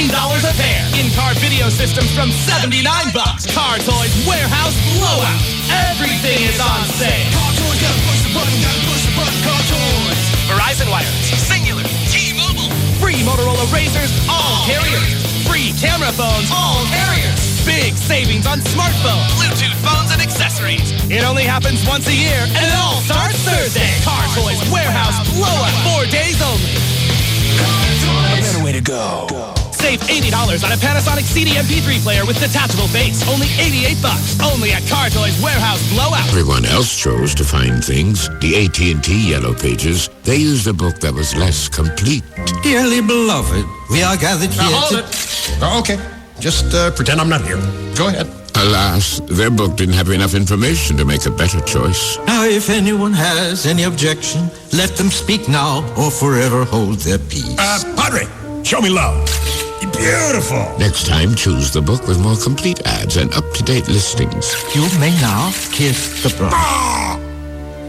a pair. In-car video systems from $79. Car Toys Warehouse Blowout. Everything is on sale. Car Toys, gotta push the button, Car Toys. Verizon Wireless, Singular, T-Mobile. Free Motorola Razrs, all carriers. Free camera phones, all carriers. Big savings on smartphones, Bluetooth phones, and accessories. It only happens once a year, and it all starts Thursday. Car Toys Warehouse Blowout. 4 days only. A better way to go. Save $80 on a Panasonic CD MP3 player with detachable base. Only $88. Only at Car Toys Warehouse Blowout. Everyone else chose to find things. The AT&T Yellow Pages, they used a book that was less complete. Dearly beloved, we are gathered here hold it. Oh, okay. Just pretend I'm not here. Go ahead. Alas, their book didn't have enough information to make a better choice. Now, if anyone has any objection, let them speak now or forever hold their peace. Padre, show me love. Beautiful. Next time, choose the book with more complete ads and up-to-date listings. You may now kiss the bride. Ah!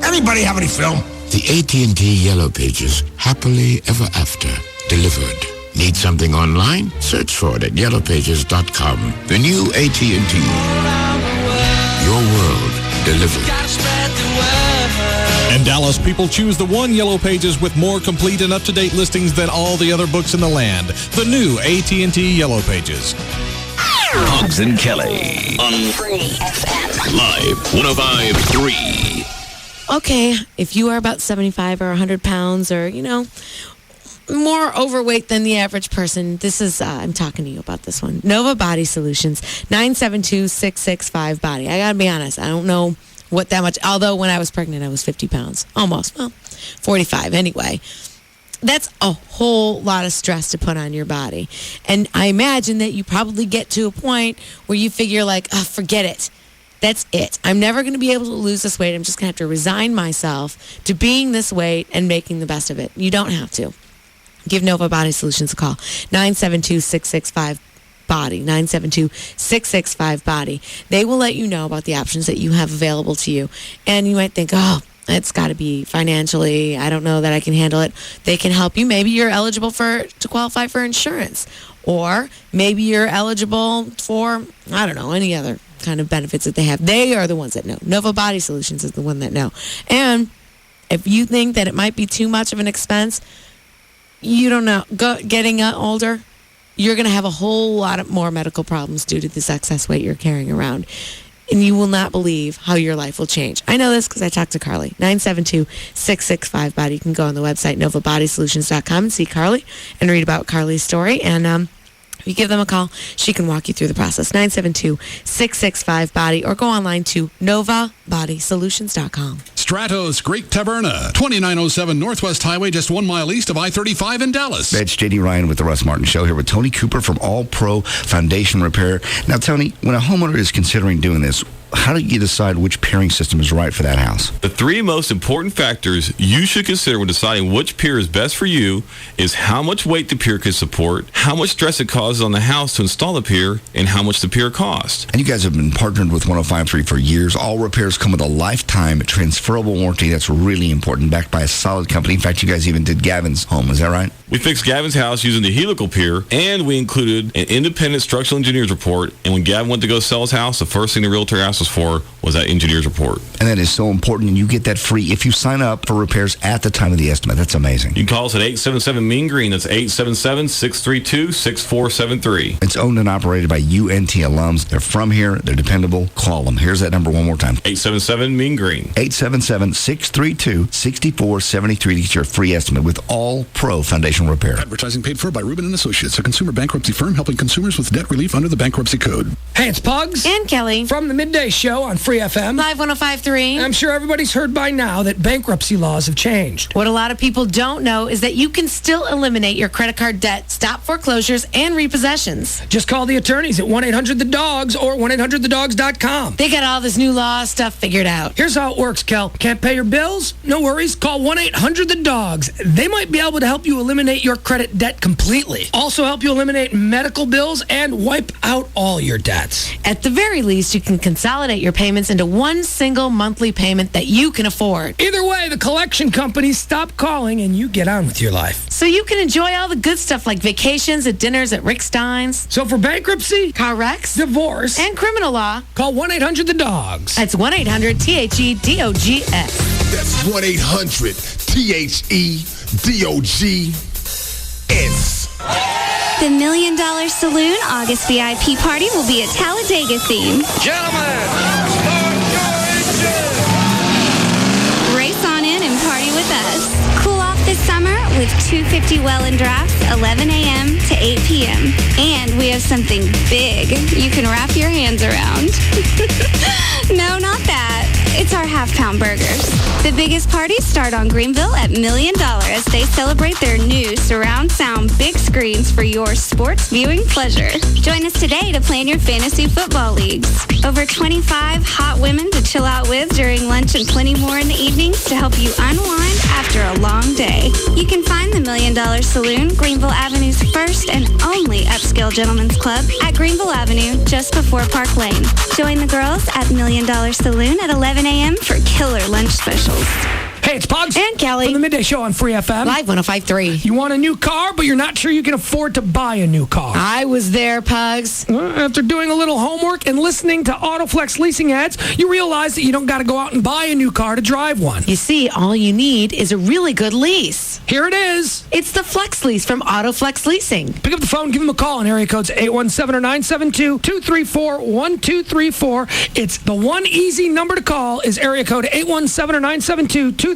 Anybody have any film? The AT&T Yellow Pages, happily ever after, delivered. Need something online? Search for it at yellowpages.com. The new AT&T. Your world delivered. And Dallas people choose the one Yellow Pages with more complete and up-to-date listings than all the other books in the land. The new AT&T Yellow Pages. Hobbs and Kelly on Free FM. Live 105.3. Okay, if you are about 75 or 100 pounds or, more overweight than the average person, this is, I'm talking to you about this one. Nova Body Solutions, 972-665-BODY. I gotta be honest, I don't know what that much, although when I was pregnant, I was 50 pounds. Almost, 45 anyway. That's a whole lot of stress to put on your body. And I imagine that you probably get to a point where you figure forget it. That's it. I'm never going to be able to lose this weight. I'm just going to have to resign myself to being this weight and making the best of it. You don't have to. Give Nova Body Solutions a call. 972-665-BODY. 972-665-BODY. They will let you know about the options that you have available to you. And you might think, it's got to be financially, I don't know that I can handle it. They can help you. Maybe you're eligible to qualify for insurance. Or maybe you're eligible for, I don't know, any other kind of benefits that they have. They are the ones that know. Nova Body Solutions is the one that know. And if you think that it might be too much of an expense, you don't know. Getting older, you're going to have a whole lot more medical problems due to this excess weight you're carrying around. And you will not believe how your life will change. I know this because I talked to Carly. 972-665-BODY. You can go on the website, novabodysolutions.com, and see Carly and read about Carly's story. And if you give them a call, she can walk you through the process. 972-665-BODY, or go online to novabodysolutions.com. Stratos Great Taverna, 2907 Northwest Highway, just 1 mile east of I-35 in Dallas. That's J.D. Ryan with the Russ Martin Show here with Tony Cooper from All Pro Foundation Repair. Now, Tony, when a homeowner is considering doing this, how do you decide which pairing system is right for that house? The three most important factors you should consider when deciding which pier is best for you is how much weight the pier can support, how much stress it causes on the house to install the pier, and how much the pier costs. And you guys have been partnered with 105.3 for years. All repairs come with a lifetime transferable warranty. That's really important, backed by a solid company. In fact, you guys even did Gavin's home. Is that right? We fixed Gavin's house using the helical pier, and we included an independent structural engineer's report. And when Gavin went to go sell his house, the first thing the realtor asked us for was that engineer's report. And that is so important, and you get that free if you sign up for repairs at the time of the estimate. That's amazing. You can call us at 877-MEAN-GREEN. That's 877-632-6473. It's owned and operated by UNT alums. They're from here. They're dependable. Call them. Here's that number one more time. 877-MEAN-GREEN. 877-632-6473 to get your free estimate with All Pro Foundation Repair. Advertising paid for by Rubin & Associates, a consumer bankruptcy firm helping consumers with debt relief under the bankruptcy code. Hey, it's Pugs. And Kelly. From the Midday Show on Free FM. Live 105.3. I'm sure everybody's heard by now that bankruptcy laws have changed. What a lot of people don't know is that you can still eliminate your credit card debt, stop foreclosures, and repossessions. Just call the attorneys at 1-800-THE-DOGS or 1-800-THEDOGS.com. They got all this new law stuff figured out. Here's how it works, Kel. Can't pay your bills? No worries. Call 1-800-THE-DOGS. They might be able to help you eliminate your credit debt completely. Also help you eliminate medical bills and wipe out all your debts. At the very least, you can consolidate consolidate your payments into one single monthly payment that you can afford. Either way, the collection companies stop calling and you get on with your life. So you can enjoy all the good stuff like vacations and dinners at Rick Stein's. So for bankruptcy, car wrecks, divorce, and criminal law, call 1-800-THE-DOGS. That's 1-800-THEDOGS. That's 1-800-THEDOGS. The $1 Million Saloon August VIP party will be a Talladega theme. Gentlemen, start your engine. Race on in and party with us. Cool off this summer with 250 Well and Drafts, 11 a.m. to 8 p.m. And we have something big you can wrap your hands around. No, not that. It's our half-pound burgers. The biggest parties start on Greenville at $1 Million as they celebrate their new surround sound big screens for your sports viewing pleasure. Join us today to plan your fantasy football leagues. Over 25 hot women to chill out with during lunch and plenty more in the evenings to help you unwind after a long day. You can find the $1 Million Saloon, Greenville Avenue's first and only upscale gentlemen's club at Greenville Avenue just before Park Lane. Join the girls at $1 Million Saloon at 11 a.m. for killer lunch specials. Hey, it's Pugs. And Kelly. From the Midday Show on Free FM. Live 105.3. You want a new car, but you're not sure you can afford to buy a new car. I was there, Pugs. After doing a little homework and listening to Autoflex leasing ads, you realize that you don't got to go out and buy a new car to drive one. You see, all you need is a really good lease. Here it is. It's the Flex Lease from Autoflex Leasing. Pick up the phone, give them a call on area codes 817 or 972-234-1234. It's the one easy number to call is area code 817 or 972-234-1234.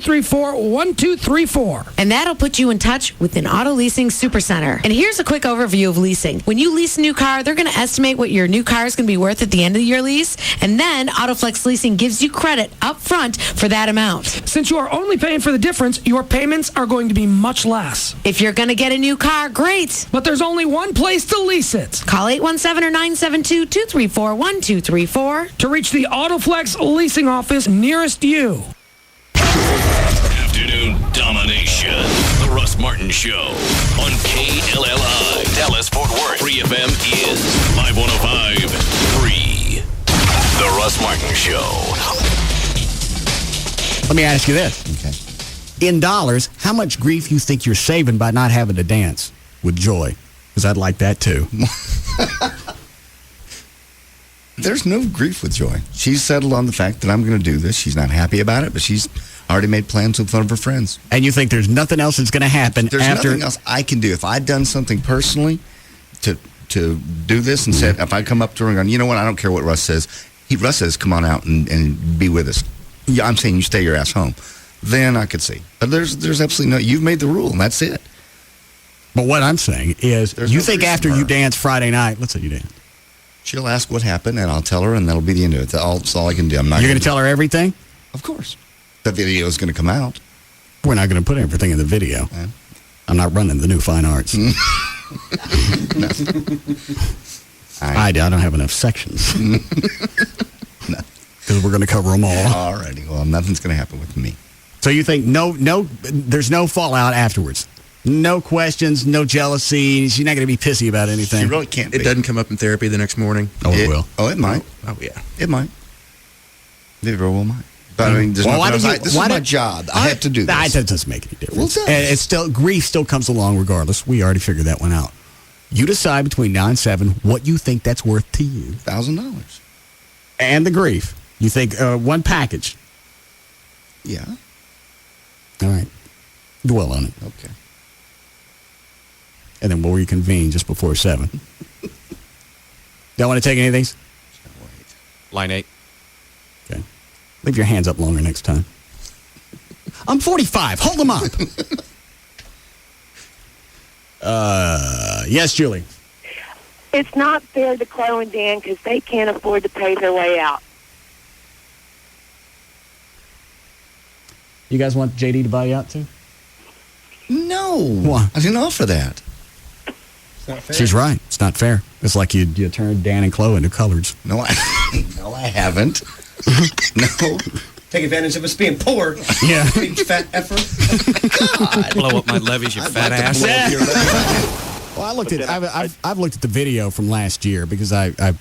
And that'll put you in touch with an auto leasing supercenter. And here's a quick overview of leasing. When you lease a new car, they're going to estimate what your new car is going to be worth at the end of your lease. And then Autoflex Leasing gives you credit up front for that amount. Since you are only paying for the difference, your payments are going to be much less. If you're going to get a new car, great. But there's only one place to lease it. Call 817 or 972-234-1234 to reach the Autoflex leasing office nearest you. Afternoon domination. The Russ Martin Show on KLLI. Dallas Fort Worth. Free FM is Live 105.3. The Russ Martin Show. Let me ask you this. Okay. In dollars, how much grief you think you're saving by not having to dance with Joy? Because I'd like that too. There's no grief with Joy. She's settled on the fact that I'm going to do this. She's not happy about it, but she's already made plans with one of her friends. And you think there's nothing else that's going to happen There's after... nothing else I can do. If I'd done something personally to do this and said, if I come up to her and go, you know what, I don't care what Russ says. Russ says, come on out and be with us. Yeah, I'm saying you stay your ass home. Then I could see. But there's absolutely no... You've made the rule, and that's it. But what I'm saying is, you think after you dance Friday night... Let's say you dance. She'll ask what happened, and I'll tell her, and that'll be the end of it. That's all I can do. I'm not. You're going to tell her everything? Of course. The video is going to come out. We're not going to put everything in the video. Yeah. I'm not running the new fine arts. I don't have enough sections. Because we're going to cover them all. All righty. Well, nothing's going to happen with me. So you think there's no fallout afterwards? No questions, no jealousy. She's not going to be pissy about anything. She really can't be. It doesn't come up in therapy the next morning. Oh, it will. Oh, it might. Oh, yeah. It might. It very well might. But I mean, this is my job. I have to do this. That doesn't make any difference. Well, and it's still, grief still comes along regardless. We already figured that one out. You decide between now and 7 what you think that's worth to you. $1,000. And the grief. You think one package. Yeah. All right. Dwell on it. Okay. And then we'll reconvene just before 7. Don't want to take anything? Line 8. Okay. Leave your hands up longer next time. I'm 45. Hold them up. Yes, Julie. It's not fair to Chloe and Dan because they can't afford to pay their way out. You guys want JD to buy you out too? No. Why? I didn't offer that. It's not fair. She's right. It's not fair. It's like you turned Dan and Chloe into coloreds. No, I haven't. No. Take advantage of us being poor. Yeah. Big fat effort. God. Blow up my levees, you fat ass. Well, I've looked at the video from last year because I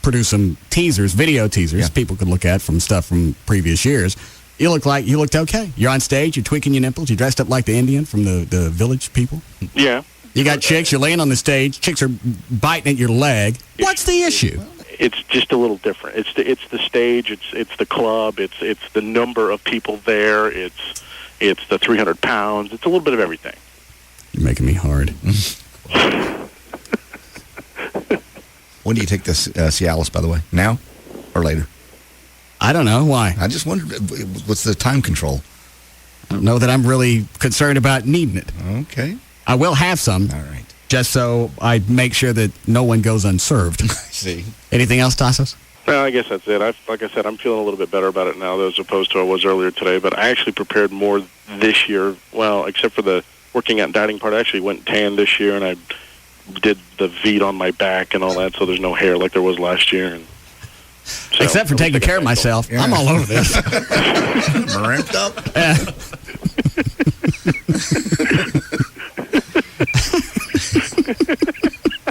produce some teasers, video teasers, people could look at from stuff from previous years. You looked okay. You're on stage, you're tweaking your nipples, you're dressed up like the Indian from the village people. Yeah. You got chicks, you're laying on the stage, chicks are biting at your leg. What's the issue? It's just a little different. It's the stage, it's the club, it's the number of people there, it's the 300 pounds, it's a little bit of everything. You're making me hard. When do you take this Cialis, by the way? Now or later? I don't know. Why? I just wondered, what's the time control? I don't know that I'm really concerned about needing it. Okay. I will have some. All right. Just so I make sure that no one goes unserved. I see. Anything else, Tassos? No, I guess that's it. Like I said, I'm feeling a little bit better about it now as opposed to I was earlier today, but I actually prepared more this year. Well, except for the working out and dieting part, I actually went tan this year, and I did the V on my back and all that, so there's no hair like there was last year. And so, except for taking care of myself. Yeah. I'm all over this. Ramped up?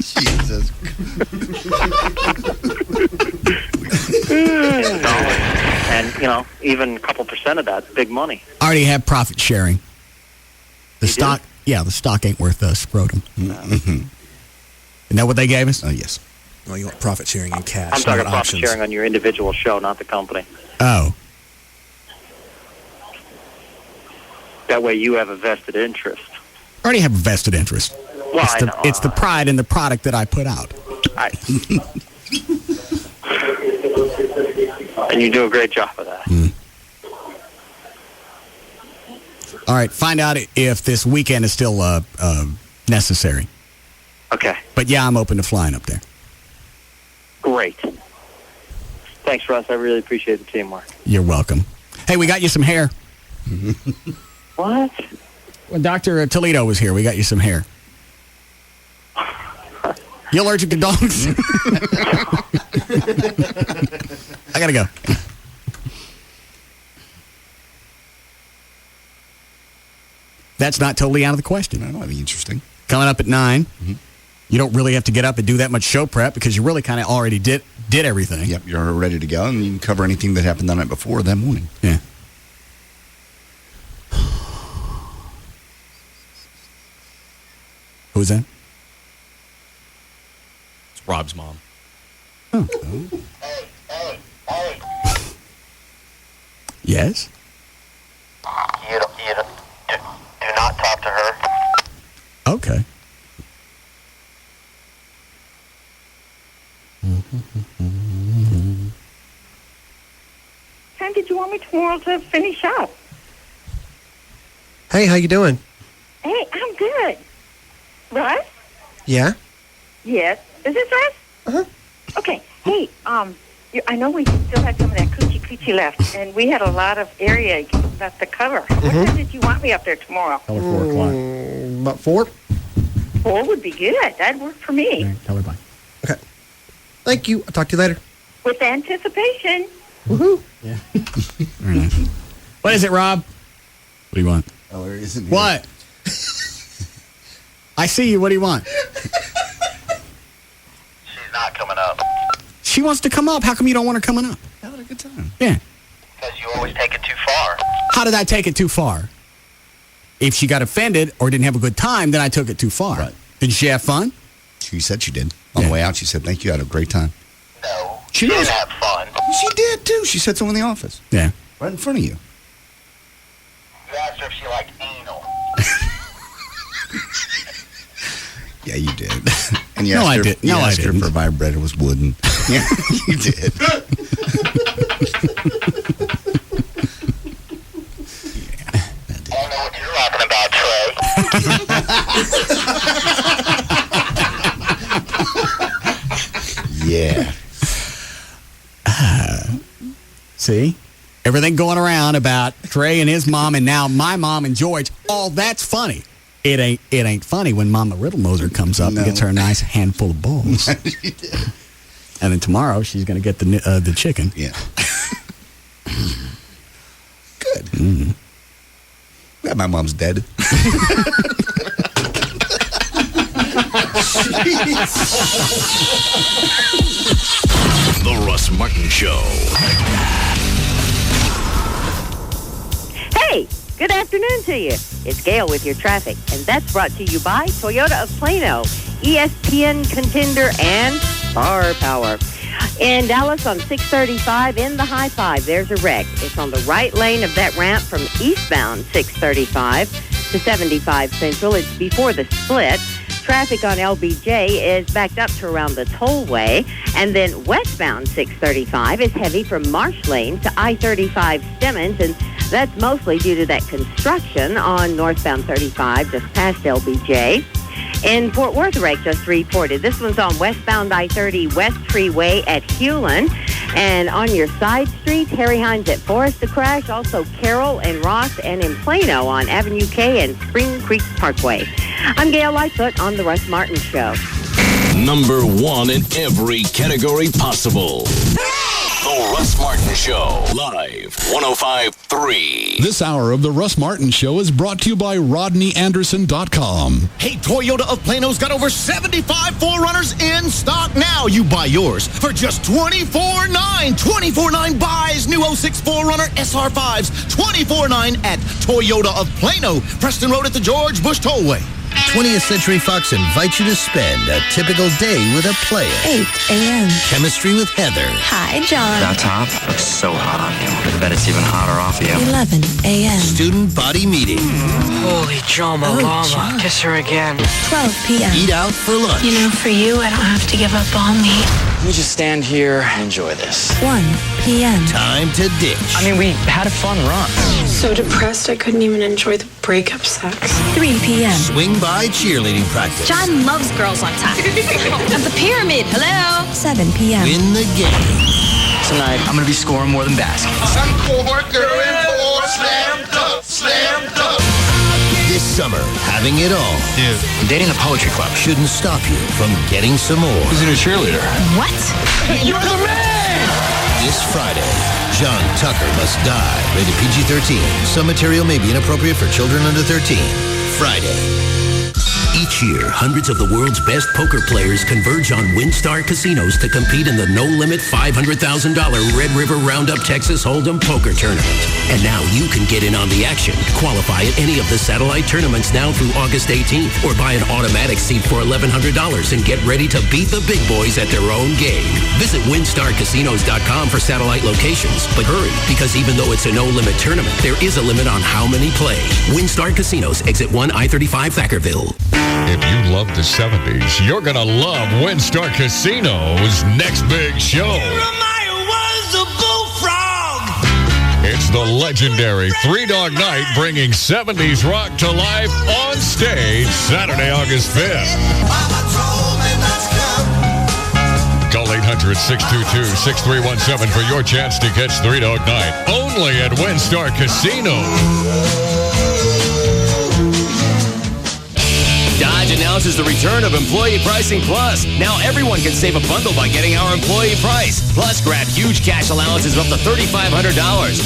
Jesus. And, even a couple % of that, big money. I already have profit sharing. The stock ain't worth scrotum. Mm-hmm. Isn't that what they gave us? Oh, yes. Well, you want profit sharing in cash. I'm talking not profit options. sharing on your individual show, not the company. Oh. That way you have a vested interest. I already have a vested interest. Well, It's the pride in the product that I put out. And you do a great job of that. All right, find out if this weekend is still necessary. Okay. But yeah, I'm open to flying up there. Great. Thanks, Russ. I really appreciate the teamwork. You're welcome. Hey, we got you some hair. What? When Dr. Toledo was here, we got you some hair. You allergic to dogs? I gotta go. That's not totally out of the question. That might be interesting. Coming up at 9. Mm-hmm. You don't really have to get up and do that much show prep because you really kind of already did everything. Yep, you're ready to go, and you can cover anything that happened the night before that morning. Yeah. Who's that? It's Rob's mom. Oh. Yes? You do not talk to her. Okay. Time did you want me tomorrow to finish up? Hey, how you doing? Hey, I'm good. Russ? Yeah? Yes. Is this Russ? Uh-huh. Okay. Hey, I know we still had some of that coochie left, and we had a lot of area left to cover. What time did you want me up there tomorrow? Tell her 4 o'clock. About 4? 4 would be good. That'd work for me. Okay, tell her bye. Okay. Thank you. I'll talk to you later. With anticipation. Woohoo. Yeah. Very nice. What is it, Rob? What do you want? Oh, there isn't. What? I see you. What do you want? She's not coming up. She wants to come up. How come you don't want her coming up? Having a good time. Yeah. Because you always take it too far. How did I take it too far? If she got offended or didn't have a good time, then I took it too far. Right. Did she have fun? She said she did. On the way out, she said, thank you. I had a great time. No. She didn't knows. have fun. She did, too. She said so in the office. Yeah. Right in front of you. You asked her if she liked anal. Yeah, you did. And you No, asked I her, did. You No, I asked her if didn't. her vibrator was wooden. Yeah, you did. I don't know what you're talking about, Trey. Yeah. See? Everything going around about Trey and his mom and now my mom and George. All that's funny. It ain't funny when Mama Riddlemoser comes up and gets her a nice handful of balls. She did. And then tomorrow she's going to get the chicken. Yeah. Good. Mm. Glad my mom's dead. The Russ Martin Show. Hey, good afternoon to you. It's Gail with your traffic, and that's brought to you by Toyota of Plano, ESPN Contender, and Star Power. In Dallas on 635 in the High 5, there's a wreck. It's on the right lane of that ramp from eastbound 635 to 75 Central. It's before the split. Traffic on LBJ is backed up to around the tollway. And then westbound 635 is heavy from Marsh Lane to I-35 Stemmons, and that's mostly due to that construction on northbound 35 just past LBJ. In Fort Worth, wreck just reported. This one's on westbound I-30 West Freeway at Hewlin. And on your side streets, Harry Hines at Forest, a crash. Also Carroll and Ross, and in Plano on Avenue K and Spring Creek Parkway. I'm Gail Lightfoot on The Russ Martin Show. Number one in every category possible. The Russ Martin Show, live, 105.3. This hour of the Russ Martin Show is brought to you by RodneyAnderson.com. Hey, Toyota of Plano's got over 75 4Runners in stock now. You buy yours for just $24,900. $24,900 buys new 06 4Runner SR5s. $24,900 at Toyota of Plano, Preston Road at the George Bush Tollway. 20th Century Fox invites you to spend a typical day with a player. 8 a.m. Chemistry with Heather. Hi, John. That top looks so hot on you. I bet it's even hotter off you. 11 a.m. Student body meeting. Holy Joma Mama. Kiss her again. 12 p.m. Eat out for lunch. You know, for you, I don't have to give up on me. Let me just stand here and enjoy this. 1 p.m. Time to ditch. I mean, we had a fun run. So depressed I couldn't even enjoy the breakup sex. 3 p.m. Swing by cheerleading practice. John loves girls on top. At the pyramid, hello. 7 p.m. Win the game. Tonight, I'm going to be scoring more than basketball. Some court girl in four, slam dunk, slam dunk. This summer, having it all. Dude, I'm dating the poetry club. Shouldn't stop you from getting some more. Who's in a cheerleader? What? You're the man! This Friday, John Tucker Must Die, rated PG-13. Some material may be inappropriate for children under 13. Friday. Each year, hundreds of the world's best poker players converge on WinStar casinos to compete in the no-limit $500,000 Red River Roundup Texas Hold'em Poker Tournament. And now you can get in on the action. Qualify at any of the satellite tournaments now through August 18th, or buy an automatic seat for $1,100 and get ready to beat the big boys at their own game. Visit WinStarCasinos.com for satellite locations. But hurry, because even though it's a no-limit tournament, there is a limit on how many play. WinStar Casinos, Exit 1, I-35, Thackerville. If you love the 70s, you're going to love WinStar Casino's next big show. It's the legendary Three Dog Night, bringing 70s rock to life on stage Saturday, August 5th. Call 800-622-6317 for your chance to catch Three Dog Night, only at WinStar Casino. Dodge announces the return of Employee Pricing Plus. Now everyone can save a bundle by getting our employee price. Plus, grab huge cash allowances of up to $3,500.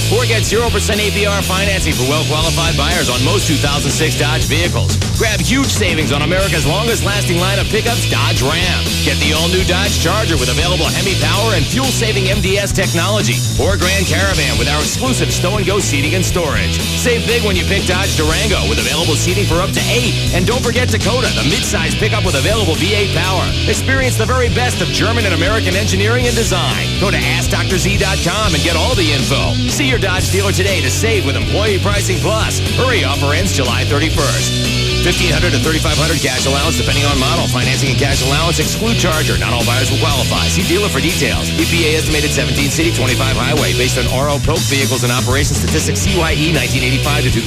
Or get 0% APR financing for well-qualified buyers on most 2006 Dodge vehicles. Grab huge savings on America's longest-lasting line of pickups, Dodge Ram. Get the all-new Dodge Charger with available Hemi power and fuel-saving MDS technology. Or Grand Caravan with our exclusive stow-and-go seating and storage. Save big when you pick Dodge Durango with available seating for up to 8. And don't forget Dakota, the mid-size pickup with available V8 power. Experience the very best of German and American engineering and design. Go to AskDrZ.com and get all the info. See your Dodge dealer today to save with Employee Pricing Plus. Hurry, offer ends July 31st. $1,500 to $3,500 cash allowance depending on model. Financing and cash allowance exclude Charger. Not all buyers will qualify. See dealer for details. EPA estimated 17 city, 25 highway based on RO Polk vehicles and operation statistics CYE 1985 to 2004.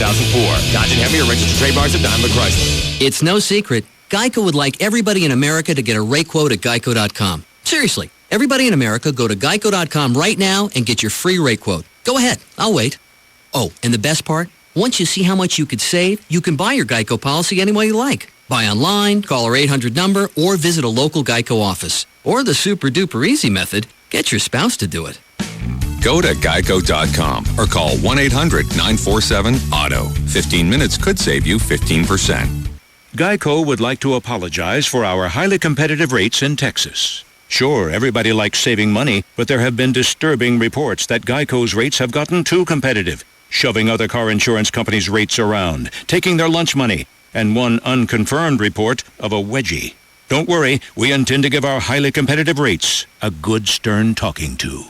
Dodge and Hemi are registered trademarks of Daimler Chrysler. It's no secret. Geico would like everybody in America to get a rate quote at Geico.com. Seriously, everybody in America, go to Geico.com right now and get your free rate quote. Go ahead. I'll wait. Oh, and the best part? Once you see how much you could save, you can buy your Geico policy any way you like. Buy online, call our 800 number, or visit a local Geico office. Or the super-duper easy method, get your spouse to do it. Go to Geico.com or call 1-800-947-AUTO. 15 minutes could save you 15%. Geico would like to apologize for our highly competitive rates in Texas. Sure, everybody likes saving money, but there have been disturbing reports that Geico's rates have gotten too competitive, shoving other car insurance companies' rates around, taking their lunch money, and one unconfirmed report of a wedgie. Don't worry, we intend to give our highly competitive rates a good stern talking to.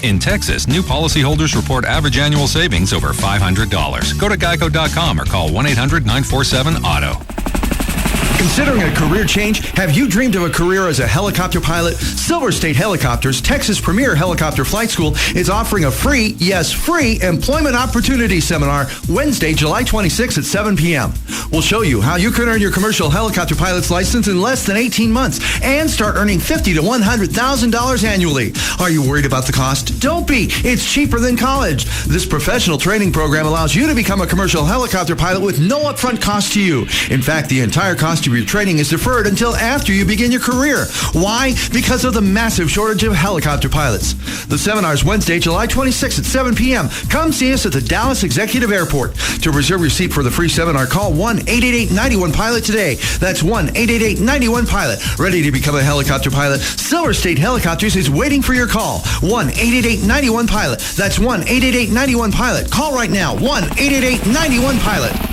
In Texas, new policyholders report average annual savings over $500. Go to geico.com or call 1-800-947-AUTO. Considering a career change, have you dreamed of a career as a helicopter pilot? Silver State Helicopters, Texas' premier helicopter flight school, is offering a free, yes, free employment opportunity seminar Wednesday, July 26th at 7 p.m. We'll show you how you can earn your commercial helicopter pilot's license in less than 18 months and start earning $50,000 to $100,000 annually. Are you worried about the cost? Don't be. It's cheaper than college. This professional training program allows you to become a commercial helicopter pilot with no upfront cost to you. In fact, the entire cost of your training is deferred until after you begin your career. Why? Because of the massive shortage of helicopter pilots. The seminar is Wednesday, July 26th at 7 p.m. Come see us at the Dallas Executive Airport. To reserve your seat for the free seminar, call 1-888-91-PILOT today. That's 1-888-91-PILOT. Ready to become a helicopter pilot? Silver State Helicopters is waiting for your call. 1-888-91-PILOT. That's 1-888-91-PILOT. Call right now. 1-888-91-PILOT.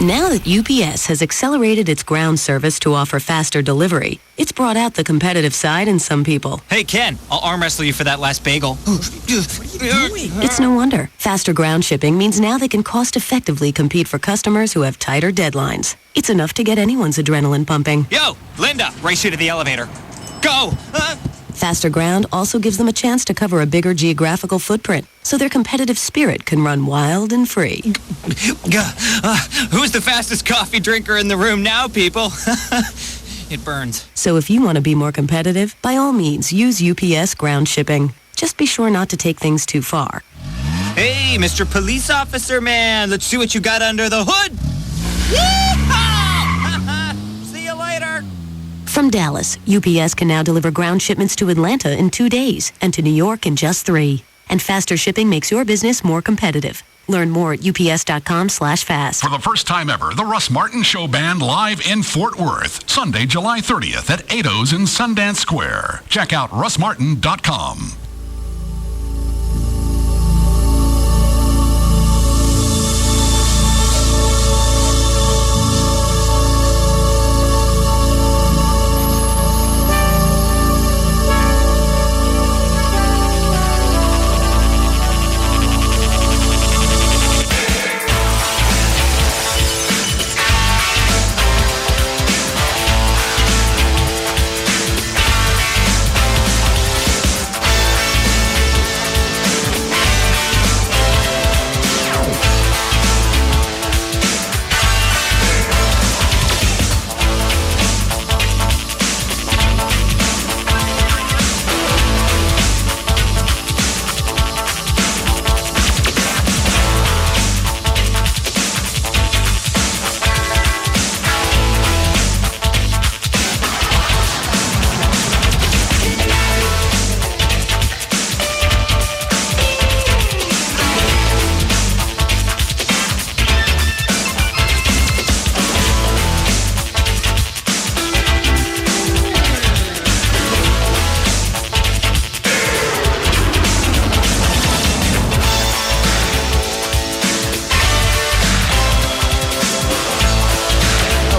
Now that UPS has accelerated its ground service to offer faster delivery, it's brought out the competitive side in some people. Hey, Ken, I'll arm wrestle you for that last bagel. It's no wonder. Faster ground shipping means now they can cost-effectively compete for customers who have tighter deadlines. It's enough to get anyone's adrenaline pumping. Yo, Linda, race you to the elevator. Go! Faster ground also gives them a chance to cover a bigger geographical footprint, so their competitive spirit can run wild and free. Who's the fastest coffee drinker in the room now, people? It burns. So if you want to be more competitive, by all means, use UPS ground shipping. Just be sure not to take things too far. Hey, Mr. Police Officer Man, let's see what you got under the hood. Yeehaw! See you later. From Dallas, UPS can now deliver ground shipments to Atlanta in 2 days and to New York in just 3. And faster shipping makes your business more competitive. Learn more at ups.com/fast. For the first time ever, the Russ Martin Show Band live in Fort Worth, Sunday, July 30th at Ato's in Sundance Square. Check out russmartin.com.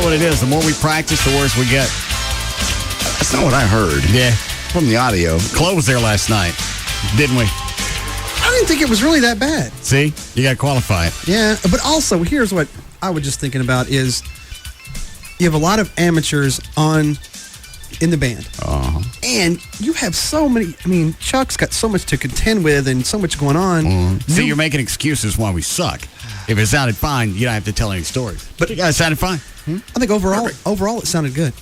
What it is, the more we practice, the worse we get. That's not what I heard. Yeah. From the audio. Chloe was there last night, didn't we? I didn't think it was really that bad. See? You got to qualify it. Yeah, but also, here's what I was just thinking about is you have a lot of amateurs in the band. Uh-huh. And you have so many, I mean, Chuck's got so much to contend with and so much going on. See, you're making excuses why we suck. If it sounded fine, you don't have to tell any stories. But you guys sounded fine. I think overall it sounded good.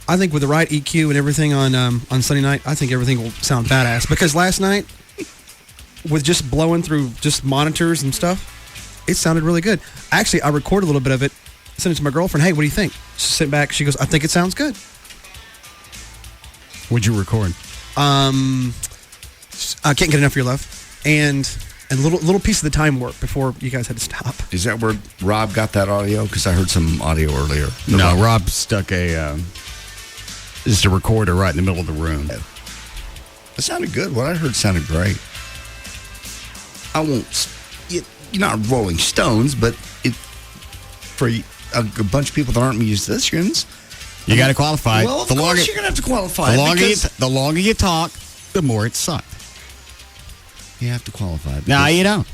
I think with the right EQ and everything on Sunday night, I think everything will sound badass. Because last night, with just blowing through just monitors and stuff, it sounded really good. Actually, I recorded a little bit of it, sent it to my girlfriend. Hey, what do you think? She sent back. She goes, I think it sounds good. What'd you record? I Can't Get Enough of Your Love, and a little piece of the Time Warp before you guys had to stop. Is that where Rob got that audio? Because I heard some audio earlier. No, Rob stuck a Just a recorder right in the middle of the room. It sounded good. What I heard sounded great. I won't. You're not Rolling Stones, but for a bunch of people that aren't musicians, you got to qualify. Well, of course you're going to have to qualify. The longer you talk, the more it sucked. You have to qualify. No, you don't.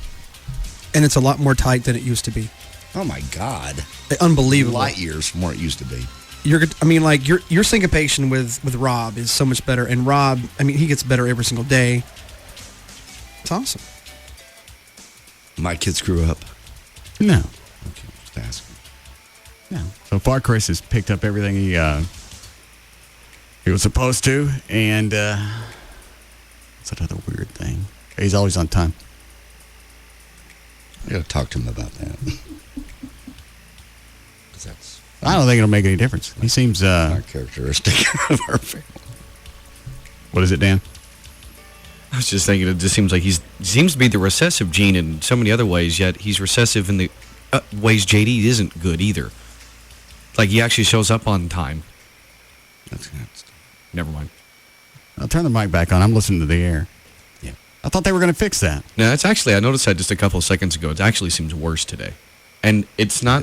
And it's a lot more tight than it used to be. Oh my God! Unbelievable. Light years from where it used to be. Your syncopation with Rob is so much better, and Rob, he gets better every single day. It's awesome. My kids grew up. No. Okay, just asking. No. So far, Chris has picked up everything he was supposed to, and what's another weird thing? He's always on time. I got to talk to him about that. I don't think it'll make any difference. He seems not characteristic of our family. What is it, Dan? I was just thinking, it just seems like he seems to be the recessive gene in so many other ways, yet he's recessive in the ways JD isn't good either. Like, he actually shows up on time. Never mind. I'll turn the mic back on. I'm listening to the air. Yeah. I thought they were going to fix that. No, it's actually, I noticed that just a couple of seconds ago. It actually seems worse today. And it's not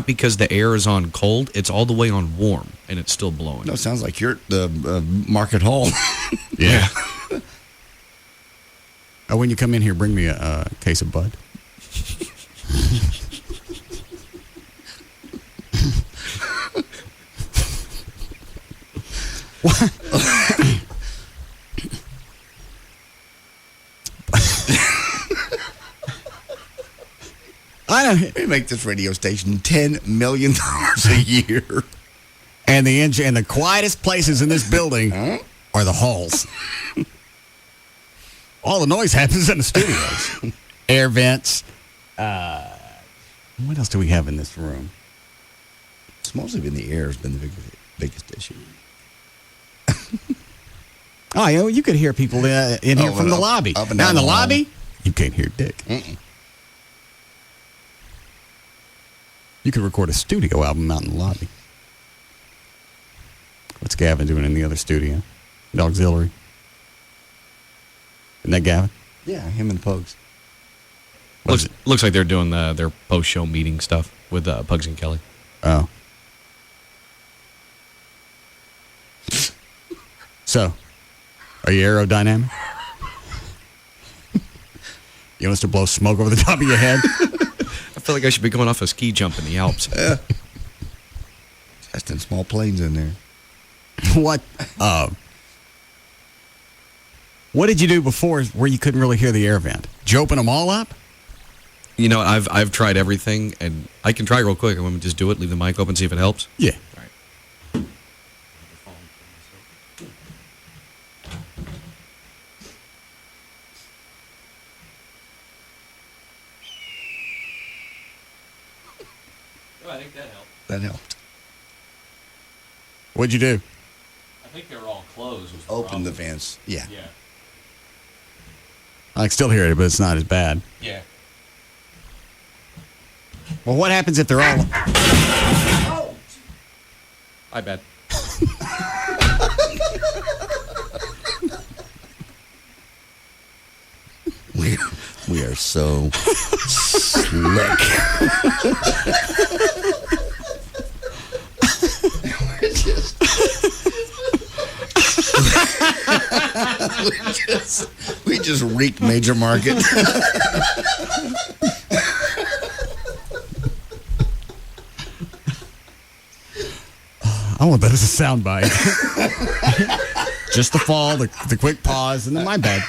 because the air is on cold. It's all the way on warm, and it's still blowing. No, it sounds like you're at the Market Hall. Yeah. When you come in here, bring me a case of Bud. I know. We make this radio station $10 million a year. And the quietest places in this building are the halls. All the noise happens in the studios. Air vents. What else do we have in this room? It's mostly been the air has been the biggest issue. Oh, you could hear people in here from the lobby. Now in the lobby, you can't hear Dick. Mm-mm. You could record a studio album out in the lobby. What's Gavin doing in the other studio? The auxiliary. Isn't that Gavin? Yeah, him and Pugs. Looks like they're doing their post-show meeting stuff with Pugs and Kelly. Oh. So, are you aerodynamic? You want us to blow smoke over the top of your head? I feel like I should be going off a ski jump in the Alps. Testing small planes in there. What? What did you do before where you couldn't really hear the air vent? Did you open them all up? You know, I've tried everything, and I can try real quick. I'm going to just do it, leave the mic open, see if it helps. Yeah. All right. Oh, I think that helped. That helped. What'd you do? I think they were all closed. Open the vents. Yeah. Yeah. I can still hear it, but it's not as bad. Yeah. Well, what happens if they're all... I bet. We are so slick. we just reeked Major Market. I want that as a soundbite. Just the fall, the quick pause, and then my bad.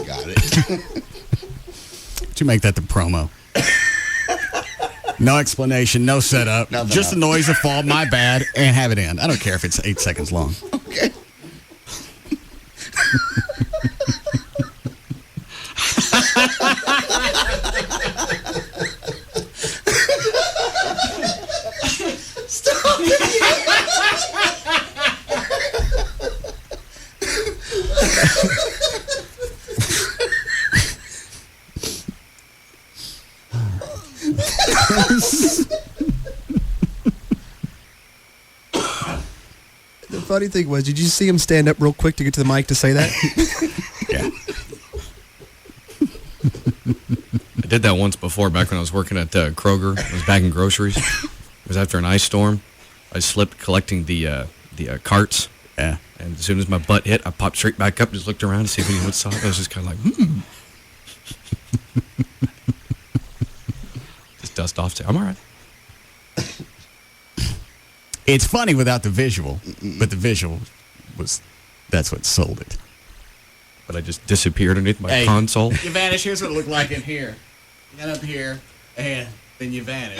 Got it. To make that the promo. No explanation, no setup. Nothing just the else. noise of fall, my bad, and have it end. I don't care if it's 8 seconds long. Okay. Stop The funny thing was, did you see him stand up real quick to get to the mic to say that? Yeah. I did that once before, back when I was working at Kroger. I was bagging groceries. It was after an ice storm. I slipped collecting the carts. Yeah. And as soon as my butt hit, I popped straight back up, just looked around to see if anyone saw it. I was just kind of like, Just dust off. I'm all right. It's funny without the visual, but the visual that's what sold it. But I just disappeared underneath my console. You vanish. Here's what it looked like in here. You got up here, and then you vanish.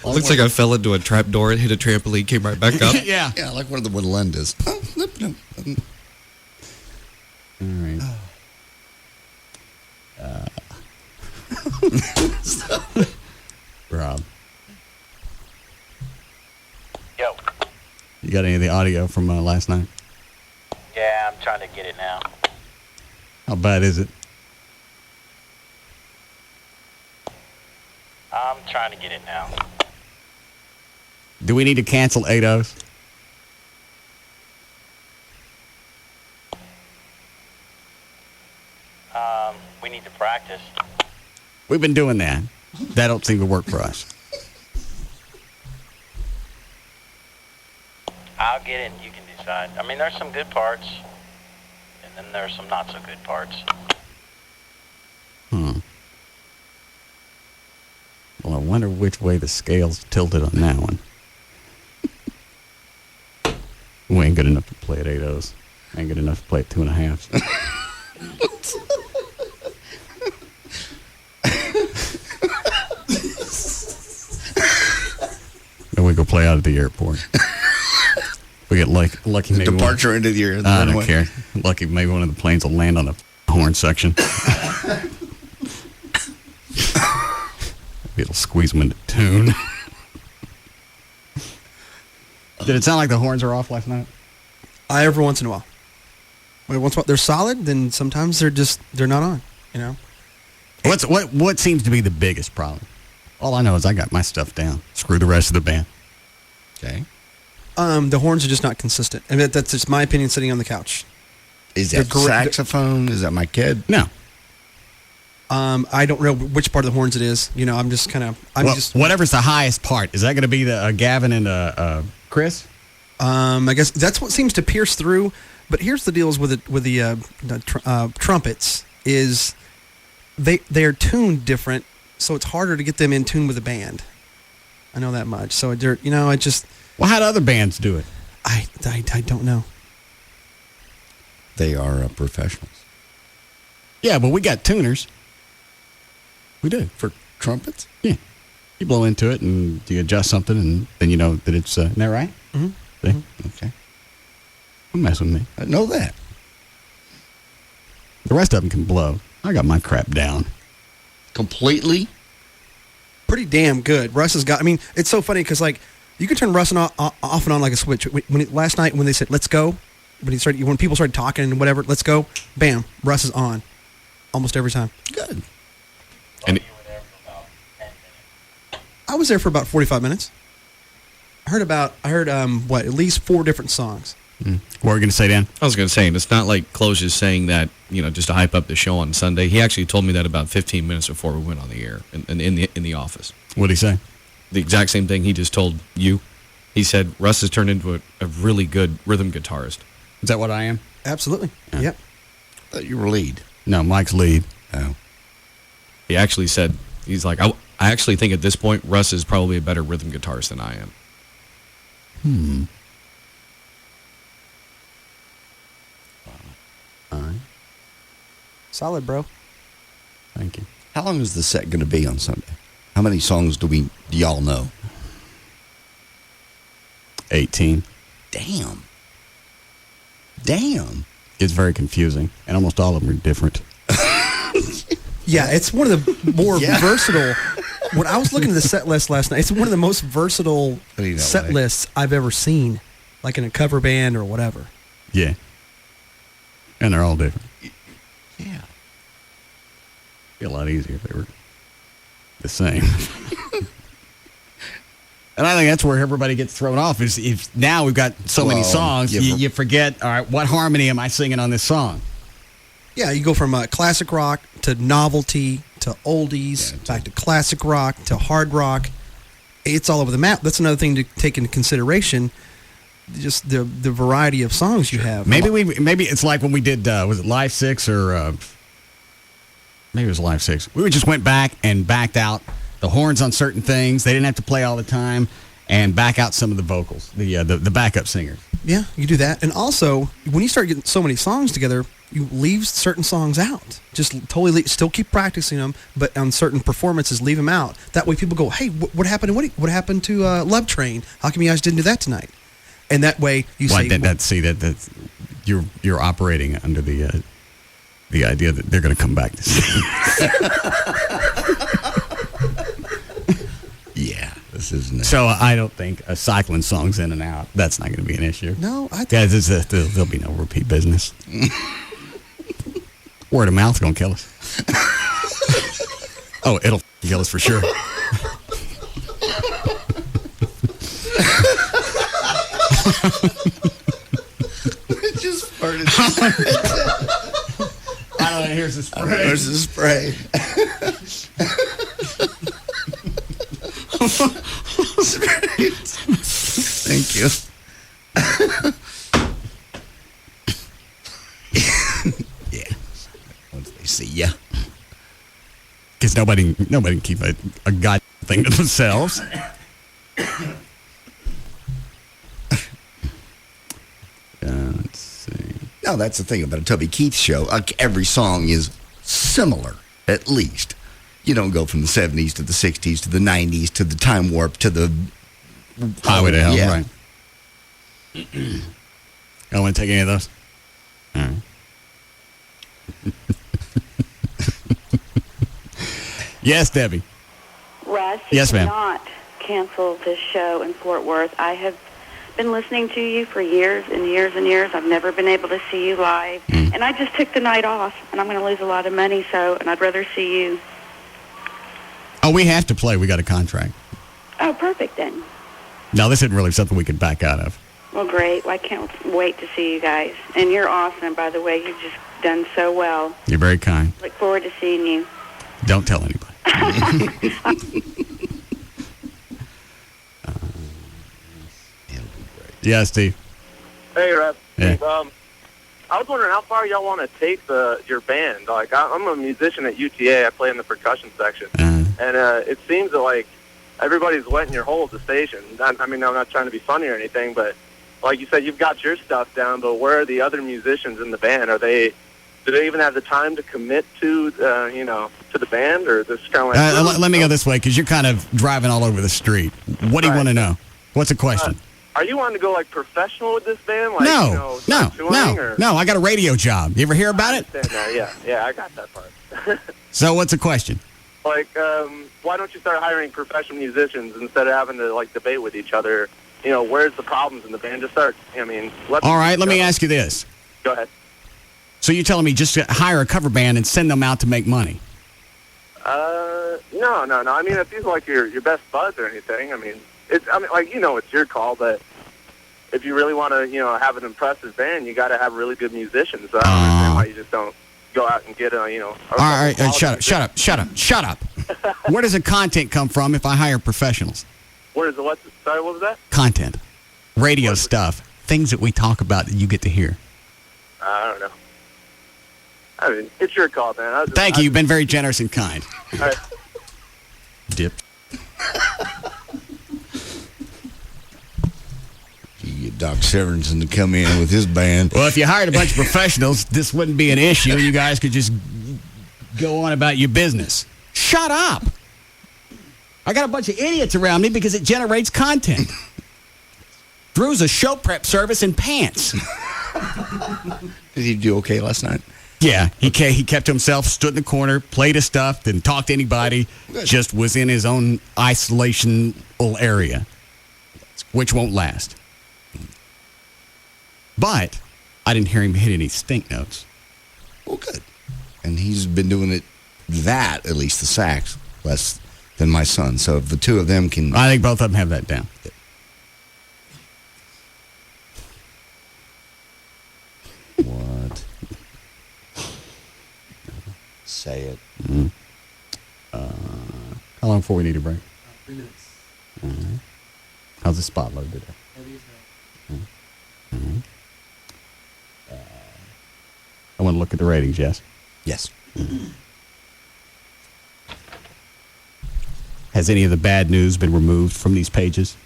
Looks like I fell into a trap door and hit a trampoline, came right back up. Yeah. Yeah, like one of the Lindas. All right. Rob. Yo. You got any of the audio from last night? Yeah, I'm trying to get it now. How bad is it? I'm trying to get it now. Do we need to cancel 8-0s? We need to practice. We've been doing that. That don't seem to work for us. I'll get it and you can decide. I mean, there's some good parts, and then there's some not so good parts. Well, I wonder which way the scale's tilted on that one. We ain't good enough to play at 8-0s. Ain't good enough to play at 2.5s. Then we go play out at the airport. We get lucky. Maybe Departure into the air. I don't care. Lucky, maybe one of the planes will land on the horn section. Maybe it'll squeeze them into tune. Did it sound like the horns are off last night? Every once in a while. When once in a while they're solid, then sometimes they're not on. You know. What seems to be the biggest problem? All I know is I got my stuff down. Screw the rest of the band. Okay. The horns are just not consistent. I mean, that's just my opinion sitting on the couch. Is that saxophone? Is that my kid? No. I don't know which part of the horns it is. You know, I'm just kind of... Whatever's the highest part. Is that going to be the Gavin and Chris? I guess that's what seems to pierce through. But here's the deals with the trumpets is they're tuned different, so it's harder to get them in tune with the band. I know that much. So I just... Well, how do other bands do it? I don't know. They are professionals. Yeah, but we got tuners. We do. For trumpets? Yeah. You blow into it and you adjust something and then you know that it's... isn't that right? Mm-hmm. Okay. Don't mess with me. I know that. The rest of them can blow. I got my crap down. Completely? Pretty damn good. Russ has got... I mean, it's so funny because, like, you can turn Russ off and on like a switch. Last night when they said, let's go, when people started talking and whatever, let's go, bam, Russ is on. Almost every time. Good. And I was there for about 45 minutes. I heard at least 4 different songs. What were you going to say, Dan? I was going to say, and it's not like Close is saying that, just to hype up the show on Sunday. He actually told me that about 15 minutes before we went on the air in the office. What did he say? The exact same thing he just told you. He said, Russ has turned into a really good rhythm guitarist. Is that what I am? Absolutely. Yeah. Yep. I thought you were lead. No, Mike's lead. Oh. He actually said, he's like, I actually think at this point, Russ is probably a better rhythm guitarist than I am. All right. Solid, bro. Thank you. How long is the set going to be on Sunday? How many songs do y'all know? 18. Damn. It's very confusing, and almost all of them are different. Yeah, it's one of the more versatile. When I was looking at the set list last night, it's one of the most versatile set lists I've ever seen, like in a cover band or whatever. Yeah. And they're all different. Yeah. Be a lot easier if they were the same. And I think that's where everybody gets thrown off. Is if now we've got so many songs, you forget. All right, what harmony am I singing on this song? Yeah, you go from classic rock to novelty to oldies, back to classic rock to hard rock. It's all over the map. That's another thing to take into consideration. Just the variety of songs you have. Maybe it's like when we did was it Live 6 or maybe it was Live 6. We just went back and backed out the horns on certain things. They didn't have to play all the time, and back out some of the vocals, the backup singers. Yeah, you do that. And also, when you start getting so many songs together, you leave certain songs out. Just totally still keep practicing them, but on certain performances, leave them out. That way people go, hey, what happened to what happened to Love Train? How come you guys didn't do that tonight? And that way you say... That's you're operating under the idea that they're going to come back to sing. Yeah, this isn't it. So I don't think cycling songs in and out, that's not going to be an issue. No, there'll be no repeat business. Word of mouth's going to kill us. Oh, it'll kill us for sure. Just farted. I don't know. Here's the spray. There's the spray. Thank you. Yeah. Once they see ya. Because nobody can keep a god thing to themselves. Let's see. No, that's the thing about a Toby Keith show. Every song is similar, at least. You don't go from the 70s to the 60s to the 90s to the Time Warp to the... Highway to Hell, yeah. right. I don't want to take any of those. All right. Yes, Debbie. Russ, yes, ma'am. do not cancel this show in Fort Worth. I have been listening to you for years and years and years. I've never been able to see you live. And I just took the night off, and I'm going to lose a lot of money, and I'd rather see you. Oh, we have to play. We got a contract. Oh, perfect then. No, this isn't really something we could back out of. Well, great. Well, I can't wait to see you guys. And you're awesome, by the way. You've just done so well. You're very kind. Look forward to seeing you. Don't tell anybody. Yeah, Steve. Hey, Russ. Yeah. I was wondering how far y'all want to take your band. Like, I'm a musician at UTA. I play in the percussion section. And it seems that, like, everybody's wetting your hole at the station. I mean, I'm not trying to be funny or anything, but like you said, you've got your stuff down, but where are the other musicians in the band? Do they even have the time to commit to, to the band, or this kind of like... let me go this way, because you're kind of driving all over the street. What do you want to know? What's the question? Are you wanting to go, like, professional with this band? Like, No. I got a radio job. You ever hear about it? Yeah, I got that part. So what's the question? Like, why don't you start hiring professional musicians instead of having to, like, debate with each other? You know, where's the problems in the band? Just start, all right, let me ask you this. Go ahead. So you're telling me just to hire a cover band and send them out to make money? No. I mean, if these are, like, your best buds or anything, it's your call, but if you really want to, have an impressive band, you got to have really good musicians. So I don't understand why you just don't go out and get All right, shut up. Where does the content come from if I hire professionals? Where does what was that? Content. Radio stuff. Things that we talk about that you get to hear. I don't know. It's your call, man. Thank you. You've been very generous and kind. All right. Dip. You get Doc Severinsen to come in with his band. Well, if you hired a bunch of professionals, this wouldn't be an issue. You guys could just go on about your business. Shut up. I got a bunch of idiots around me because it generates content. Drew's a show prep service in pants. Did he do okay last night? Yeah, he kept to himself, stood in the corner, played his stuff, didn't talk to anybody, just was in his own isolation area, which won't last. But I didn't hear him hit any stink notes. Well, good. And he's been doing at least the sax, less than my son. So if the two of them can... I think both of them have that down. What? Say it. Mm-hmm. How long before we need a break? 3 minutes. Mm-hmm. How's the spot load today? Mm-hmm. I want to look at the ratings, yes? Yes. Mm-hmm. Has any of the bad news been removed from these pages?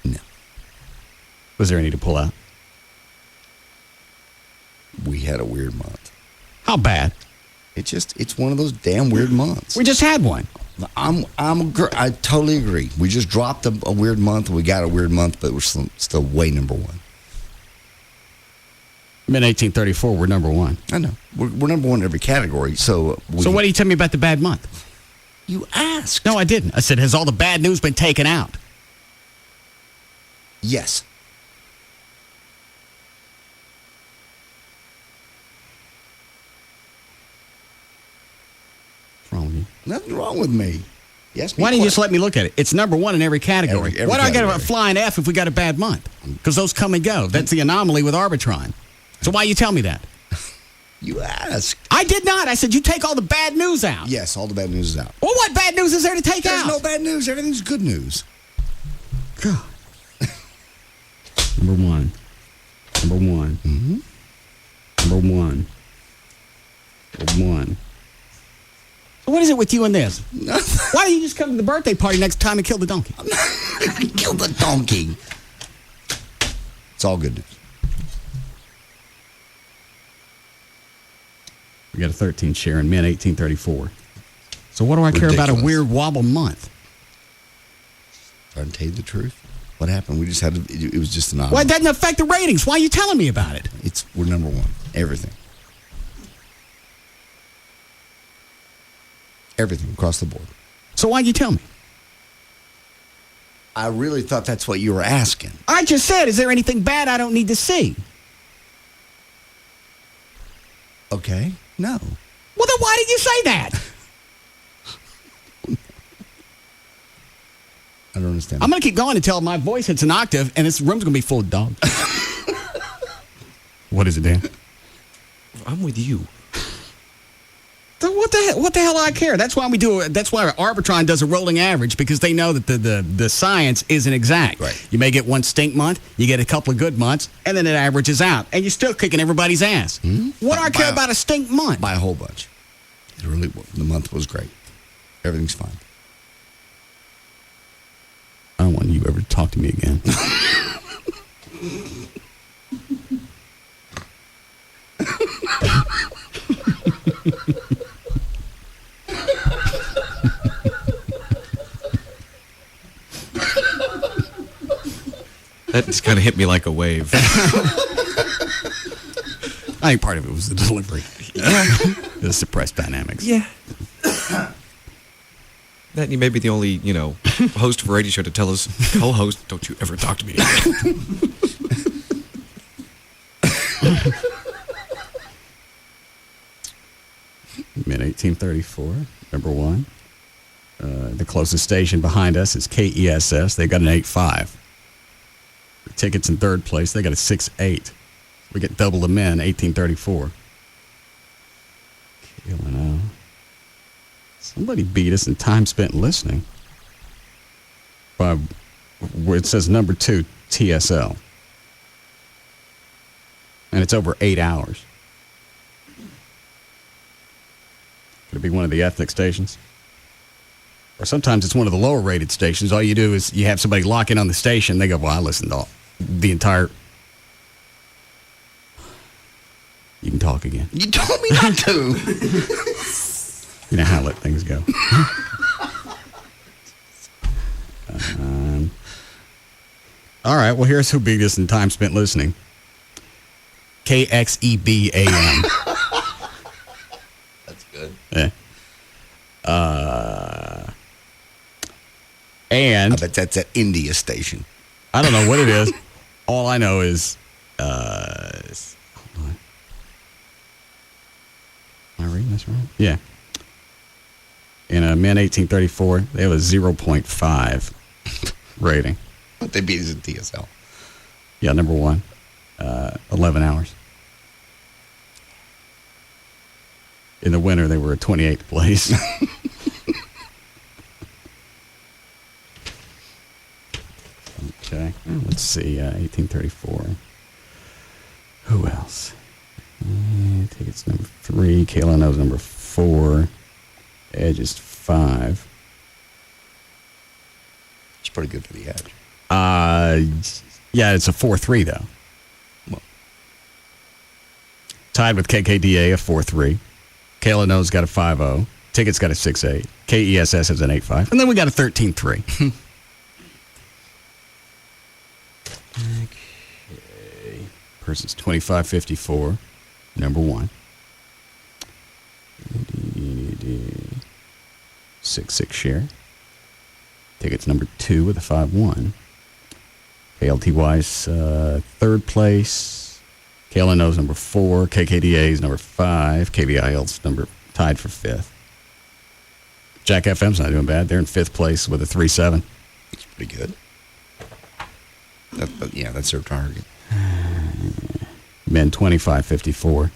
No. Was there any to pull out? We had a weird month. How bad? It's one of those damn weird months. We just had one. I totally agree. We just dropped a weird month. We got a weird month, but we're still way number one. In 1834, we're number one. I know. We're number one in every category. So what do you tell me about the bad month? You asked. No, I didn't. I said, has all the bad news been taken out? Yes. What's wrong with you? Nothing wrong with me. Yes. Why don't you just let me look at it? It's number one in every category. Every Why do I get a category. flying F if we got a bad month? Because those come and go. That's the anomaly with Arbitron. So why you tell me that? You asked. I did not. I said you take all the bad news out. Yes, all the bad news is out. Well, what bad news is there to take There's out? no bad news. Everything's good news. God. Number one. Number one. Mm-hmm. Number one. Number one. So what is it with you and this? Why don't you just come to the birthday party next time and kill the donkey? Kill the donkey. It's all good news. We got a 13 share in men, 1834. So what do I care about a weird wobble month? Trying to tell you the truth. What happened? We just had it was just an Well, it doesn't affect the ratings. Why are you telling me about it? We're number one. Everything. Everything across the board. So why'd you tell me? I really thought that's what you were asking. I just said, is there anything bad I don't need to see? Okay. No. Well, then why did you say that? I don't understand. I'm going to keep going until my voice hits an octave and this room's going to be full of dogs. What is it, Dan? I'm with you. So what the hell do I care? That's why that's why Arbitron does a rolling average, because they know that the science isn't exact. Right. You may get one stink month, you get a couple of good months, and then it averages out, and you're still kicking everybody's ass. Mm-hmm. What do I care about a stink month? By a whole bunch. It really, the month was great. Everything's fine. I don't want you ever to talk to me again. That just kind of hit me like a wave. I think part of it was the delivery. The suppressed dynamics. Yeah. That and you may be the only, host of a radio show to tell us, co-host, don't you ever talk to me again. Mid 1834, number one. The closest station behind us is KESS. They got an 8.5. The tickets in third place, they got a 6.8. We get double the men, 1834. KLLI. Somebody beat us in time spent listening. By where it says number 2, TSL. And it's over 8 hours. Could it be one of the ethnic stations? Or sometimes it's one of the lower rated stations. All you do is you have somebody lock in on the station. They go, well, I listened to the entire... You can talk again. You told me not to. You know how I let things go. All right, well, here's who beat us in time spent listening. KXEB AM. That's good. Yeah. And I bet that's an India station. I don't know what it is. All I know is, hold on. Am I reading this right? Yeah. In Men 1834. They have a 0.5 rating. But they beat us at DSL. Yeah, number one. 11 hours. In the winter, they were at 28th place. Okay, let's see. 1834. Who else? Tickets number 3. KLLI number 4. Edge is 5. It's pretty good for the Edge. Yeah, it's a 4-3 though. Well, tied with KKDA, a 4-3. KLLI's got a 5-0. Tickets got a 6-8. KESS has an 8-5. And then we got a 13-3. Okay. Person's 2554. Number 1. 6-6 share. Tickets number 2 with a 5-1. KLTY's third place. KLNO's number 4. KKDA's number 5. KVIL's tied for 5th. Jack FM's not doing bad. They're in 5th place with a 3-7. It's pretty good. That's their target. Men 2554.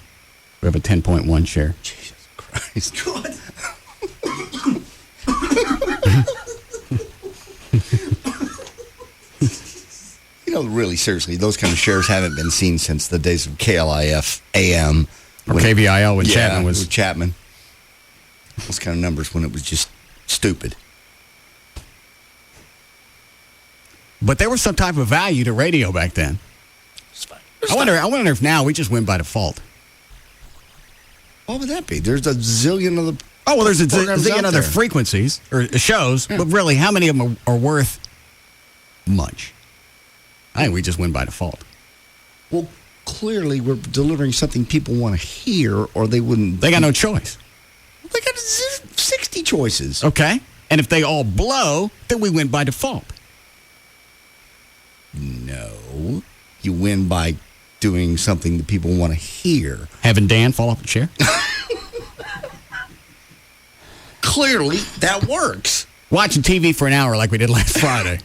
We have a 10.1 share. Jesus Christ. God. Really seriously, those kind of shares haven't been seen since the days of KLIF AM. Or KVIL when Chapman was... With Chapman. Those kind of numbers when it was just stupid. But there was some type of value to radio back then. I wonder if now we just win by default. What would that be? There's a zillion of the... Oh, well, there's a zillion other frequencies or shows, but really, how many of them are worth much? I think we just win by default. Well, clearly we're delivering something people want to hear, or they wouldn't... They got no choice. They got 60 choices. Okay. And if they all blow, then we win by default. No. You win by doing something that people want to hear. Having Dan fall off a chair? Clearly, that works. Watching TV for an hour like we did last Friday.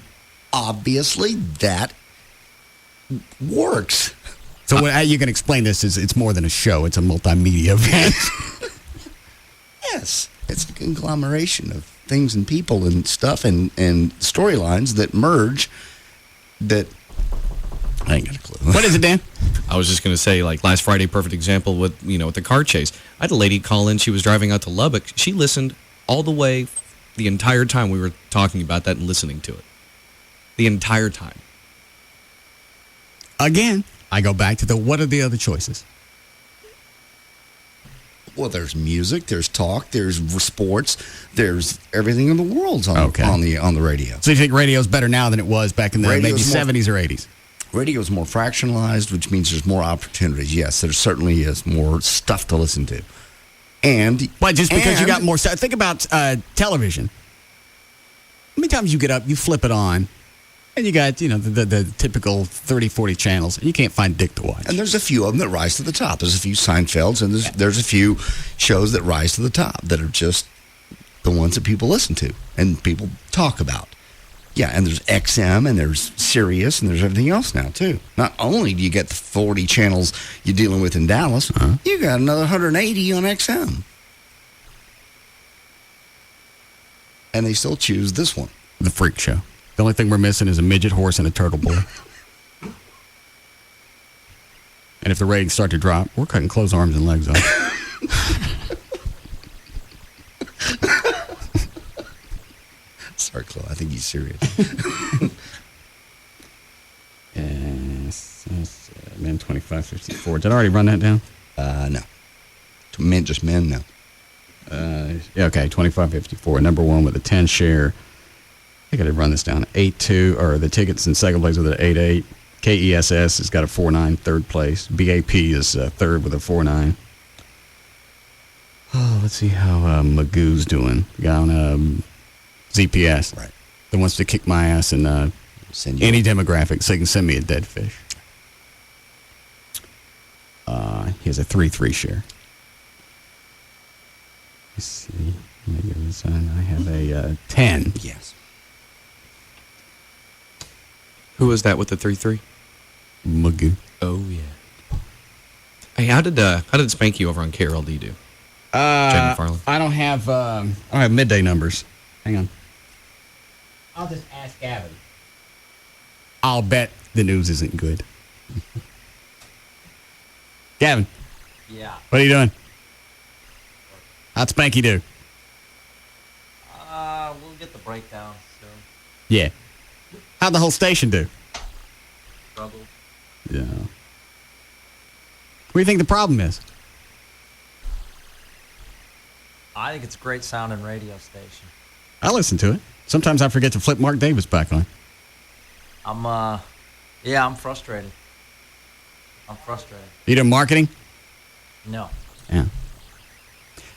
Obviously, that works. So how you can explain this is it's more than a show. It's a multimedia event. Yes. It's a conglomeration of things and people and stuff and storylines that merge that... I ain't got a clue. What is it, Dan? I was just going to say, like last Friday, perfect example with the car chase. I had a lady call in. She was driving out to Lubbock. She listened all the way, the entire time we were talking about that and listening to it. The entire time. Again, I go back to what are the other choices? Well, there's music, there's talk, there's sports, there's everything in the world's on the radio. So you think radio's better now than it was back in the maybe 70s or 80s? Radio's more fractionalized, which means there's more opportunities. Yes, there certainly is more stuff to listen to. But just because you got more stuff, think about television. How many times you get up, you flip it on, and you got, the typical 30, 40 channels, and you can't find dick to watch. And there's a few of them that rise to the top. There's a few Seinfelds, and there's a few shows that rise to the top that are just the ones that people listen to and people talk about. Yeah, and there's XM, and there's Sirius, and there's everything else now, too. Not only do you get the 40 channels you're dealing with in Dallas, you got another 180 on XM. And they still choose this one. The Freak Show. The only thing we're missing is a midget horse and a turtle boy. And if the ratings start to drop, we're cutting clothes, arms, and legs off. Sorry, Chloe. I think he's serious. Yes. Men 2554. Did I already run that down? No. Just men, no. Yeah, okay, 2554. Number 1 with a 10 share. I think I did run this down. 8-2, or the tickets in second place with an 8-8. KESS has got a 4-9, third place. BAP is third with a 4-9. Oh, let's see how Magoo's doing. The guy on ZPS. Right. That wants to kick my ass in any demographic, so he can send me a dead fish. He has a 3-3 share. Let's see. I have a 10. Yes. Who was that with the 3-3? Magoo. Oh yeah. Hey, how did Spanky over on KRLD do? Jay McFarland. I don't have midday numbers. Hang on. I'll just ask Gavin. I'll bet the news isn't good. Gavin. Yeah. What are you doing? How'd Spanky do? We'll get the breakdown soon. Yeah. How'd the whole station do? Struggle. Yeah. What do you think the problem is? I think it's a great sounding radio station. I listen to it. Sometimes I forget to flip Mark Davis back on. I'm frustrated. You doing marketing? No. Yeah.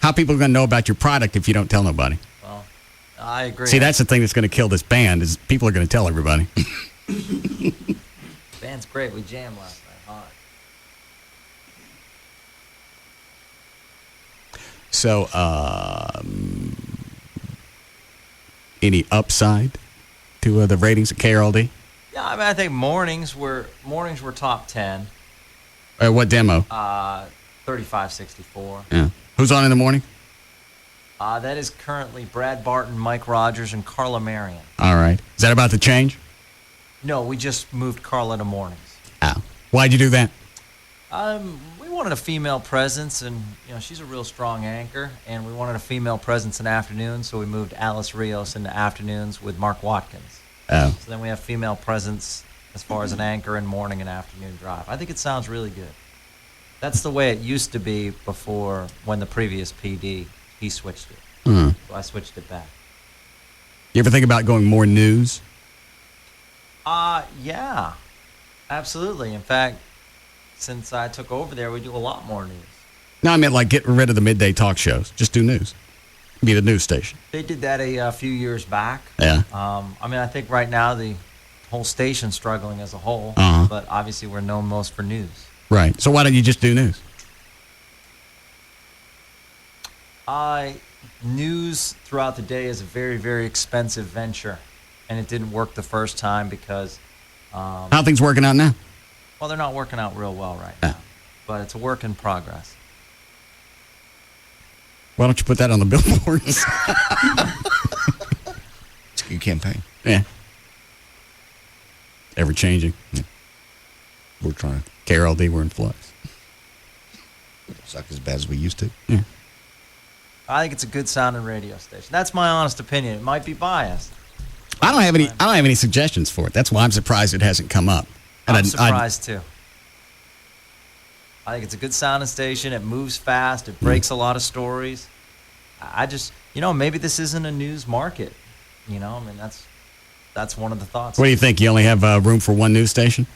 How people going to know about your product if you don't tell nobody? Well, I agree. See, that's the thing that's going to kill this band is people are going to tell everybody. Band's great. We jammed last night hard. So, any upside to the ratings at KRLD? Yeah, I mean, I think mornings were top 10. What demo? 3564. Yeah. Who's on in the morning? That is currently Brad Barton, Mike Rogers, and Carla Marion. All right. Is that about to change? No, we just moved Carla to mornings. Oh. Why'd you do that? We wanted a female presence, and she's a real strong anchor, and we wanted a female presence in afternoons, so we moved Alice Rios into afternoons with Mark Watkins. Oh. So then we have female presence as far as an anchor in morning and afternoon drive. I think it sounds really good. That's the way it used to be before when the previous PD, he switched it. Mm. So I switched it back. You ever think about going more news? Yeah, absolutely. In fact, since I took over there, we do a lot more news. No, I meant like getting rid of the midday talk shows. Just do news. Be the news station. They did that a few years back. Yeah. I mean, I think right now the whole station's struggling as a whole, but obviously we're known most for news. Right. So why don't you just do news? News throughout the day is a very, very expensive venture, and it didn't work the first time because... How are things working out now? Well, they're not working out real well right now, but it's a work in progress. Why don't you put that on the billboards? It's a good campaign. Yeah. Ever changing. Yeah. We're trying. KRLD, we're in flux. Suck as bad as we used to. Yeah. I think it's a good sounding radio station. That's my honest opinion. It might be biased. I don't have any suggestions for it. That's why I'm surprised it hasn't come up. And I'm surprised too. I think it's a good sounding station. It moves fast. It breaks a lot of stories. I just, maybe this isn't a news market. I mean, that's one of the thoughts. What do you think? You only have room for one news station?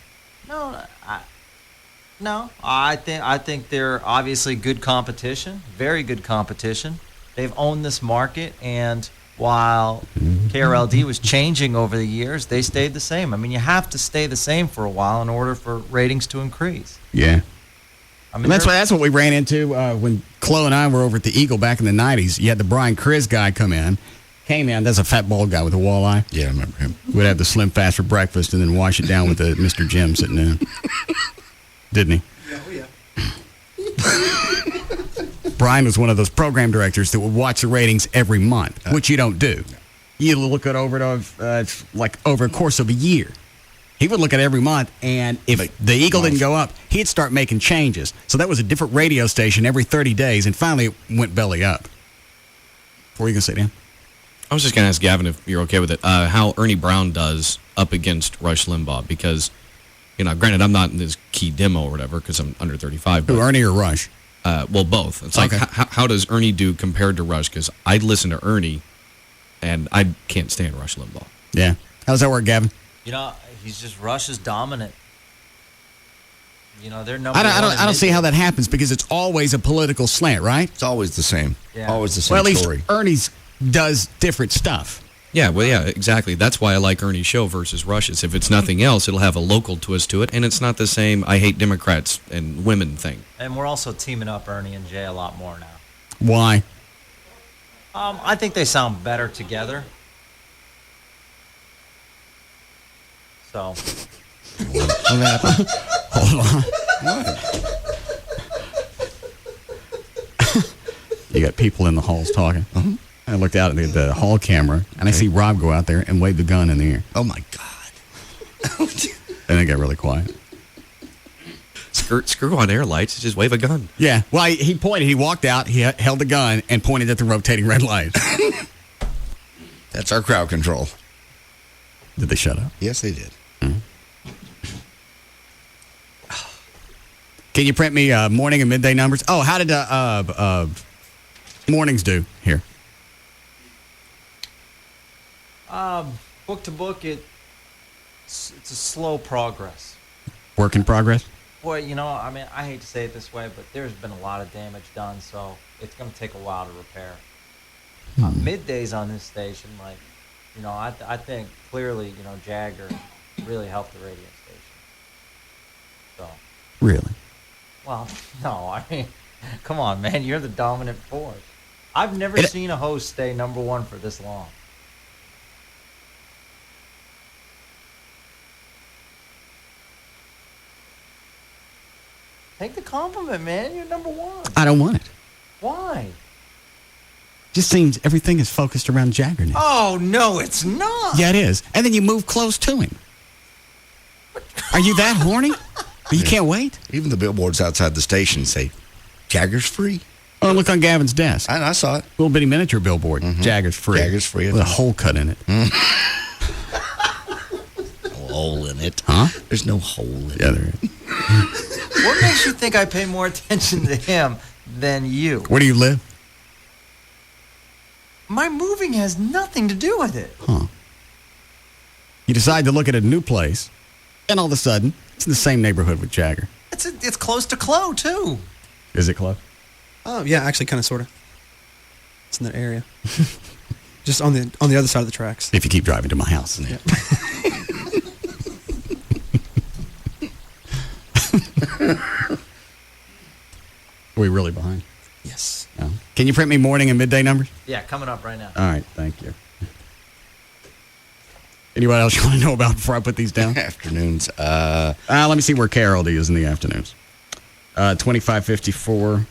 No. I think they're obviously good competition, very good competition. They've owned this market, and while KRLD was changing over the years, they stayed the same. I mean, you have to stay the same for a while in order for ratings to increase. Yeah. I mean, and that's what we ran into when Chloe and I were over at the Eagle back in the 90s. You had the Brian Criss guy came in. That's a fat bald guy with a walleye. Yeah, I remember him. Would have the Slim Fast for breakfast and then wash it down with the Mr. Jim sitting in. Didn't he? Yeah. Brian was one of those program directors that would watch the ratings every month, which you don't do. You look it over over a course of a year. He would look at it every month, and if the Eagle didn't go up, he'd start making changes. So that was a different radio station every 30 days, and finally it went belly up. What were you going to say, Dan? I was just going to ask Gavin, if you're okay with it, how Ernie Brown does up against Rush Limbaugh, because, granted, I'm not in this key demo or whatever because I'm under 35. Who, Ernie or Rush? Well, both. It's like, how does Ernie do compared to Rush? Because I listen to Ernie, and I can't stand Rush Limbaugh. Yeah. How does that work, Gavin? He's just Rush is dominant. They're number I one. don't see how that happens because it's always a political slant, right? It's always the same. Yeah. Always the same well, at least story. Ernie's does different stuff. Yeah, well, yeah, exactly. That's why I like Ernie's show versus Rush's. If it's nothing else, it'll have a local twist to it, and it's not the same I hate Democrats and women thing. And we're also teaming up Ernie and Jay a lot more now. Why? I think they sound better together. So. What happened? Hold on. You got people in the halls talking. I looked out at the hall camera, and I see Rob go out there and wave the gun in the air. Oh, my God. And it got really quiet. Screw on air lights. Just wave a gun. Yeah. Well, he pointed. He walked out. He held the gun and pointed at the rotating red light. That's our crowd control. Did they shut up? Yes, they did. Can you print me morning and midday numbers? Oh, how did mornings do here? Book to book, it's a slow progress. Work in progress? Boy, you know, I mean, I hate to say it this way, but there's been a lot of damage done, so it's going to take a while to repair. Middays on this station, like, you know, I think clearly, you know, Jagger really helped the radio station. So. Really? Well, no, I mean, come on, man, you're the dominant force. I've never seen a host stay number one for this long. Take the compliment, man. You're number one. I don't want it. Why? Just seems everything is focused around Jagger now. Oh, no, it's not. Yeah, it is. And then you move close to him. Are you that horny? You can't wait? Even the billboards outside the station say, Jagger's free. Oh, look on Gavin's desk. I saw it. Little bitty miniature billboard. Jagger's free. Jagger's free. With a hole cut in it. No hole in it. Huh? There's no hole in it. Yeah, there is. What makes you think I pay more attention to him than you? Where do you live? My moving has nothing to do with it. Huh. You decide to look at a new place, and all of a sudden, it's in the same neighborhood with Jagger. It's close to Chloe, too. Is it close? Oh, yeah, actually, kind of, sort of. It's in that area. Just on the other side of the tracks. If you keep driving to my house. Yeah. Are we really behind? Yes. No. Can you print me morning and midday numbers? Yeah, coming up right now. All right, thank you. Anybody else you want to know about before I put these down? Afternoons. Let me see where KLLD is in the afternoons. 2554.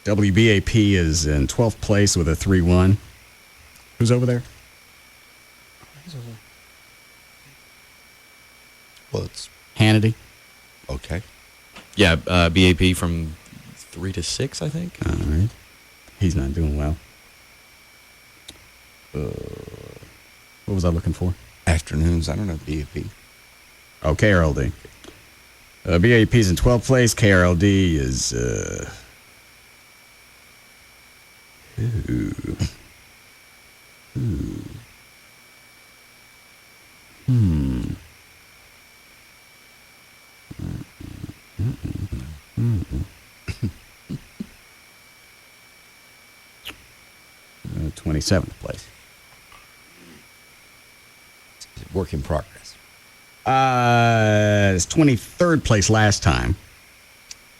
WBAP is in 12th place with a 3-1. Who's over there? Well, it's Hannity. Okay. Yeah, BAP from 3 to 6, I think. All right. He's not doing well. What was I looking for? Afternoons. I don't know. BAP. Oh, KRLD. BAP's in 12th place. KRLD is... Hmm. 27th place. Work in progress. It's 23rd place last time.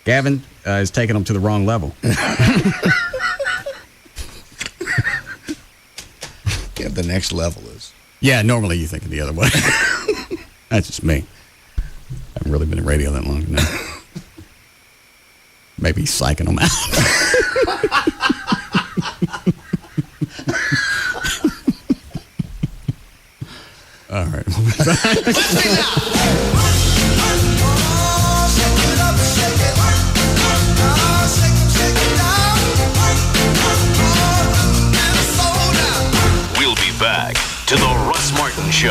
Gavin is taking them to the wrong level. Yeah, the next level is. Yeah, normally you think the other way. That's just me. I haven't really been in radio that long now. Maybe psyching them out. All right. We'll be back to the Russ Martin Show.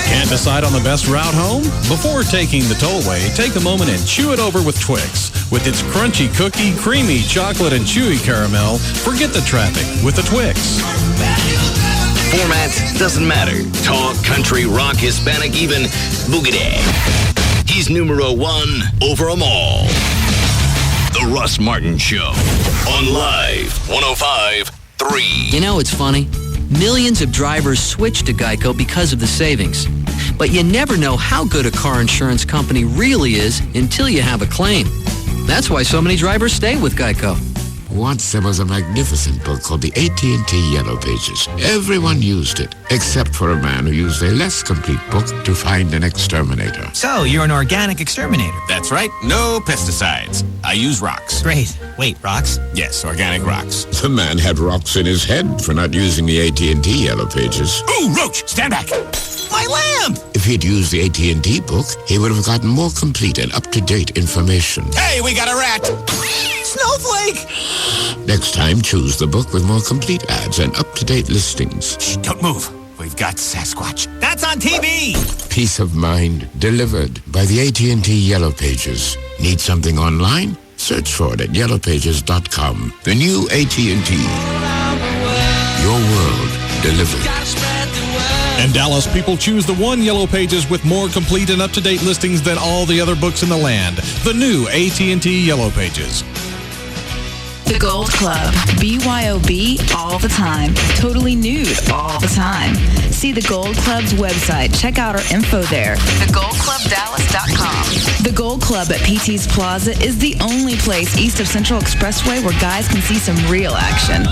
Can't decide on the best route home? Before taking the tollway, take a moment and chew it over with Twix. With its crunchy cookie, creamy chocolate, and chewy caramel, forget the traffic with the Twix. Format doesn't matter. Talk, country, rock, Hispanic, even boogity. He's numero one over them all. The Russ Martin Show on Live 105.3. You know, it's funny. Millions of drivers switch to Geico because of the savings. But you never know how good a car insurance company really is until you have a claim. That's why so many drivers stay with Geico. Once there was a magnificent book called the AT&T Yellow Pages. Everyone used it, except for a man who used a less complete book to find an exterminator. So, you're an organic exterminator. That's right. No pesticides. I use rocks. Great. Wait, rocks? Yes, organic rocks. The man had rocks in his head for not using the AT&T Yellow Pages. Ooh, Roach, stand back. My lamp! If he'd used the AT&T book, he would have gotten more complete and up-to-date information. Hey, we got a rat! Snowflake! Next time, choose the book with more complete ads and up-to-date listings. Shh, don't move. We've got Sasquatch. That's on TV! Peace of mind delivered by the AT&T Yellow Pages. Need something online? Search for it at yellowpages.com. The new AT&T. Your world delivered. And Dallas people choose the one Yellow Pages with more complete and up-to-date listings than all the other books in the land. The new AT&T Yellow Pages. The Gold Club. BYOB all the time. Totally nude all the time. See the Gold Club's website. Check out our info there. TheGoldClubDallas.com. The Gold Club at PT's Plaza is the only place east of Central Expressway where guys can see some real action.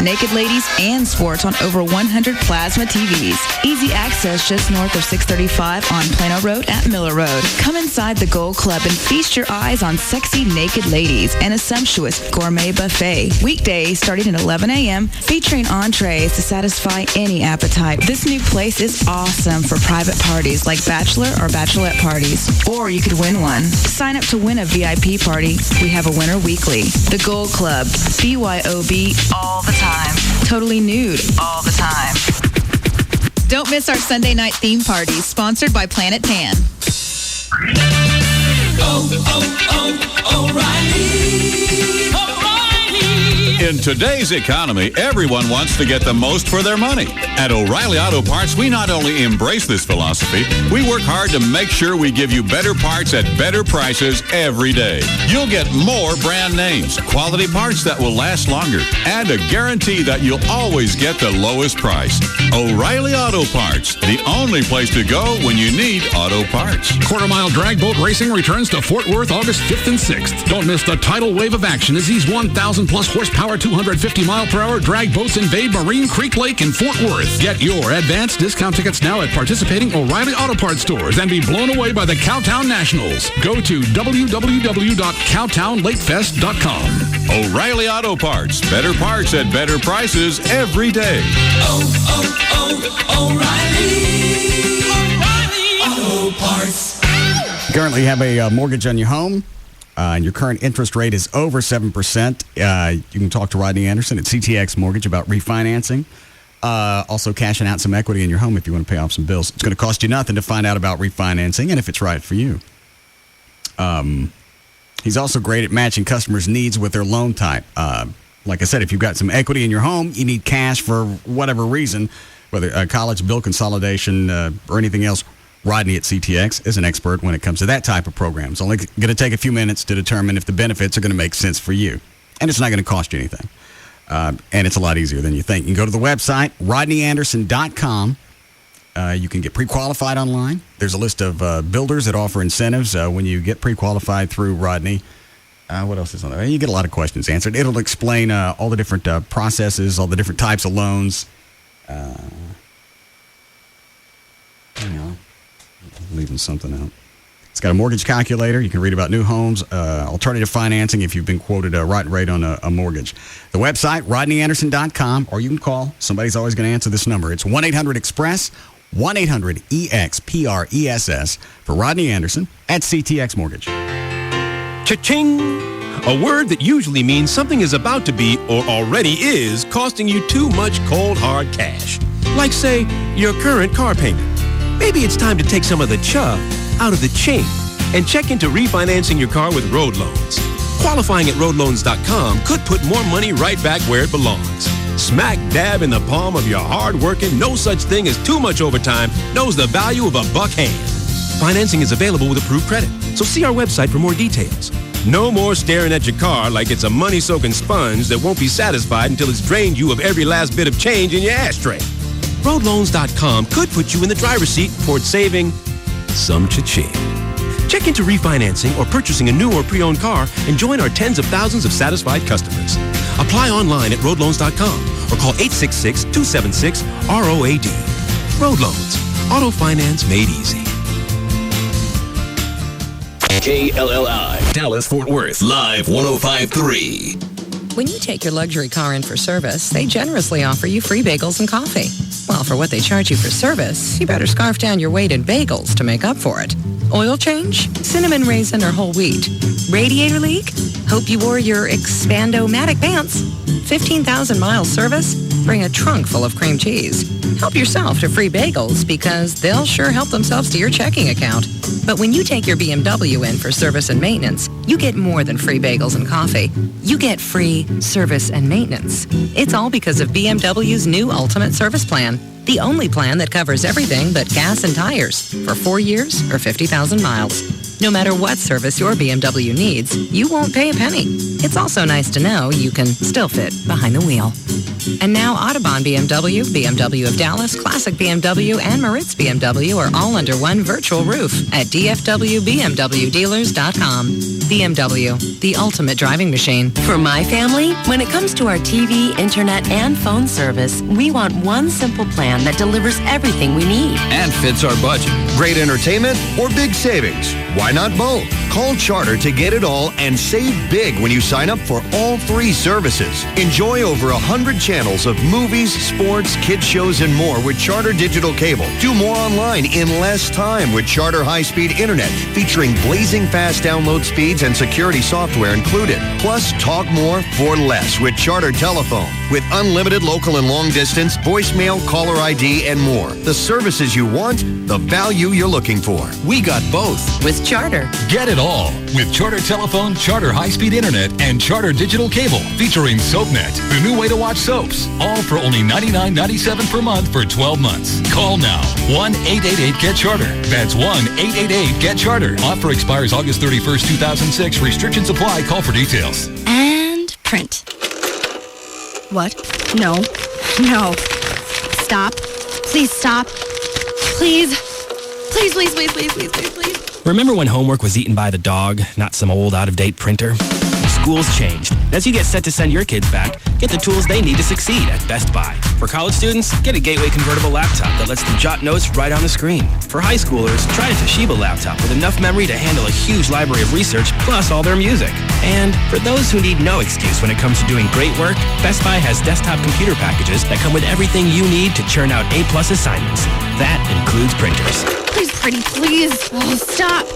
Naked ladies and sports on over 100 plasma TVs. Easy access just north of 635 on Plano Road at Miller Road. Come inside the Gold Club and feast your eyes on sexy naked ladies and a sumptuous gourmet buffet. Weekdays starting at 11 a.m. featuring entrees to satisfy any appetite. This new place is awesome for private parties like bachelor or bachelorette parties. Or you could win one. Sign up to win a VIP party. We have a winner weekly. The Gold Club. BYOB all the time. Totally nude all the time. Don't miss our Sunday night theme parties, sponsored by Planet Tan. In today's economy, everyone wants to get the most for their money. At O'Reilly Auto Parts, we not only embrace this philosophy, we work hard to make sure we give you better parts at better prices every day. You'll get more brand names, quality parts that will last longer, and a guarantee that you'll always get the lowest price. O'Reilly Auto Parts, the only place to go when you need auto parts. Quarter-mile drag boat racing returns to Fort Worth August 5th and 6th. Don't miss the tidal wave of action as these 1,000-plus horsepower, 250-mile-per-hour drag boats invade Marine Creek Lake in Fort Worth. Get your advanced discount tickets now at participating O'Reilly Auto Parts stores and be blown away by the Cowtown Nationals. Go to www.cowtownlakefest.com. O'Reilly Auto Parts. Better parts at better prices every day. O'Reilly Auto Parts. You currently have a mortgage on your home, and your current interest rate is over 7%. You can talk to Rodney Anderson at CTX Mortgage about refinancing. Also cashing out some equity in your home if you want to pay off some bills. It's going to cost you nothing to find out about refinancing and if it's right for you. He's also great at matching customers' needs with their loan type. Like I said, if you've got some equity in your home, you need cash for whatever reason, whether a college bill consolidation or anything else, Rodney at CTX is an expert when it comes to that type of program. It's only going to take a few minutes to determine if the benefits are going to make sense for you. And it's not going to cost you anything. And it's a lot easier than you think. You can go to the website, rodneyanderson.com. You can get pre-qualified online. There's a list of builders that offer incentives when you get pre-qualified through Rodney. What else is on there? You get a lot of questions answered. It'll explain all the different processes, all the different types of loans. Leaving something out. It's got a mortgage calculator. You can read about new homes, alternative financing if you've been quoted a right rate on a mortgage. The website, rodneyanderson.com, or you can call. Somebody's always going to answer this number. It's 1-800-EXPRESS, 1-800-EXPRESS for Rodney Anderson at CTX Mortgage. Cha-ching! A word that usually means something is about to be or already is costing you too much cold, hard cash. Like, say, your current car payment. Maybe it's time to take some of the chuff out of the ching and check into refinancing your car with road loans. Qualifying at roadloans.com could put more money right back where it belongs. Smack dab in the palm of your hard-working, no such thing as too much overtime, knows the value of a buck hand. Financing is available with approved credit, so see our website for more details. No more staring at your car like it's a money-soaking sponge that won't be satisfied until it's drained you of every last bit of change in your ashtray. roadloans.com could put you in the driver's seat towards saving some cha-ching. Check into refinancing or purchasing a new or pre-owned car and join our tens of thousands of satisfied customers. Apply online at roadloans.com or call 866-276-ROAD. Road Loans. Auto finance made easy. KLLI, Dallas, Fort Worth, Live 105.3. When you take your luxury car in for service, they generously offer you free bagels and coffee. Well, for what they charge you for service, you better scarf down your weight in bagels to make up for it. Oil change? Cinnamon raisin or whole wheat? Radiator leak? Hope you wore your Expando-Matic pants. 15,000 miles service? Bring a trunk full of cream cheese. Help yourself to free bagels because they'll sure help themselves to your checking account. But when you take your BMW in for service and maintenance, you get more than free bagels and coffee. You get free service and maintenance. It's all because of BMW's new Ultimate Service Plan. The only plan that covers everything but gas and tires for 4 years or 50,000 miles. No matter what service your BMW needs, you won't pay a penny. It's also nice to know you can still fit behind the wheel. And now Audubon BMW, BMW of Dallas, Classic BMW, and Moritz BMW are all under one virtual roof at dfwbmwdealers.com. BMW, the ultimate driving machine. For my family, when it comes to our TV, internet, and phone service, we want one simple plan that delivers everything we need. And fits our budget. Great entertainment or big savings? Why not both? Call Charter to get it all and save big when you sign up for all three services. Enjoy over 100 channels of movies, sports, kids shows, and more with Charter Digital Cable. Do more online in less time with Charter High-Speed Internet, featuring blazing fast download speeds and security software included. Plus, talk more for less with Charter Telephone, with unlimited local and long distance, voicemail, caller ID, and more. The services you want, the value you're looking for. We got both with Charter. Get it all with Charter Telephone, Charter High-Speed Internet, and Charter Digital Cable, featuring SoapNet, the new way to watch soaps. All for only $99.97 per month for 12 months. Call now. 1-888-GET-CHARTER. That's 1-888-GET-CHARTER. Offer expires August 31st, 2006. Restrictions apply. Call for details. And print. What? No. No. Stop. Please stop. Please. Please, please, please, please, please, please, please. Remember when homework was eaten by the dog, not some old out-of-date printer? School's changed. As you get set to send your kids back, get the tools they need to succeed at Best Buy. For college students, get a Gateway convertible laptop that lets them jot notes right on the screen. For high schoolers, try a Toshiba laptop with enough memory to handle a huge library of research, plus all their music. And for those who need no excuse when it comes to doing great work, Best Buy has desktop computer packages that come with everything you need to churn out A+ assignments. That includes printers. Please, pretty, please. Oh, stop.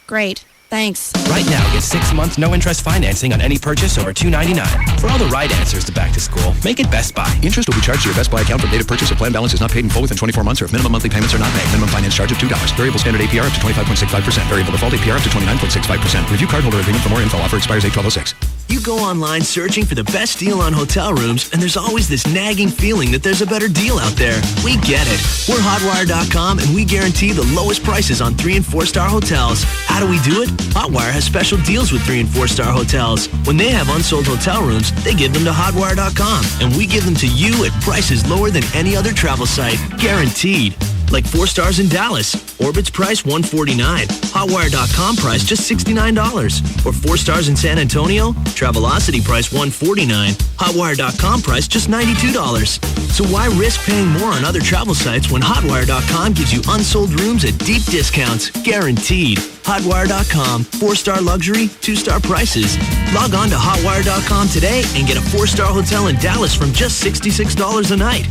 Great. Thanks. Right now, get 6 months no-interest financing on any purchase over $299. For all the right answers to back to school, make it Best Buy. Interest will be charged to your Best Buy account from date of purchase if plan balance is not paid in full within 24 months or if minimum monthly payments are not made. Minimum finance charge of $2. Variable standard APR up to 25.65%. Variable default APR up to 29.65%. Review cardholder agreement for more info. Offer expires 8/12/06. You go online searching for the best deal on hotel rooms, and there's always this nagging feeling that there's a better deal out there. We get it. We're Hotwire.com, and we guarantee the lowest prices on 3- and 4-star hotels. How do we do it? Hotwire has special deals with 3- and 4-star hotels. When they have unsold hotel rooms, they give them to Hotwire.com, and we give them to you at prices lower than any other travel site. Guaranteed. Like 4 stars in Dallas. Orbit's price $149. Hotwire.com price just $69. Or 4 stars in San Antonio. Travelocity price $149. Hotwire.com price just $92. So why risk paying more on other travel sites when Hotwire.com gives you unsold rooms at deep discounts, guaranteed. Hotwire.com, 4-star luxury, 2-star prices. Log on to Hotwire.com today and get a 4-star hotel in Dallas from just $66 a night.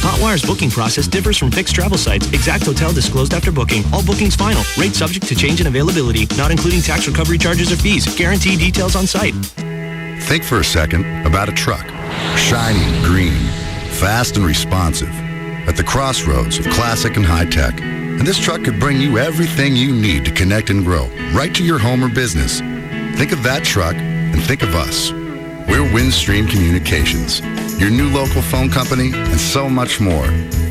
Hotwire's booking process differs from fixed travel sites. Exact hotel disclosed after booking. All bookings final. Rate subject to change in availability. Not including tax recovery charges or fees. Guarantee details on site. Think for a second about a truck. Shiny, green, fast and responsive. At the crossroads of classic and high tech. And this truck could bring you everything you need to connect and grow. Right to your home or business. Think of that truck and think of us. We're Windstream Communications, your new local phone company, and so much more.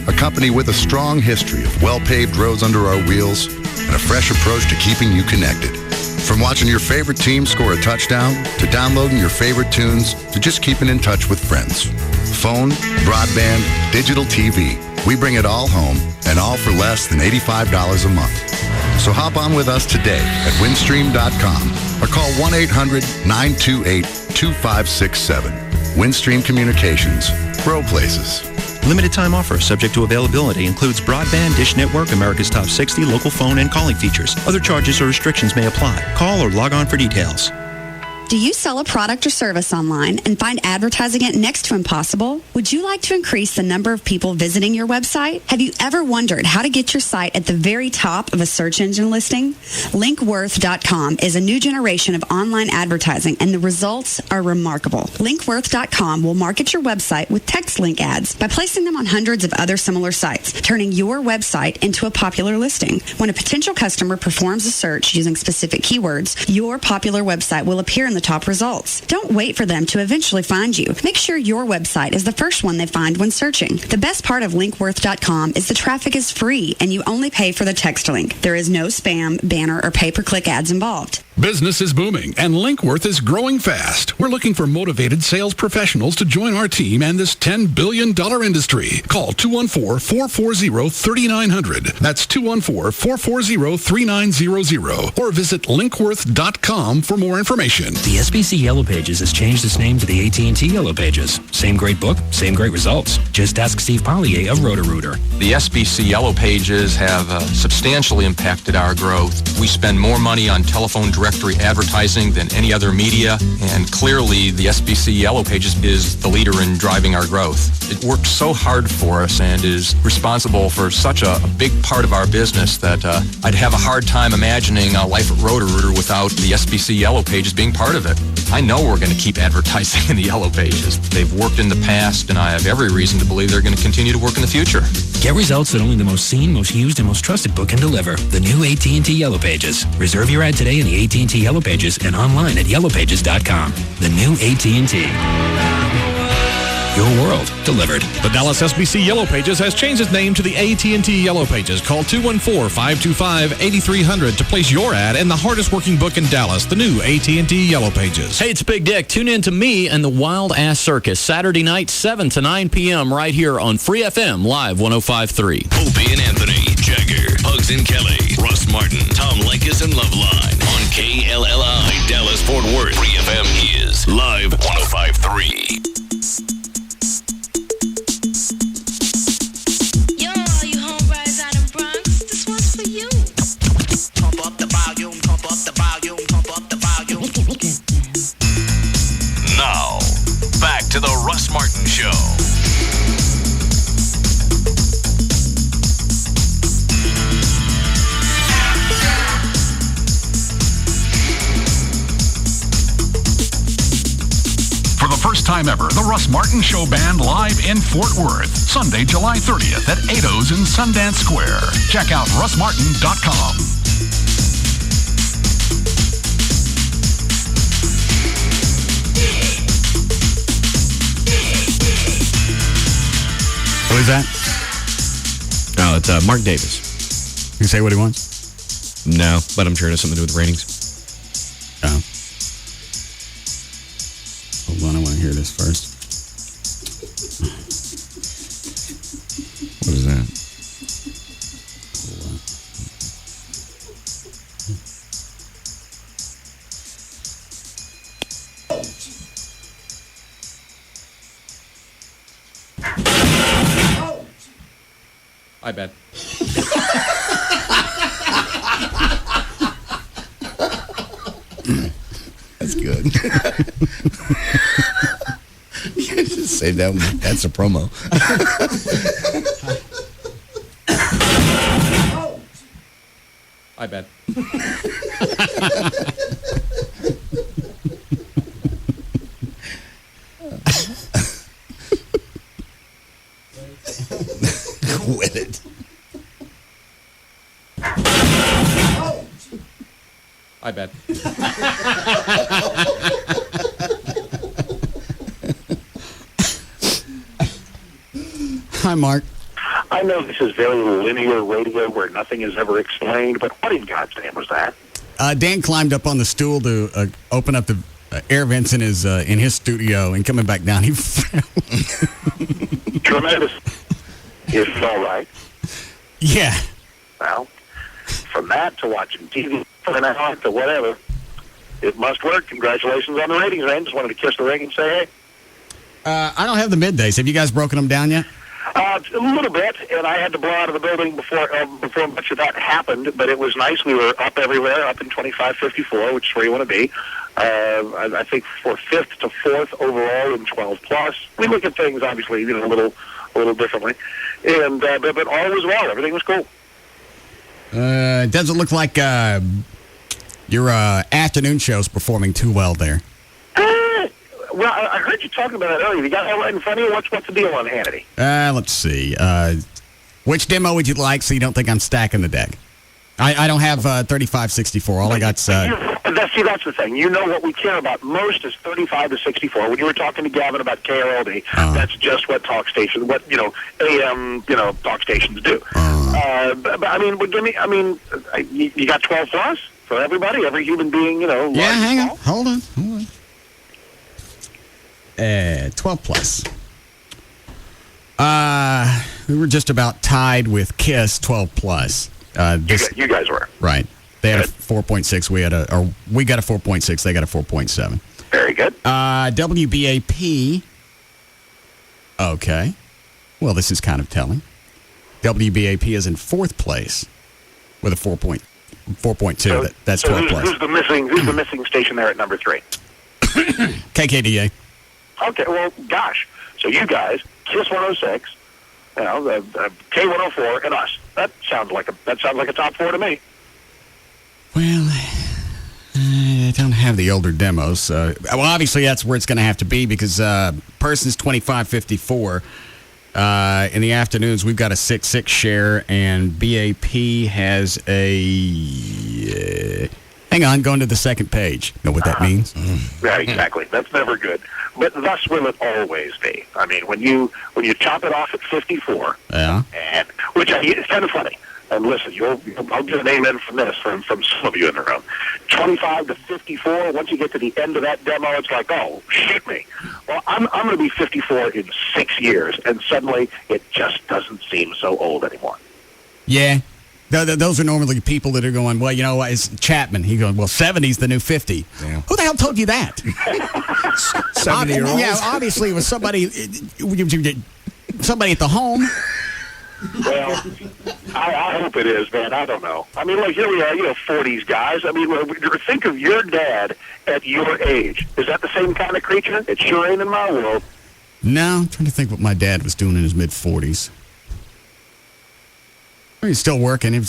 A company with a strong history of well-paved roads under our wheels and a fresh approach to keeping you connected. From watching your favorite team score a touchdown, to downloading your favorite tunes, to just keeping in touch with friends. Phone, broadband, digital TV. We bring it all home, and all for less than $85 a month. So hop on with us today at Windstream.com or call 1-800-928-2567. Windstream Communications. Grow places. Limited time offer subject to availability includes broadband, Dish Network, America's Top 60, local phone, and calling features. Other charges or restrictions may apply. Call or log on for details. Do you sell a product or service online and find advertising it next to impossible? Would you like to increase the number of people visiting your website? Have you ever wondered how to get your site at the very top of a search engine listing? Linkworth.com is a new generation of online advertising, and the results are remarkable. Linkworth.com will market your website with text link ads by placing them on hundreds of other similar sites, turning your website into a popular listing. When a potential customer performs a search using specific keywords, your popular website will appear in the top results. Don't wait for them to eventually find you. Make sure your website is the first one they find when searching. The best part of Linkworth.com is the traffic is free and you only pay for the text link. There is no spam, banner, or pay-per-click ads involved. Business is booming, and Linkworth is growing fast. We're looking for motivated sales professionals to join our team and this $10 billion industry. Call 214-440-3900. That's 214-440-3900. Or visit Linkworth.com for more information. The SBC Yellow Pages has changed its name to the AT&T Yellow Pages. Same great book, same great results. Just ask Steve Pollier of Roto-Rooter. The SBC Yellow Pages have substantially impacted our growth. We spend more money on telephone directory advertising than any other media, and clearly the SBC Yellow Pages is the leader in driving our growth. It works so hard for us and is responsible for such a big part of our business that I'd have a hard time imagining life at Roto-Rooter without the SBC Yellow Pages being part of it. I know we're going to keep advertising in the Yellow Pages. They've worked in the past, and I have every reason to believe they're going to continue to work in the future. Get results that only the most seen, most used, and most trusted book can deliver. The new AT&T Yellow Pages. Reserve your ad today in the AT&T Yellow Pages and online at yellowpages.com. The new AT&T. Your world delivered. The Dallas SBC Yellow Pages has changed its name to the AT&T Yellow Pages. Call 214-525-8300 to place your ad in the hardest working book in Dallas, the new AT&T Yellow Pages. Hey, it's Big Dick. Tune in to me and the Wild Ass Circus Saturday night, 7 to 9 p.m. right here on Free FM Live 105.3. Opie and Anthony, Jagger, Hugs and Kelly, Russ Martin, Tom Leykis, and Loveline on KLLI, Dallas, Fort Worth. Free FM is Live 105.3. Now, back to the Russ Martin Show. For the first time ever, the Russ Martin Show Band live in Fort Worth, Sunday, July 30th at 8's in Sundance Square. Check out russmartin.com. Who is that? Oh, it's Mark Davis. Can you say what he wants? No, but I'm sure it has something to do with ratings. Oh. Hold on, I want to hear this first. What is that? I bet. That's good. You guys just save that one. That's a promo. I bet. Quit it. I bet. Hi, Mark. I know this is very linear radio where nothing is ever explained, but what in God's name was that? Dan climbed up on the stool to open up the air vents in his studio, and coming back down, he fell. Tremendous. It's all right. Yeah. Well, from that to watching TV for an hour to whatever, it must work. Congratulations on the ratings, man. Just wanted to kiss the ring and say, hey. I don't have the middays. Have you guys broken them down yet? A little bit, and I had to blow out of the building before much of that happened, but it was nice. We were up everywhere, up in 2554, which is where you want to be. I think for 5th to 4th overall in 12 plus. We look at things, obviously, a little differently. And but all was well. Everything was cool. It doesn't look like your afternoon show's performing too well there. Well, I heard you talking about that earlier. You got that right in front of you? What's the deal on Hannity? Let's see. Which demo would you like so you don't think I'm stacking the deck? I don't have 3564. All I got's... That's the thing. You know what we care about most is 35 to 64. When you were talking to Gavin about KLLI, that's just what talk stations, AM, talk stations do. But I mean, you got 12 plus for everybody, every human being, Yeah, hang on. Hold on. 12 plus. We were just about tied with KISS 12 plus. You guys were. Right. They had a 4.6. We got a 4.6. They got a 4.7. Very good. WBAP. Okay. Well, this is kind of telling. WBAP is in 4th place with a 4.2. So, that's so 12 plus. Who's the missing station there at number 3? KKDA. Okay, well, gosh. So you guys, KISS 106, K104, and us. That sounds like a top 4 to me. Well, I don't have the older demos. Well, obviously that's where it's going to have to be because Person's 2554. In the afternoons, we've got a 6.6 share, and BAP has a... hang on, going to the second page. Know what that means? Yeah, exactly. That's never good. But thus will it always be. I mean, when you chop it off at 54, yeah, and which it's kind of funny. And listen, I'll get an amen from this from some of you in the room. 25 to 54. Once you get to the end of that demo, it's like, oh, shoot me. Well, I'm going to be 54 in 6 years, and suddenly it just doesn't seem so old anymore. Yeah. Those are normally people that are going, well, you know what, it's Chapman. He going, well, 70's the new 50. Yeah. Who the hell told you that? 70-year-olds? Yeah, obviously it was somebody at the home. Well, I hope it is, man. I don't know. I mean, here we are, 40s guys. I mean, think of your dad at your age. Is that the same kind of creature? It sure ain't in my world. No, I'm trying to think what my dad was doing in his mid-40s. He's still working.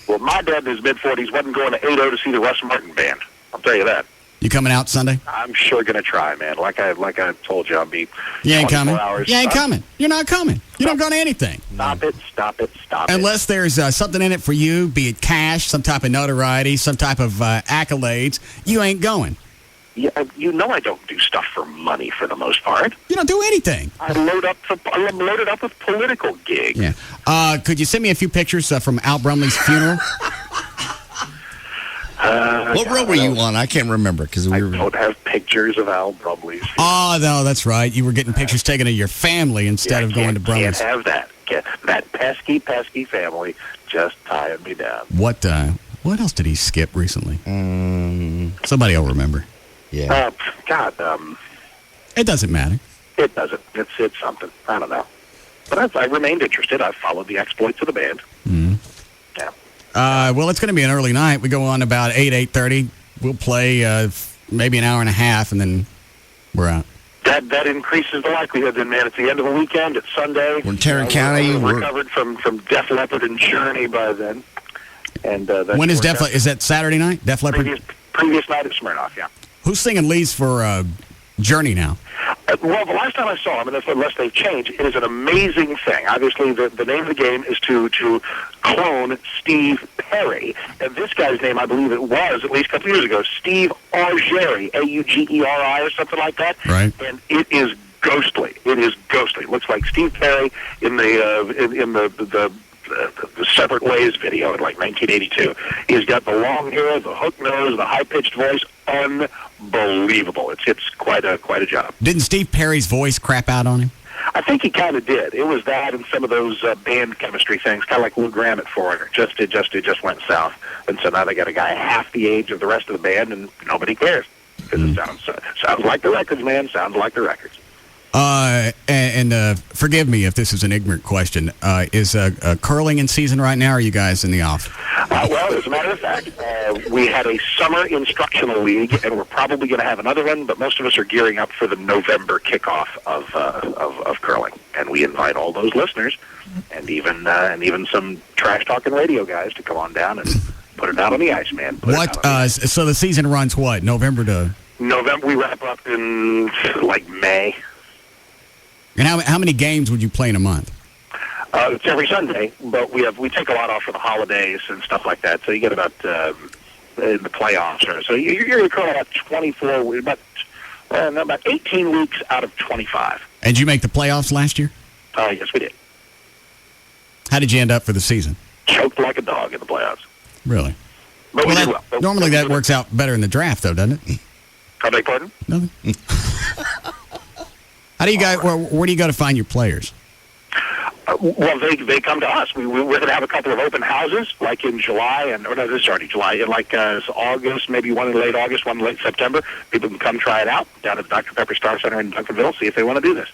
Well, my dad in his mid-40s wasn't going to 8-0 to see the Russ Martin band. I'll tell you that. You coming out Sunday? I'm sure going to try, man. Like I told you, I'll be. You ain't coming. Hours. You ain't coming. You're not coming. You don't go to anything. Stop it. Unless there's something in it for you, be it cash, some type of notoriety, some type of accolades, you ain't going. Yeah, I don't do stuff for money for the most part. You don't do anything. I'm loaded up with political gigs. Yeah. Could you send me a few pictures from Al Brumley's funeral? What row were you on? I can't remember because I don't have pictures of Al Brumley's funeral. Oh, no, that's right. You were getting pictures taken of your family instead of going to Brumley's. Can't have that. That pesky family just tying me down. What else did he skip recently? Somebody will remember. Yeah. It doesn't matter. It doesn't. It's something. I don't know. But I remained interested. I followed the exploits of the band. Mm-hmm. Yeah. Well, it's going to be an early night. We go on about 8:30. We'll play maybe an hour and a half, and then we're out. That increases the likelihood then, man. It's the end of the weekend. It's Sunday. We're in Tarrant County. We're recovered from Def Leppard and Journey by then. And when is Def Leppard? Is that Saturday night? Def Leppard? Previous night at Smirnoff, yeah. Who's singing leads for Journey now? Well, the last time I saw them, and unless they've changed, it is an amazing thing. Obviously, the name of the game is to clone Steve Perry. And this guy's name, I believe it was, at least a couple years ago, Steve Augeri, Augeri or something like that. Right. And it is ghostly. It is ghostly. It looks like Steve Perry in the the Separate Ways video in like 1982. He's got the long hair, the hook nose, the high-pitched voice. Unbelievable. It's quite a job. Didn't Steve Perry's voice crap out on him? I think he kind of did. It was that and some of those band chemistry things, kind of like Lou Graham at Foreigner. It just went south. And so now they got a guy half the age of the rest of the band, and nobody cares. Because it sounds like the records, man. Sounds like the records. And forgive me if this is an ignorant question. Is curling in season right now, or are you guys in the off? Well, as a matter of fact, we had a summer instructional league, and we're probably going to have another one, but most of us are gearing up for the November kickoff of curling. And we invite all those listeners, and even some trash-talking radio guys to come on down and put it out on the ice, man. So the season runs what? November to... November, we wrap up in, like, May. And how many games would you play in a month? It's every Sunday, but we take a lot off for the holidays and stuff like that. So you get about in the playoffs, or so you're calling about 24, about 18 weeks out of 25. And did you make the playoffs last year? Yes, we did. How did you end up for the season? Choked like a dog in the playoffs. Really? But we did well. Normally that works out better in the draft, though, doesn't it? I beg pardon? Nothing. How do you guys? Where do you go to find your players? Well, they come to us. We're going to have a couple of open houses, like in July, this is already July, in like August, maybe one in late August, one in late September. People can come try it out down at the Dr. Pepper Star Center in Duncanville, see if they want to do this.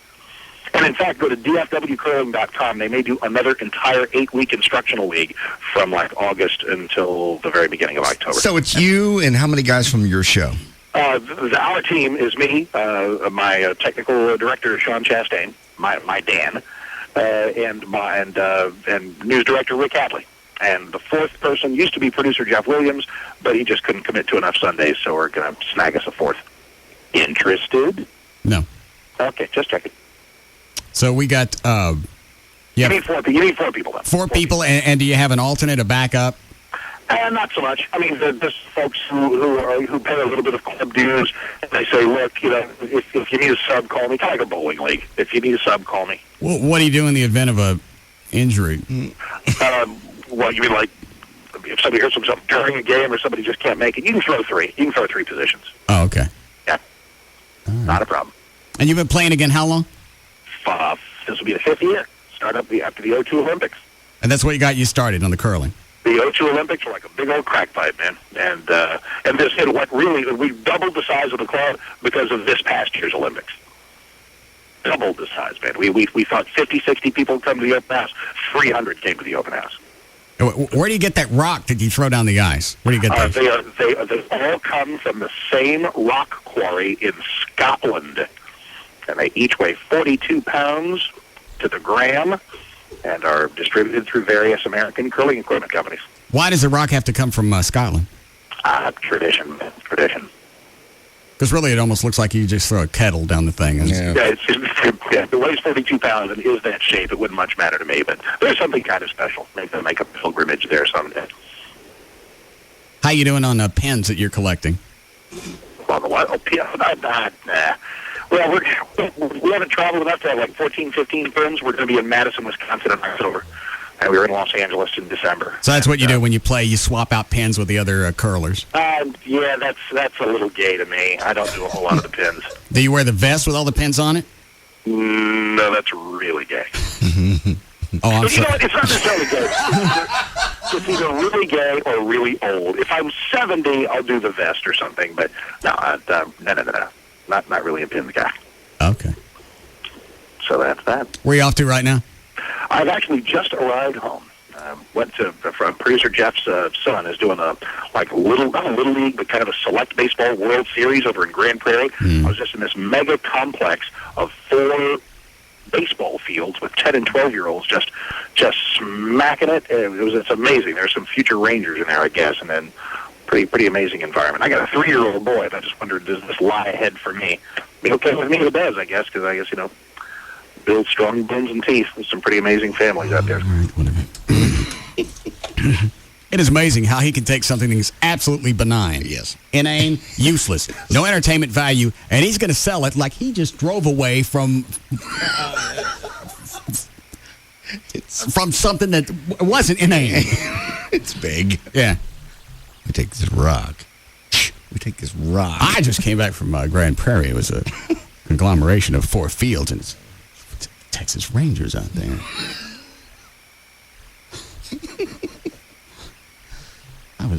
And in fact, go to dfwcurling.com. They may do another entire 8-week instructional league from like August until the very beginning of October. So it's you and how many guys from your show? Our team is me, my technical director Sean Chastain, my Dan, and news director Rick Hadley, and the fourth person used to be producer Jeff Williams, but he just couldn't commit to enough Sundays, so we're going to snag us a fourth. Interested? No. Okay, just checking. So we got. You need four people. Then. Four people, and do you have an alternate, a backup? Not so much. I mean, there's folks who pay a little bit of club dues, and they say, look, if you need a sub, call me. Kind of like a bowling league. If you need a sub, call me. Well, what do you do in the event of a injury? Well, you mean like if somebody hurts themselves during a game or somebody just can't make it, you can throw three. You can throw three positions. Oh, okay. Yeah. Right. Not a problem. And you've been playing again how long? This will be the 5th year. Start up after the O2 Olympics. And that's what got you started on the curling? The O2 Olympics were like a big old crack pipe, man. And this hit what really, we doubled the size of the club because of this past year's Olympics. Doubled the size, man. We thought 50, 60 people would come to the open house. 300 came to the open house. Where do you get that rock that you throw down the ice? Where do you get that? They all come from the same rock quarry in Scotland. And they each weigh 42 pounds to the gram and are distributed through various American curling equipment companies. Why does the rock have to come from Scotland? Tradition, man. Tradition. Because really it almost looks like you just throw a kettle down the thing. Yeah, it weighs 42 pounds and is that shape. It wouldn't much matter to me, but there's something kind of special. Maybe they'll make a pilgrimage there someday. How you doing on the pins that you're collecting? On the what? Oh, pins? Nah. Well, we haven't traveled enough to have like 14, 15 pins. We're going to be in Madison, Wisconsin in October. And we were in Los Angeles in December. So that's what you do when you play. You swap out pins with the other curlers. Yeah, that's a little gay to me. I don't do a whole lot of the pins. Do you wear the vest with all the pins on it? No, that's really gay. Oh, I'm sorry. You know what? It's not necessarily gay. It's either really gay or really old. If I'm 70, I'll do the vest or something. But no. Not really a pins guy. Okay. So that's that. Where are you off to right now? I've actually just arrived home. Went to from producer Jeff's son is doing not a little league, but kind of a select baseball World Series over in Grand Prairie. I was just in this mega complex of 4 baseball fields with 10 and 12-year-olds just smacking it. It's amazing. There's some future Rangers in there, I guess, and then pretty amazing environment. I got a 3-year-old boy, and I just wondered, does this lie ahead for me? Be okay with me if it does, I guess, because I guess, build strong bones and teeth with some pretty amazing families out there. It is amazing how he can take something that's absolutely benign, inane, useless, no entertainment value, and he's going to sell it like he just drove away from... from something that wasn't inane. It's big. Yeah. We take this rock. We take this rock. I just came back from Grand Prairie. It was a conglomeration of 4 fields, and it's Texas Rangers out there.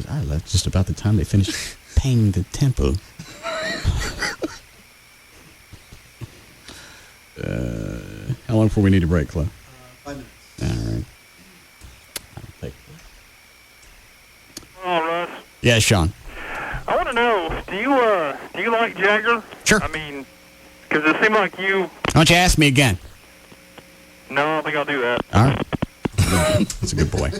I left just about the time they finished painting the temple. How long before we need a break, Chloe? 5 minutes. All right. Oh, Russ. Yeah, Sean. I want to know, do you like Jagger? Sure. I mean, because it seemed like you... Why don't you ask me again? No, I don't think I'll do that. All right. That's a good boy.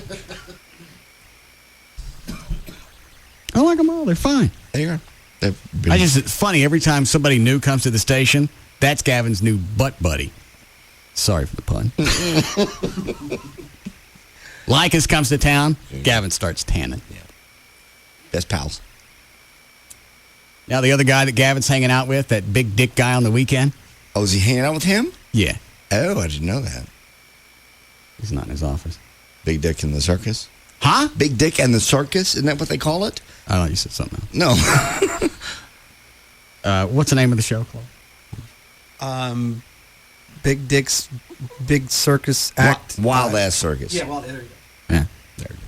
I like them all. They're fine. They are. It's funny. Every time somebody new comes to the station, that's Gavin's new butt buddy. Sorry for the pun. Lycus comes to town, Gavin starts tanning. Yeah. Best pals. Now the other guy that Gavin's hanging out with, that big dick guy on the weekend. Oh, is he hanging out with him? Yeah. Oh, I didn't know that. He's not in his office. Big Dick in the Circus? Huh? Big Dick and the Circus? Isn't that what they call it? I thought you said something else. No. What's the name of the show, Chloe? Big Dick's Big Circus Act. Wild Ass Circus. Yeah, there you go. Yeah, there it is.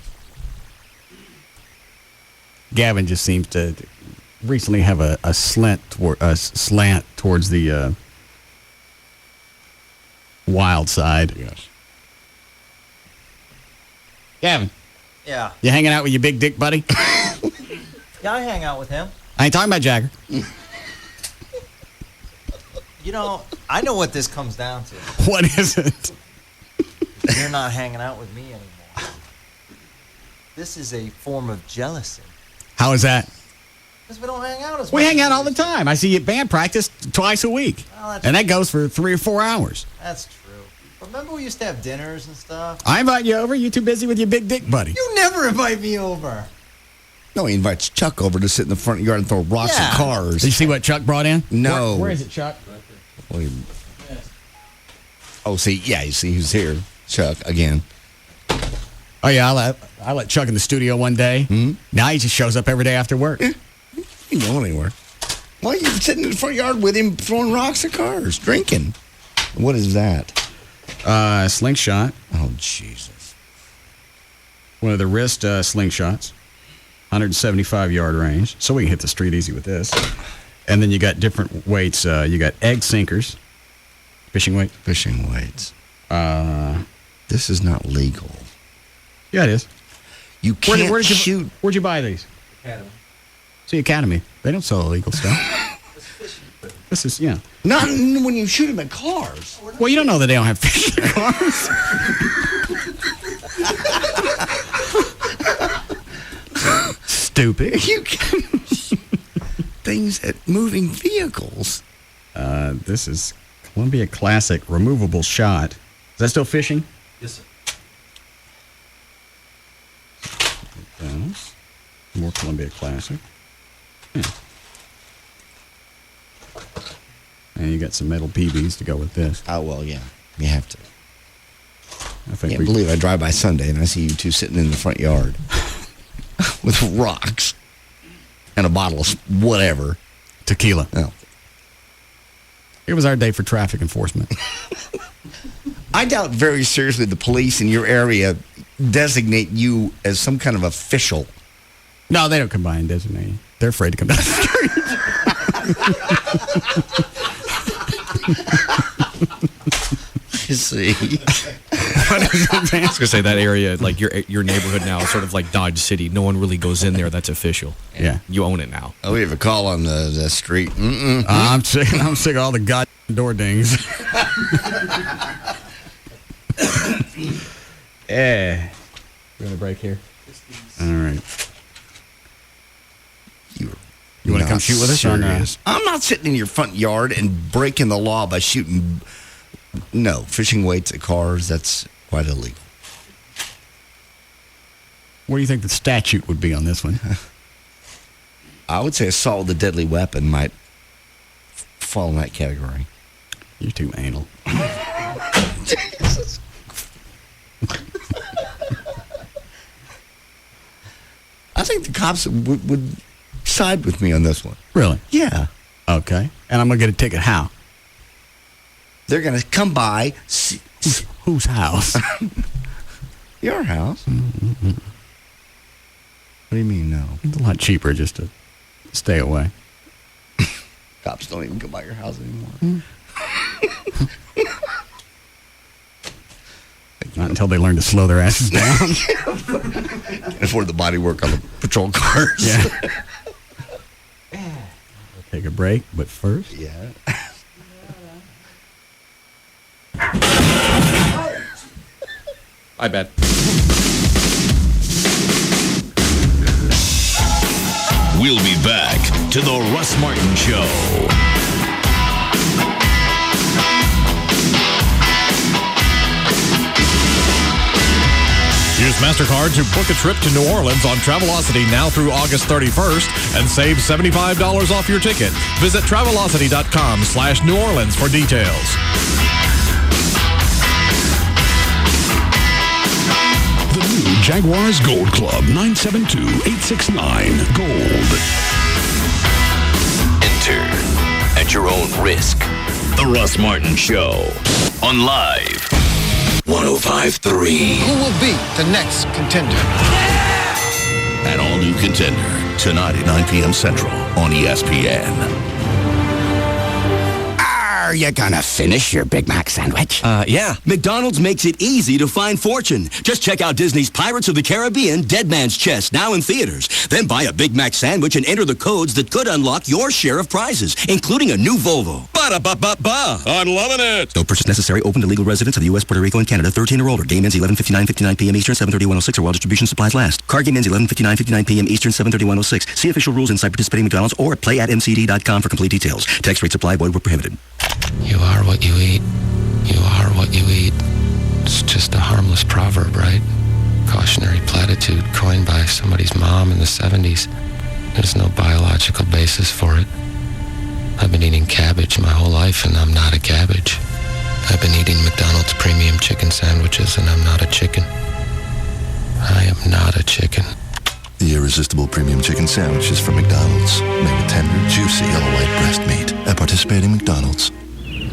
Gavin just seems to recently have a slant towards the wild side. Yes. Gavin, Yeah. you hanging out with your big dick buddy? Yeah, I hang out with him. I ain't talking about Jagger. You know, I know what this comes down to. What is it? You're not hanging out with me anymore. This is a form of jealousy. How is that? Because we don't hang out as much. We hang out all the time. I see you at band practice twice a week. Well, and that goes for 3 or 4 hours. That's true. Remember we used to have dinners and stuff? I invite you over. You too busy with your big dick buddy. You never invite me over. No, he invites Chuck over to sit in the front yard and throw rocks at cars. Did you see what Chuck brought in? No. Where is it, Chuck? Well, oh, see, yeah, you see who's here. Chuck, again. Oh, yeah, I let Chuck in the studio one day. Mm-hmm. Now he just shows up every day after work. Yeah. He ain't going anywhere. Why are you sitting in the front yard with him throwing rocks at cars, drinking? What is that? Slingshot. Oh, Jesus. One of the wrist slingshots. 175-yard range. So we can hit the street easy with this. And then you got different weights. You got egg sinkers. Fishing weight. Fishing weights. This is not legal. Yeah, it is. You can't where did you shoot. Where'd you buy these? Academy. See, Academy. They don't sell illegal stuff. This is, yeah. Not when you shoot them at cars. Well, you don't know that they don't have fishing cars. Stupid. You can things at moving vehicles. This is Columbia Classic removable shot. Is that still fishing? Yes, sir. More Columbia Classic. Yeah. And you got some metal PBs to go with this. Oh, well, yeah. You have to. I think can't believe I drive by Sunday and I see you two sitting in the front yard with rocks and a bottle of whatever. Tequila. Oh. It was our day for traffic enforcement. I doubt very seriously the police in your area designate you as some kind of official. No, they don't come by and designate you. They're afraid to come down the street. You see. I was going to say that area, like your neighborhood now is sort of like Dodge City. No one really goes in there. That's official. Yeah. You own it now. Oh, we have a call on the street. I'm sick of all the goddamn door dings. Yeah. You want a break here? All right. You want to come shoot with us? Serious. I'm not sitting in your front yard and breaking the law by shooting. No, fishing weights at cars, that's quite illegal. What do you think the statute would be on this one? I would say assault with a deadly weapon might fall in that category. You're too anal. think the cops would side with me on this one. Really? Yeah. Okay. And I'm going to get a ticket how? They're going to come by. Whose house? Your house. Mm-hmm. What do you mean, no? It's a lot cheaper just to stay away. Cops don't even come by your house anymore. Not until they learn to slow their asses down. Can't afford the body work on the patrol cars. Yeah. We'll take a break, but first. Yeah. I bet. We'll be back to the Russ Martin Show. Use MasterCard to book a trip to New Orleans on Travelocity now through August 31st and save $75 off your ticket. Visit Travelocity.com/New Orleans for details. The new Jaguars Gold Club, 972-869 Gold. Enter at your own risk. The Russ Martin Show on Live 105.3. Who will be the next contender? An all-new contender tonight at 9 p.m. Central on ESPN. Are you gonna finish your Big Mac sandwich? Yeah. McDonald's makes it easy to find fortune. Just check out Disney's Pirates of the Caribbean Dead Man's Chest now in theaters. Then buy a Big Mac sandwich and enter the codes that could unlock your share of prizes, including a new Volvo. Ba-da-ba-ba-ba. I'm loving it. No purchase necessary. Open to legal residents of the U.S., Puerto Rico, and Canada. 13 or older. Game ends 11:59 p.m. Eastern, 7:31:06, or while distribution supplies last. Card game ends 11:59 p.m. Eastern, 7:31:06. See official rules inside participating McDonald's or at playatmcd.com for complete details. Tax rates apply. Void where prohibited. You are what you eat. You are what you eat. It's just a harmless proverb, right? Cautionary platitude coined by somebody's mom in the 70s. There's no biological basis for it. I've been eating cabbage my whole life, and I'm not a cabbage. I've been eating McDonald's premium chicken sandwiches, and I'm not a chicken. I am not a chicken. The irresistible premium chicken sandwiches from McDonald's. Made with tender, juicy yellow white breast meat at participating McDonald's.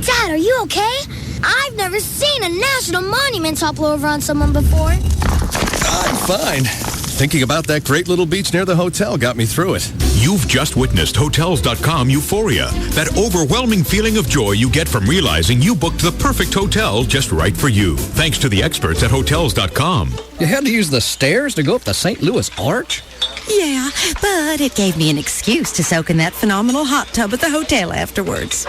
Dad, are you okay? I've never seen a national monument topple over on someone before. I'm fine. Thinking about that great little beach near the hotel got me through it. You've just witnessed Hotels.com euphoria, that overwhelming feeling of joy you get from realizing you booked the perfect hotel just right for you, thanks to the experts at Hotels.com. You had to use the stairs to go up the St. Louis Arch? Yeah, but it gave me an excuse to soak in that phenomenal hot tub at the hotel afterwards.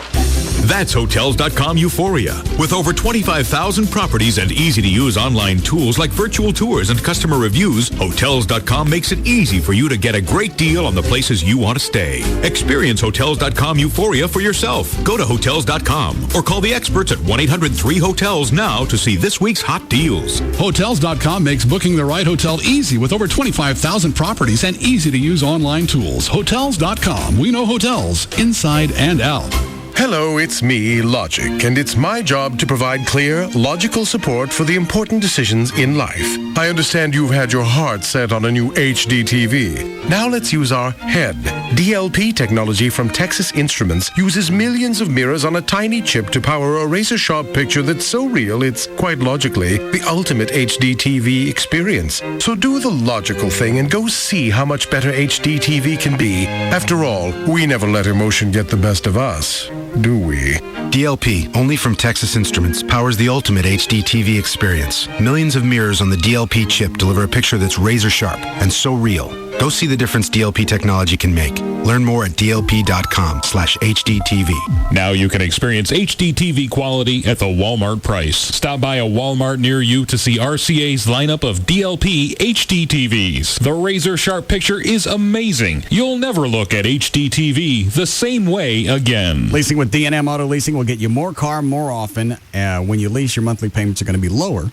That's Hotels.com euphoria. With over 25,000 properties and easy-to-use online tools like virtual tours and customer reviews, Hotels.com makes it easy for you to get a great deal on the places you want to stay. Experience Hotels.com euphoria for yourself. Go to Hotels.com or call the experts at 1-800-3-HOTELS now to see this week's hot deals. Hotels.com makes booking the right hotel easy with over 25,000 properties and easy-to-use online tools. Hotels.com. We know hotels inside and out. Hello, it's me, Logic, and it's my job to provide clear, logical support for the important decisions in life. I understand you've had your heart set on a new HD TV. Now let's use our head. DLP technology from Texas Instruments uses millions of mirrors on a tiny chip to power a razor-sharp picture that's so real it's, quite logically, the ultimate HD TV experience. So do the logical thing and go see how much better HD TV can be. After all, we never let emotion get the best of us, do we? DLP, only from Texas Instruments, powers the ultimate HD TV experience. Millions of mirrors on the DLP chip deliver a picture that's razor sharp and so real. Go see the difference DLP technology can make. Learn more at dlp.com/HDTV. Now you can experience HD TV quality at the Walmart price. Stop by a Walmart near you to see RCA's lineup of DLP HD TVs. The razor sharp picture is amazing. You'll never look at HD TV the same way again. Leasing with D&M Auto Leasing will get you more car more often. When you lease, your monthly payments are going to be lower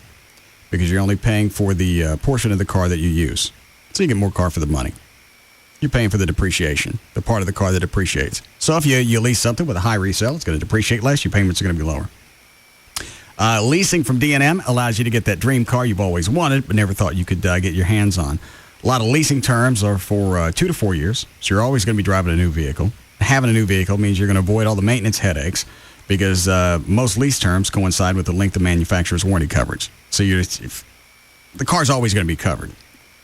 because you're only paying for the portion of the car that you use. So you get more car for the money. You're paying for the depreciation, the part of the car that depreciates. So if you lease something with a high resale, it's going to depreciate less. Your payments are going to be lower. Leasing from D&M allows you to get that dream car you've always wanted but never thought you could get your hands on. A lot of leasing terms are for 2 to 4 years, so you're always going to be driving a new vehicle. Having a new vehicle means you're going to avoid all the maintenance headaches because most lease terms coincide with the length of manufacturer's warranty coverage. So the car's always going to be covered.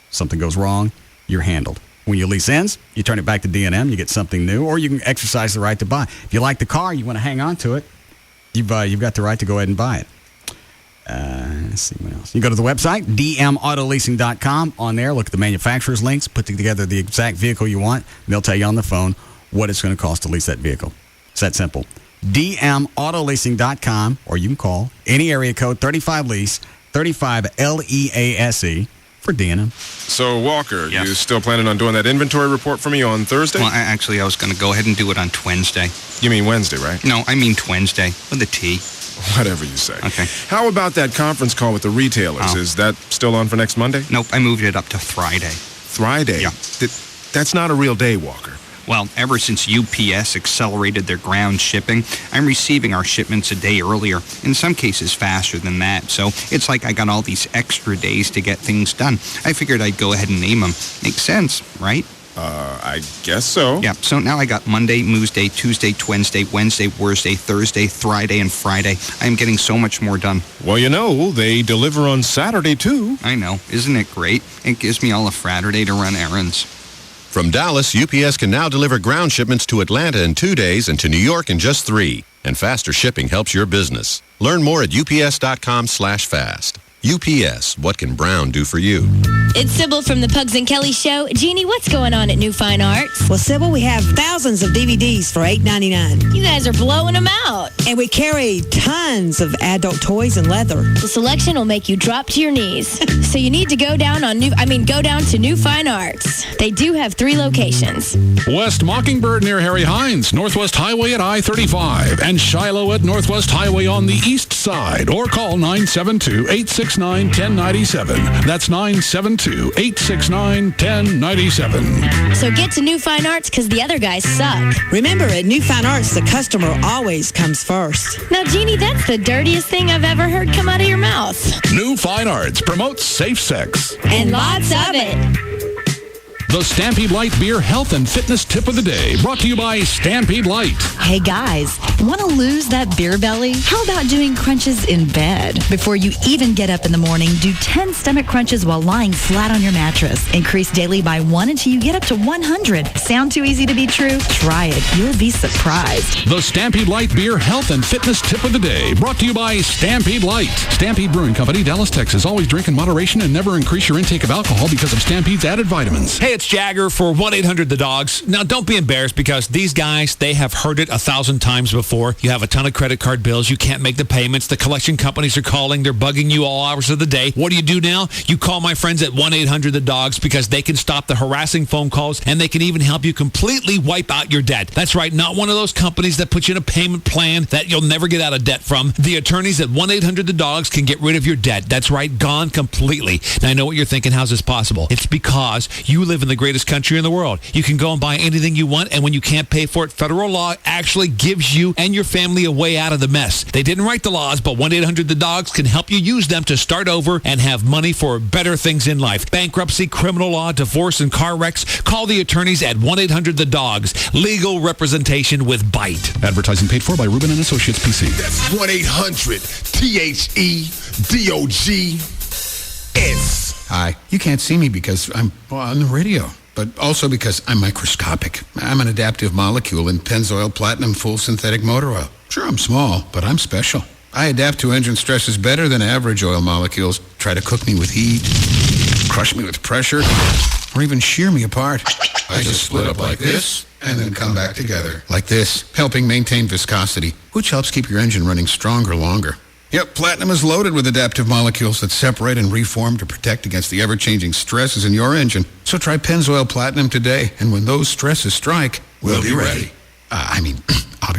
Something goes wrong, you're handled. When your lease ends, you turn it back to D&M, you get something new, or you can exercise the right to buy. If you like the car, you want to hang on to it, you've got the right to go ahead and buy it. Let's see what else. You go to the website, dmautoleasing.com. On there, look at the manufacturer's links, put together the exact vehicle you want, and they'll tell you on the phone what it's going to cost to lease that vehicle. It's that simple. dmautoleasing.com, or you can call any area code 35LEASE, 35LEASE for D&M. So, Walker, you still planning on doing that inventory report for me on Thursday? Well, I was going to go ahead and do it on Wednesday. You mean Wednesday, right? No, I mean Wednesday with a T. Whatever you say. Okay. How about that conference call with the retailers? Oh. Is that still on for next Monday? Nope, I moved it up to Friday. Friday? Yeah. That's not a real day, Walker. Well, ever since UPS accelerated their ground shipping, I'm receiving our shipments a day earlier, in some cases faster than that. So it's like I got all these extra days to get things done. I figured I'd go ahead and name them. Makes sense, right? I guess so. Yeah, so now I got Monday, Tuesday, Wednesday, Thursday, Friday, and Friday. I'm getting so much more done. Well, they deliver on Saturday, too. I know. Isn't it great? It gives me all a Friday to run errands. From Dallas, UPS can now deliver ground shipments to Atlanta in 2 days and to New York in just 3. And faster shipping helps your business. Learn more at ups.com/fast. UPS, what can Brown do for you? It's Sybil from the Pugs and Kelly Show. Jeannie, what's going on at New Fine Arts? Well, Sybil, we have thousands of DVDs for $8.99. You guys are blowing them out. And we carry tons of adult toys and leather. The selection will make you drop to your knees. So you need to go down to New Fine Arts. They do have 3 locations. West Mockingbird near Harry Hines, Northwest Highway at I-35, and Shiloh at Northwest Highway on the east side. Or call 972-869-1097. That's 972-869-1097. So get to New Fine Arts because the other guys suck. Remember, at New Fine Arts, the customer always comes first. Now, Jeannie, that's the dirtiest thing I've ever heard come out of your mouth. New Fine Arts promotes safe sex. And lots of it. The Stampede Light Beer Health and Fitness Tip of the Day, brought to you by Stampede Light. Hey guys, want to lose that beer belly? How about doing crunches in bed? Before you even get up in the morning, do 10 stomach crunches while lying flat on your mattress. Increase daily by 1 until you get up to 100. Sound too easy to be true? Try it. You'll be surprised. The Stampede Light Beer Health and Fitness Tip of the Day, brought to you by Stampede Light. Stampede Brewing Company, Dallas, Texas. Always drink in moderation and never increase your intake of alcohol because of Stampede's added vitamins. Hey, it's Jagger for 1-800-THE-DOGS. Now, don't be embarrassed because these guys, they have heard it 1,000 times before. You have a ton of credit card bills. You can't make the payments. The collection companies are calling. They're bugging you all hours of the day. What do you do now? You call my friends at 1-800-THE-DOGS because they can stop the harassing phone calls and they can even help you completely wipe out your debt. That's right. Not one of those companies that put you in a payment plan that you'll never get out of debt from. The attorneys at 1-800-THE-DOGS can get rid of your debt. That's right. Gone completely. Now, I know what you're thinking. How's this possible? It's because you live in the greatest country in the world. You can go and buy anything you want, and when you can't pay for it, federal law actually gives you and your family a way out of the mess. They didn't write the laws, but 1-800-THE-DOGS can help you use them to start over and have money for better things in life. Bankruptcy, criminal law, divorce, and car wrecks. Call the attorneys at 1-800-THE-DOGS. Legal representation with bite. Advertising paid for by Rubin & Associates, PC. That's 1-800-THEDOGS. Hi. You can't see me because I'm on the radio, but also because I'm microscopic. I'm an adaptive molecule in Pennzoil Platinum Full Synthetic Motor Oil. Sure, I'm small, but I'm special. I adapt to engine stresses better than average oil molecules. Try to cook me with heat, crush me with pressure, or even shear me apart. I just split up like this and then come back together like this, helping maintain viscosity, which helps keep your engine running stronger longer. Yep, Platinum is loaded with adaptive molecules that separate and reform to protect against the ever-changing stresses in your engine. So try Pennzoil Platinum today, and when those stresses strike, we'll be ready. I'll be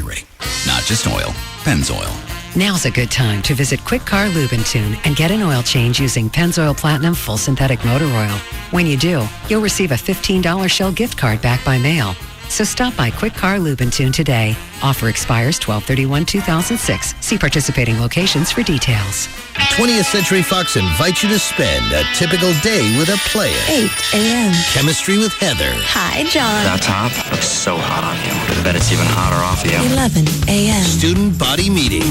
ready. Not just oil, Pennzoil. Now's a good time to visit Quick Car Lube and Tune and get an oil change using Pennzoil Platinum Full Synthetic Motor Oil. When you do, you'll receive a $15 Shell gift card back by mail. So stop by Quick Car Lube and Tune today. Offer expires 12/31/2006. See participating locations for details. 20th Century Fox invites you to spend a typical day with a player. 8 a.m. Chemistry with Heather. Hi, John. That top looks so hot on you. I bet it's even hotter off you. 11 a.m. Student body meeting.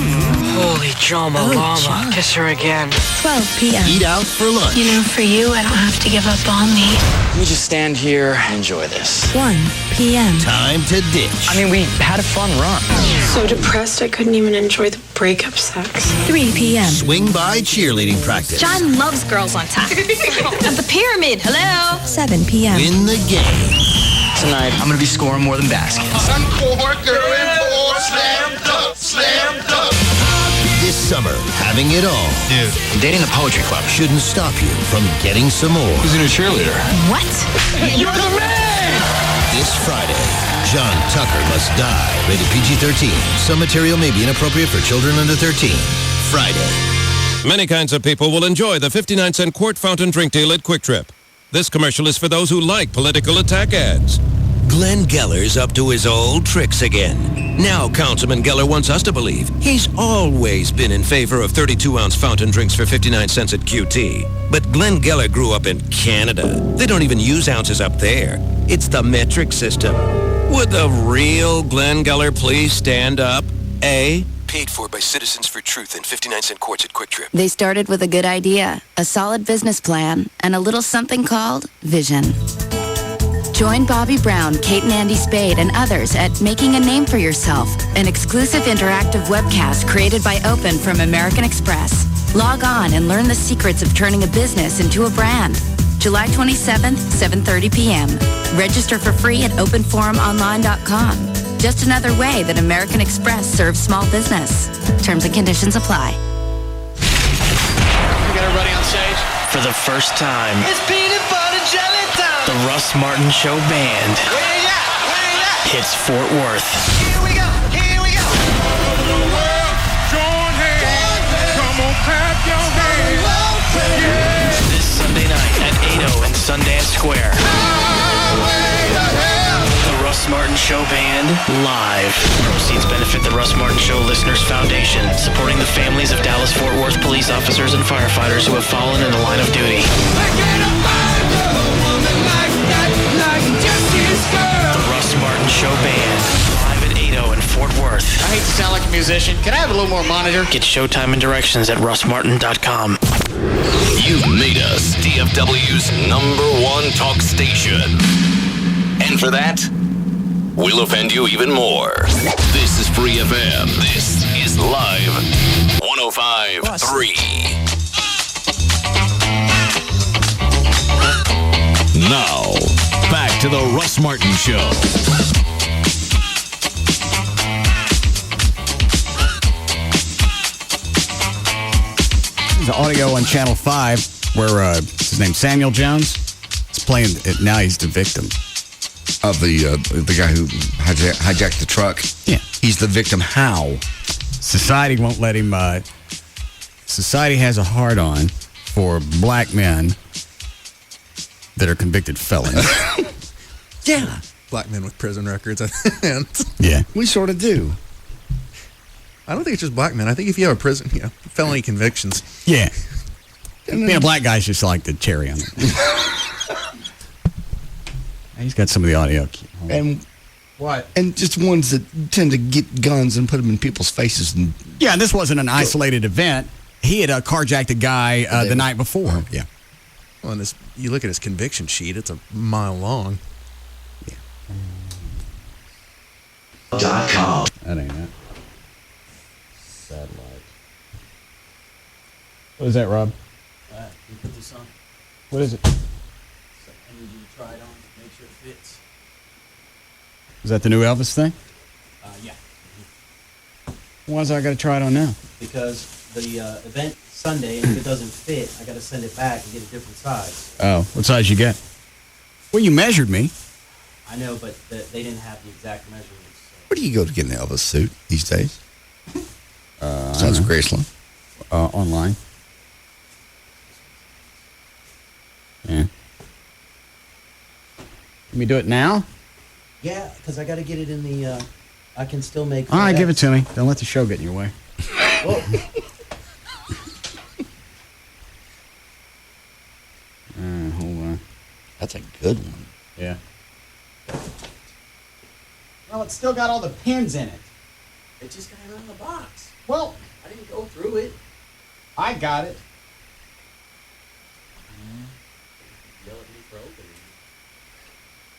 Holy Jama Llama. Kiss her again. 12 p.m. Eat out for lunch. You know, for you, I don't have to give up on me. Let me just stand here and enjoy this. 1 p.m. Time to ditch. I mean, we had a fun run. So depressed, I couldn't even enjoy the breakup sex. 3 p.m. Swing by cheerleading practice. John loves girls on top. At the pyramid, hello? 7 p.m. Win the game. Tonight, I'm going to be scoring more than baskets. Slam dunk. This summer, having it all. Dude, I'm dating the poetry club. Shouldn't stop you from getting some more. Who's in a cheerleader? What? You're the man! This Friday, John Tucker Must Die. Rated PG-13. Some material may be inappropriate for children under 13. Friday. Many kinds of people will enjoy the 59-cent quart fountain drink deal at Quick Trip. This commercial is for those who like political attack ads. Glenn Geller's up to his old tricks again. Now Councilman Geller wants us to believe he's always been in favor of 32-ounce fountain drinks for 59 cents at QT. But Glenn Geller grew up in Canada. They don't even use ounces up there. It's the metric system. Would the real Glenn Geller please stand up? Paid for by Citizens for Truth and 59-cent quarts at Quick Trip. They started with a good idea, a solid business plan, and a little something called vision. Join Bobby Brown, Kate and Andy Spade, and others at Making a Name for Yourself, an exclusive interactive webcast created by Open from American Express. Log on and learn the secrets of turning a business into a brand. July 27th, 7:30 p.m. Register for free at openforumonline.com. Just another way that American Express serves small business. Terms and conditions apply. We got everybody on stage. For the first time, it's peanut butter jelly time. The Russ Martin Show Band hits Fort Worth. Here we go, here we go. The world, join hands. Come on, clap your hands. Yeah. This Sunday night at 8:00 in Sundance Square. The Russ Martin Show Band live. Proceeds benefit the Russ Martin Show Listeners Foundation, supporting the families of Dallas-Fort Worth police officers and firefighters who have fallen in the line of duty. The Russ Martin Show Band, live at 8:00 in Fort Worth. I hate to sound like a musician. Can I have a little more monitor? Get showtime and directions at russmartin.com. You've made us DFW's #1 talk station. And for that, we'll offend you even more. This is Free FM. This is Live 105.3. Now, back to the Russ Martin Show. There's audio on Channel 5 where his name's Samuel Jones. He's playing it. Now he's the victim. Of the guy who hijacked the truck. Yeah. He's the victim. How? Society won't let him. Society has a hard-on for black men that are convicted felons. Yeah. Black men with prison records. Yeah. We sort of do. I don't think it's just black men. I think if you have a prison, felony convictions. Yeah. Being a black guy's just like the cherry on it. He's got some of the audio. And what? And just ones that tend to get guns and put them in people's faces. And yeah, and this wasn't an isolated event. He had carjacked a guy the night before. Yeah. Well, and you look at his conviction sheet, it's a mile long. Yeah. .com. That ain't it. Satellite. What is that, Rob? You put this on. What is it? I need you to try it on. Make sure it fits. Is that the new Elvis thing? Yeah. Why is I got to try it on now? Because the event Sunday, and if it doesn't fit, I got to send it back and get a different size. Oh, what size you get? Well, you measured me. I know, but they didn't have the exact measurements. So. Where do you go to get an Elvis suit these days? Sounds Graceland. Online. Yeah. Let me do it now? Yeah, because I got to get it in the. I can still make. All right, give it to me. Don't let the show get in your way. Whoa. Hold on. That's a good one. Yeah. Well, it's still got all the pins in it. It just got it out of the box. Well, I didn't go through it. I got it. Yell at me for opening.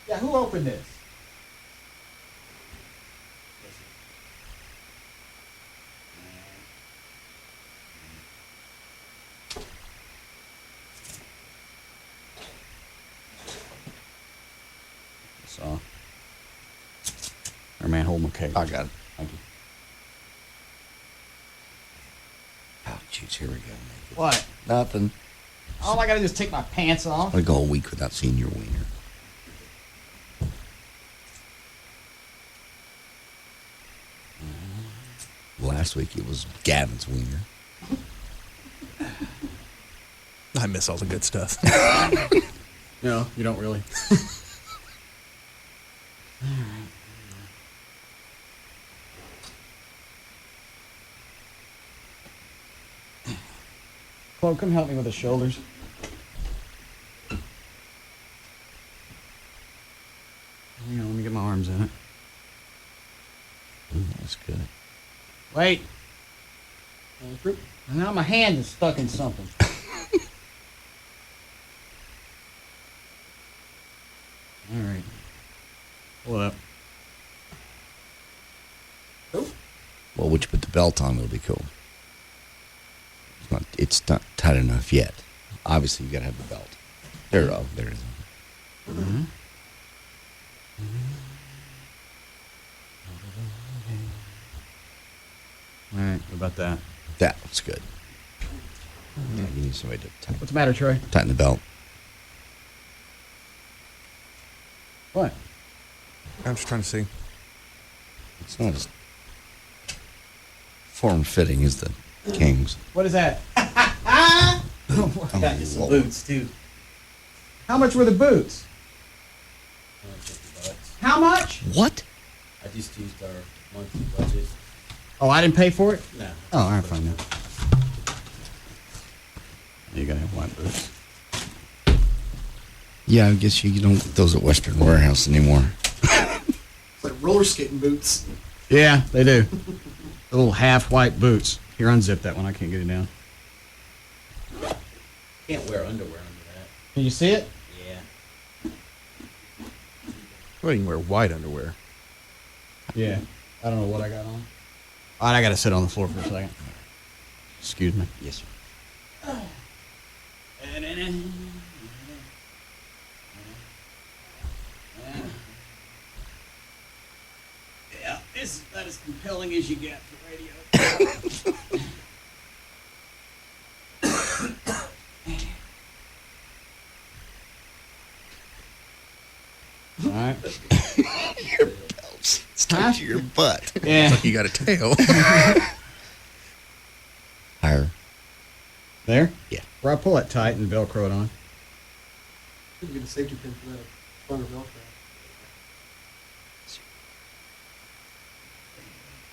Yeah, who opened this? So, here, man, hold my cake. I got it. Thank you. Oh, jeez, here we go. What? Nothing. All I gotta do is take my pants off. I'm gonna go a week without seeing your wiener. Last week it was Gavin's wiener. I miss all the good stuff. No, you don't really. Chloe, come help me with the shoulders. Hang on, let me get my arms in it. That's good. Wait. Now my hand is stuck in something. All right. Pull it up. Well, would you put the belt on? It'll be cool. It's not tight enough yet. Obviously, you gotta have the belt. There it is. Mm-hmm. All right, what about that? That looks good. Yeah, you need somebody to tighten. What's the matter, Troy? Tighten the belt. What? I'm just trying to see. It's not as form-fitting as the Kings. What is that? I got you some boots too. How much were the boots? $50. How much? What? I just used our monthly budget. Oh, I didn't pay for it? No. Oh, all right, fine then. You gotta have white boots. Yeah, I guess you don't get those at Western Warehouse anymore. It's like roller skating boots. Yeah, they do. The little half white boots. Here, unzip that one. I can't get it down. Can't wear underwear under that. Can you see it? Yeah. Well, you can wear white underwear. Yeah. I don't know what I got on. All right, I gotta sit on the floor for a second. Excuse me. Yes, sir. Yeah, this is about as compelling as you get for radio. All right. Your belt's stuck to your butt. Yeah. It's like you got a tail. Higher. There? Yeah. Where I pull it tight and Velcro it on. You get a safety pin for that stronger Velcro.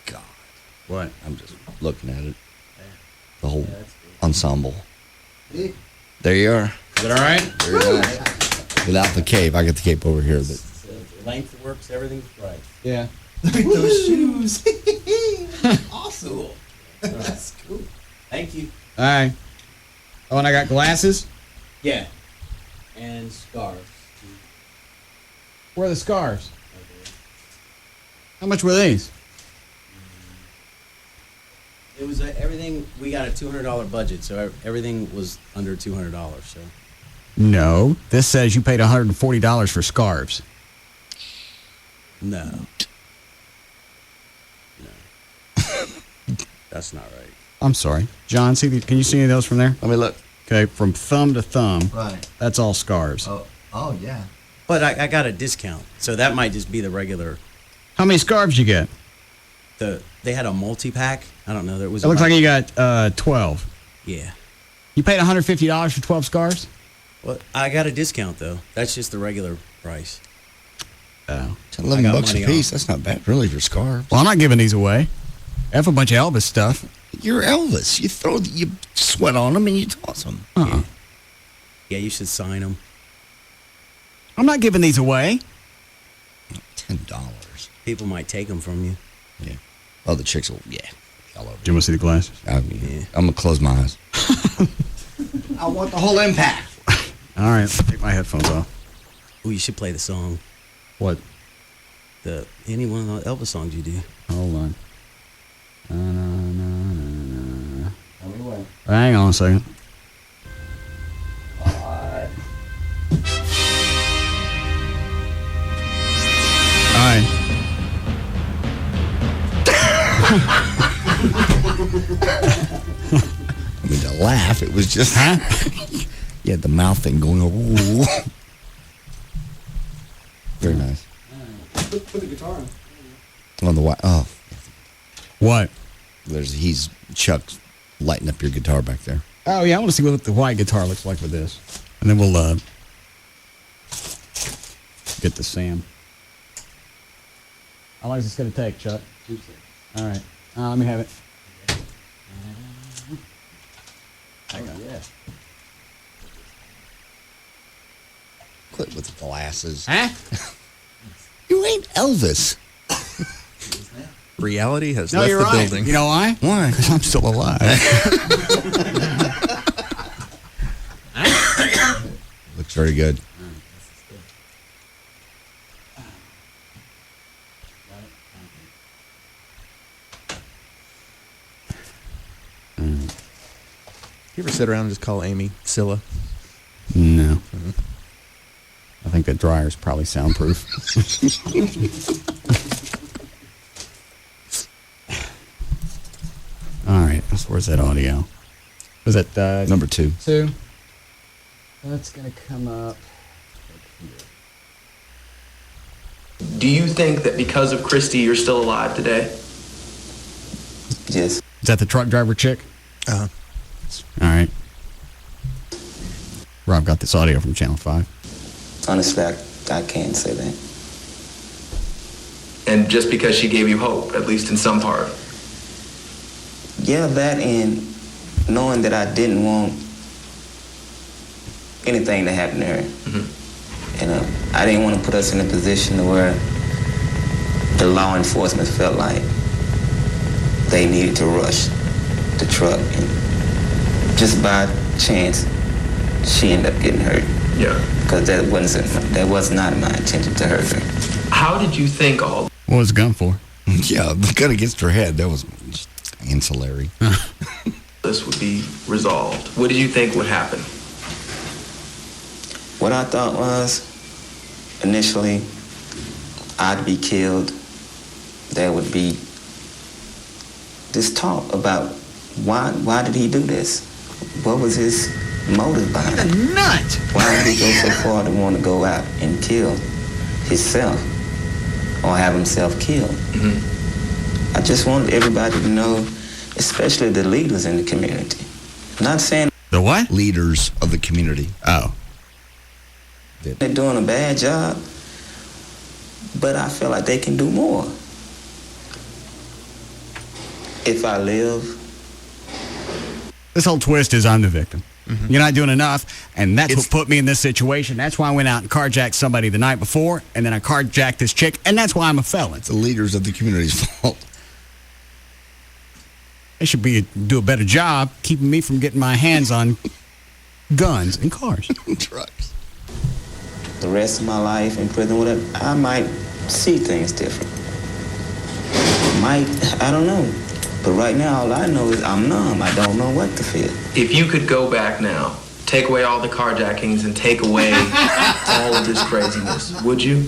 God. What? I'm just looking at it. The whole ensemble. There you are. Is it all right? Very nice. Without the cape. I got the cape over here. But The length works, everything's right. Yeah. Look at those shoes. Awesome. That's cool. Thank you. All right. Oh, and I got glasses? Yeah. And scarves. Where are the scarves? How much were these? It was everything. We got a $200 budget, so everything was under $200. So No. This says you paid $140 for scarves. no, that's not right. I'm sorry. John, can you see any of those from there? let me look. Okay, from thumb to thumb. Right. That's all scarves. Oh yeah. But I got a discount, so that might just be the regular. How many scarves you get? They had a multi-pack. I don't know. There was. It looks like you got 12. Yeah. You paid $150 for 12 scarves? Well, I got a discount though. That's just the regular price. Oh. $11 a piece. That's not bad, really, for scarves. Well, I'm not giving these away. I have a bunch of Elvis stuff. You're Elvis. You sweat on them and you toss them. Yeah, you should sign them. I'm not giving these away. $10. People might take them from you. Yeah. Oh, the chicks will, all over. Do you want to see the glasses? I'm going to close my eyes. I want the whole impact. All right, let's take my headphones off. Oh, you should play the song. What? Any one of the Elvis songs you do. Hold on. Hang on a second. All right. I mean, to laugh, it was just... You had the mouth thing going, ooh. Very nice. Put the guitar on. On the white. Oh. What? He's Chuck lighting up your guitar back there. Oh, yeah, I want to see what the white guitar looks like with this. And then we'll get to Sam. How long is this going to take, Chuck? 2 seconds. All right. Let me have it. Yeah. Quit with the glasses. Huh? You ain't Elvis. Reality has No, left you're the right. building. You know why? Why? Because I'm still alive. Looks very good. You ever sit around and just call Amy Scylla? No. I think that dryer's probably soundproof. All right. Where's that audio? Was that number 2? 2. That's going to come up. Do you think that because of Christy, you're still alive today? Yes. Is that the truck driver chick? Uh-huh. All right. Rob got this audio from Channel 5. Honestly, I can't say that. And just because she gave you hope, at least in some part? Yeah, that and knowing that I didn't want anything to happen to her. Mm-hmm. And I didn't want to put us in a position to where the law enforcement felt like they needed to rush the truck. And just by chance, she ended up getting hurt. Yeah. Because that was not my intention to hurt her. How did you think all What was the gun for? Yeah, the gun against her head. That was ancillary. this would be resolved? What did you think would happen? What I thought was, initially, I'd be killed. There would be this talk about why did he do this? What was his motive behind it? A nut! Why would he go so far to want to go out and kill himself or have himself killed? Mm-hmm. I just wanted everybody to know, especially the leaders in the community. Not saying the what? Leaders of the community. Oh. They're doing a bad job, but I feel like they can do more. If I live. This whole twist is I'm the victim. Mm-hmm. You're not doing enough, and that's what put me in this situation. That's why I went out and carjacked somebody the night before, and then I carjacked this chick, and that's why I'm a felon. It's the leaders of the community's fault. They should do a better job keeping me from getting my hands on guns and cars. Trucks. The rest of my life in prison, whatever, I might see things different. I don't know. But right now, all I know is I'm numb. I don't know what to feel. If you could go back now, take away all the carjackings and take away all of this craziness, would you?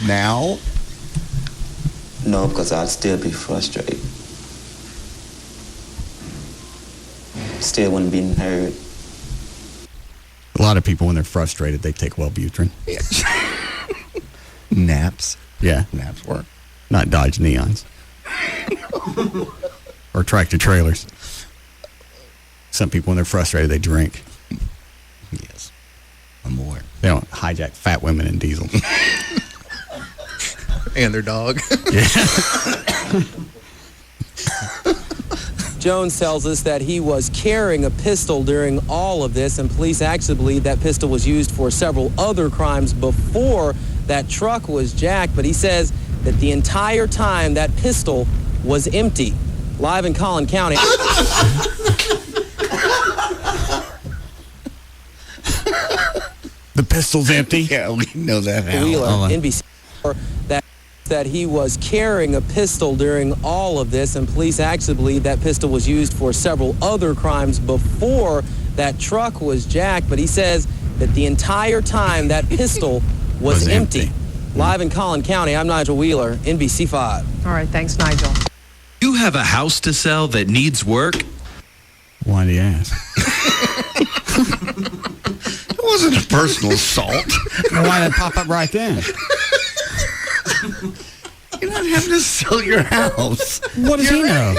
Now? No, because I'd still be frustrated. Still wouldn't be heard. A lot of people, when they're frustrated, they take Wellbutrin. Yeah. Naps. Yeah. Naps work. Not Dodge Neons. Or tractor trailers. Some people, when they're frustrated, they drink. Yes. I'm aware. They don't hijack fat women in diesels. And their dog. Jones tells us that he was carrying a pistol during all of this, and police actually believe that pistol was used for several other crimes before that truck was jacked, but he says that the entire time that pistol was empty. Live in Collin County. The pistol's empty? Yeah, we know that now. Wheeler, NBC, that he was carrying a pistol during all of this, and police actually believe that pistol was used for several other crimes before that truck was jacked, but he says that the entire time that pistol was empty. Live in Collin County, I'm Nigel Wheeler, NBC 5. All right, thanks, Nigel. You have a house to sell that needs work? Why do you ask? It wasn't a personal assault. Why did it pop up right then? You're not having to sell your house. What does he know?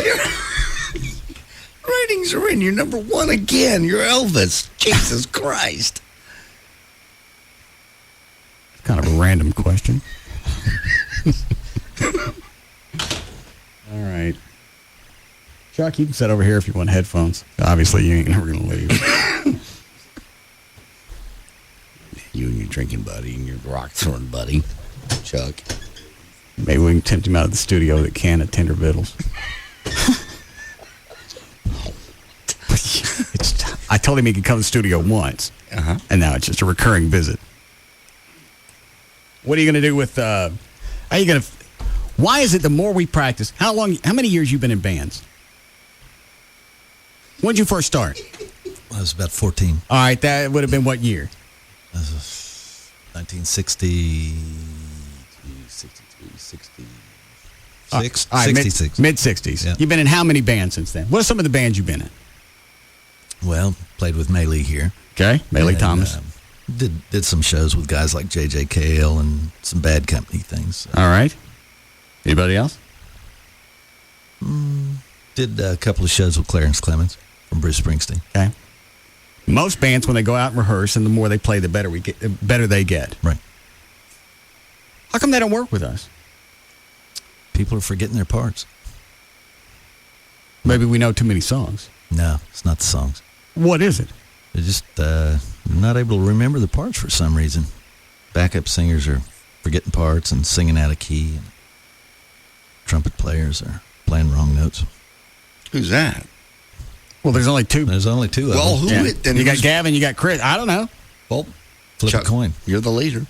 Ratings are in. You're number one again. You're Elvis. Jesus Christ. Kind of a random question. All right. Chuck, you can sit over here if you want headphones. Obviously, you ain't never going to leave. You and your drinking buddy and your rock throwing buddy, Chuck. Maybe we can tempt him out of the studio with a can of Tender Vittles. I told him he could come to the studio once, and now it's just a recurring visit. What are you going to do with? Why is it the more we practice? How many years you been in bands? When did you first start? I was about 14. All right, that would have been what year? 1960, 66. Mid-60s. Yeah. You've been in how many bands since then? What are some of the bands you've been in? Well, played with Maylee here. Okay, Maylee Thomas. Did some shows with guys like J.J. Cale and some Bad Company things. All right. Anybody else? Did a couple of shows with Clarence Clemens from Bruce Springsteen. Okay. Most bands, when they go out and rehearse, and the more they play, the better better they get. Right. How come they don't work with us? People are forgetting their parts. Maybe we know too many songs. No, it's not the songs. What is it? They're just not able to remember the parts for some reason. Backup singers are forgetting parts and singing out of key. And trumpet players are playing wrong notes. Who's that? Well, there's only two. There's only two of them. Well, who? Yeah. Then you got Gavin, you got Chris. I don't know. Well, flip a coin. You're the leader.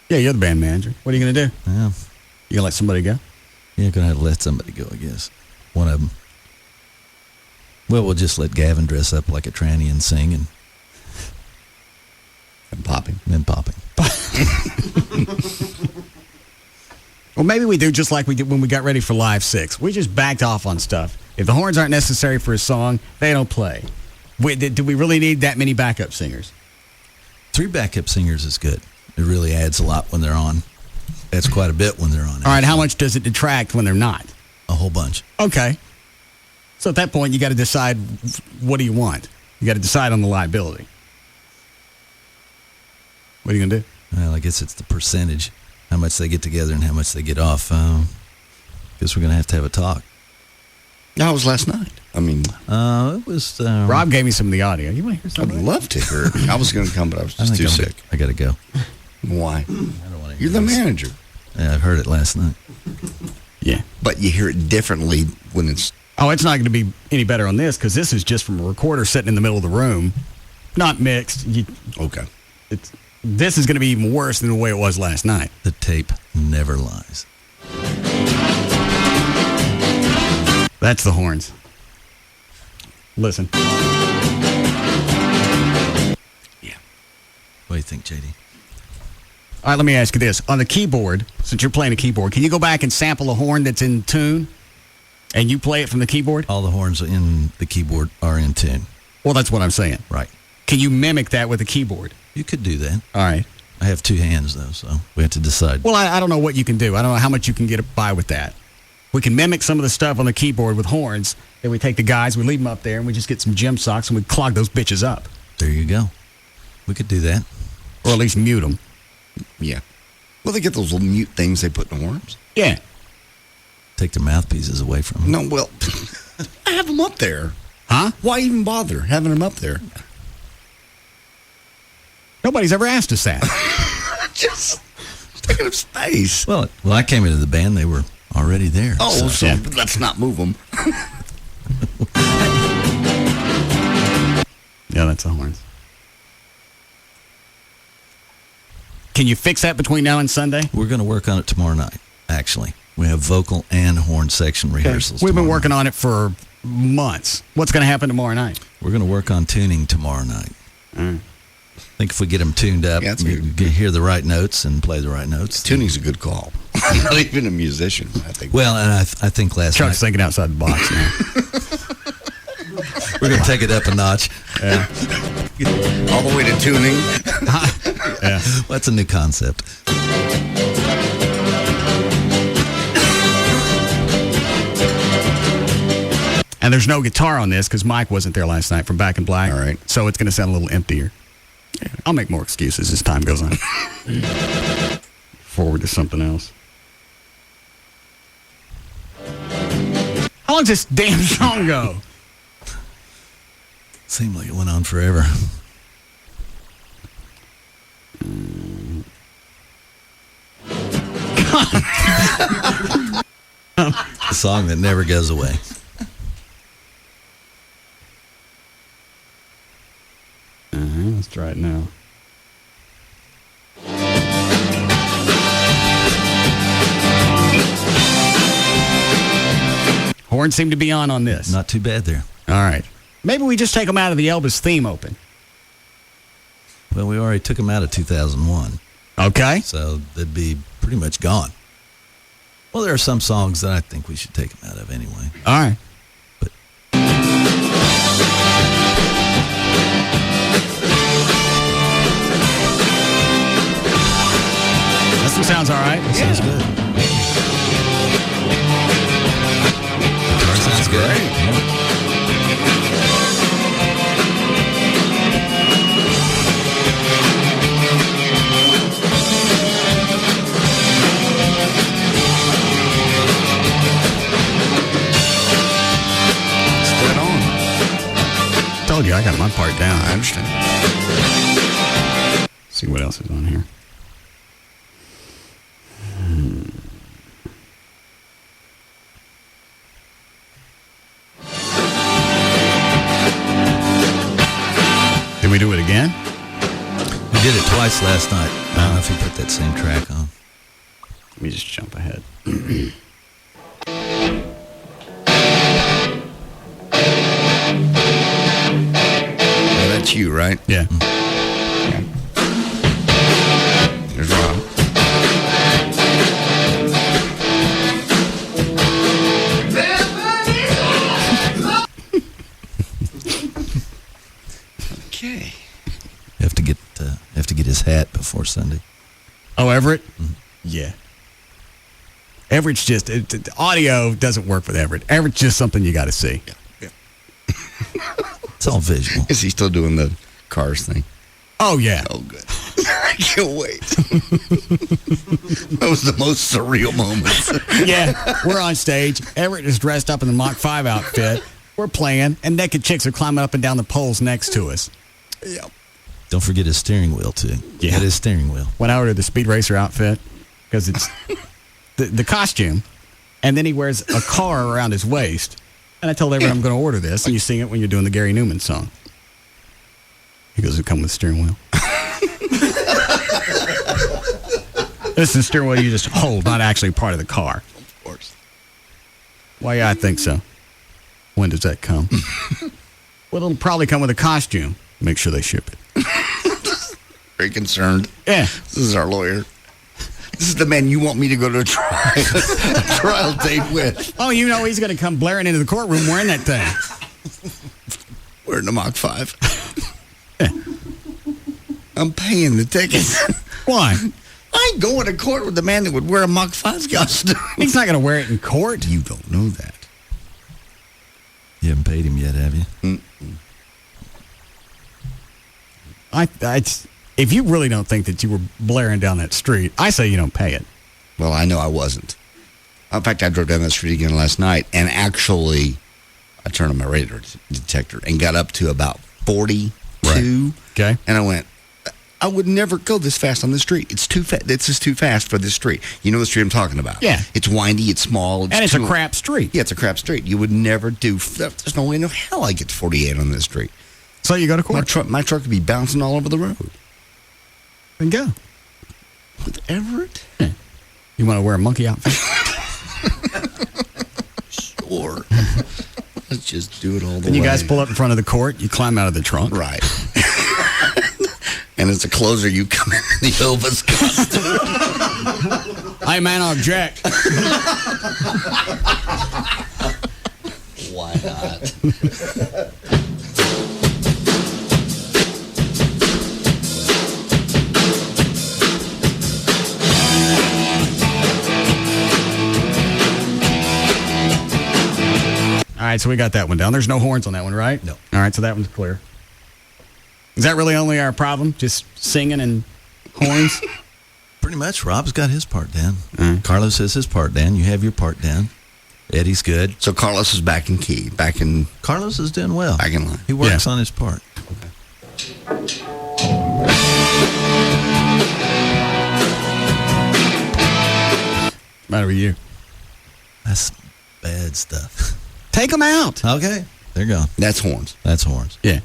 Yeah, you're the band manager. What are you going to do? Yeah. You going to let somebody go? Yeah, going to have to let somebody go, I guess. One of them. Well, we'll just let Gavin dress up like a tranny and sing and popping. And then popping. Well, maybe we do just like we did when we got ready for Live 6. We just backed off on stuff. If the horns aren't necessary for a song, they don't play. Do we really need that many backup singers? 3 backup singers is good. It really adds a lot when they're on. Adds quite a bit when they're on. All right, how much does it detract when they're not? A whole bunch. Okay. So at that point, you got to decide, what do you want? You got to decide on the liability. What are you going to do? Well, I guess it's the percentage. How much they get together and how much they get off. Guess we're going to have a talk. That was last night. I mean, it was. Rob gave me some of the audio. You want to hear something? I'd love to hear it. I was going to come, but I was just too sick. I got to go. Why? I don't want to. You're the manager. Yeah, I heard it last night. Yeah. But you hear it differently when it's. Oh, it's not going to be any better on this because this is just from a recorder sitting in the middle of the room, not mixed. Okay. This is going to be even worse than the way it was last night. The tape never lies. That's the horns. Listen. Yeah. What do you think, JD? All right, let me ask you this. On the keyboard, since you're playing a keyboard, can you go back and sample a horn that's in tune and you play it from the keyboard? All the horns in the keyboard are in tune. Well, that's what I'm saying. Right. Can you mimic that with a keyboard? You could do that. All right. I have 2 hands, though, so we have to decide. Well, I don't know what you can do. I don't know how much you can get by with that. We can mimic some of the stuff on the keyboard with horns. Then we take the guys, we leave them up there, and we just get some gym socks and we clog those bitches up. There you go. We could do that. Or at least mute them. Yeah. Well, they get those little mute things they put in the horns. Yeah. Take their mouthpieces away from them. No, well, I have them up there. Huh? Why even bother having them up there? Nobody's ever asked us that. Just taking up space. Well, I came into the band, they were already there. Oh, so let's not move them. Yeah, that's the horns. Can you fix that between now and Sunday? We're going to work on it tomorrow night, actually. We have vocal and horn section rehearsals. We've been working on it for months. What's going to happen tomorrow night? We're going to work on tuning tomorrow night. I think if we get them tuned up, you can hear the right notes and play the right notes. Tuning's a good call. Not even a musician, I think. Well, and I think last Chuck's night... thinking outside the box now. We're going to take it up a notch. Yeah. All the way to tuning. Yeah. Well, that's a new concept. And there's no guitar on this because Mike wasn't there last night from Back in Black. All right. So it's going to sound a little emptier. I'll make more excuses as time goes on. Forward to something else. How long does this damn song go? Seemed like it went on forever. A song that never goes away. Let's try it now. Horns seem to be on this. Not too bad there. All right. Maybe we just take them out of the Elvis theme open. Well, we already took them out of 2001. Okay. So they'd be pretty much gone. Well, there are some songs that I think we should take them out of anyway. All right. But this one sounds all right. sounds good. Guitar sounds good. Yeah. Told you I got my part down. I understand. See what else is on here. Did we do it again? We did it twice last night. I don't know if you put that same track on. Let me just jump ahead. That's you, right? Yeah. There's Rob. Okay. You have to get his hat before Sunday. Oh, Everett? Mm-hmm. Yeah. Everett's just audio doesn't work with Everett. Everett's just something you got to see. Yeah. It's all visual. Is he still doing the Cars thing? Oh, yeah. Oh, good. I can't wait. That was the most surreal moment. Yeah, we're on stage. Everett is dressed up in the Mach 5 outfit. We're playing, and naked chicks are climbing up and down the poles next to us. Yeah. Don't forget his steering wheel, too. Yeah. Get his steering wheel. Went out to the Speed Racer outfit because it's the costume, and then he wears a car around his waist. And I told everyone I'm going to order this, and you sing it when you're doing the Gary Newman song. He goes, it come with a steering wheel. This is the steering wheel you just hold, not actually part of the car. Of course. Why, yeah, I think so. When does that come? Well, it'll probably come with a costume. Make sure they ship it. Very concerned. Yeah. This is our lawyer. This is the man you want me to go to a trial date with. Oh, you know he's going to come blaring into the courtroom wearing that thing. Wearing the Mach 5. Yeah. I'm paying the tickets. Why? I ain't going to court with the man that would wear a Mach 5 costume. He's not going to wear it in court. You don't know that. You haven't paid him yet, have you? Mm-mm. if you really don't think that you were blaring down that street, I say you don't pay it. Well, I know I wasn't. In fact, I drove down that street again last night, and actually, I turned on my radar detector and got up to about 42. Right. Okay. And I went, I would never go this fast on this street. It's too fast. It's just too fast for this street. You know the street I'm talking about? Yeah. It's windy. It's small. And it's a crap street. Yeah, it's a crap street. You would never do. There's no way in hell I get to 48 on this street. So you go to court. My truck would be bouncing all over the road. Then go. With Everett? Yeah. You want to wear a monkey outfit? Sure. Let's just do it all the way. And you guys pull up in front of the court. You climb out of the trunk. Right. And as a closer, you come in the Elvis costume. Hey, man, I object. Why not? All right, so we got that one down. There's no horns on that one, right? No. All right, so that one's clear. Is that really only our problem? Just singing and horns? Pretty much. Rob's got his part down. Carlos has his part down. You have your part down. Eddie's good. So Carlos is back in key. Carlos is doing well. Back in line. He works on his part. Matter with you? That's bad stuff. Take them out. Okay. They're gone. That's horns. That's horns. Yeah.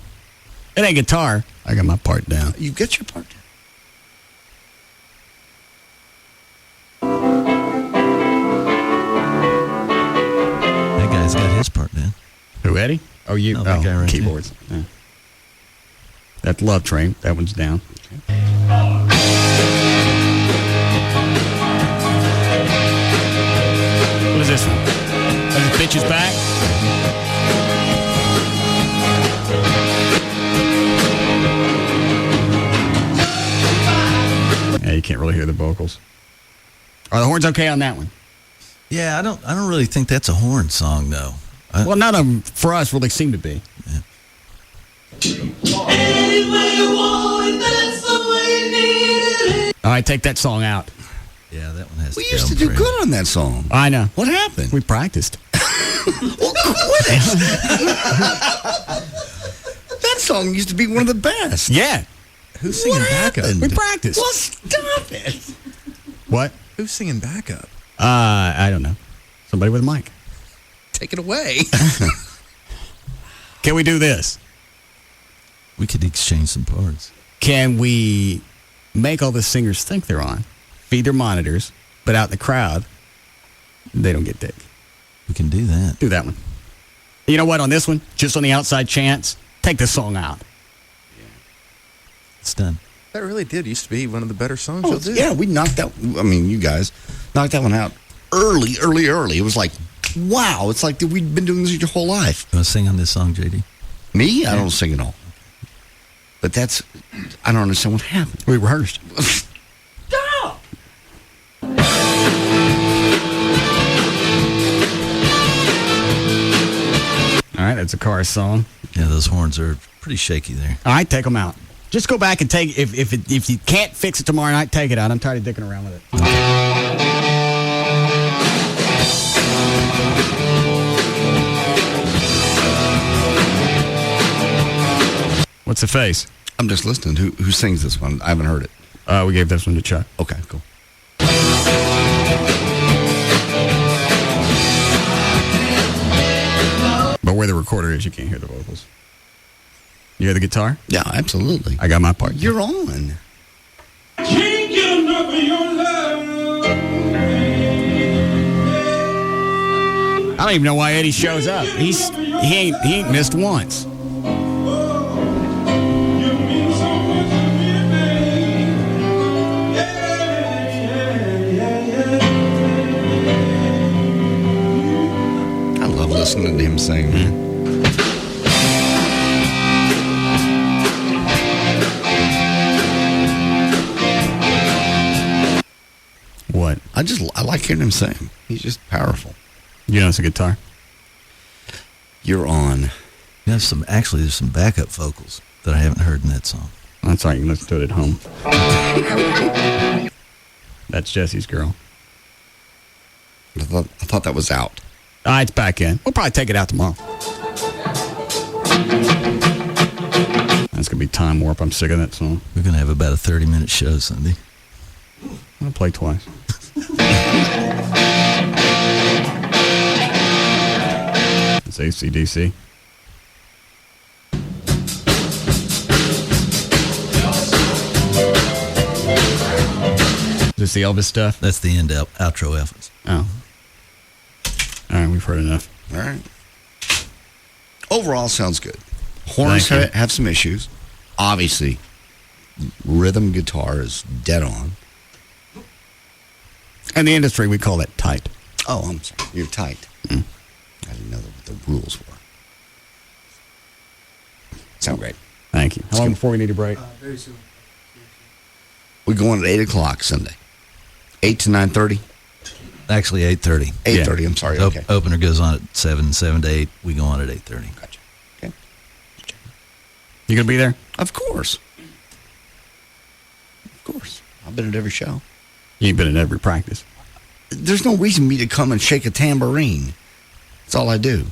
It ain't guitar. I got my part down. You get your part down. That guy's got his part down. Who, Eddie? Oh, you. No, that guy right keyboards. Yeah. That's Love Train. That one's down. What is this one? Oh, the bitch is back? Yeah, you can't really hear the vocals. Are the horns okay on that one? Yeah, I don't really think that's a horn song though. Well, none of them for us really seem to be. Yeah. All right, take that song out. Yeah, that one has We to used go to do for good on that song. I know. What happened? We practiced. Well, quit it. That song used to be one of the best. Yeah. Who's singing backup? We practiced. Well, stop it. What? Who's singing backup? I don't know. Somebody with a mic. Take it away. Can we do this? We could exchange some parts. Can we make all the singers think they're on, feed their monitors, but out in the crowd, they don't get dick? We can do that. Do that one. You know what? On this one, just on the outside chance, take this song out. It's done. That really did used to be one of the better songs. Oh, you'll do. yeah, we knocked that. I mean, you guys knocked that one out early. It was like, wow, it's like we'd been doing this your whole life. You want to sing on this song, JD? Me? I don't sing at all. But I don't understand what happened. We rehearsed. Stop! All right, that's a car song. Yeah, those horns are pretty shaky there. All right, take them out. Just go back and take if you can't fix it tomorrow night, take it out. I'm tired of dicking around with it. What's the face? I'm just listening. Who sings this one? I haven't heard it. We gave this one to Chuck. Okay, cool. But where the recorder is, you can't hear the vocals. You hear the guitar? Yeah, absolutely. I got my part. You're on. Can't get enough of your love. I don't even know why Eddie shows up. He ain't missed once. I love listening to him sing, man. What? I like hearing him sing. He's just powerful. You know it's a guitar. You're on. There's some backup vocals that I haven't heard in that song. That's all right. You can listen to it at home. That's Jesse's girl. I thought that was out. It's back in. We'll probably take it out tomorrow. That's going to be Time Warp. I'm sick of that song. We're going to have about a 30-minute show Sunday. I'll play twice. It's AC/DC. Is this the Elvis stuff? That's the end outro Elvis. Oh. All right, we've heard enough. All right. Overall, sounds good. Horns have some issues. Obviously, rhythm guitar is dead on. In the industry, we call that tight. Oh, I'm sorry. You're tight. I didn't know what the rules were. Sound great. Thank you. How long before we need a break? Very soon. We're going at 8 o'clock Sunday. 8 to 9:30? Actually, 8:30. 8:30, I'm sorry. Okay. Opener goes on at 7 to 8. We go on at 8:30. Gotcha. Okay. You going to be there? Of course. Of course. I've been at every show. You ain't been at every practice. There's no reason me to come and shake a tambourine. That's all I do.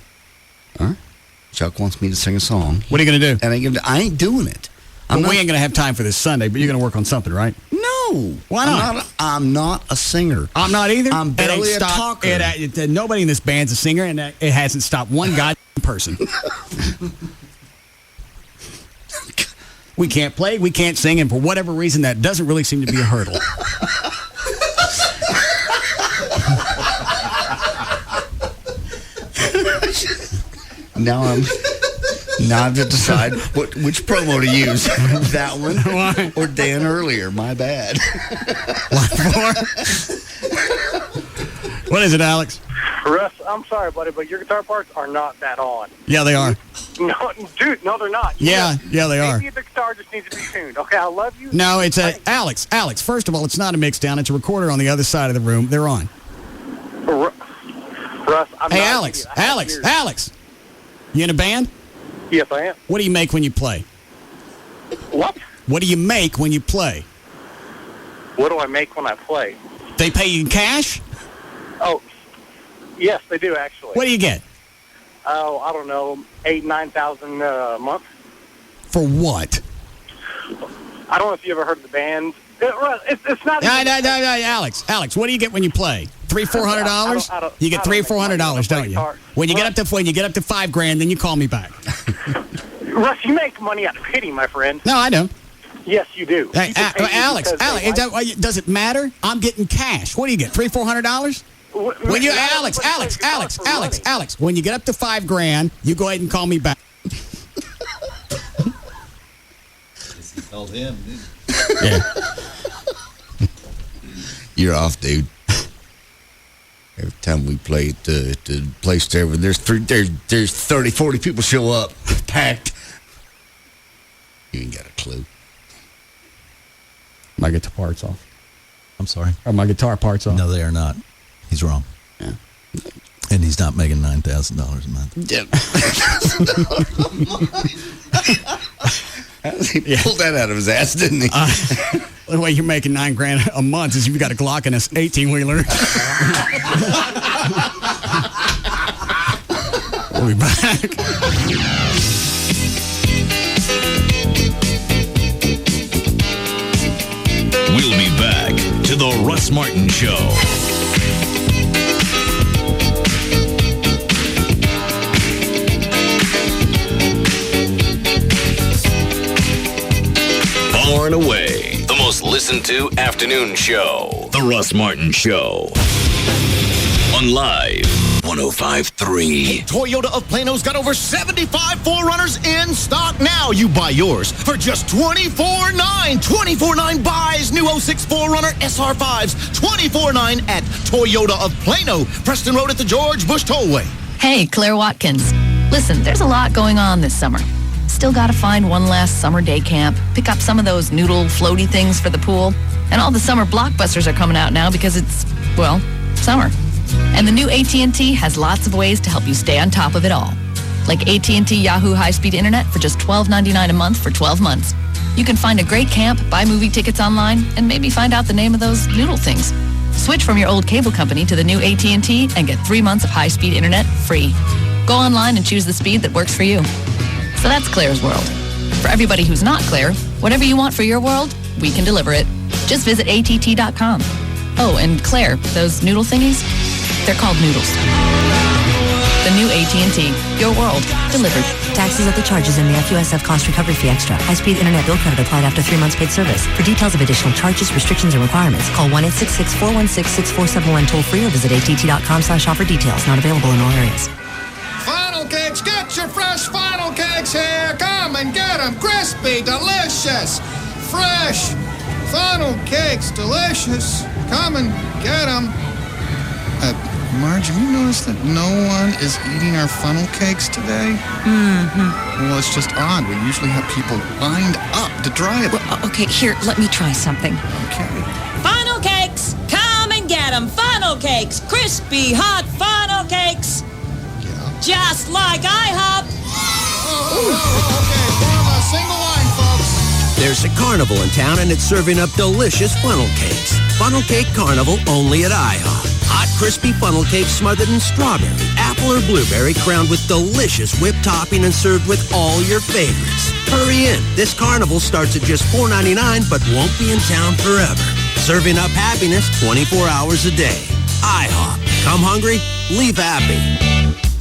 All right. Chuck wants me to sing a song. What are you going to do? And I ain't doing it. We ain't going to have time for this Sunday, but you're going to work on something, right? No. Why not? I'm not a singer. I'm not either. I'm barely a talker. Nobody in this band's a singer, and it hasn't stopped one goddamn person. We can't play, we can't sing, and for whatever reason, that doesn't really seem to be a hurdle. Now I have to decide which promo to use. That one or Dan earlier. My bad. What is it, Alex? Russ, I'm sorry, buddy, but your guitar parts are not that on. Yeah, they are. No, dude, no, they're not. Yeah, they are. Maybe the guitar just needs to be tuned. Okay, I love you. No, it's Alex. First of all, it's not a mix down. It's a recorder on the other side of the room. They're on. Russ, I'm Hey, not Alex. You in a band? Yes, I am. What do you make when you play? What? What do you make when you play? What do I make when I play? They pay you in cash? Oh, yes, they do, actually. What do you get? Oh, I don't know, 8,000-9,000 a month. For what? I don't know if you ever heard of the band. It's not. No, Alex, what do you get when you play? $300-400? You get $300-400, don't you? When you get up to $5,000, then you call me back. Russ, you make money out of pity, my friend. No, I don't. Yes, you do. Hey, Alex, does it matter? I'm getting cash. What do you get? $300-400? When you Alex, when you get up to $5,000, you go ahead and call me back. He called him, didn't he? Yeah. You're off, dude. Every time we play at the place there, there's 30, 40 people show up, packed. You ain't got a clue. My guitar part's off. I'm sorry? Are my guitar parts off? No, they are not. He's wrong. Yeah. And he's not making $9,000 a month. Yeah. He pulled that out of his ass, didn't he? The way you're making $9,000 a month is you've got a Glock and a 18-wheeler. We'll be back. We'll be back to the Russ Martin Show. Far and away, the most listened to afternoon show. The Russ Martin Show. On Live 105.3. Toyota of Plano's got over 75 4Runners in stock now. You buy yours for just $24,900. $24,900 buys new 06 4Runner SR5s. $24,900 at Toyota of Plano, Preston Road at the George Bush Tollway. Hey, Claire Watkins. Listen, there's a lot going on this summer. Still got to find one last summer day camp, pick up some of those noodle floaty things for the pool, and all the summer blockbusters are coming out now because it's, well, summer. And the new AT&T has lots of ways to help you stay on top of it all. Like AT&T Yahoo high-speed internet for just $12.99 a month for 12 months. You can find a great camp, buy movie tickets online, and maybe find out the name of those noodle things. Switch from your old cable company to the new AT&T and get 3 months of high-speed internet free. Go online and choose the speed that works for you. So that's Claire's World. For everybody who's not Claire, whatever you want for your world, we can deliver it. Just visit att.com. Oh, and Claire, those noodle thingies, they're called noodles. The new AT&T. Your world. Delivered. Taxes at the charges and the FUSF cost recovery fee extra. High-speed internet bill credit applied after 3 months paid service. For details of additional charges, restrictions, and requirements, call 1-866-416-6471 toll-free or visit att.com/offer details. Not available in all areas. Funnel cakes, get your fresh funnel cakes here. Come and get them. Crispy, delicious, fresh funnel cakes, delicious. Come and get them. Marge, have you noticed that no one is eating our funnel cakes today? Mm-hmm. Well, it's just odd. We usually have people lined up to try it. Well, okay, here, let me try something. Okay. Funnel cakes! Come and get them. Funnel cakes. Crispy, hot funnel cakes. Yeah. Just like IHOP. Okay, form a single line, folks. There's a carnival in town, and it's serving up delicious funnel cakes. Funnel Cake Carnival only at IHOP. Hot, crispy funnel cakes smothered in strawberry, apple, or blueberry, crowned with delicious whipped topping and served with all your favorites. Hurry in. This carnival starts at just $4.99, but won't be in town forever. Serving up happiness 24 hours a day. IHOP. Come hungry, leave happy.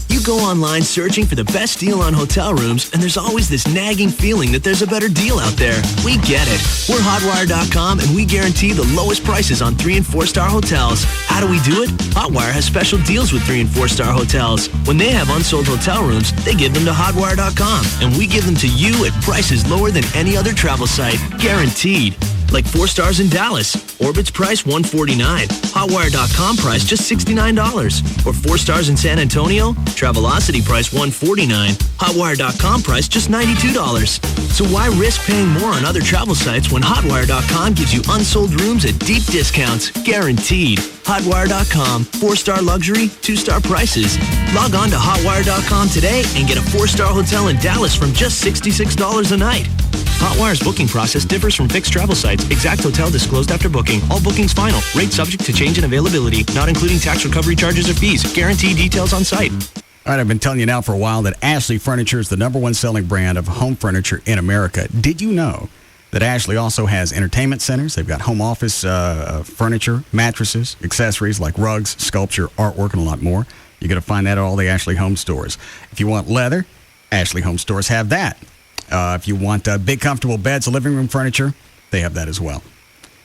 You go online searching for the best deal on hotel rooms, and there's always this nagging feeling that there's a better deal out there. We get it. We're Hotwire.com, and we guarantee the lowest prices on 3- and 4-star hotels. How do we do it? Hotwire has special deals with 3- and 4-star hotels. When they have unsold hotel rooms, they give them to Hotwire.com, and we give them to you at prices lower than any other travel site. Guaranteed. Like 4 stars in Dallas. Orbit's price $149. Hotwire.com price just $69. Or 4 stars in San Antonio. Travelocity price $149. Hotwire.com price just $92. So why risk paying more on other travel sites when Hotwire.com gives you unsold rooms at deep discounts, guaranteed. Hotwire.com, 4-star luxury, 2-star prices. Log on to Hotwire.com today and get a 4-star hotel in Dallas from just $66 a night. Hotwire's booking process differs from fixed travel sites. Exact hotel disclosed after booking. All bookings final. Rate subject to change in availability. Not including tax recovery charges or fees. Guarantee details on site. All right, I've been telling you now for a while that Ashley Furniture is the #1 selling brand of home furniture in America. Did you know that Ashley also has entertainment centers? They've got home office furniture, mattresses, accessories like rugs, sculpture, artwork, and a lot more. You're going to find that at all the Ashley Home Stores. If you want leather, Ashley Home Stores have that. If you want big, comfortable beds, living room furniture, they have that as well.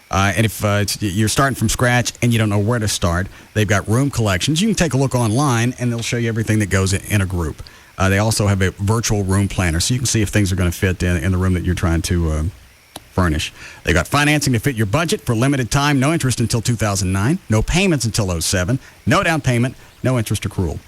And if you're starting from scratch and you don't know where to start, they've got room collections. You can take a look online, and they'll show you everything that goes in a group. They also have a virtual room planner, so you can see if things are going to fit in the room that you're trying to furnish. They've got financing to fit your budget for limited time, no interest until 2009, no payments until 2007, no down payment, no interest accrual.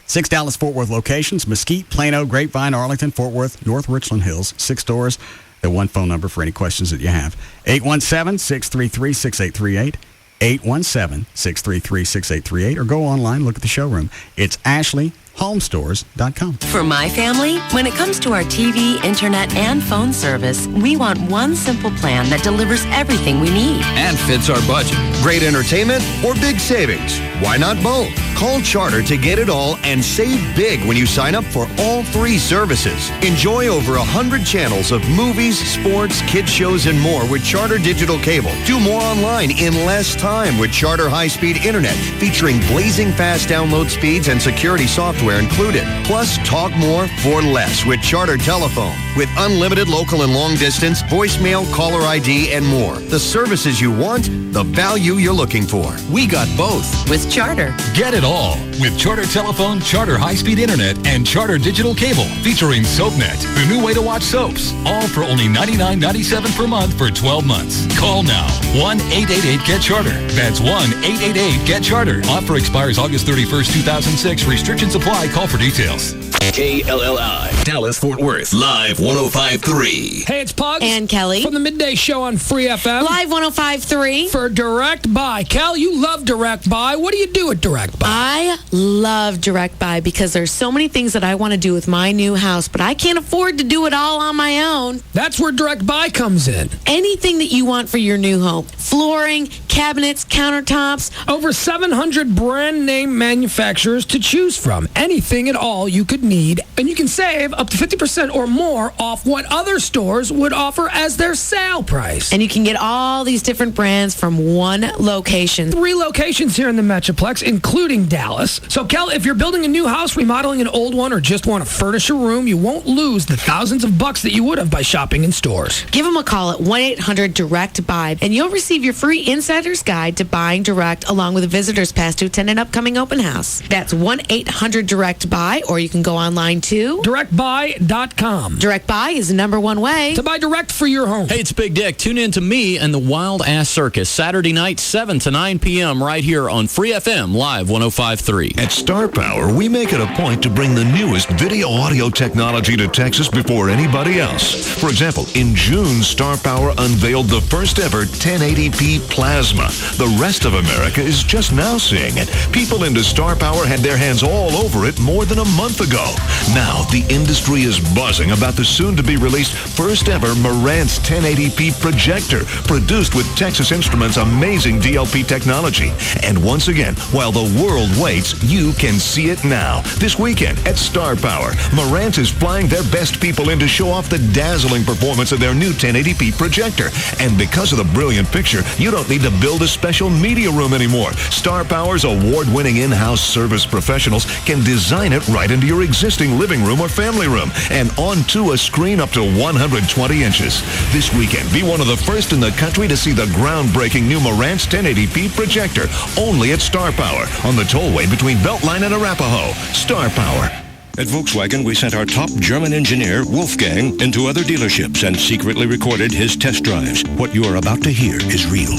6 Dallas-Fort Worth locations: Mesquite, Plano, Grapevine, Arlington, Fort Worth, North Richland Hills. 6 stores. The one phone number for any questions that you have. 817-633-6838. 817-633-6838. Or go online, look at the showroom. It's AshleyHomestores.com. For my family, when it comes to our TV, internet, and phone service, we want one simple plan that delivers everything we need. And fits our budget. Great entertainment or big savings? Why not both? Call Charter to get it all and save big when you sign up for all 3 services. Enjoy over 100 channels of movies, sports, kids shows, and more with Charter Digital Cable. Do more online in less time with Charter High-Speed Internet, featuring blazing fast download speeds and security software included. Plus, talk more for less with Charter Telephone, with unlimited local and long distance, voicemail, caller ID, and more. The services you want, the value you're looking for. We got both with Charter. Get it all with Charter Telephone, Charter High-Speed Internet, and Charter Digital Cable, featuring SoapNet, the new way to watch soaps. All for only $99.97 per month for 12 months. Call now. 1-888-GET-CHARTER. That's 1-888-GET-CHARTER. Offer expires August 31st, 2006. Restrictions apply. Call for details. KLLI, Dallas-Fort Worth, Live 105.3. Hey, it's Pugs. And Kelly. From the Midday Show on Free FM. Live 105.3. For Direct Buy. Kel, you love Direct Buy. What do you do at Direct Buy? I love Direct Buy because there's so many things that I want to do with my new house, but I can't afford to do it all on my own. That's where Direct Buy comes in. Anything that you want for your new home. Flooring, cabinets, countertops. Over 700 brand name manufacturers to choose from. Anything at all you could need. And you can save up to 50% or more off what other stores would offer as their sale price. And you can get all these different brands from one location. 3 locations here in the Metroplex, including Dallas. So, Kel, if you're building a new house, remodeling an old one, or just want to furnish a room, you won't lose the thousands of bucks that you would have by shopping in stores. Give them a call at 1-800-DIRECT-BUY, and you'll receive your free insider's guide to buying direct, along with a visitor's pass to attend an upcoming open house. That's 1-800-DIRECT-BUY, or you can go online to directbuy.com. Direct Buy is the number one way to buy direct for your home. Hey, it's Big Dick. Tune in to me and the Wild Ass Circus Saturday night, 7 to 9 p.m. right here on Free FM Live 105.3. At Star Power, we make it a point to bring the newest video audio technology to Texas before anybody else. For example, in June, Star Power unveiled the first ever 1080p plasma. The rest of America is just now seeing it. People into Star Power had their hands all over it more than a month ago. Now, the industry is buzzing about the soon-to-be-released first ever Marantz 1080p projector, produced with Texas Instruments' amazing DLP technology. And once again, while the world waits, you can see it now. This weekend at Star Power, Marantz is flying their best people in to show off the dazzling performance of their new 1080p projector. And because of the brilliant picture, you don't need to build a special media room anymore. Star Power's award-winning in-house service professionals can design it right into your existing living room or family room and onto a screen up to 120 inches. This weekend, be one of the first in the country to see the groundbreaking new Marantz 1080p projector, only at Star Power on the tollway between Beltline and Arapahoe. Star Power. At Volkswagen, we sent our top German engineer, Wolfgang, into other dealerships and secretly recorded his test drives. What you are about to hear is real.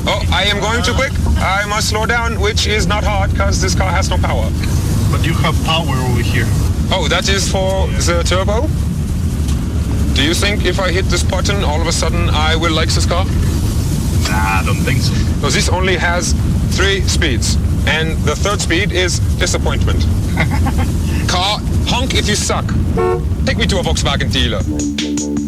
Oh, I am going too quick. I must slow down, which is not hard because this car has no power. But you have power over here. Oh, that is for the turbo? Do you think if I hit this button, all of a sudden I will like this car? Nah, I don't think so. So this only has 3 speeds. And the 3rd speed is disappointment. Car, honk if you suck. Take me to a Volkswagen dealer.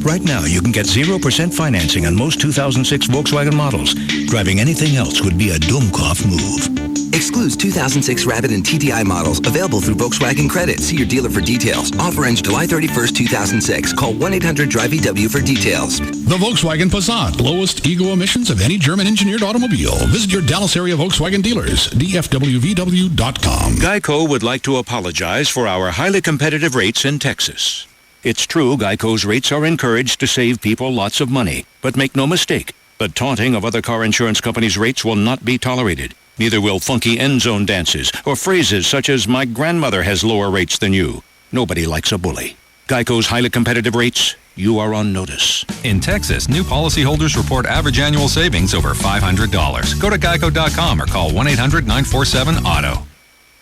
Right now, you can get 0% financing on most 2006 Volkswagen models. Driving anything else would be a Dummkopf move. Excludes 2006 Rabbit and TDI models. Available through Volkswagen Credit. See your dealer for details. Offer ends July 31st, 2006. Call 1-800-DRIVE-EW for details. The Volkswagen Passat. Lowest ego emissions of any German-engineered automobile. Visit your Dallas area Volkswagen dealers. DFWVW.com. Geico would like to apologize for our highly competitive rates in Texas. It's true, Geico's rates are encouraged to save people lots of money. But make no mistake, the taunting of other car insurance companies' rates will not be tolerated. Neither will funky end zone dances or phrases such as, "My grandmother has lower rates than you." Nobody likes a bully. Geico's highly competitive rates, you are on notice. In Texas, new policyholders report average annual savings over $500. Go to geico.com or call 1-800-947-AUTO.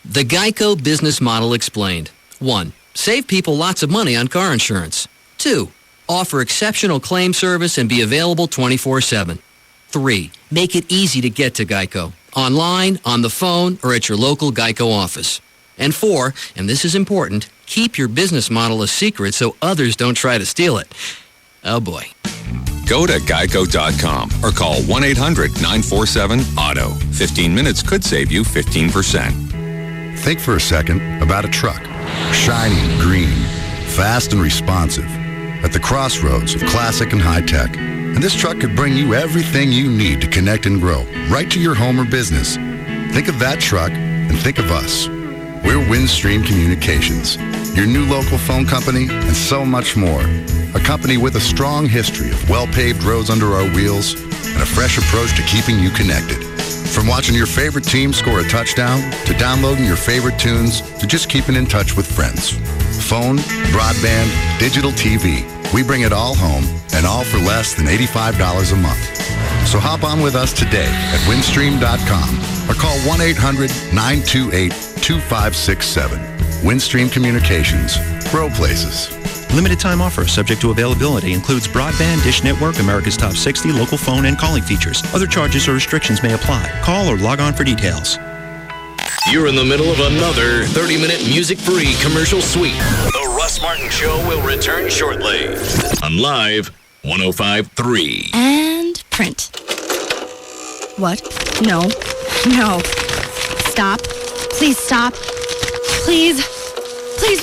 The Geico business model explained. 1. Save people lots of money on car insurance. 2. Offer exceptional claim service and be available 24/7. 3. Make it easy to get to Geico. Online, on the phone, or at your local Geico office. And 4, and this is important, keep your business model a secret so others don't try to steal it. Oh boy. Go to geico.com or call 1-800-947-AUTO. 15 minutes could save you 15%. Think for a second about a truck. Shiny and green, fast and responsive, at the crossroads of classic and high tech. And this truck could bring you everything you need to connect and grow, right to your home or business. Think of that truck and think of us. We're Windstream Communications, your new local phone company, and so much more. A company with a strong history of well-paved roads under our wheels and a fresh approach to keeping you connected. From watching your favorite team score a touchdown, to downloading your favorite tunes, to just keeping in touch with friends. Phone, broadband, digital TV. We bring it all home, and all for less than $85 a month. So hop on with us today at windstream.com or call 1-800-928-2567. Windstream Communications. Grow places. Limited time offer subject to availability includes broadband, Dish Network, America's Top 60, local phone, and calling features. Other charges or restrictions may apply. Call or log on for details. You're in the middle of another 30-minute music-free commercial sweep. The Russ Martin Show will return shortly on Live 105.3. And print. What? No. Stop. Please stop. Please. Please.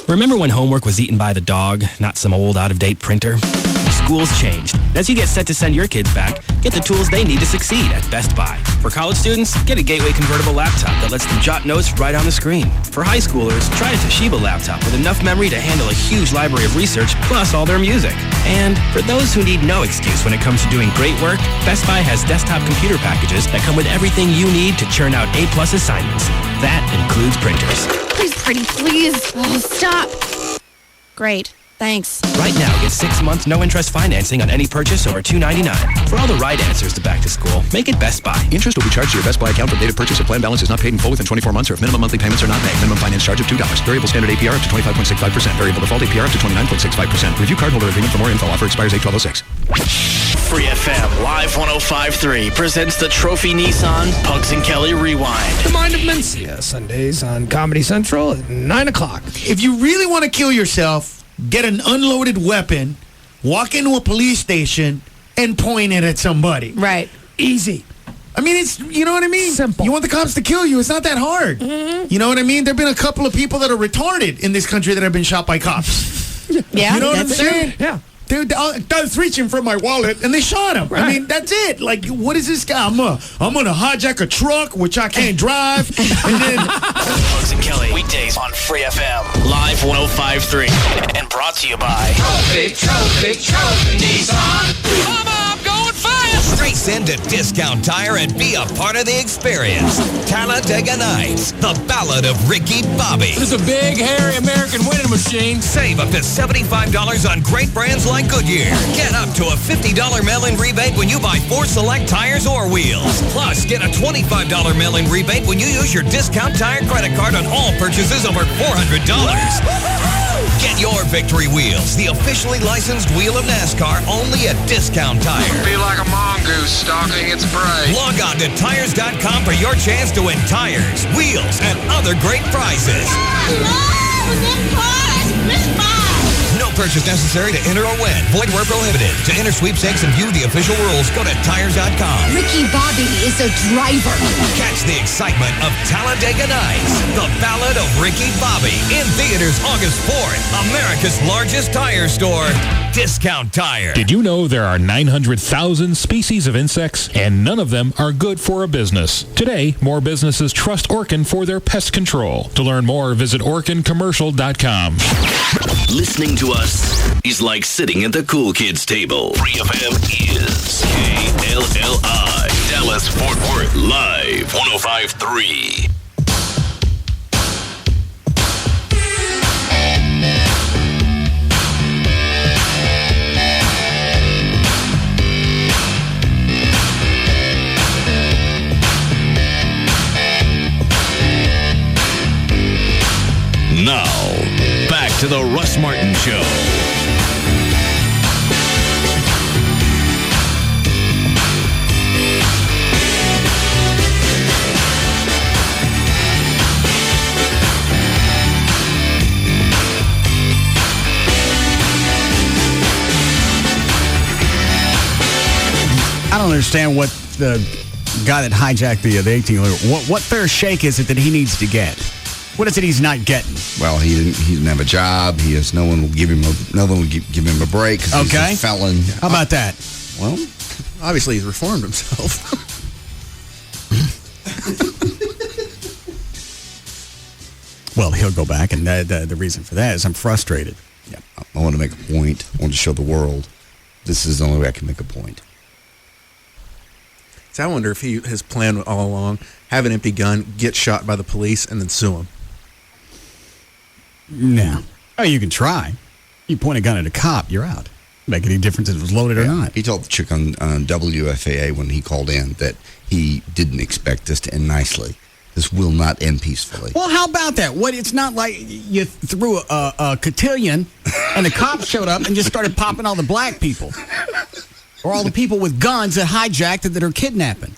Remember when homework was eaten by the dog, not some old out-of-date printer? School's changed. As you get set to send your kids back, get the tools they need to succeed at Best Buy. For college students, get a Gateway convertible laptop that lets them jot notes right on the screen. For high schoolers, try a Toshiba laptop with enough memory to handle a huge library of research plus all their music. And for those who need no excuse when it comes to doing great work, Best Buy has desktop computer packages that come with everything you need to churn out A+ assignments. That includes printers. Please, pretty, please. Oh, stop. Great. Thanks. Right now, get 6 months no-interest financing on any purchase over $299. For all the right answers to back to school, make it Best Buy. Interest will be charged to your Best Buy account from date of purchase if plan balance is not paid in full within 24 months or if minimum monthly payments are not made. Minimum finance charge of $2. Variable standard APR up to 25.65%. Variable default APR up to 29.65%. Review cardholder agreement for more info. Offer expires 8/12/06. Free FM Live 105.3 presents the Trophy Nissan Pugs and Kelly Rewind. The Mind of Mencia, Sundays on Comedy Central at 9 o'clock. If you really want to kill yourself, get an unloaded weapon, walk into a police station, and point it at somebody. Right. Easy. I mean, it's, you know what I mean? Simple. You want the cops to kill you, it's not that hard. Mm-hmm. You know what I mean? There have been a couple of people that are retarded in this country that have been shot by cops. Yeah, you know what I'm that's saying? Yeah. Dude, I was reaching for my wallet, and they shot him. Right. I mean, that's it. Like, what is this guy? I'm gonna hijack a truck, which I can't drive, and then... Pugs and Kelly, weekdays on Free FM Live 105.3. And brought to you by... Trophy, Nissan. Mama, I'm going fast. Race into Discount Tire and be a part of the experience. Talladega Nights, the Ballad of Ricky Bobby. This is a big, hairy American winning machine. Save up to $75 on great brands like Goodyear. Get up to a $50 mail-in rebate when you buy 4 select tires or wheels. Plus, get a $25 mail-in rebate when you use your Discount Tire credit card on all purchases over $400. Get your victory wheels, the officially licensed wheel of NASCAR, only at Discount Tire. Be like a mongoose stalking its prey. Log on to tires.com for your chance to win tires, wheels, and other great prizes. No purchase necessary to enter or win. Void where prohibited. To enter sweepstakes and view the official rules, go to tires.com. Ricky Bobby is a driver. Catch the excitement of Talladega Nights, the Ballad of Ricky Bobby, in theaters August 4th. America's largest tire store, Discount Tire. Did you know there are 900,000 species of insects, and none of them are good for a business? Today, more businesses trust Orkin for their pest control. To learn more, visit OrkinCommercial.com. Listening to us is like sitting at the cool kids table. Free FM is KLLI, Dallas, Fort Worth, Live 105.3. Now, back to the Russ Martin Show. I don't understand what the guy that hijacked the 18-wheeler, what fair shake is it that he needs to get? What is it he's not getting? Well, he didn't have a job. He has no one will give him a break because he's a felon. How about that? Well, obviously he's reformed himself. Well, he'll go back, and the reason for that is I'm frustrated. Yeah, I want to make a point. I want to show the world this is the only way I can make a point. So I wonder if he has planned all along, have an empty gun, get shot by the police, and then sue him. No. Oh, you can try. You point a gun at a cop, you're out. Make any difference if it was loaded or not. He told the chick on WFAA when he called in that he didn't expect this to end nicely. This will not end peacefully. Well, how about that? What? It's not like you threw a cotillion and the cops showed up and just started popping all the black people. Or all the people with guns that hijacked it that are kidnapping.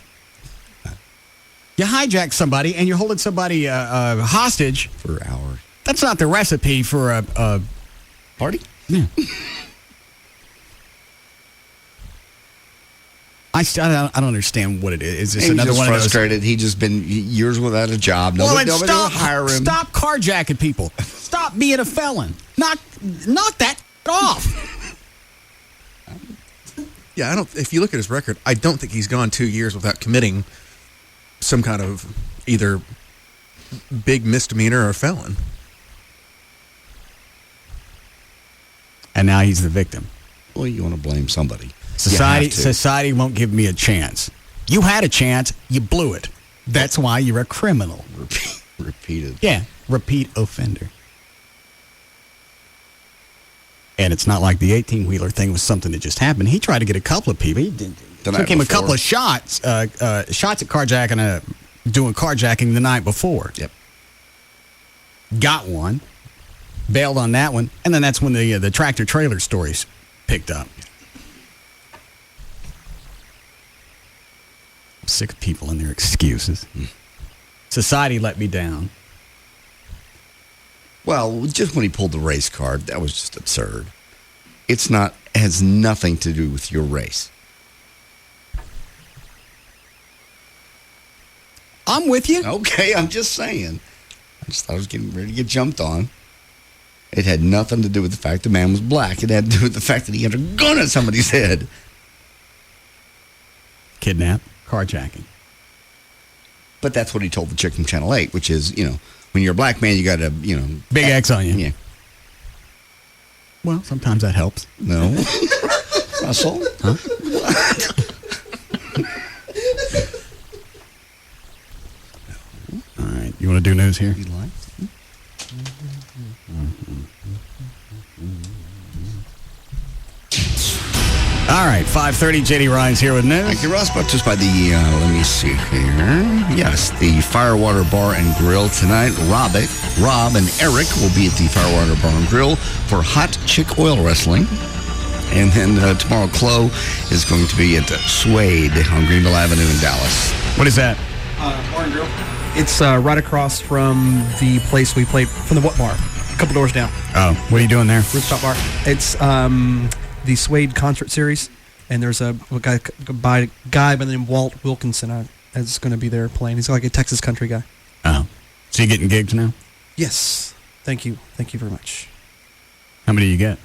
You hijack somebody and you're holding somebody hostage. For hours. That's not the recipe for a party? Yeah. I don't understand what it is. Is this another one frustrated. of those? He just been years without a job. Nobody will hire him. Stop carjacking people. Stop being a felon. Knock that off. Yeah, I don't. If you look at his record, I don't think he's gone 2 years without committing some kind of either big misdemeanor or felon. And now he's the victim. Well, you want to blame somebody. Society won't give me a chance. You had a chance. You blew it. That's why you're a criminal. Repeated. Yeah, repeat offender. And it's not like the 18-wheeler thing was something that just happened. He tried to get a couple of people. He took him a couple of shots at carjacking, doing carjacking the night before. Yep. Got one, bailed on that one, and then that's when the tractor-trailer stories picked up. I'm sick of people and their excuses. Society let me down. Well, just when he pulled the race card, that was just absurd. Has nothing to do with your race. I'm with you. Okay, I'm just saying. I just thought I was getting ready to get jumped on. It had nothing to do with the fact the man was black. It had to do with the fact that he had a gun at somebody's head. Kidnap, carjacking. But that's what he told the chick from Channel 8, which is, when you're a black man, you got to, Big X on you. Yeah. Well, sometimes that helps. No. Russell? Huh? All right. You want to do news here? You'd like? All right, 5:30. JD Ryan's here with news. Thank you, Russ. Brought to us by the, let me see here. Yes, the Firewater Bar and Grill tonight. Rob and Eric will be at the Firewater Bar and Grill for Hot Chick Oil Wrestling. And then tomorrow, Chloe is going to be at Suede on Greenville Avenue in Dallas. What is that? Bar and Grill. It's right across from the place we played, from the What Bar, a couple doors down. Oh, what are you doing there? Rooftop bar. It's the Suede concert series, and there's a guy by the name Walt Wilkinson that's going to be there playing. He's like a Texas country guy. Oh, so you getting gigs now? Yes. Thank you very much. How many do you get?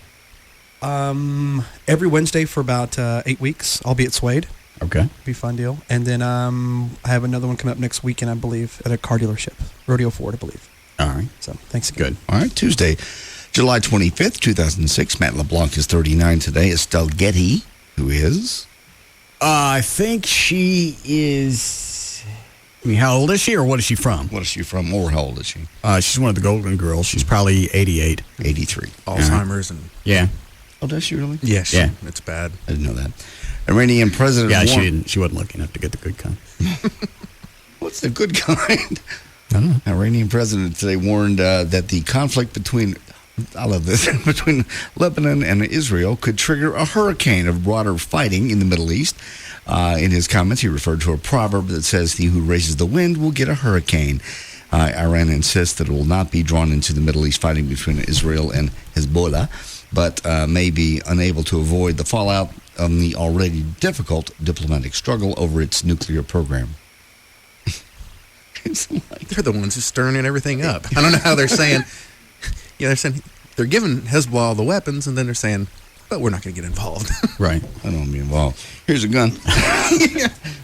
Every Wednesday for about 8 weeks, I'll be at Suede. Okay. Be a fun deal. And then I have another one coming up next weekend, I believe, at a car dealership, Rodeo Ford, I believe. All right. So thanks again. Good. All right, Tuesday, July 25th, 2006. Matt LeBlanc is 39 today. Estelle Getty, who is? I think she is... how old is she, or what is she from? What is she from, or how old is she? She's one of the Golden Girls. She's probably 88. 83. Alzheimer's and... Yeah. Oh, does she really? Yes. Yeah. It's bad. I didn't know that. Iranian President... Yeah, she wasn't lucky enough to get the good kind. What's the good kind? I don't know. Iranian president today warned that the conflict between Lebanon and Israel could trigger a hurricane of broader fighting in the Middle East. In his comments, he referred to a proverb that says, "He who raises the wind will get a hurricane." Iran insists that it will not be drawn into the Middle East fighting between Israel and Hezbollah, but may be unable to avoid the fallout of the already difficult diplomatic struggle over its nuclear program. They're the ones who's stirring everything up. I don't know how they're saying... they're saying they're giving Hezbollah the weapons, and then they're saying, but we're not going to get involved. Right. I don't want to be involved. Here's a gun.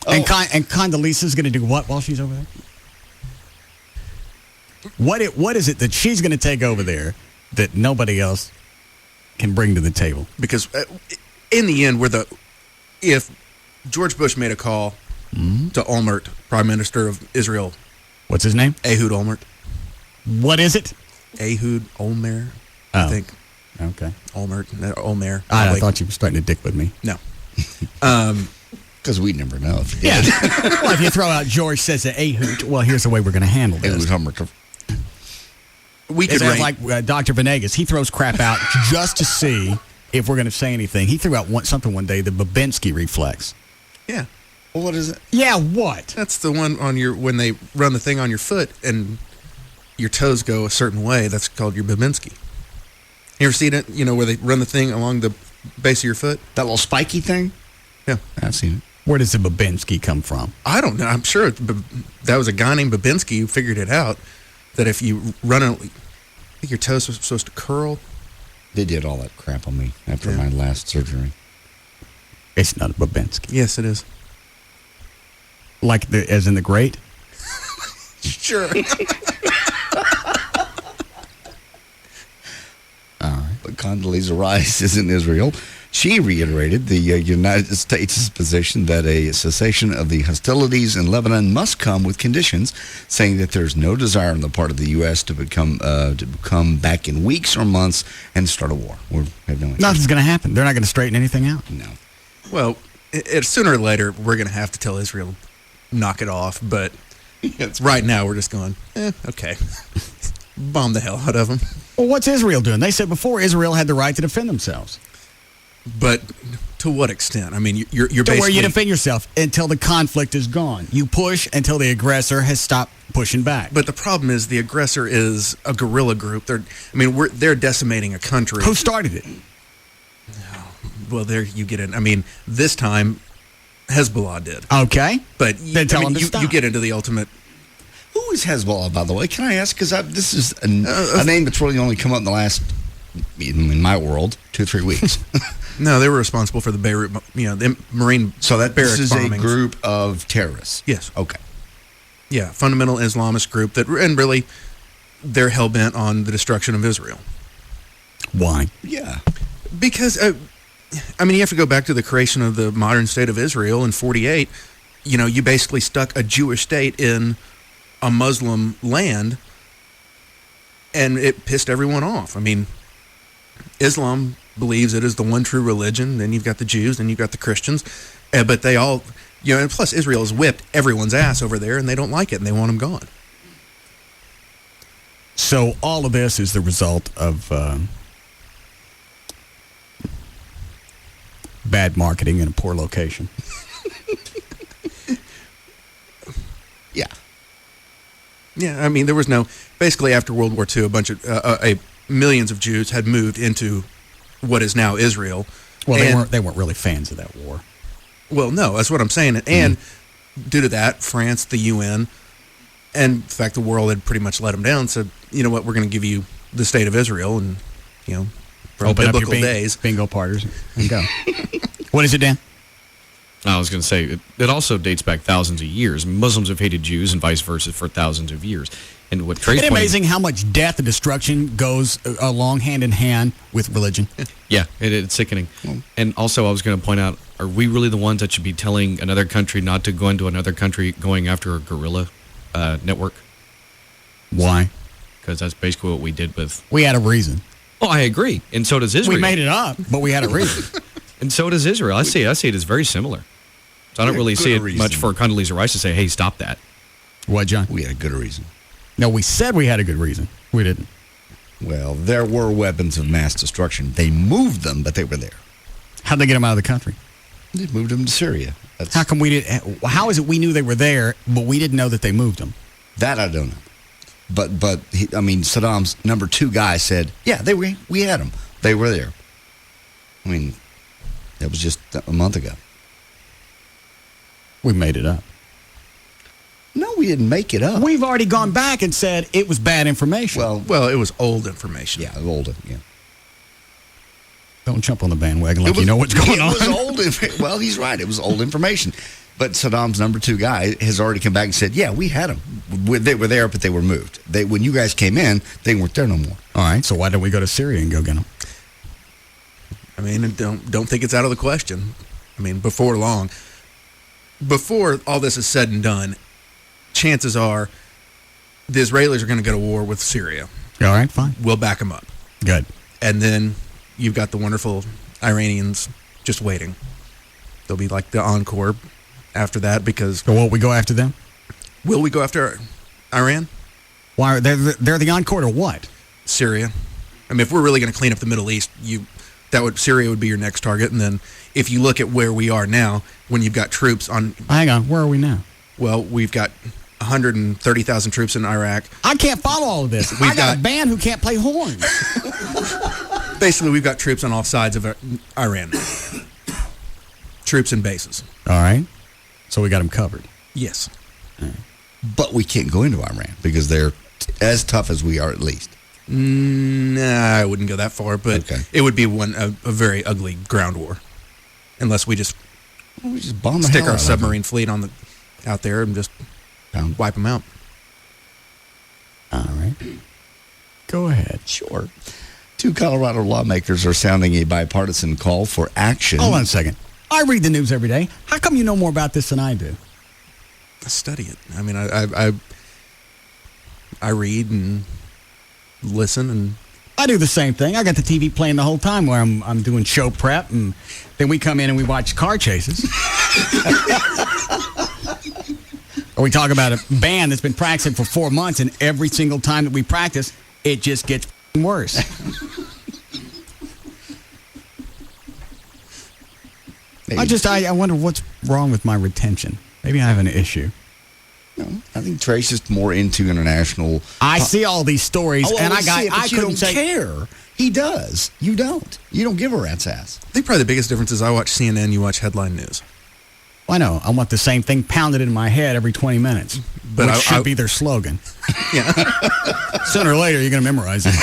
And Condoleezza's going to do what while she's over there? What is it that she's going to take over there that nobody else can bring to the table? Because in the end, if George Bush made a call to Olmert, Prime Minister of Israel. What's his name? Ehud Olmert. What is it? Ehud Olmert, I think. Okay. Olmert. I thought you were starting to dick with me. No. Because we never know if he Yeah. did. Well, if you throw out George says a hoot, well, here's the way we're going to handle this. We could It's rank. like Dr. Venegas. He throws crap out just to see if we're going to say anything. He threw out something one day, the Babinski reflex. Yeah. Well, what is it? Yeah, what? That's the one on when they run the thing on your foot and your toes go a certain way. That's called your Babinski. You ever seen it? Where they run the thing along the base of your foot? That little spiky thing? Yeah. I've seen it. Where does the Babinski come from? I don't know. I'm sure that was a guy named Babinski who figured it out. That if you run I think your toes are supposed to curl. They did all that crap on me after my last surgery. It's not a Babinski. Yes, it is. Like as in the great? Sure. But Condoleezza Rice is in Israel. She reiterated the United States' position that a cessation of the hostilities in Lebanon must come with conditions, saying that there's no desire on the part of the U.S. to come back in weeks or months and start a war. We have no idea. Nothing's going to happen. They're not going to straighten anything out. No. Well, sooner or later, we're going to have to tell Israel, knock it off. But right now, we're just going, okay. Bomb the hell out of them. Well, what's Israel doing? They said before Israel had the right to defend themselves. But to what extent? I mean, you're To basically... where you defend yourself until the conflict is gone. You push until the aggressor has stopped pushing back. But the problem is the aggressor is a guerrilla group. They're decimating a country. Who started it? Well, there you get in. I mean, this time Hezbollah did. Okay. But Then tell them to stop. You get into the ultimate... Who is Hezbollah, by the way? Can I ask? Because this is a name that's really only come up in the last, in my world, 2-3 weeks. No, they were responsible for the Beirut, the Marine So that barrack this is bombings. a group of terrorists? Yes. Okay. Yeah, fundamental Islamist group and really, they're hell-bent on the destruction of Israel. Why? Yeah. Because, you have to go back to the creation of the modern state of Israel in 48. You basically stuck a Jewish state in a Muslim land, and it pissed everyone off. I mean, Islam believes it is the one true religion. Then you've got the Jews, then you've got the Christians, but they all, and plus Israel has whipped everyone's ass over there, and they don't like it, and they want them gone. So all of this is the result of bad marketing in a poor location. Yeah. Yeah, I mean, there was basically after World War II, a bunch of millions of Jews had moved into what is now Israel. Well, they weren't really fans of that war. Well, no, that's what I'm saying. And due to that, France, the UN, and in fact, the world had pretty much let them down. So, you know what, we're going to give you the state of Israel and, from Open biblical up your days. bingo parters and go. What is it, Dan? I was going to say, it also dates back thousands of years. Muslims have hated Jews and vice versa for thousands of years. And what Trey's Isn't it amazing how much death and destruction goes along hand in hand with religion? Yeah, it's sickening. And also, I was going to point out, are we really the ones that should be telling another country not to go into another country going after a guerrilla network? Why? Because that's basically what we did with... We had a reason. Oh, I agree. And so does Israel. We made it up, but we had a reason. And so does Israel. I see it as very similar. So I don't really see it much for Condoleezza Rice to say, hey, stop that. What, John? We had a good reason. No, we said we had a good reason. We didn't. Well, there were weapons of mass destruction. They moved them, but they were there. How'd they get them out of the country? They moved them to Syria. How come we didn't? How is it we knew they were there, but we didn't know that they moved them? That I don't know. But Saddam's number 2 guy said, yeah, we had them. They were there. I mean, that was just a month ago. We made it up. No, we didn't make it up. We've already gone back and said it was bad information. Well, it was old information. Yeah, old. Yeah. Don't jump on the bandwagon like you know what's going on. It was old. Well, he's right. It was old information. But Saddam's number 2 guy has already come back and said, yeah, we had them. They were there, but they were moved. When you guys came in, they weren't there no more. All right, so why don't we go to Syria and go get them? I mean, don't think it's out of the question. I mean, before long, before all this is said and done, chances are the Israelis are going to go to war with Syria. All right, fine. We'll back them up. Good. And then you've got the wonderful Iranians just waiting. They'll be like the encore after that because. So won't we go after them? Will we go after Iran? Why they're the encore or what? Syria. I mean, if we're really going to clean up the Middle East, Syria would be your next target, and then if you look at where we are now, when you've got troops on. Hang on, where are we now? Well, we've got 130,000 troops in Iraq. I can't follow all of this. I got a band who can't play horns. Basically, we've got troops on all sides of Iran. Troops and bases. All right. So we got them covered. Yes. But we can't go into Iran because they're as tough as we are, at least. Nah, I wouldn't go that far, but it would be a very ugly ground war, unless we just bomb the stick hell our out of submarine fleet out there and just wipe them out. All right. Go ahead. Sure. 2 Colorado lawmakers are sounding a bipartisan call for action. Hold on a second. I read the news every day. How come you know more about this than I do? I study it. I mean, I read and listen, and I do the same thing. I got the TV playing the whole time where I'm doing show prep, and then we come in and we watch car chases. Or we talk about a band that's been practicing for 4 months, and every single time that we practice, it just gets worse. I wonder what's wrong with my retention. Maybe I have an issue. No, I think Trey's just more into international. I see all these stories, and I couldn't care. He does. You don't. You don't give a rat's ass. I think probably the biggest difference is I watch CNN, you watch headline news. Well, I know. I want the same thing pounded in my head every 20 minutes, but which should be their slogan. Yeah. Sooner or later, you're going to memorize it.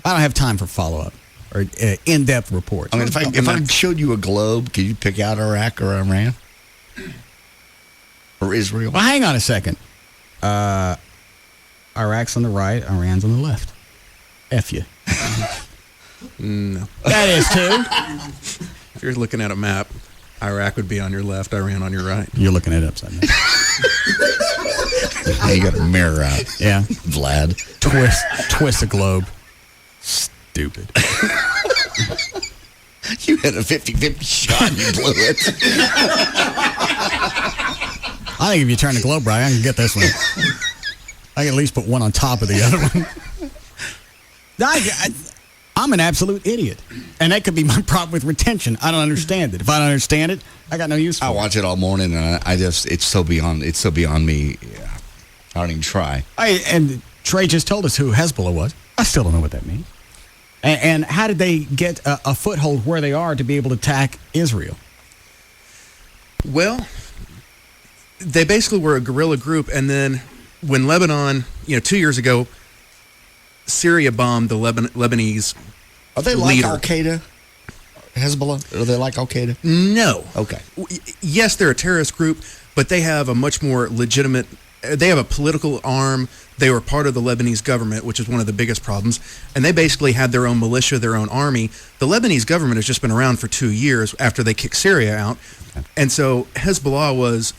I don't have time for follow-up or in-depth reports. I mean, if I showed you a globe, could you pick out Iraq or Iran? Or Israel? Well, hang on a second. Iraq's on the right, Iran's on the left. F you. No. That is too. If you're looking at a map, Iraq would be on your left, Iran on your right. You're looking at it upside down. Now you got a mirror out. Yeah. Vlad. Twist the globe. Stupid. You had a 50-50 shot and you blew it. I think if you turn the globe right, I can get this one. I can at least put one on top of the other one. I'm an absolute idiot. And that could be my problem with retention. I don't understand it. If I don't understand it, I got no use for it. I watch it all morning, and it's so beyond me. Yeah. I don't even try. And Trey just told us who Hezbollah was. I still don't know what that means. And how did they get a foothold where they are to be able to attack Israel? Well, they basically were a guerrilla group, and then when Lebanon, 2 years ago, Syria bombed the Lebanese Are they like Al-Qaeda? Hezbollah? Are they like Al-Qaeda? No. Okay. Yes, they're a terrorist group, but they have a much more legitimate... They have a political arm. They were part of the Lebanese government, which is one of the biggest problems. And they basically had their own militia, their own army. The Lebanese government has just been around for 2 years after they kicked Syria out. And so Hezbollah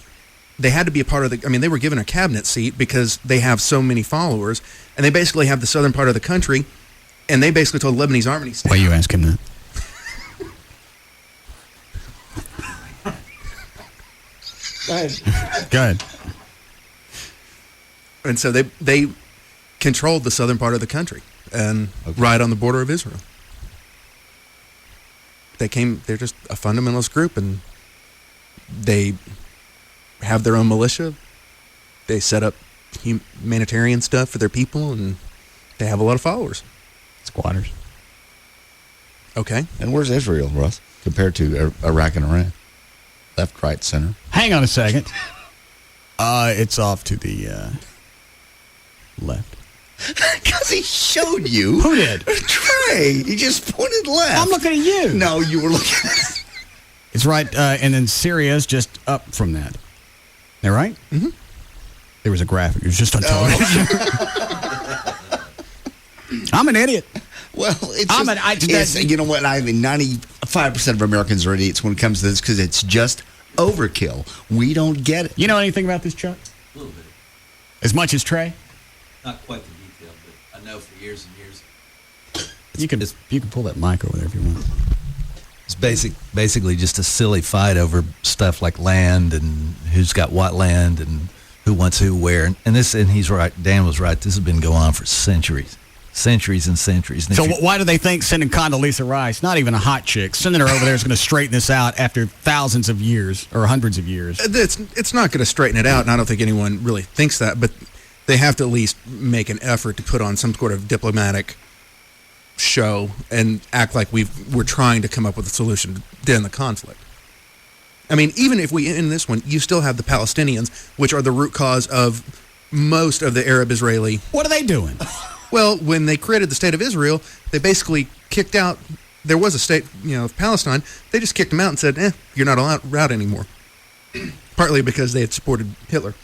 they had to be a part of they were given a cabinet seat because they have so many followers. And they basically have the southern part of the country. And they basically told the Lebanese army... Why you ask him that? Go ahead. And so they controlled the southern part of the country and right on the border of Israel. They're just a fundamentalist group, and they have their own militia. They set up humanitarian stuff for their people, and they have a lot of followers. Squatters. Okay. And where's Israel, Russ, compared to Iraq and Iran? Left, right, center? Hang on a second. It's off to the left. Because he showed you. Who did? Trey. He just pointed left. I'm looking at you. No, you were looking at... It's right, and then Syria's just up from that. That right? Mm-hmm. There was a graphic. It was just on television. I'm an idiot. Well, you know what? I mean, 95% of Americans are idiots when it comes to this because it's just overkill. We don't get it. You know anything about this, Chuck? A little bit. As much as Trey? Not quite the detail, but I know for years and years. You can pull that mic over there if you want. It's basically just a silly fight over stuff like land and who's got what land and who wants who where. And he's right. Dan was right. This has been going on for centuries. Centuries and centuries. And so why do they think sending Condoleezza Rice, not even a hot chick, sending her over there is going to straighten this out after thousands of years or hundreds of years? It's not going to straighten it out, and I don't think anyone really thinks that, but they have to at least make an effort to put on some sort of diplomatic show and act like we're trying to come up with a solution to end the conflict. I mean, even if we end this one, you still have the Palestinians, which are the root cause of most of the Arab-Israeli... What are they doing? Well, when they created the state of Israel, they basically kicked out... There was a state, of Palestine. They just kicked them out and said, you're not allowed anymore. Partly because they had supported Hitler.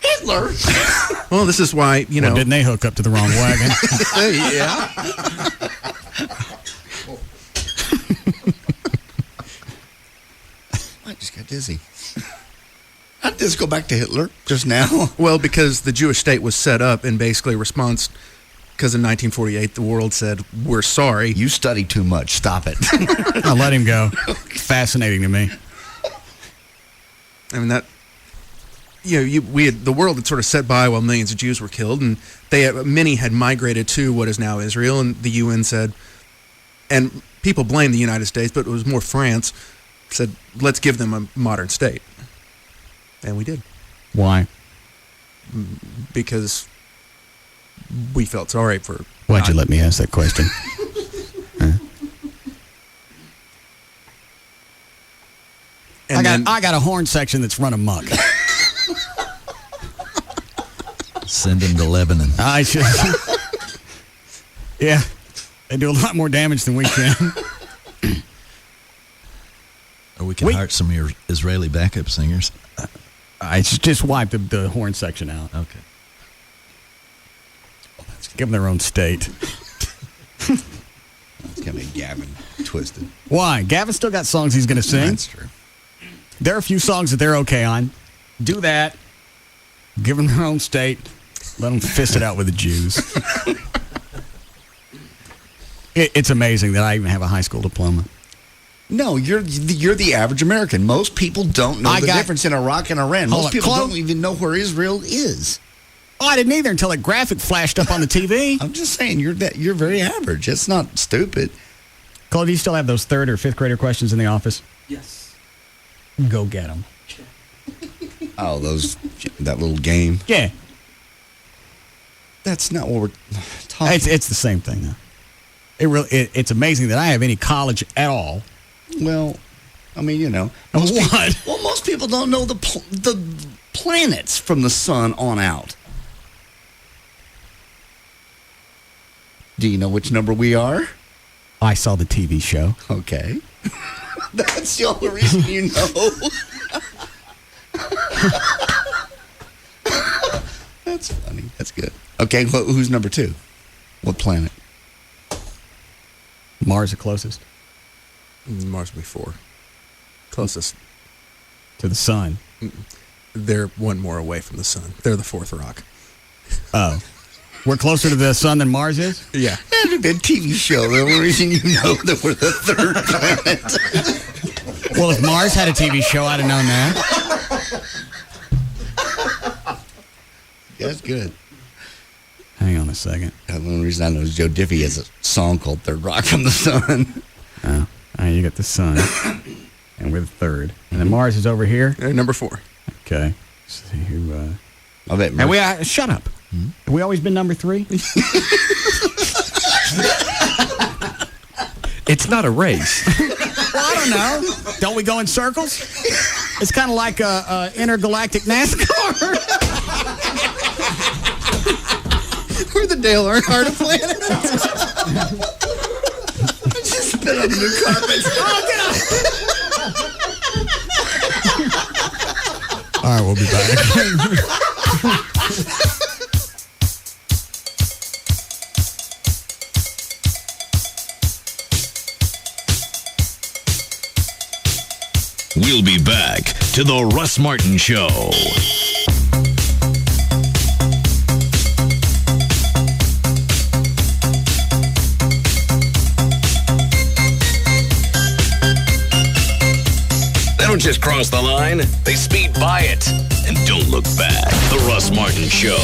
Hitler? Well, this is why, Well, didn't they hook up to the wrong wagon? Yeah. I just got dizzy. I'd just go back to Hitler just now. Well, because the Jewish state was set up in basically response, because in 1948 the world said, we're sorry. You study too much. Stop it. I'll let him go. Fascinating to me. I mean, that... the world had sort of set by while millions of Jews were killed, and many had migrated to what is now Israel, and the UN said, and people blamed the United States, but it was more France, said, let's give them a modern state. And we did. Why? Because we felt sorry for... Why'd you let me ask that question? I got a horn section that's run amok. Send him to Lebanon. I should. Yeah, they do a lot more damage than we can. Or we can hire some of your Israeli backup singers. I just wiped the horn section out. Okay. Give them their own state. It's going to be Gavin twisted. Why? Gavin still got songs he's going to sing. That's true. There are a few songs that they're okay on. Do that. Give them their own state. Let them fist it out with the Jews. It's amazing that I even have a high school diploma. No, you're the average American. Most people don't know the difference in Iraq and Iran. Most people don't even know where Israel is. Oh, I didn't either until a graphic flashed up on the TV. I'm just saying, you're very average. It's not stupid. Cole, do you still have those 3rd or 5th grader questions in the office? Yes. Go get them. Oh, that little game? Yeah. That's not what we're talking about. It's the same thing, though. It's amazing that I have any college at all. Well, I mean, most people don't know the planets from the sun on out. Do you know which number we are? I saw the TV show. Okay. That's the only reason you know. That's funny. That's good. Okay, who's number 2? What planet? Mars the closest. Mars will be 4. Closest. To the sun. They're one more away from the sun. They're the 4th rock. Oh. We're closer to the sun than Mars is? Yeah. That's a good TV show. The only reason you know that we're the 3rd planet. Well, if Mars had a TV show, I'd have known that. That's good. Hang on a second. The only reason I know is Joe Diffie has a song called Third Rock from the Sun. Oh. All right, you got the sun. And we're the 3rd. And then Mars is over here? Number 4. Okay. Let's see who... I bet. And shut up. Hmm? Have we always been number 3? It's not a race. Well, I don't know. Don't we go in circles? It's kind of like a intergalactic NASCAR. We're the Dale Earnhardt of planet. Just spit on the new carpet. All right, we'll be back. We'll be back to the Russ Martin Show. just cross the line, they speed by it and don't look back. The Russ Martin Show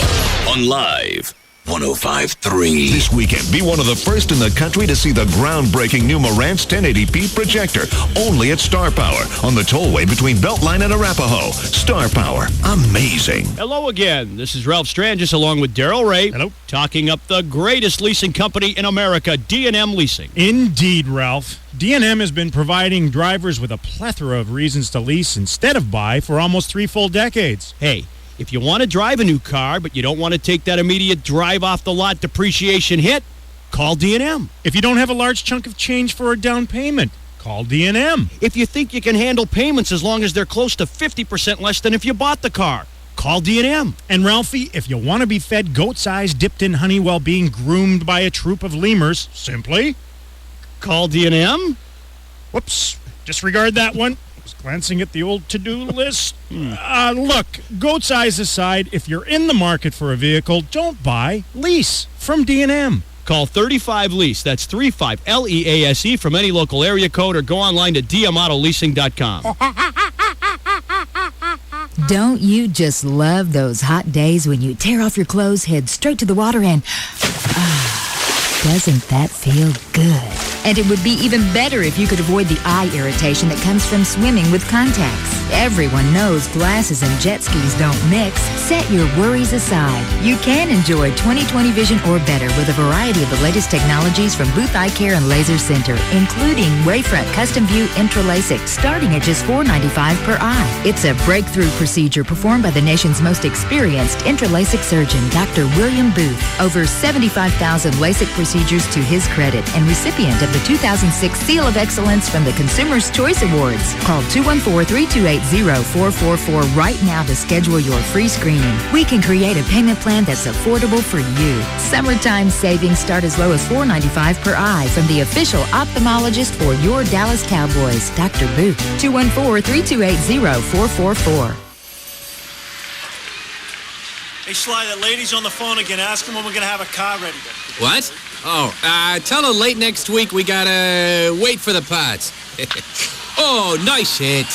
on Live 105.3. This weekend, be one of the first in the country to see the groundbreaking new Marantz 1080p projector, only at Star Power, on the tollway between Beltline and Arapahoe. Star Power, amazing. Hello again. This is Ralph Strangis along with Daryl Ray. Hello. Talking up the greatest leasing company in America, D&M Leasing. Indeed, Ralph. D&M has been providing drivers with a plethora of reasons to lease instead of buy for almost 3 full decades. Hey, if you want to drive a new car, but you don't want to take that immediate drive off the lot depreciation hit, call D&M. If you don't have a large chunk of change for a down payment, call D&M. If you think you can handle payments as long as they're close to 50% less than if you bought the car, call D&M. And Ralphie, if you want to be fed goat's eyes dipped in honey while being groomed by a troop of lemurs, simply call D&M. Whoops, disregard that one. Glancing at the old to-do list. Look, goat's eyes aside, if you're in the market for a vehicle, don't buy, lease from D&M. Call 35-LEASE. That's 35-LEASE from any local area code, or go online to dmautoleasing.com. Don't you just love those hot days when you tear off your clothes, head straight to the water, and doesn't that feel good? And it would be even better if you could avoid the eye irritation that comes from swimming with contacts. Everyone knows glasses and jet skis don't mix. Set your worries aside. You can enjoy 20/20 vision or better with a variety of the latest technologies from Booth Eye Care and Laser Center, including Wavefront Custom View Intralasic, starting at just $4.95 per eye. It's a breakthrough procedure performed by the nation's most experienced intralasic surgeon, Dr. William Booth. Over 75,000 LASIK procedures to his credit, and recipient of the 2006 Seal of Excellence from the Consumer's Choice Awards. Call 214-328-0444 right now to schedule your free screening. We can create a payment plan that's affordable for you. Summertime savings start as low as $4.95 per eye from the official ophthalmologist for your Dallas Cowboys, Dr. Booth. 214-328-0444. Hey, Sly, that lady's on the phone again. Ask him when we're going to have a car ready. What? Oh, tell her late next week we gotta wait for the parts. Oh, nice hit.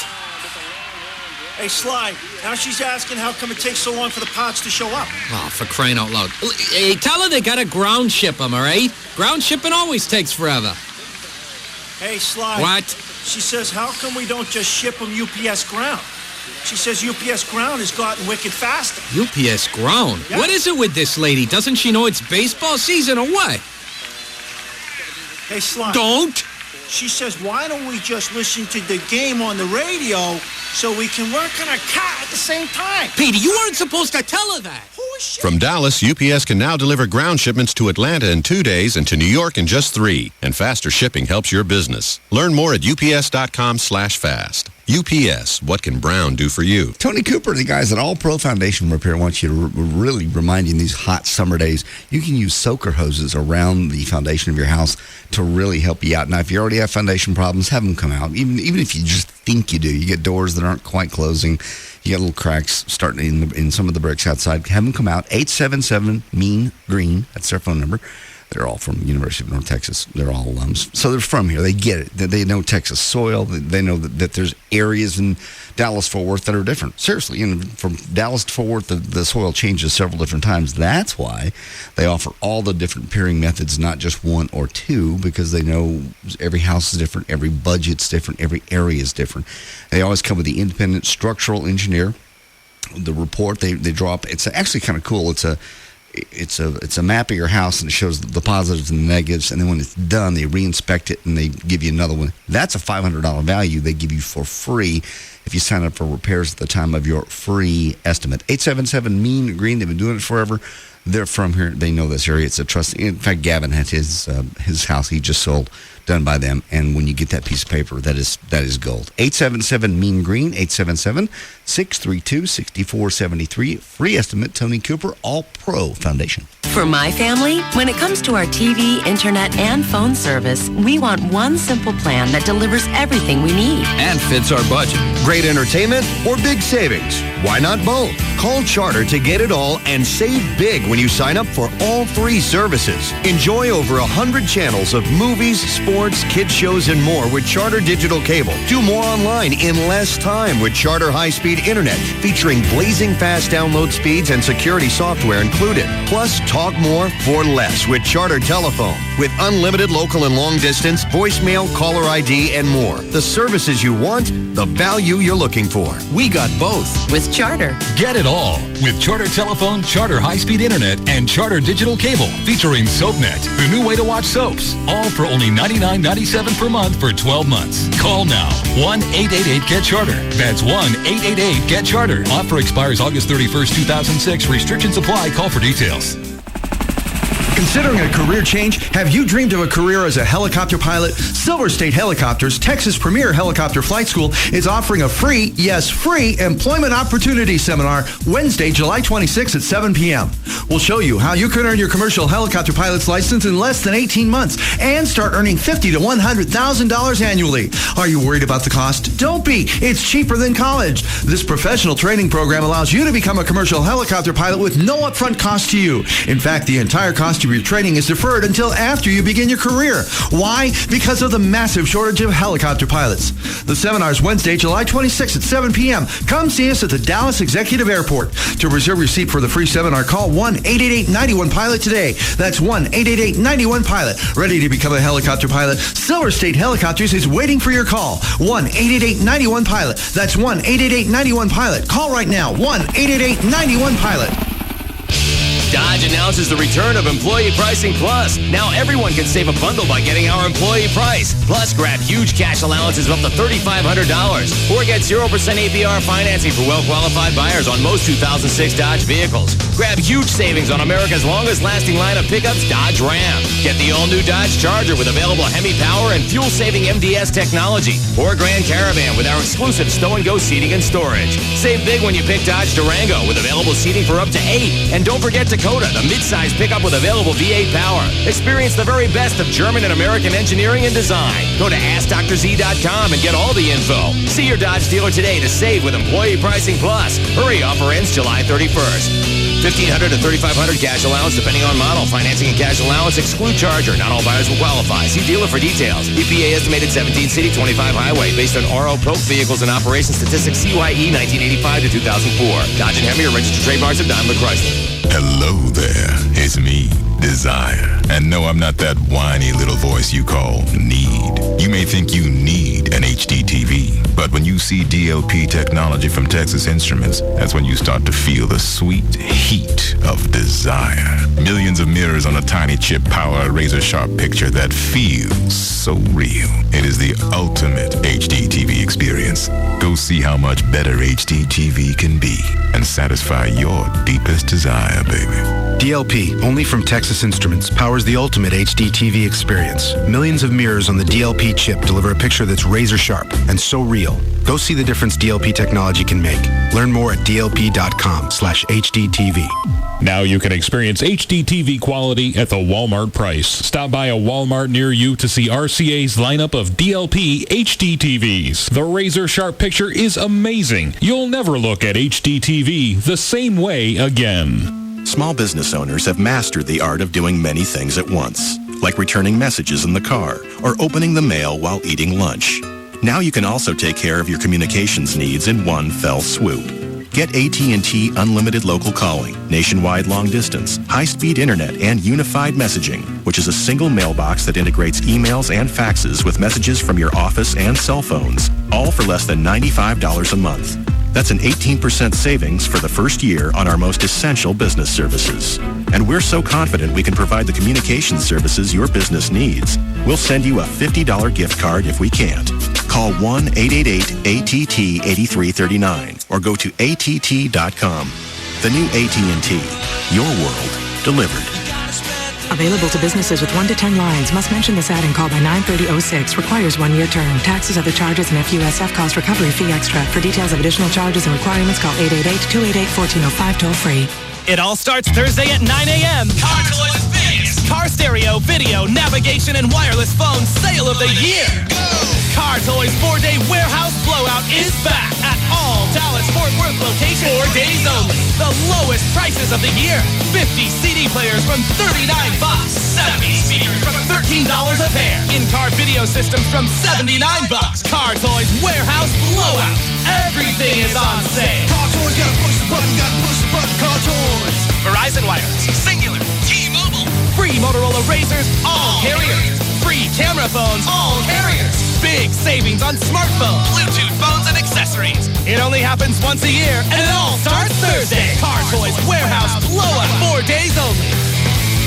Hey, Sly, now she's asking how come it takes so long for the parts to show up. Oh, for crying out loud. Hey, tell her they gotta ground ship them, all right? Ground shipping always takes forever. Hey, Sly. What? She says, how come we don't just ship them UPS ground? She says UPS ground has gotten wicked faster. UPS ground? Yeah. What is it with this lady? Doesn't she know it's baseball season or what? Hey, Sly. Don't. She says, why don't we just listen to the game on the radio so we can work on our car at the same time? Petey, you weren't supposed to tell her that. From Dallas, UPS can now deliver ground shipments to Atlanta in 2 days and to New York in just 3. And faster shipping helps your business. Learn more at ups.com/fast. UPS, what can Brown do for you? Tony Cooper, the guys at All Pro Foundation Repair, wants you to really remind you in these hot summer days, you can use soaker hoses around the foundation of your house to really help you out. Now, if you already have foundation problems, have them come out. Even if you just think you do, you get doors that aren't quite closing, you got little cracks starting in some of the bricks outside, have them come out. 877-MEAN-GREEN, that's their phone number. They're all from University of North Texas. They're all alums. So they're from here. They get it. They know Texas soil. They know that there's areas in Dallas-Fort Worth that are different. Seriously, from Dallas to Fort Worth, the soil changes several different times. That's why they offer all the different peering methods, not just one or two, because they know every house is different, every budget's different, every area is different. They always come with the independent structural engineer. The report they draw up, it's actually kind of cool. It's a map of your house, and it shows the positives and the negatives, and then when it's done, they re-inspect it and they give you another one. That's a $500 value they give you for free if you sign up for repairs at the time of your free estimate. 877-MEAN-GREEN. They've been doing it forever. They're from here. They know this area. It's a trust. In fact, Gavin had his house he just sold done by them, and when you get that piece of paper, that is gold. 877-MEAN-GREEN, 632-6473. Free estimate, Tony Cooper, All Pro Foundation. For my family, when it comes to our TV, internet, and phone service, we want one simple plan that delivers everything we need. And fits our budget. Great entertainment or big savings? Why not both? Call Charter to get it all and save big when you sign up for all three services. Enjoy over 100 channels of movies, sports, kids shows, and more with Charter Digital Cable. Do more online in less time with Charter High-Speed Internet, featuring blazing fast download speeds and security software included. Plus, talk more for less with Charter Telephone. With unlimited local and long distance, voicemail, caller ID, and more. The services you want, the value you're looking for. We got both. With Charter. Get it all with Charter Telephone, Charter High-Speed Internet, and Charter Digital Cable, featuring SoapNet, the new way to watch soaps. All for only $99.97 per month for 12 months. Call now. 1-888-GET-CHARTER. That's 1-888-GET-CHARTER. Offer expires August 31st, 2006. Restrictions apply. Call for details. Considering a career change? Have you dreamed of a career as a helicopter pilot? Silver State Helicopters, Texas' premier helicopter flight school, is offering a free, yes, free employment opportunity seminar Wednesday, July 26th at 7 p.m. We'll show you how you can earn your commercial helicopter pilot's license in less than 18 months and start earning $50,000 to $100,000 annually. Are you worried about the cost? Don't be. It's cheaper than college. This professional training program allows you to become a commercial helicopter pilot with no upfront cost to you. In fact, the entire cost of your training is deferred until after you begin your career. Why? Because of the massive shortage of helicopter pilots. The seminar is Wednesday, July 26th at 7 p.m. Come see us at the Dallas Executive Airport. To reserve your seat for the free seminar, call 1-888-91-PILOT today. That's 1-888-91-PILOT. Ready to become a helicopter pilot? Silver State Helicopters is waiting for your call. 1-888-91-PILOT. That's 1-888-91-PILOT. Call right now. 1-888-91-PILOT. Dodge announces the return of Employee Pricing Plus. Now everyone can save a bundle by getting our employee price. Plus, grab huge cash allowances of up to $3,500. Or get 0% APR financing for well-qualified buyers on most 2006 Dodge vehicles. Grab huge savings on America's longest-lasting line of pickups, Dodge Ram. Get the all-new Dodge Charger with available Hemi power and fuel-saving MDS technology. Or Grand Caravan with our exclusive stow-and-go seating and storage. Save big when you pick Dodge Durango with available seating for up to 8. And don't forget Dakota, the mid-size pickup with available V8 power. Experience the very best of German and American engineering and design. Go to AskDrZ.com and get all the info. See your Dodge dealer today to save with Employee Pricing Plus. Hurry, offer ends July 31st. $1,500 to $3,500 cash allowance depending on model. Financing and cash allowance exclude Charger. Not all buyers will qualify. See dealer for details. EPA estimated 17 city, 25 highway based on RO Polk vehicles and operation statistics CYE 1985 to 2004. Dodge and Hemi are registered trademarks of Daimler Chrysler. Hello there, it's me, Desire. And no, I'm not that whiny little voice you call need. You may think you need an HD TV, but when you see DLP technology from Texas Instruments, that's when you start to feel the sweet heat of desire. Millions of mirrors on a tiny chip power a razor-sharp picture that feels so real. It is the ultimate HD TV experience. Go see how much better HD TV can be and satisfy your deepest desire, baby. DLP, only from Texas Instruments, powers the ultimate HD TV experience. Millions of mirrors on the DLP chip deliver a picture that's razor sharp and so real. Go see the difference DLP technology can make. Learn more at dlp.com/HDTV. Now you can experience HD TV quality at the Walmart price. Stop by a Walmart near you to see RCA's lineup of DLP HD TVs. The razor sharp picture is amazing. You'll never look at HD TV the same way again. Small business owners have mastered the art of doing many things at once, like returning messages in the car or opening the mail while eating lunch. Now you can also take care of your communications needs in one fell swoop. Get AT&T Unlimited Local Calling, nationwide long distance, high-speed internet, and unified messaging, which is a single mailbox that integrates emails and faxes with messages from your office and cell phones, all for less than $95 a month. That's an 18% savings for the first year on our most essential business services. And we're so confident we can provide the communications services your business needs, we'll send you a $50 gift card if we can't. Call 1-888-ATT-8339 or go to ATT.com. The new AT&T. Your world delivered. Available to businesses with 1 to 10 lines. Must mention this ad and call by 9/30/06. Requires 1-year term. Taxes, other charges, and FUSF cost recovery fee extra. For details of additional charges and requirements, call 888-288-1405 toll free. It all starts Thursday at 9 a.m. Car Toys Vegas. Car stereo, video, navigation, and wireless phone sale of the year. Car Toys 4-day warehouse blowout is back at all Dallas-Fort Worth locations. 4 days only. The lowest prices of the year. 50 CD players from $39. 70 speakers from $13 a pair. In-car video systems from $79. Car Toys warehouse blowout. Everything is on sale. Car Toys, gotta push the button, Car Toys. Verizon Wireless, Singular, T-Mobile. Free Motorola Razrs, all carriers. Free camera phones, all carriers. Big savings on smartphones, Bluetooth phones, and accessories. It only happens once a year, and it all starts Thursday. Car Toys Warehouse Blowout. 4 days only.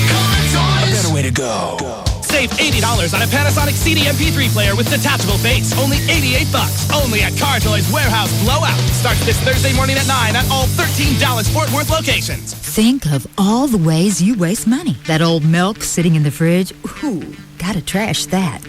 Car Toys. A better way to go. Save $80 on a Panasonic CD MP3 player with detachable base. Only $88. Only at Car Toys Warehouse Blowout. Starts this Thursday morning at 9 at all 13 Dallas-Fort Worth locations. Think of all the ways you waste money. That old milk sitting in the fridge. Ooh, gotta trash that.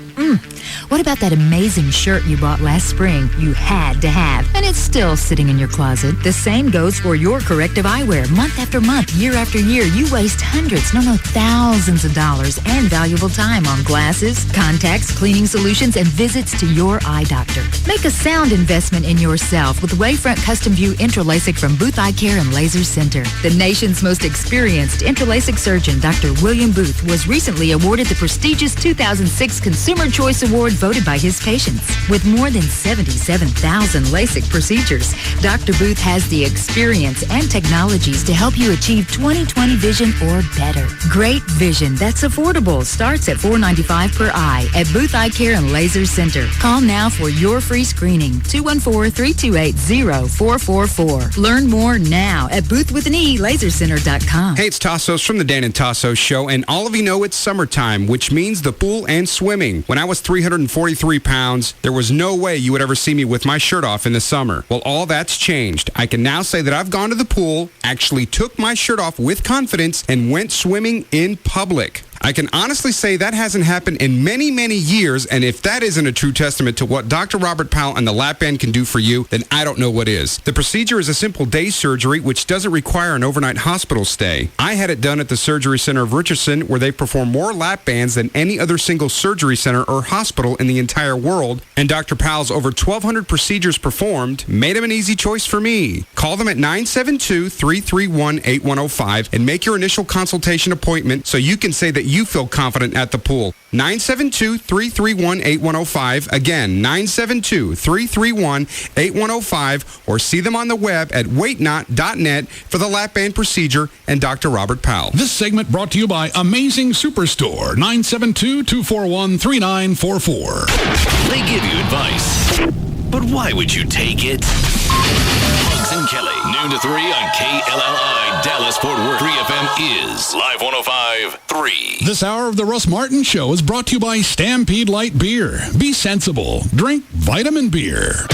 What about that amazing shirt you bought last spring you had to have, and it's still sitting in your closet? The same goes for your corrective eyewear. Month after month, year after year, you waste hundreds, thousands of dollars and valuable time on glasses, contacts, cleaning solutions, and visits to your eye doctor. Make a sound investment in yourself with Wavefront Custom View Intralasic from Booth Eye Care and Laser Center. The nation's most experienced intralasic surgeon, Dr. William Booth, was recently awarded the prestigious 2006 Consumer Choice Award voted by his patients. With more than 77,000 LASIK procedures, Dr. Booth has the experience and technologies to help you achieve 20/20 vision or better. Great vision that's affordable starts at $495 per eye at Booth Eye Care and Laser Center. Call now for your free screening, 214-328-0444. Learn more now at boothwithanelasercenter.com. Hey, it's Tassos from the Dan and Tassos Show, and all of you know it's summertime, which means the pool and swimming. When I was 343 pounds, there was no way you would ever see me with my shirt off in the summer. Well, all that's changed. I can now say that I've gone to the pool, actually took my shirt off with confidence, and went swimming in public. I can honestly say that hasn't happened in many, many years, and if that isn't a true testament to what Dr. Robert Powell and the Lap Band can do for you, then I don't know what is. The procedure is a simple day surgery, which doesn't require an overnight hospital stay. I had it done at the Surgery Center of Richardson, where they perform more lap bands than any other single surgery center or hospital in the entire world, and Dr. Powell's over 1,200 procedures performed made him an easy choice for me. Call them at 972-331-8105 and make your initial consultation appointment so you can say that you feel confident at the pool. 972-331-8105. Again, 972-331-8105, or see them on the web at waitnot.net for the lap band procedure and Dr. Robert Powell. This segment brought to you by Amazing Superstore, 972-241-3944. They give you advice, but why would you take it? Bugs and Kelly, noon to 3 on KLLI, Dallas-Fort Worth. 3FM is Live 105.3. This hour of the Russ Martin Show is brought to you by Stampede Light Beer. Be sensible. Drink vitamin beer.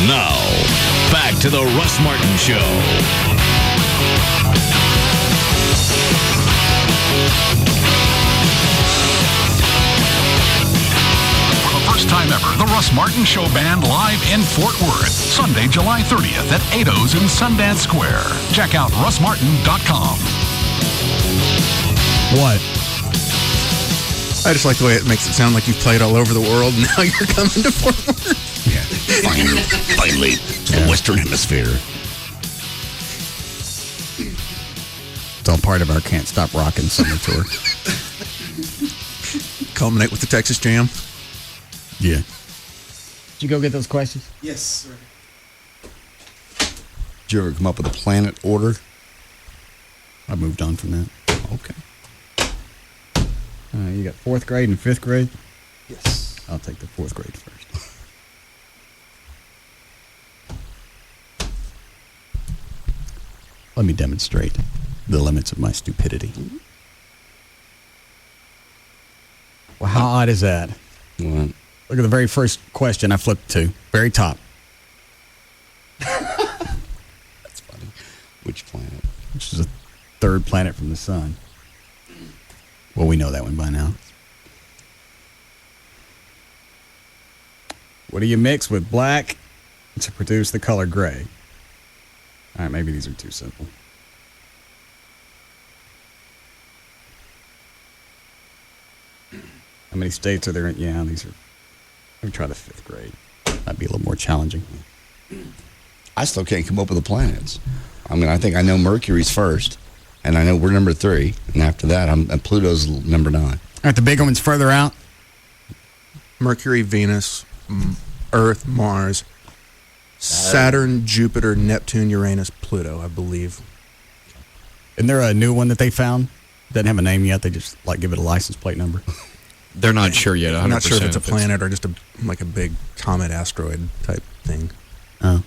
Now, back to the Russ Martin Show. First time ever, the Russ Martin Show Band live in Fort Worth. Sunday, July 30th at 8's in Sundance Square. Check out russmartin.com. What? I just like the way it makes it sound like you've played all over the world and now you're coming to Fort Worth. Yeah, finally to the Western Hemisphere. It's all part of our Can't Stop Rockin' summer tour. Culminate with the Texas Jam. Yeah. Did you go get those questions? Yes, sir. Did you ever come up with a planet order? I moved on from that. Okay. You got 4th grade and 5th grade? Yes. I'll take the 4th grade first. Let me demonstrate the limits of my stupidity. Well, how odd is that? What? Look at the very first question I flipped to. Very top. That's funny. Which planet? Which is the third planet from the sun. Well, we know that one by now. What do you mix with black to produce the color gray? All right, maybe these are too simple. How many states are there? Yeah, these are... Let me try the 5th grade. That'd be a little more challenging. I still can't come up with the planets. I mean, I think I know Mercury's first, and I know we're number 3, and after that, Pluto's number 9. All right, the bigger one's further out. Mercury, Venus, Earth, Mars, Saturn, Jupiter, Neptune, Uranus, Pluto, I believe. Isn't there a new one that they found? Doesn't have a name yet. They just give it a license plate number. They're not sure yet. 100%. I'm not sure if it's a planet or just a big comet asteroid type thing. Oh.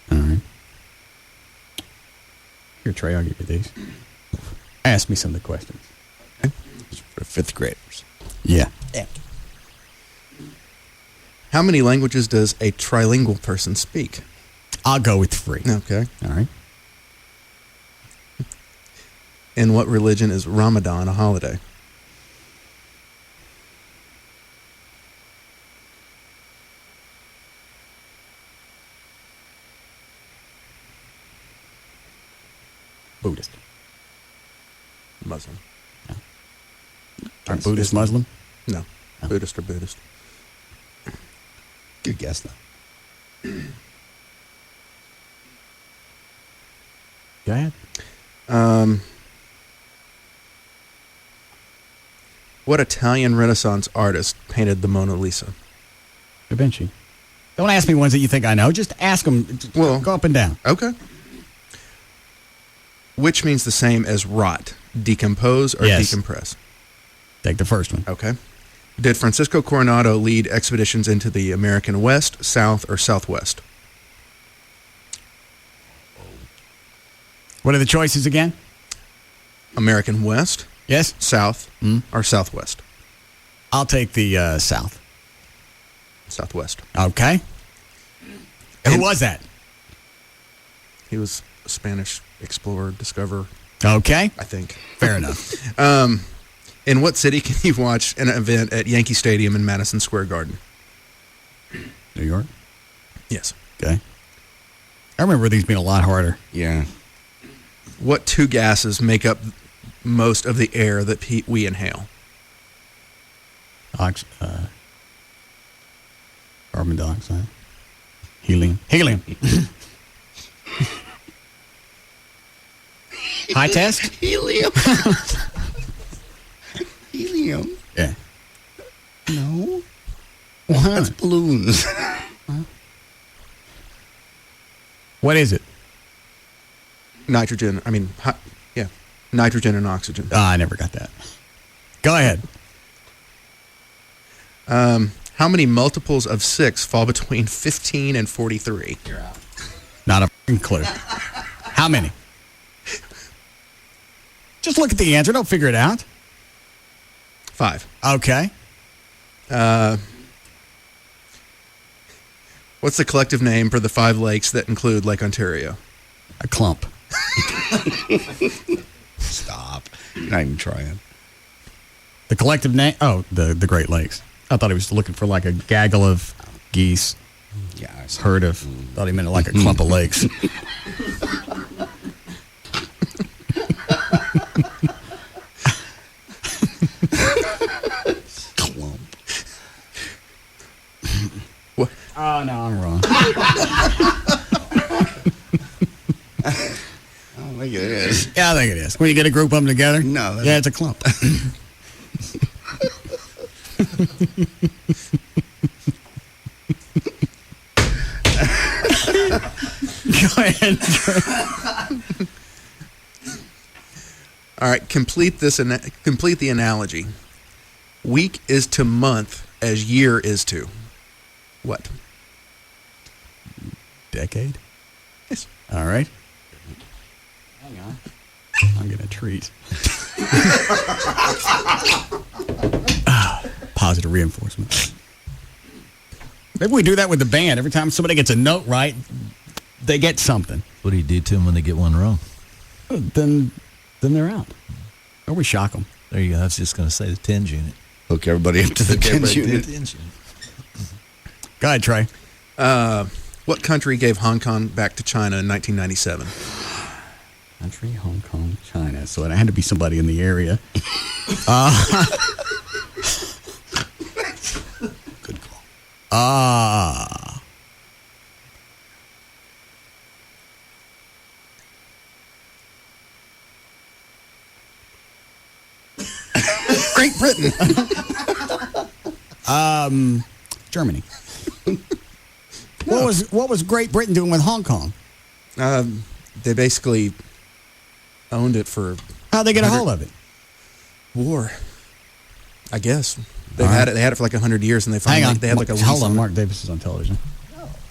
All right. Here, Trey, I'll give you these. Ask me some of the questions. Okay. For 5th graders. Yeah. How many languages does a trilingual person speak? I'll go with 3. Okay. All right. In what religion is Ramadan a holiday? Buddhist. Muslim. No. Are Buddhist Muslim? No. Buddhist or Buddhist. Good guess, though. Go ahead. What Italian Renaissance artist painted the Mona Lisa? Da Vinci. Don't ask me ones that you think I know. Just ask them. Well, go up and down. Okay. Which means the same as rot, decompose or decompress? Take the first one. Okay. Did Francisco Coronado lead expeditions into the American West, South, or Southwest? What are the choices again? American West, yes, South, or Southwest? I'll take the South. Southwest. Okay. Who was that? He was a Spanish explorer, discoverer. Okay. I think. Fair enough. In what city can you watch an event at Yankee Stadium in Madison Square Garden? New York? Yes. Okay. I remember these being a lot harder. Yeah. What 2 gases make up most of the air that we inhale? Carbon dioxide. Helium. High test? Helium. Helium. Yeah. No. What? That's balloons. What is it? Nitrogen. Nitrogen and oxygen. I never got that. Go ahead. How many multiples of 6 fall between 15 and 43? You're out. Not a f***ing clue. How many? Just look at the answer. Don't figure it out. 5. Okay. What's the collective name for the 5 lakes that include Lake Ontario? A clump. Stop. You're not even trying. The collective name? Oh, the Great Lakes. I thought he was looking for like a gaggle of geese. Yeah, I heard of. Thought he meant like a clump of lakes. Clump. What? Oh, no, I'm wrong. I think it is. Yeah, I think it is. When you get a group of them together? No. Yeah, it's a clump. Go ahead. All right, complete the analogy. Week is to month as year is to what? Decade? Yes. All right. Hang on. I'm getting a treat. Positive reinforcement. Maybe we do that with the band. Every time somebody gets a note right, they get something. What do you do to them when they get one wrong? Then they're out. Or we shock them. There you go. I was just going to say the TENS unit. Hook everybody up to the TENS unit. Go ahead, Trey. What country gave Hong Kong back to China in 1997? Country, Hong Kong, China. So it had to be somebody in the area. Good call. Great Britain. Germany. What was Great Britain doing with Hong Kong? They basically owned it for. How'd they get a hold of it? War, I guess. They had it for like 100 years, and they finally they had like a lease. Hold on, Mark Davis is on television.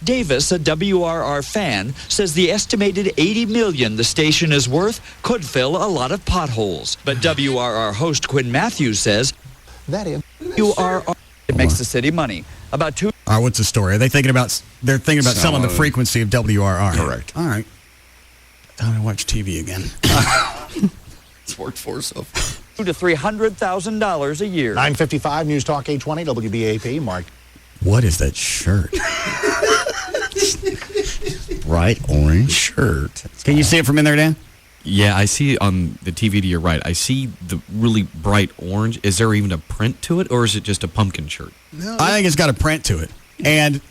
Davis, a WRR fan, says the estimated $80 million the station is worth could fill a lot of potholes. But WRR host Quinn Matthews says that WRR it makes the city money. About two. All right, what's the story? They're thinking about selling the frequency of WRR. Correct. All right. Time to watch TV again. It's worked for us so far. $200,000 to $300,000 a year. 9:55 News Talk 820 WBAP. Mark. What is that shirt? Bright orange shirt. Can you see it from in there, Dan? Yeah, I see on the TV to your right. I see the really bright orange. Is there even a print to it, or is it just a pumpkin shirt? No. I think it's got a print to it. And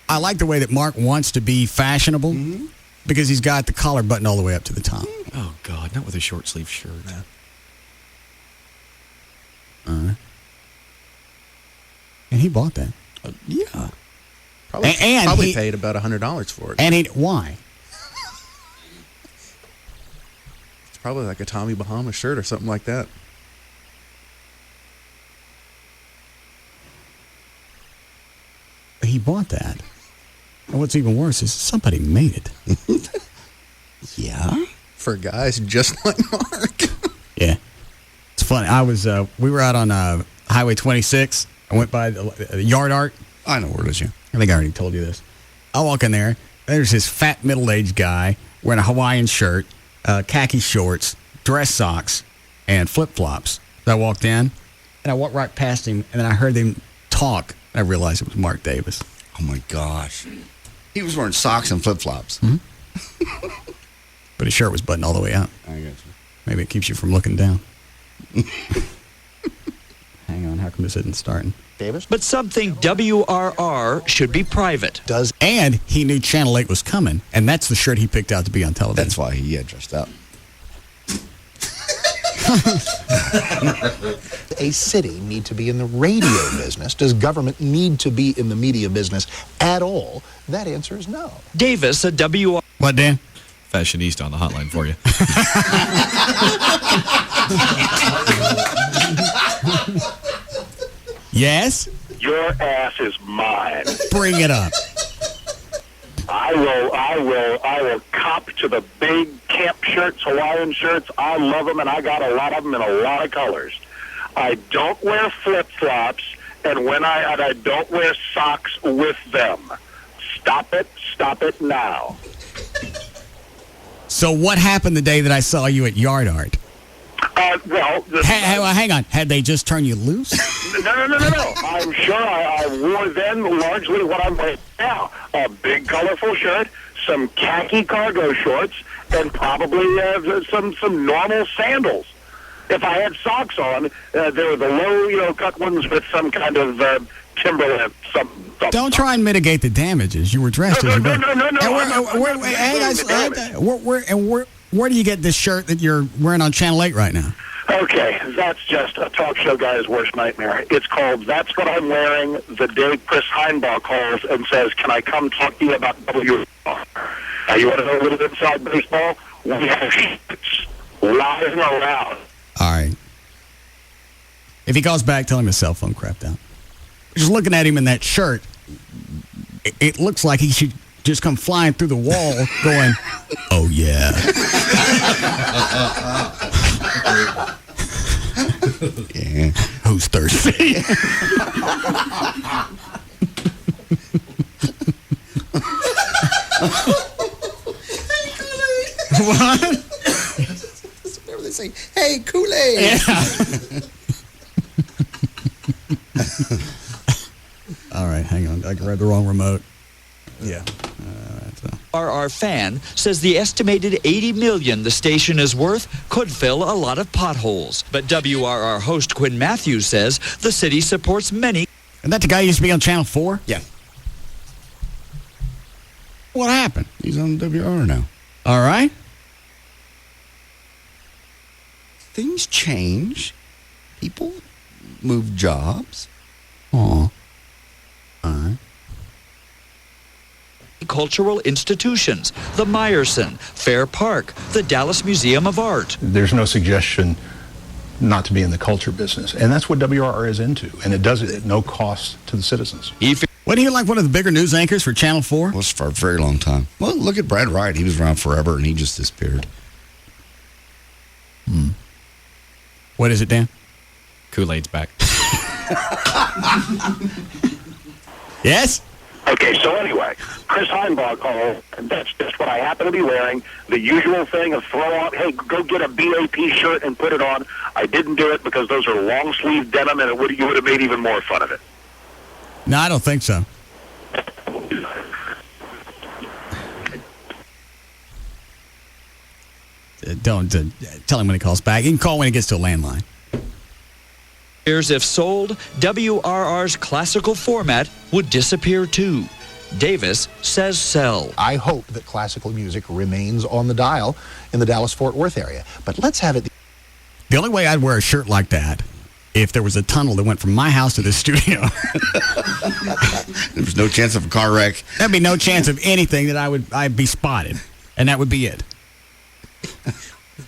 I like the way that Mark wants to be fashionable because he's got the collar buttoned all the way up to the top. Oh, God, not with a short sleeve shirt. And he bought that. Yeah. Probably paid about $100 for it. And why? It's probably like a Tommy Bahama shirt or something like that. He bought that. And what's even worse is somebody made it. Yeah? For guys just like Mark. Yeah. It's funny. We were out on Highway 26. I went by the Yard Art. I know where it is, yeah. I think I already told you this. I walk in there. There's this fat middle-aged guy wearing a Hawaiian shirt, khaki shorts, dress socks, and flip-flops. So I walked in, and I walked right past him, and then I heard him talk. I realized it was Mark Davis. Oh, my gosh. He was wearing socks and flip-flops. But his shirt was buttoned all the way up. I got you. Maybe it keeps you from looking down. Hang on, how come this isn't starting? Davis? But something WRR should be private. And he knew Channel 8 was coming, and that's the shirt he picked out to be on television. That's why he had dressed up. A city need to be in the radio business? Does government need to be in the media business at all? That answer is no. Davis, a WRR. What, Dan? Fashionista on the hotline for you. Yes? Your ass is mine. Bring it up. I will cop to the big camp shirts, Hawaiian shirts. I love them, and I got a lot of them in a lot of colors. I don't wear flip-flops, and I don't wear socks with them. Stop it now. So what happened the day that I saw you at Yard Art? Hang on. Had they just turned you loose? No. I'm sure I wore then largely what I'm wearing now. A big colorful shirt, some khaki cargo shorts, and probably some normal sandals. If I had socks on, they were the low, cut ones with some kind of Timberland. Don't try and mitigate the damages. You were dressed as you were. No. Where do you get this shirt that you're wearing on Channel 8 right now? Okay, that's just a talk show guy's worst nightmare. It's called That's What I'm Wearing the day Chris Heinbaugh calls and says, can I come talk to you about WRR? Now, you want to know a little bit inside baseball? We have shirts lying around. All right. If he calls back, tell him his cell phone crapped out. Just looking at him in that shirt, it looks like he should just come flying through the wall going, oh, yeah. Yeah. Who's thirsty? What? Whenever they say, "Hey, Kool-Aid." Yeah. All right, hang on. I grabbed the wrong remote. Yeah. RR fan says the estimated $80 million the station is worth could fill a lot of potholes. But WRR host Quinn Matthews says the city supports many. And that the guy who used to be on Channel 4? Yeah. What happened? He's on WRR now. All right. Things change. People move jobs. Aw. All right. Cultural institutions, the Meyerson, Fair Park, the Dallas Museum of Art. There's no suggestion not to be in the culture business, and that's what WRR is into, and it does it at no cost to the citizens. Wasn't he like one of the bigger news anchors for Channel 4? Was for a very long time. Well, look at Brad Wright. He was around forever, and he just disappeared. What is it, Dan? Kool-Aid's back. Yes? Okay, so anyway, Chris Heinbach called, and that's just what I happen to be wearing. The usual thing of throw out, hey, go get a BAP shirt and put it on. I didn't do it because those are long-sleeve denim, and you would have made even more fun of it. No, I don't think so. Don't tell him when he calls back. He can call when he gets to a landline. Here's if sold, WRR's classical format would disappear too. Davis says sell. I hope that classical music remains on the dial in the Dallas-Fort Worth area. But let's have it. The only way I'd wear a shirt like that, if there was a tunnel that went from my house to the studio. There's no chance of a car wreck. There'd be no chance of anything that I'd be spotted. And that would be it.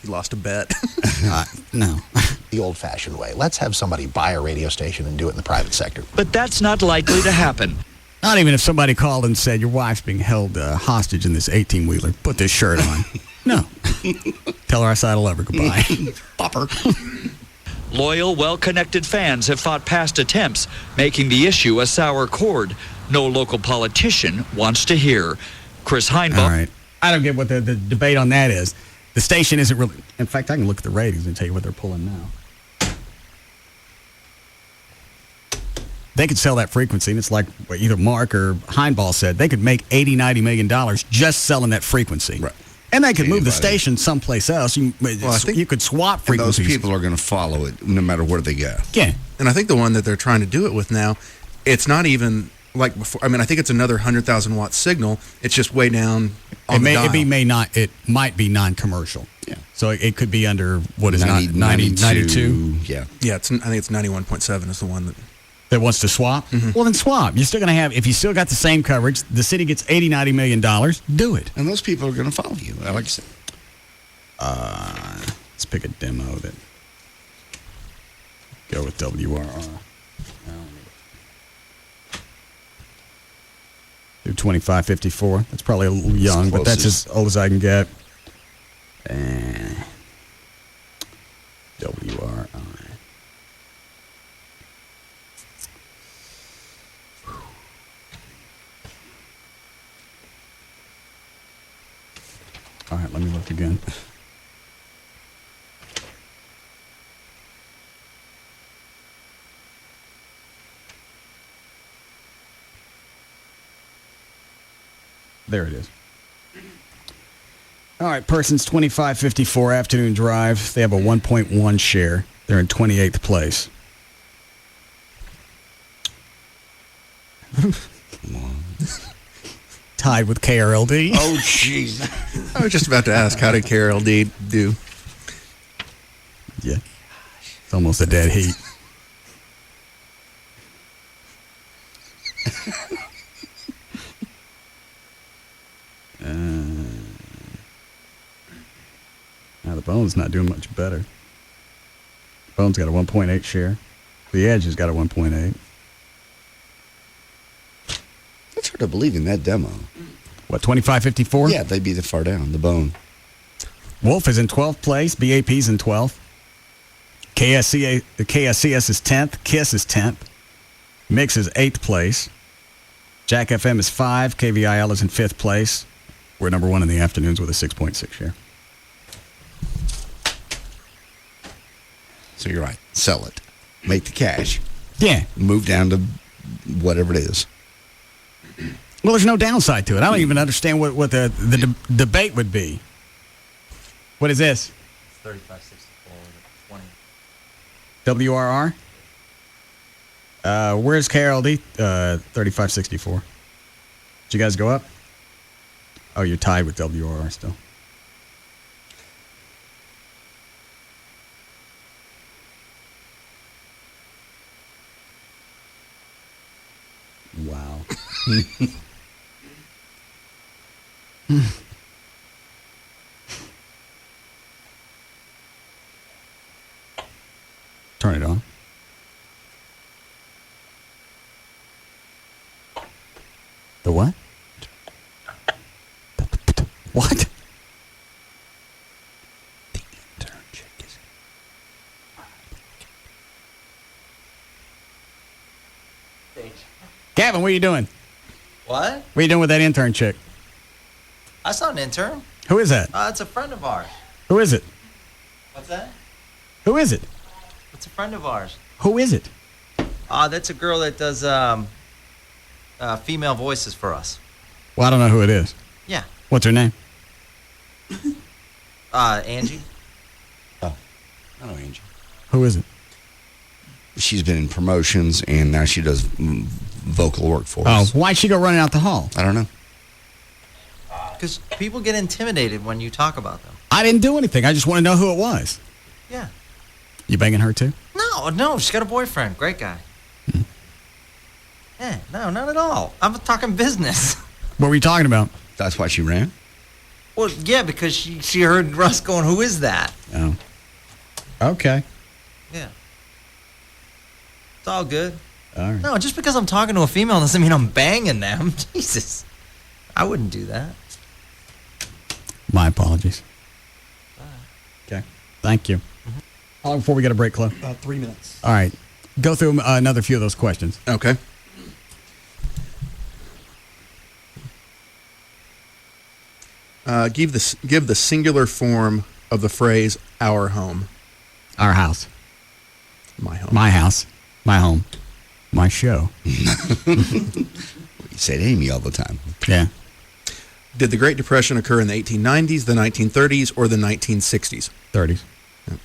You lost a bet. No. The old-fashioned way. Let's have somebody buy a radio station and do it in the private sector. But that's not likely to happen. Not even if somebody called and said, your wife's being held hostage in this 18-wheeler. Put this shirt on. No. Tell her I said I love her. Goodbye. Popper. Loyal, well-connected fans have fought past attempts, making the issue a sour chord no local politician wants to hear. Chris Heinbach. All right. I don't get what the debate on that is. The station isn't really... In fact, I can look at the ratings and tell you what they're pulling now. They could sell that frequency, and it's like what either Mark or Heinball said. They could make $80-90 million just selling that frequency. Right. And they could move the station someplace else. You could swap frequencies. And those people are going to follow it no matter where they go. Yeah. And I think the one that they're trying to do it with now, it's not even like before. I mean, I think it's another 100,000-watt signal. It's just way down on the dial. It might be non-commercial. Yeah. So it could be under, what is 92? Yeah. Yeah, I think it's 91.7 is the one that wants to swap? Mm-hmm. Well, then swap. You're still going to have, if you still got the same coverage, the city gets $80-90 million, do it. And those people are going to follow you, like you said. Let's pick a demo that go with WRR. Do 2554. That's probably a little young, but that's as old as I can get. And WRI. All right, let me look again. There it is. All right, Persons 2554 Afternoon Drive. They have a 1.1 share. They're in 28th place. Tied with KRLD. Oh, jeez. I was just about to ask, how did KRLD do? Yeah. It's almost a dead heat. Now the Bone's not doing much better. Bone's got a 1.8 share. The Edge has got a 1.8. It's hard to believe in that demo. What, 2554? Yeah, they'd be the far down, the Bone. Wolf is in 12th place. BAP's in 12th. KSCS is 10th. KISS is 10th. Mix is 8th place. Jack FM is 5. KVIL is in 5th place. We're number 1 in the afternoons with a 6.6 share. So you're right. Sell it. Make the cash. Yeah. Move down to whatever it is. Well, there's no downside to it. I don't even understand what the debate would be. What is this? 3564 WRR? Where's KLLI? 3564. Did you guys go up? Oh, you're tied with WRR still. Wow. Turn it on. The what? What? The intern chick is. Gavin, what are you doing? What? What are you doing with that intern chick? I saw an intern. Who is that? It's a friend of ours. Who is it? What's that? Who is it? It's a friend of ours. Who is it? That's a girl that does female voices for us. Well, I don't know who it is. Yeah. What's her name? Angie. Oh, I know Angie. Who is it? She's been in promotions, and now she does vocal work for us. Oh, why'd she go running out the hall? I don't know. Because people get intimidated when you talk about them. I didn't do anything. I just want to know who it was. Yeah. You banging her too? No, she's got a boyfriend. Great guy. Yeah, no, not at all. I'm talking business. What were you talking about? That's why she ran? Well, yeah, because she heard Russ going, who is that? Oh. Okay. Yeah. It's all good. All right. No, just because I'm talking to a female doesn't mean I'm banging them. Jesus. I wouldn't do that. My apologies. Okay. Thank you. How long before we get a break, Chloe? 3 minutes. All right. Go through another few of those questions. Okay. Give the singular form of the phrase "our home." Our house. My home. My house. My home. My show. You say Amy all the time. Yeah. Did the Great Depression occur in the 1890s, the 1930s, or the 1960s? 30s. Yeah.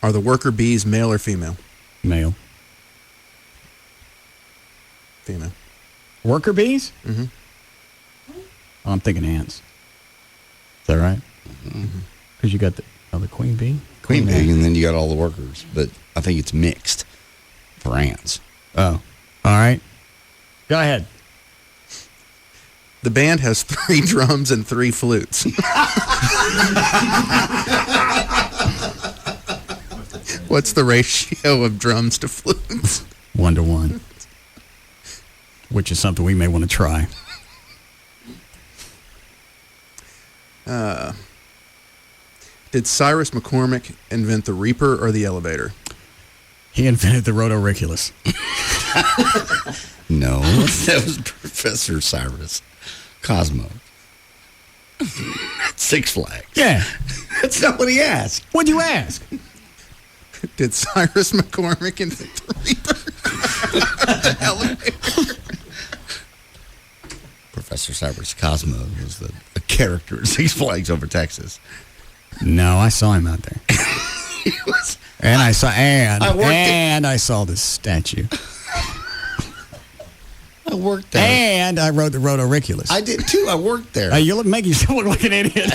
Are the worker bees male or female? Male. Female. Worker bees? Mm-hmm. Oh, I'm thinking ants. Is that right? Because you got the queen bee? Queen bee, and then you got all the workers. But I think it's mixed for ants. Oh. All right. Go ahead. The band has 3 drums and 3 flutes. What's the ratio of drums to flutes? 1-to-1. Which is something we may want to try. Did Cyrus McCormick invent the Reaper or the elevator? He invented the rotoriculus. No, that was Professor Cyrus Cosmo. Six Flags. Yeah. That's not what he asked. What'd you ask? Did Cyrus McCormick invent the Reaper? The elevator. Professor Cyrus Cosmo was a character in Six Flags over Texas. No, I saw him out there. He was. And I saw this statue. I worked there. And I rode the rotoriculus. I did too. I worked there. You make yourself look like an idiot.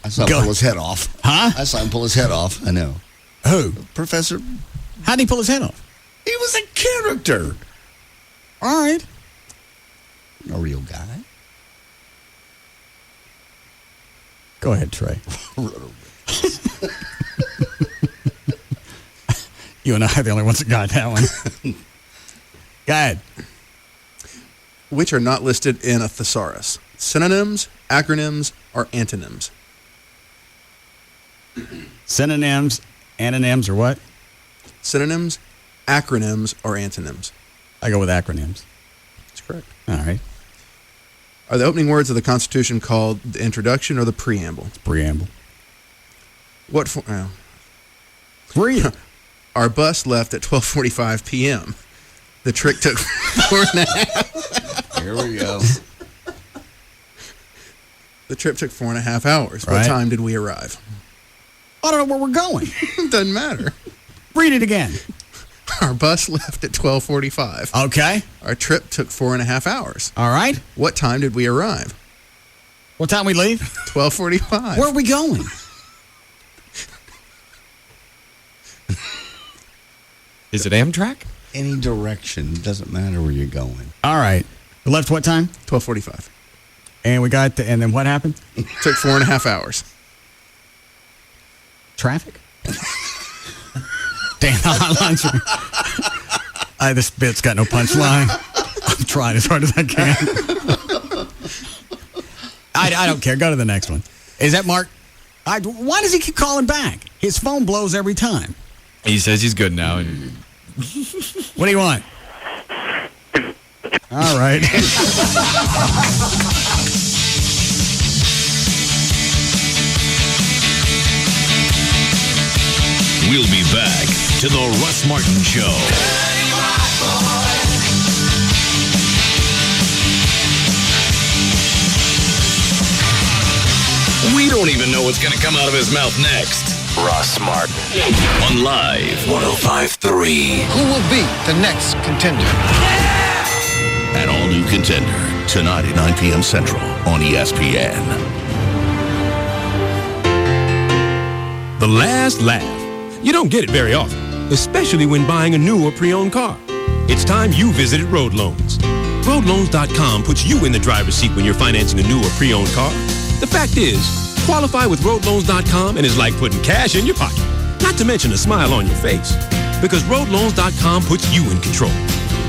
I saw him pull his head off. Huh? I saw him pull his head off. I know. Who? Professor. How'd he pull his head off? He was a character. All right. A real guy. Go ahead, Trey. You and I are the only ones that got that one. Go ahead. Which are not listed in a thesaurus? Synonyms, acronyms, or antonyms? Synonyms, antonyms, or what? Synonyms, acronyms, or antonyms? I go with acronyms. That's correct. All right. Are the opening words of the Constitution called the introduction or the preamble? It's preamble. What for? Read. Our bus left at 12:45 p.m. The trick took 4.5. Here we go. The trip took 4.5 hours. Right. What time did we arrive? I don't know where we're going. Doesn't matter. Read it again. Our bus left at 12:45. Okay. Our trip took 4.5 hours. All right. What time did we arrive? What time we leave? 12:45. Where are we going? Is it Amtrak? Any direction. Doesn't matter where you're going. All right. We left what time? 12:45. And we got and then what happened? Took 4.5 hours. Traffic? Damn, lunch. This bit's got no punchline. I'm trying as hard as I can. I don't care. Go to the next one. Is that Mark? Why does he keep calling back? His phone blows every time. He says he's good now. And what do you want? All right. We'll be back to the Russ Martin Show. We don't even know what's going to come out of his mouth next. Russ Martin on Live 105.3. Who will be the next contender? An all-new contender tonight at 9 p.m. Central on ESPN. The last laugh. You don't get it very often, especially when buying a new or pre-owned car. It's time you visited Road Loans. RoadLoans.com puts you in the driver's seat when you're financing a new or pre-owned car. The fact is, qualify with RoadLoans.com and it's like putting cash in your pocket, not to mention a smile on your face. Because RoadLoans.com puts you in control.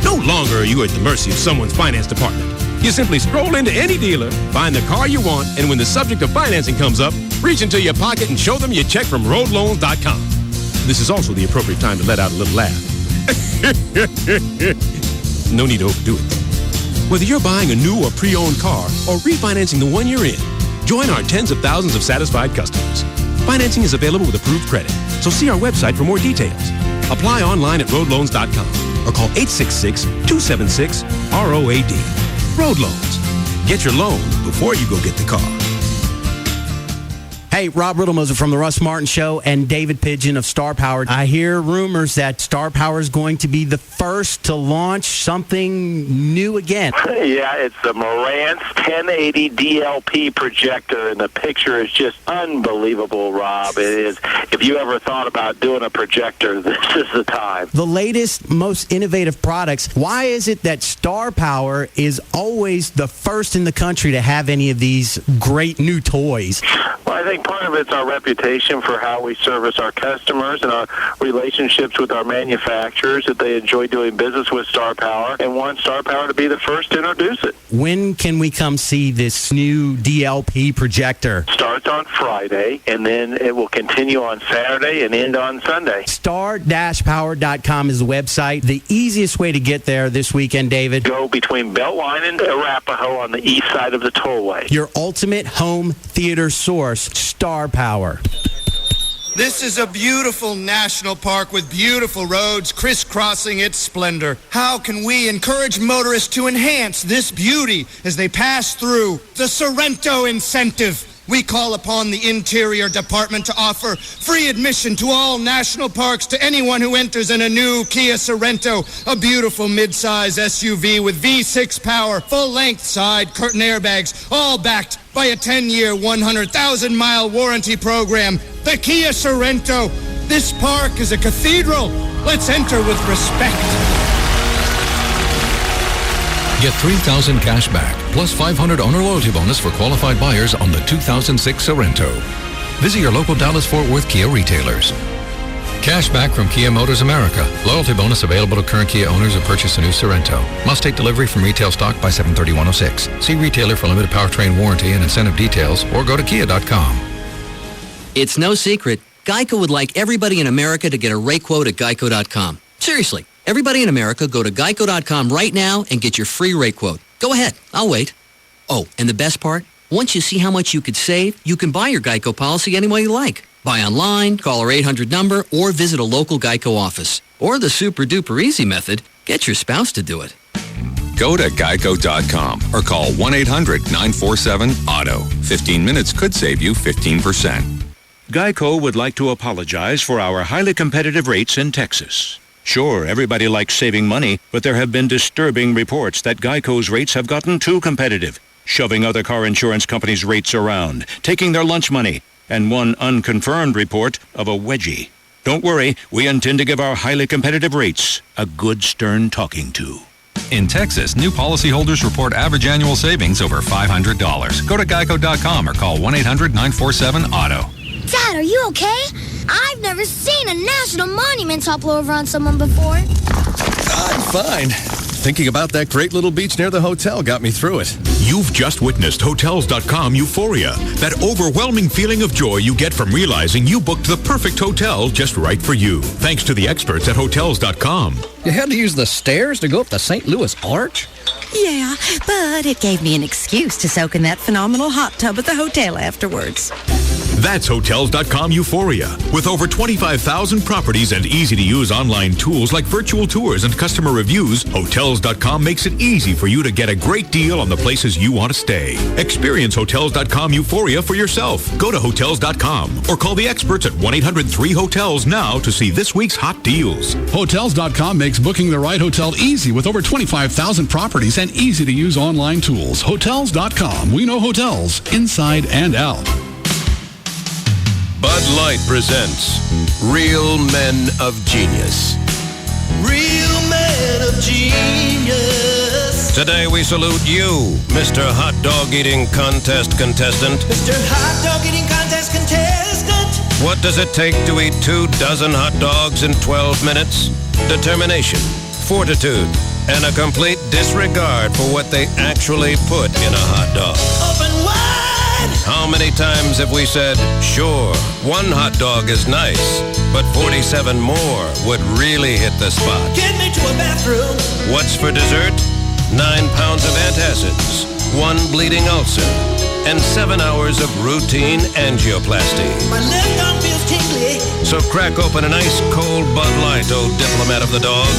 No longer are you at the mercy of someone's finance department. You simply scroll into any dealer, find the car you want, and when the subject of financing comes up, reach into your pocket and show them your check from RoadLoans.com. This is also the appropriate time to let out a little laugh. No need to overdo it. Whether you're buying a new or pre-owned car or refinancing the one you're in, join our tens of thousands of satisfied customers. Financing is available with approved credit, so see our website for more details. Apply online at roadloans.com or call 866-276-ROAD. Road Loans. Get your loan before you go get the car. Hey, Rob Riddlemoser from the Russ Martin Show and David Pidgeon of Star Power. I hear rumors that Star Power is going to be the first to launch something new again. Yeah, it's the Marantz 1080 DLP projector, and the picture is just unbelievable, Rob. It is. If you ever thought about doing a projector, this is the time. The latest, most innovative products. Why is it that Star Power is always the first in the country to have any of these great new toys? Well, I think part of it's our reputation for how we service our customers and our relationships with our manufacturers, that they enjoy doing business with Star Power and want Star Power to be the first to introduce it. When can we come see this new DLP projector? Starts on Friday, and then it will continue on Saturday and end on Sunday. Star-Power.com is the website. The easiest way to get there this weekend, David? Go between Beltline and Arapahoe on the east side of the tollway. Your ultimate home theater source, Star Power. This is a beautiful national park with beautiful roads crisscrossing its splendor. How can we encourage motorists to enhance this beauty as they pass through? The Sorrento incentive. We call upon the Interior Department to offer free admission to all national parks to anyone who enters in a new Kia Sorrento, a beautiful midsize SUV with V6 power, full-length side curtain airbags, all backed by a 10-year, 100,000-mile warranty program. The Kia Sorrento. This park is a cathedral. Let's enter with respect. Get $3,000 cash back, plus $500 owner loyalty bonus for qualified buyers on the 2006 Sorrento. Visit your local Dallas-Fort Worth Kia retailers. Cash back from Kia Motors America. Loyalty bonus available to current Kia owners who purchase a new Sorrento. Must take delivery from retail stock by 7/30/106. See retailer for limited powertrain warranty and incentive details, or go to kia.com. It's no secret, Geico would like everybody in America to get a rate quote at geico.com. Seriously. Everybody in America, go to geico.com right now and get your free rate quote. Go ahead. I'll wait. Oh, and the best part? Once you see how much you could save, you can buy your Geico policy any way you like. Buy online, call our 800 number, or visit a local Geico office. Or the super-duper easy method, get your spouse to do it. Go to geico.com or call 1-800-947-AUTO. 15 minutes could save you 15%. Geico would like to apologize for our highly competitive rates in Texas. Sure, everybody likes saving money, but there have been disturbing reports that Geico's rates have gotten too competitive, shoving other car insurance companies' rates around, taking their lunch money, and one unconfirmed report of a wedgie. Don't worry, we intend to give our highly competitive rates a good stern talking to. In Texas, new policyholders report average annual savings over $500. Go to geico.com or call 1-800-947-AUTO. Dad, are you okay? I've never seen a national monument topple over on someone before. I'm fine. Thinking about that great little beach near the hotel got me through it. You've just witnessed Hotels.com euphoria, that overwhelming feeling of joy you get from realizing you booked the perfect hotel just right for you, thanks to the experts at Hotels.com. You had to use the stairs to go up the St. Louis Arch? Yeah, but it gave me an excuse to soak in that phenomenal hot tub at the hotel afterwards. That's Hotels.com euphoria. With over 25,000 properties and easy-to-use online tools like virtual tours and customer reviews, Hotels.com makes it easy for you to get a great deal on the places you want to stay. Experience Hotels.com euphoria for yourself. Go to Hotels.com or call the experts at 1-800-3HOTELS now to see this week's hot deals. Hotels.com makes booking the right hotel easy with over 25,000 properties and easy-to-use online tools. Hotels.com. We know hotels inside and out. Bud Light presents Real Men of Genius. Real Men of Genius. Today we salute you, Mr. Hot Dog Eating Contest contestant. Mr. Hot Dog Eating Contest contestant. What does it take to eat 24 hot dogs in 12 minutes? Determination, fortitude, and a complete disregard for what they actually put in a hot dog. Open wide. How many times have we said, sure, one hot dog is nice, but 47 more would really hit the spot? Get me to a bathroom. What's for dessert? 9 pounds of antacids, 1 bleeding ulcer, and 7 hours of routine angioplasty. My left arm feels tingly. So crack open an ice cold Bud Light, oh diplomat of the dog,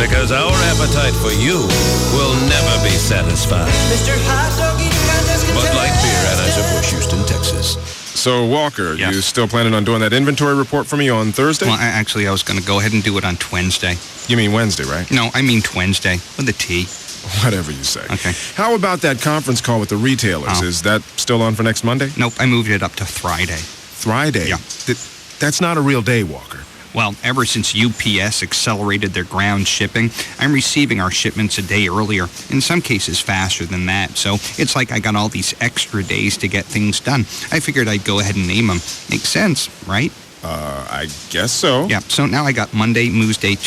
because our appetite for you will never be satisfied. Mr. Hot Dog Eating Contest contestant. Bud Light Beer, Anheuser-Busch, Houston, Texas. So, Walker, Yes. you still planning on doing that inventory report for me on Thursday? Well, I was going to go ahead and do it on Wednesday. You mean Wednesday, right? No, I mean Wednesday with a T. Whatever you say. Okay. How about that conference call with the retailers? Oh. Is that still on for next Monday? Nope, I moved it up to Friday. Friday? Yeah. That's not a real day, Walker. Well, ever since UPS accelerated their ground shipping, I'm receiving our shipments a day earlier, in some cases faster than that. So it's like I got all these extra days to get things done. I figured I'd go ahead and name them. Makes sense, right? I guess so. Yeah, so now I got Monday, Tuesday,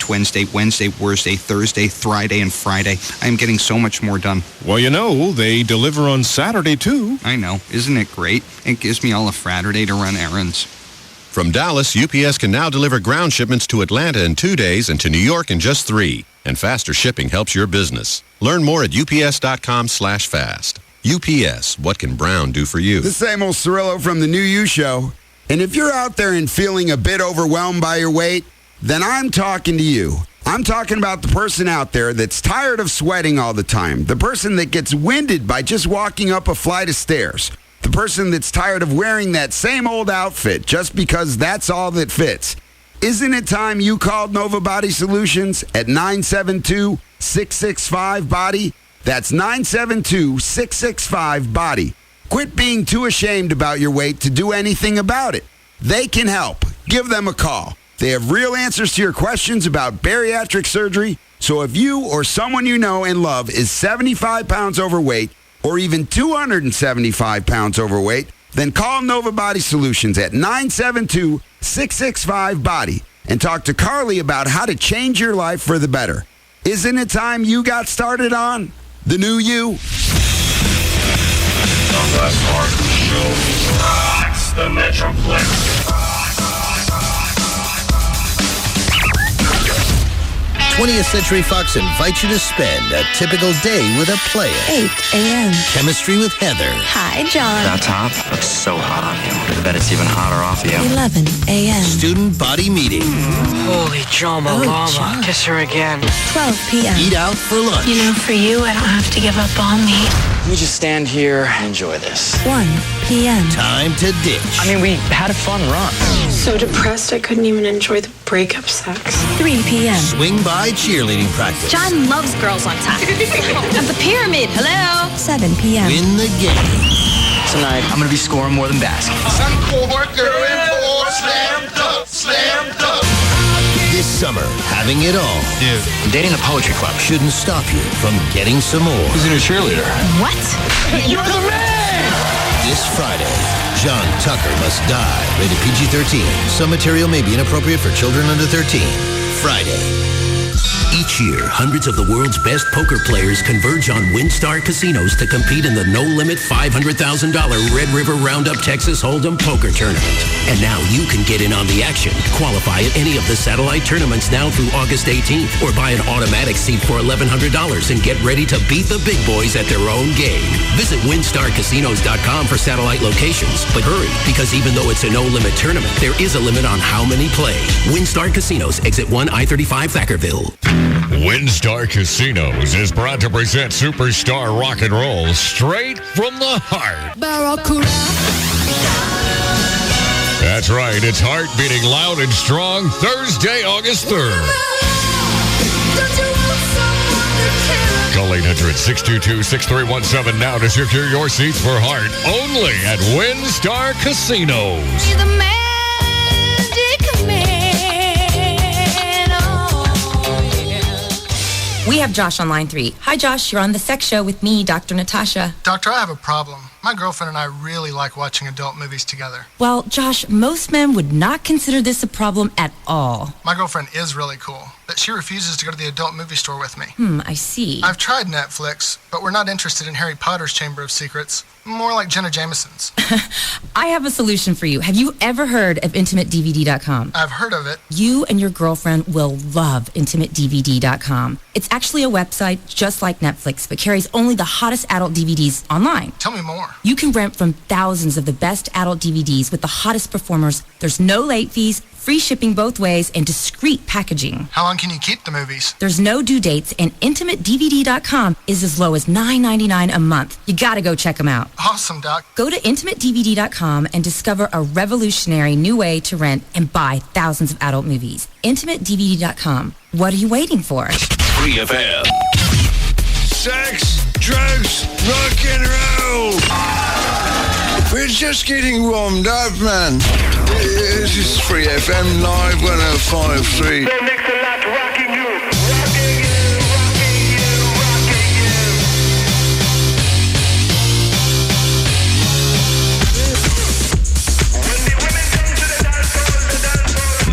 Wednesday, Thursday, Friday, and Friday. I'm getting so much more done. Well, you know, they deliver on Saturday, too. I know. Isn't it great? It gives me all a Friday to run errands. From Dallas, UPS can now deliver ground shipments to Atlanta in 2 days and to New York in just 3. And faster shipping helps your business. Learn more at ups.com/fast. UPS, what can Brown do for you? The same old Cirillo from the New You Show. And if you're out there and feeling a bit overwhelmed by your weight, then I'm talking to you. I'm talking about the person out there that's tired of sweating all the time. The person that gets winded by just walking up a flight of stairs. The person that's tired of wearing that same old outfit just because that's all that fits. Isn't it time you called Nova Body Solutions at 972-665-BODY? That's 972-665-BODY. Quit being too ashamed about your weight to do anything about it. They can help. Give them a call. They have real answers to your questions about bariatric surgery. So if you or someone you know and love is 75 pounds overweight or even 275 pounds overweight, then call Nova Body Solutions at 972-665-BODY and talk to Carly about how to change your life for the better. Isn't it time you got started on the new you? The Russ Martin Show rocks the Metroplex. 20th Century Fox invites you to spend a typical day with a player. 8 a.m. Chemistry with Heather. Hi, John. That top looks so hot on you. I bet it's even hotter off you. 11 a.m. Student body meeting. Holy Joma Lama. Kiss her again. 12 p.m. Eat out for lunch. You know, for you, I don't have to give up on me. Let me just stand here and enjoy this. 1 p.m. Time to ditch. I mean, we had a fun run. So depressed I couldn't even enjoy the breakup sex. 3 p.m. Swing by cheerleading practice. John loves girls on top. At the pyramid, hello. 7 p.m. Win the game. Tonight, I'm going to be scoring more than baskets. This summer, having it all. Dude, I'm dating a poetry club. Shouldn't stop you from getting some more. Who's in a cheerleader? What? You're the man! This Friday, John Tucker Must Die. Rated PG-13. Some material may be inappropriate for children under 13. Friday. Each year, hundreds of the world's best poker players converge on WinStar casinos to compete in the no-limit $500,000 Red River Roundup Texas Hold'em Poker Tournament. And now you can get in on the action. Qualify at any of the satellite tournaments now through August 18th, or buy an automatic seat for $1,100 and get ready to beat the big boys at their own game. Visit WinStarCasinos.com for satellite locations. But hurry, because even though it's a no-limit tournament, there is a limit on how many play. WinStar Casinos, Exit 1, I-35, Thackerville. WinStar Casinos is proud to present superstar rock and roll straight from the heart. That's right, it's Heart beating loud and strong Thursday, August 3rd. Call 800-622-6317 now to secure your seats for Heart only at WinStar Casinos. We have Josh on line 3. Hi, Josh. You're on the sex show with me, Dr. Natasha. Doctor, I have a problem. My girlfriend and I really like watching adult movies together. Well, Josh, most men would not consider this a problem at all. My girlfriend is really cool, but she refuses to go to the adult movie store with me. I see. I've tried Netflix, but we're not interested in Harry Potter's Chamber of Secrets. More like Jenna Jameson's. I have a solution for you. Have you ever heard of IntimateDVD.com? I've heard of it. You and your girlfriend will love IntimateDVD.com. It's actually a website just like Netflix, but carries only the hottest adult DVDs online. Tell me more. You can rent from thousands of the best adult DVDs with the hottest performers. There's no late fees, free shipping both ways, and discreet packaging. How long can you keep the movies? There's no due dates, and IntimateDVD.com is as low as $9.99 a month. You gotta go check them out. Awesome, Doc. Go to IntimateDVD.com and discover a revolutionary new way to rent and buy thousands of adult movies. IntimateDVD.com. What are you waiting for? Free FM. Sex, drugs, rock and roll. We're just getting warmed up, man. This is Free FM Live 105.3. The next a lot rocking you.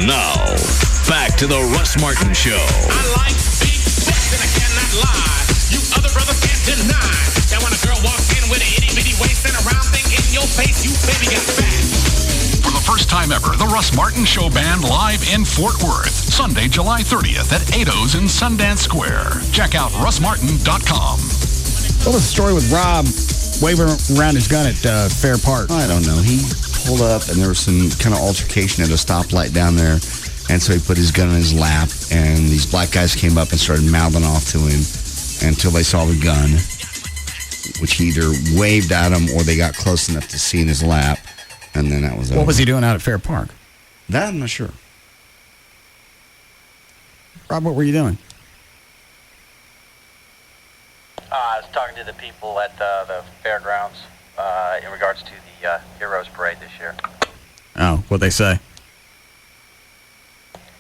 Now, back to the Russ Martin Show. I like big butts and I cannot lie. You other brothers can't deny that when a girl walks in with an itty bitty waist and a round thing in your face, you baby got fat. For the first time ever, the Russ Martin Show Band live in Fort Worth, Sunday, July 30th at 8's in Sundance Square. Check out russmartin.com. What was the story with Rob waving around his gun at Fair Park? I don't know. He pulled up and there was some kind of altercation at a stoplight down there. And so he put his gun in his lap, and these black guys came up and started mouthing off to him until they saw the gun, which he either waved at him or they got close enough to see in his lap, and then that was over. What was he doing out at Fair Park? That I'm not sure. Rob, what were you doing? I was talking to the people at the fairgrounds in regards to the Heroes Parade this year. Oh, what'd they say?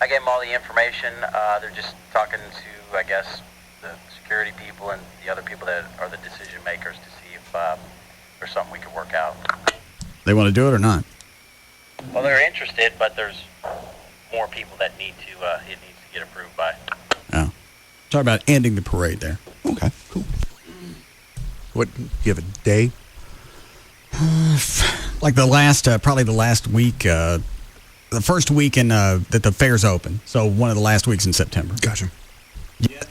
I gave them all the information. They're just talking to, I guess, the security people and the other people that are the decision makers to see if there's something we could work out. They want to do it or not? Well, they're interested, but there's more people that need to, it needs to get approved by. Oh. Talk about ending the parade there. Okay, cool. What, you have a day? Like the last, probably the last week, the first week in that the fair's open. So one of the last weeks in September. Gotcha.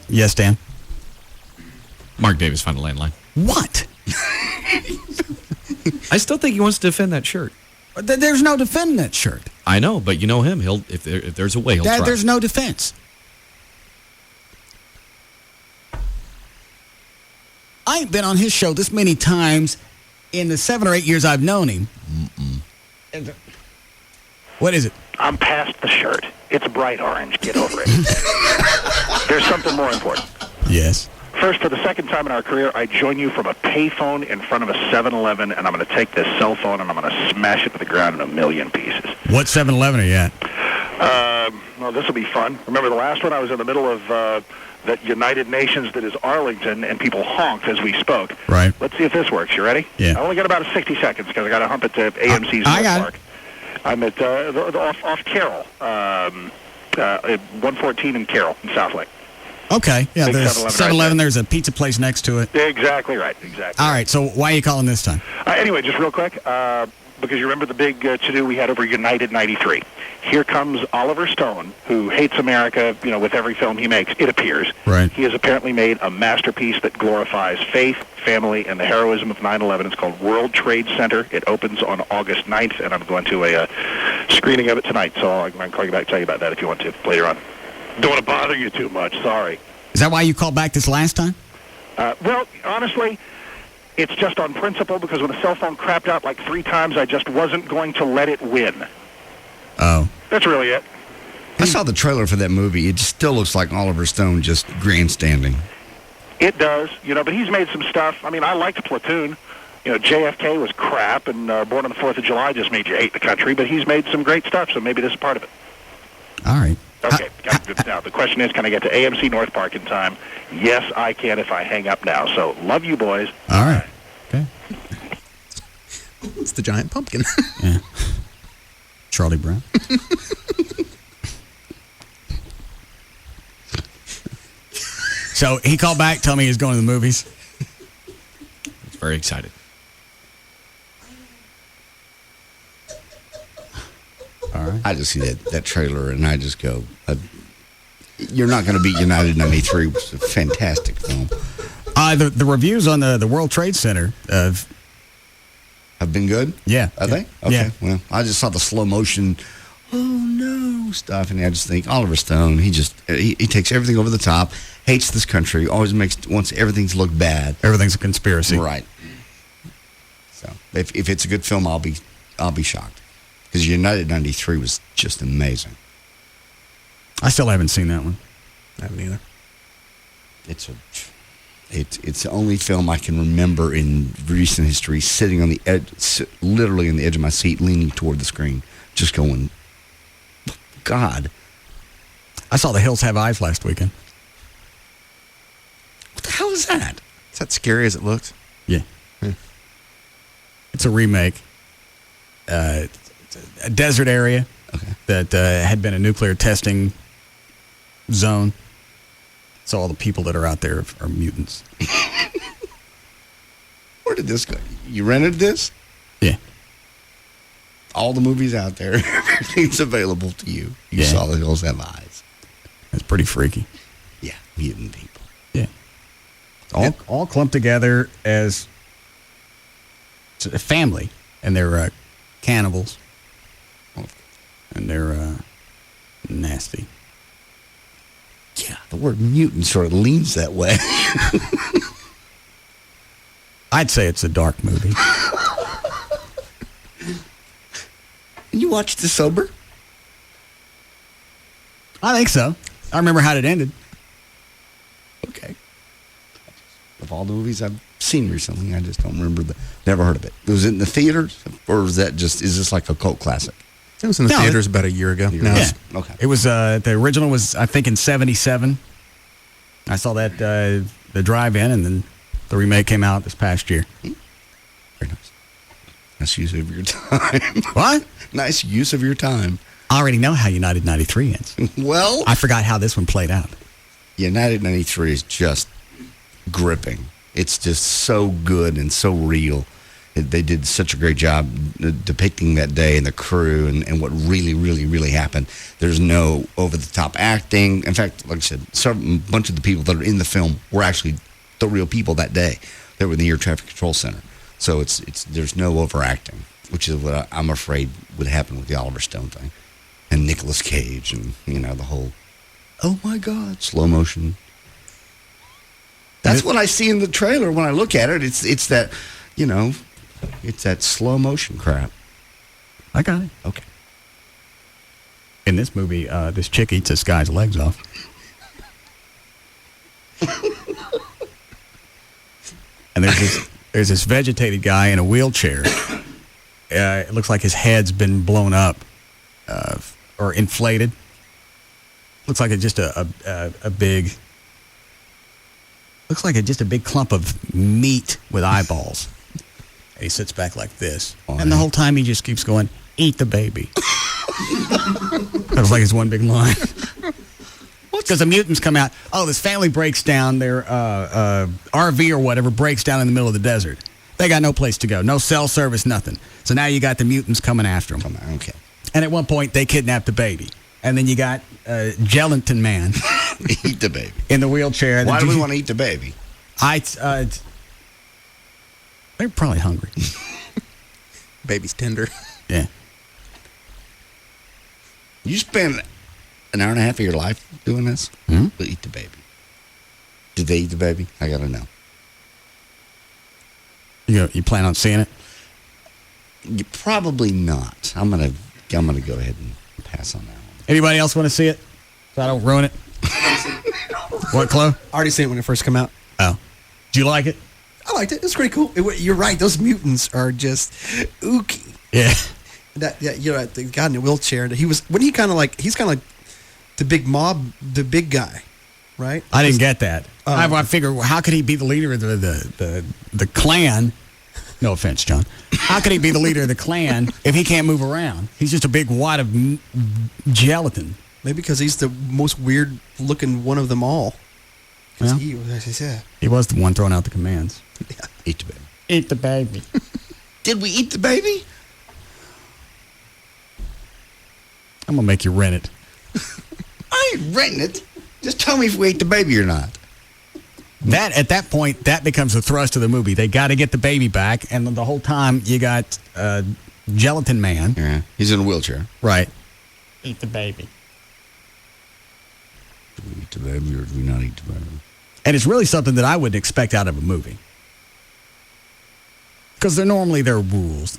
Yes, Dan. Mark Davis found a landline. What? I still think he wants to defend that shirt. There's no defending that shirt. I know, but you know him. He'll if there's a way, he'll try. There's no defense. I ain't been on his show this many times in the 7 or 8 years I've known him. What is it? I'm past the shirt. It's bright orange. Get over it. There's something more important. Yes. First, for the second time in our career, I join you from a payphone in front of a 7-Eleven, and I'm going to take this cell phone and I'm going to smash it to the ground in a million pieces. What 7-Eleven are you at? Well, this will be fun. Remember the last one? I was in the middle of that United Nations that is Arlington, and people honked as we spoke. Right. Let's see if this works. You ready? Yeah. I only got about 60 seconds because I got to hump it to AMC's North Park. I'm at off Carroll, 114 in Carroll in South Lake. Okay. Yeah, Big there's 7-Eleven right there's a pizza place next to it. Exactly right. Exactly. All right, so why are you calling this time? Anyway, just real quick, because you remember the big to-do we had over United 93. Here comes Oliver Stone, who hates America, with every film he makes, it appears. Right. He has apparently made a masterpiece that glorifies faith, family, and the heroism of 9/11. It's called World Trade Center. It opens on August 9th, and I'm going to a screening of it tonight, so I can call you back and tell you about that if you want to later on. Don't want to bother you too much, sorry. Is that why you called back this last time? Well, honestly, it's just on principle, because when the cell phone crapped out like 3 times, I just wasn't going to let it win. Oh. That's really it. I saw the trailer for that movie. It still looks like Oliver Stone just grandstanding. It does, but he's made some stuff. I mean, I liked Platoon. JFK was crap, and Born on the 4th of July just made you hate the country, but he's made some great stuff, so maybe this is part of it. All right. Okay, now the question is, can I get to AMC North Park in time? Yes, I can if I hang up now. So, love you, boys. All right. Okay. It's the giant pumpkin. Yeah. Charlie Brown. So he called back, told me he was going to the movies. He's very excited. All right. I just see that trailer and I just go, you're not going to beat United 93, which is a fantastic film. The reviews on the World Trade Center have been good? Yeah. Are they? Okay. Yeah. Well, I just saw the slow motion, oh no, stuff, and I just think Oliver Stone, he takes everything over the top, hates this country, always wants everything to look bad. Everything's a conspiracy. Right. So if it's a good film, I'll be shocked. Because United 93 was just amazing. I still haven't seen that one. I haven't either. It's the only film I can remember in recent history sitting on the edge, literally on the edge of my seat, leaning toward the screen, just going, God. I saw The Hills Have Eyes last weekend. What the hell is that? Is that scary as it looks? Yeah. It's a remake. A desert area that had been a nuclear testing zone. So all the people that are out there are mutants. Where did this go? You rented this? Yeah. All the movies out there. Everything's available to you. You saw The Hills Have Eyes. It's pretty freaky. Yeah, mutant people. Yeah. All clumped together as a family, and they're cannibals. And they're nasty. Yeah, the word mutant sort of leans that way. I'd say it's a dark movie. And you watched this sober? I think so. I remember how it ended. Okay. Of all the movies I've seen recently, I just don't remember never heard of it. Was it in the theaters, or is this like a cult classic? It was in the theaters about a year ago. Yeah. Okay. It was the original was, I think, in 1977. I saw that the drive-in, and then the remake came out this past year. Very nice. Nice use of your time. What? Nice use of your time. I already know how United 93 ends. Well, I forgot how this one played out. United 93 is just gripping. It's just so good and so real. They did such a great job depicting that day and the crew and what really, really, really happened. There's no over-the-top acting. In fact, like I said, a bunch of the people that are in the film were actually the real people that day. They were in the Air Traffic Control Center. So there's no overacting, which is what I'm afraid would happen with the Oliver Stone thing. And Nicolas Cage and, the whole, oh my God, slow motion. That's what I see in the trailer when I look at it. It's that, it's that slow motion crap. I got it. Okay. In this movie, this chick eats this guy's legs off. And there's this vegetated guy in a wheelchair. It looks like his head's been blown up or inflated. Looks like it's just a big. Looks like it's just a big clump of meat with eyeballs. And he sits back like this, and the whole time he just keeps going, "Eat the baby." That was like his one big line. Because the mutants come out. Oh, this family breaks down. Their RV or whatever breaks down in the middle of the desert. They got no place to go. No cell service, nothing. So now you got the mutants coming after them. Okay. And at one point, they kidnap the baby. And then you got Gelatin Man. Eat the baby. In the wheelchair. Why do we want to eat the baby? They're probably hungry. Baby's tender. Yeah. You spend an hour and a half of your life doing this? Mm-hmm. To eat the baby. Did they eat the baby? I got to know. You plan on seeing it? Probably not. I'm gonna go ahead and pass on that one. Anybody else want to see it? So I don't ruin it. What, Chloe? I already seen it when it first came out. Oh, do you like it? I liked it. It's pretty cool. You're right. Those mutants are just ooky. Yeah. The guy in the wheelchair. He's kind of like the big mob, the big guy, right? I didn't get that. I figure, how could he be the leader of the clan? No offense, John. How could he be the leader of the clan if he can't move around? He's just a big wad of gelatin. Maybe because he's the most weird-looking one of them all. Well, he was the one throwing out the commands. Yeah. Eat the baby. Eat the baby. Did we eat the baby? I'm going to make you rent it. I ain't renting it. Just tell me if we ate the baby or not. At that point, that becomes the thrust of the movie. They got to get the baby back, and the whole time you got Gelatin Man. Yeah, he's in a wheelchair. Right. Eat the baby. Do we eat the baby or do we not eat the baby? And it's really something that I wouldn't expect out of a movie. Because there are rules,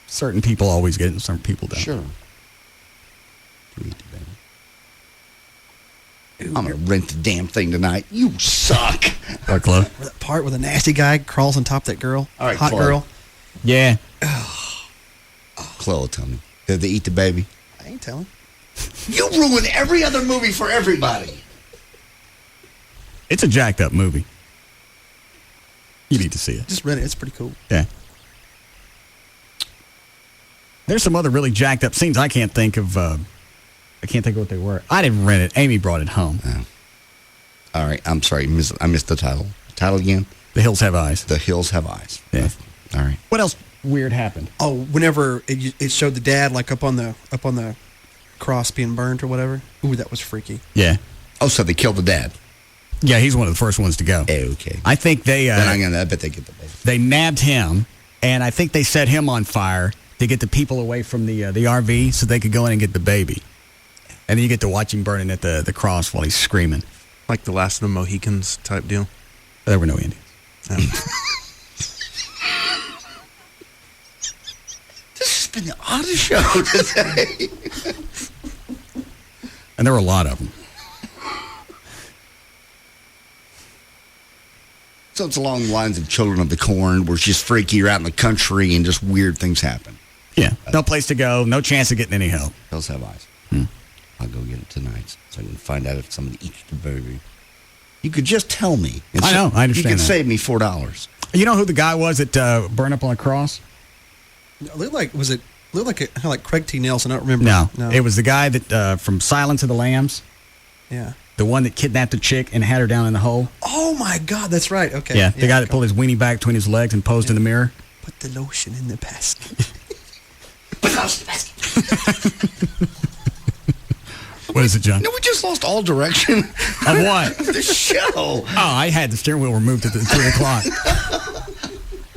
Certain people always get it and certain people don't. Sure. Do we eat the baby? I'm going to rent the damn thing tonight. You suck. What, Chloe? That part where the nasty guy crawls on top of that girl. All right, hot Chloe. girl. Yeah. Chloe, tell me. Did they eat the baby? I ain't telling. You ruin every other movie for everybody. It's a jacked up movie. You need to see it. Just rent it. It's pretty cool. Yeah. There's some other really jacked up scenes. I can't think of what they were. I didn't rent it. Amy brought it home. Oh. All right. I'm sorry. I missed the title. Title again? The Hills Have Eyes. The Hills Have Eyes. Yeah. All right. What else weird happened? Oh, whenever it showed the dad up on the cross being burned or whatever. Ooh, that was freaky. Yeah. Oh, so they killed the dad. Yeah, he's one of the first ones to go. Okay. I think they. I bet they get the baby. They nabbed him, and I think they set him on fire to get the people away from the RV so they could go in and get the baby. And then you get to watch him burning at the cross while he's screaming. Like the Last of the Mohicans type deal? There were no Indians. This has been the oddest show today. And there were a lot of them. So it's along the lines of Children of the Corn, where it's just freaky. You're out in the country and just weird things happen. Yeah. No place to go. No chance of getting any help. Hills Have Eyes. I'll go get it tonight so I can find out if somebody eats the baby. You could just tell me. I know. I understand. You could that. save me $4. You know who the guy was that burned up on the cross? It looked like Craig T. Nelson. I don't remember. No. It was the guy that from Silence of the Lambs. Yeah. The one that kidnapped the chick and had her down in the hole. Oh my God, that's right. Okay. Yeah. The guy that pulled his weenie back between his legs and posed in the mirror. the lotion in the basket. What is it, John? No, we just lost all direction. Of what? The show. Oh, I had the steering wheel removed at 3 o'clock.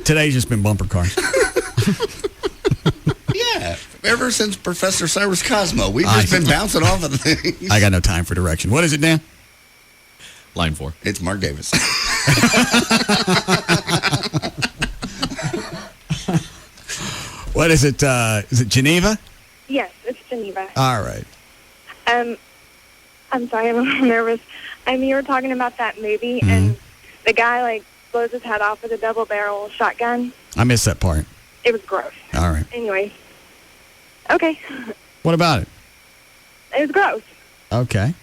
Today's just been bumper cars. Yeah. Ever since Professor Cyrus Cosmo, we've just been bouncing off of things. I got no time for direction. What is it, Dan? Line 4. It's Mark Davis. What is it? Is it Geneva? Yes, it's Geneva. All right. I'm sorry, I'm a little nervous. You were talking about that movie, and the guy, blows his head off with a double-barrel shotgun. I missed that part. It was gross. All right. Anyway. Okay. What about it? It was gross. Okay.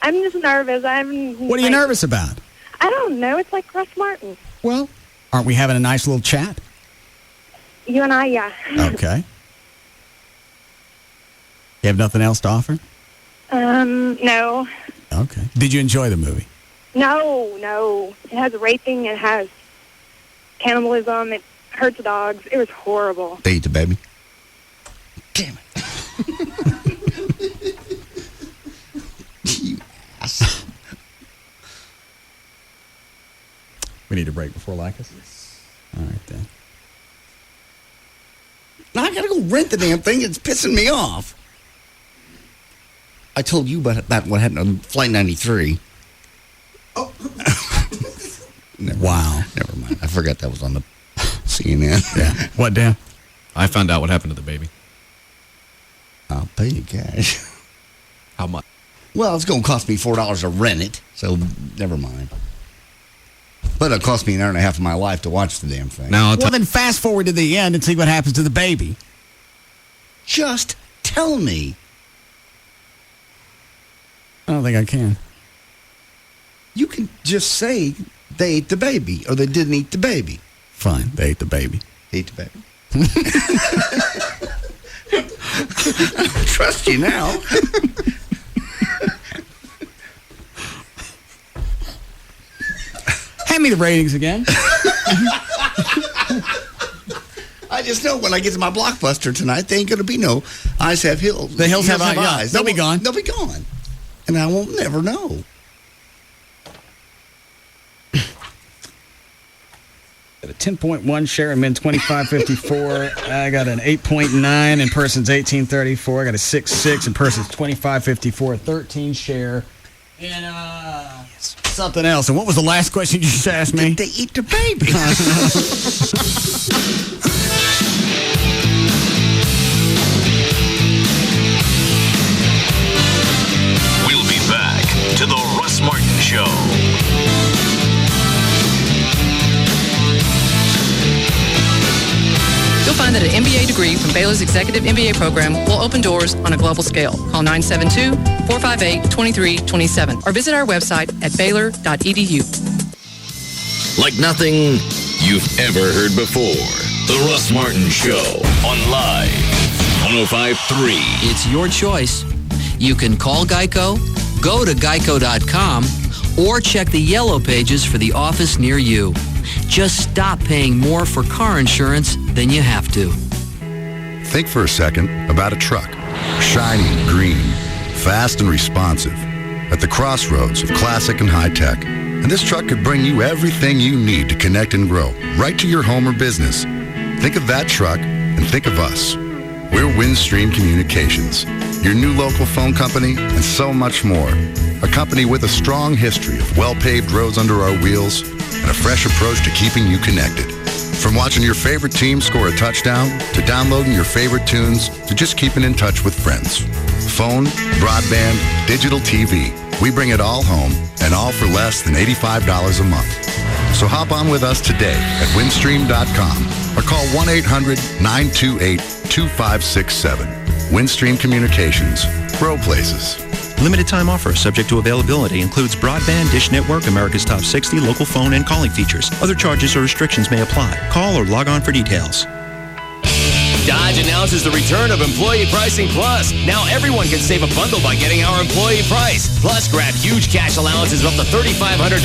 I'm just nervous. What are you nervous about? I don't know. It's like Russ Martin. Well, aren't we having a nice little chat? You and I, yeah. Okay. You have nothing else to offer? No. Okay. Did you enjoy the movie? No. It has raping. It has cannibalism. It hurts dogs. It was horrible. They eat the baby. Damn it. You ass. We need a break before Lycus? All right, then. Now I gotta go rent the damn thing. It's pissing me off. I told you about what happened on Flight 93. Oh. Wow. Never mind. I forgot that was on the CNN. Yeah. What, Dan? I found out what happened to the baby. I'll pay you cash. How much? Well, it's going to cost me $4 to rent it, so never mind. But it'll cost me an hour and a half of my life to watch the damn thing. Well, then fast forward to the end and see what happens to the baby. Just tell me. I don't think I can. You can just say they ate the baby or they didn't eat the baby. Fine, they ate the baby. They ate the baby. I don't trust you now. Hand me the ratings again. I just know when I get to my Blockbuster tonight, there ain't going to be no Eyes Have Hills. The hills have eyes. They'll be gone. They'll be gone. And I won't never know. Got a 10.1 share in men 2554. I got an 8.9 in persons 1834. I got a 6.6 in persons 2554. 13 share in something else. And what was the last question you just asked me? Did they eat the baby? We'll be back to the Russ Martin Show. You'll find that an MBA degree from Baylor's Executive MBA program will open doors on a global scale. Call 972-458-2327 or visit our website at baylor.edu. Like nothing you've ever heard before. The Russ Martin Show on Live 105.3. It's your choice. You can call Geico, go to geico.com, or check the yellow pages for the office near you. Just stop paying more for car insurance than you have to. Think for a second about a truck. Shiny, green, fast and responsive. At the crossroads of classic and high tech. And this truck could bring you everything you need to connect and grow, right to your home or business. Think of that truck and think of us. We're Windstream Communications, your new local phone company, and so much more. A company with a strong history of well-paved roads under our wheels and a fresh approach to keeping you connected. From watching your favorite team score a touchdown, to downloading your favorite tunes, to just keeping in touch with friends. Phone, broadband, digital TV. We bring it all home, and all for less than $85 a month. So hop on with us today at windstream.com or call 1-800-928-2567. Windstream Communications. Grow places. Limited time offer subject to availability includes broadband, Dish Network, America's Top 60, local phone, and calling features. Other charges or restrictions may apply. Call or log on for details. Dodge Dodge announces the return of Employee Pricing Plus. Now everyone can save a bundle by getting our employee price. Plus, grab huge cash allowances of up to $3,500.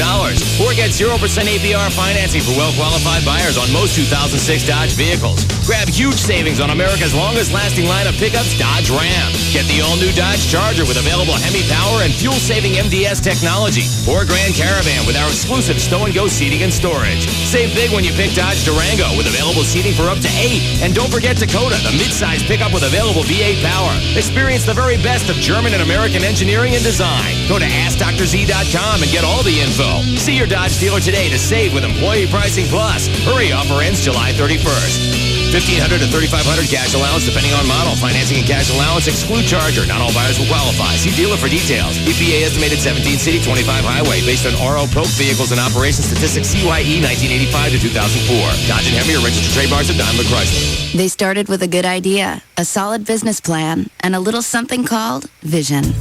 Or get 0% APR financing for well-qualified buyers on most 2006 Dodge vehicles. Grab huge savings on America's longest-lasting line of pickups, Dodge Ram. Get the all-new Dodge Charger with available Hemi power and fuel-saving MDS technology. Or Grand Caravan with our exclusive stow-and-go seating and storage. Save big when you pick Dodge Durango with available seating for up to 8. And don't forget Dakota, the mid-size pickup with available V8 power. Experience the very best of German and American engineering and design. Go to AskDrZ.com and get all the info. See your Dodge dealer today to save with Employee Pricing Plus. Hurry, offer ends July 31st. $1,500 to $3,500 cash allowance depending on model. Financing and cash allowance exclude Charger. Not all buyers will qualify. See dealer for details. EPA estimated 17 city, 25 highway based on RO Polk vehicles and operation statistics CYE 1985 to 2004. Dodge and Hemi are registered trademarks of Daimler Chrysler. They started with a good idea, a solid business plan, and a little something called vision.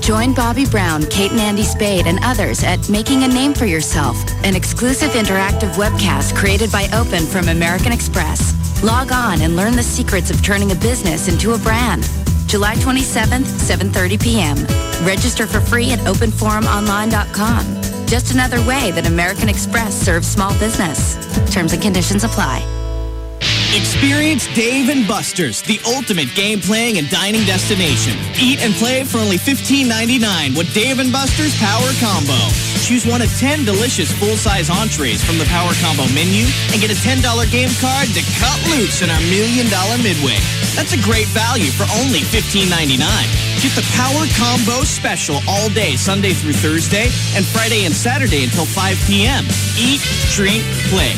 Join Bobby Brown, Kate and Andy Spade, and others at Making a Name for Yourself, an exclusive interactive webcast created by Open from American Express. Log on and learn the secrets of turning a business into a brand. July 27th, 7:30 p.m. Register for free at openforumonline.com. Just another way that American Express serves small business. Terms and conditions apply. Experience Dave & Buster's, the ultimate game-playing and dining destination. Eat and play for only $15.99 with Dave & Buster's Power Combo. Choose one of 10 delicious full-size entrees from the Power Combo menu and get a $10 game card to cut loose in our $1 Million Midway. That's a great value for only $15.99. Get the Power Combo special all day, Sunday through Thursday, and Friday and Saturday until 5 p.m. Eat, drink, play.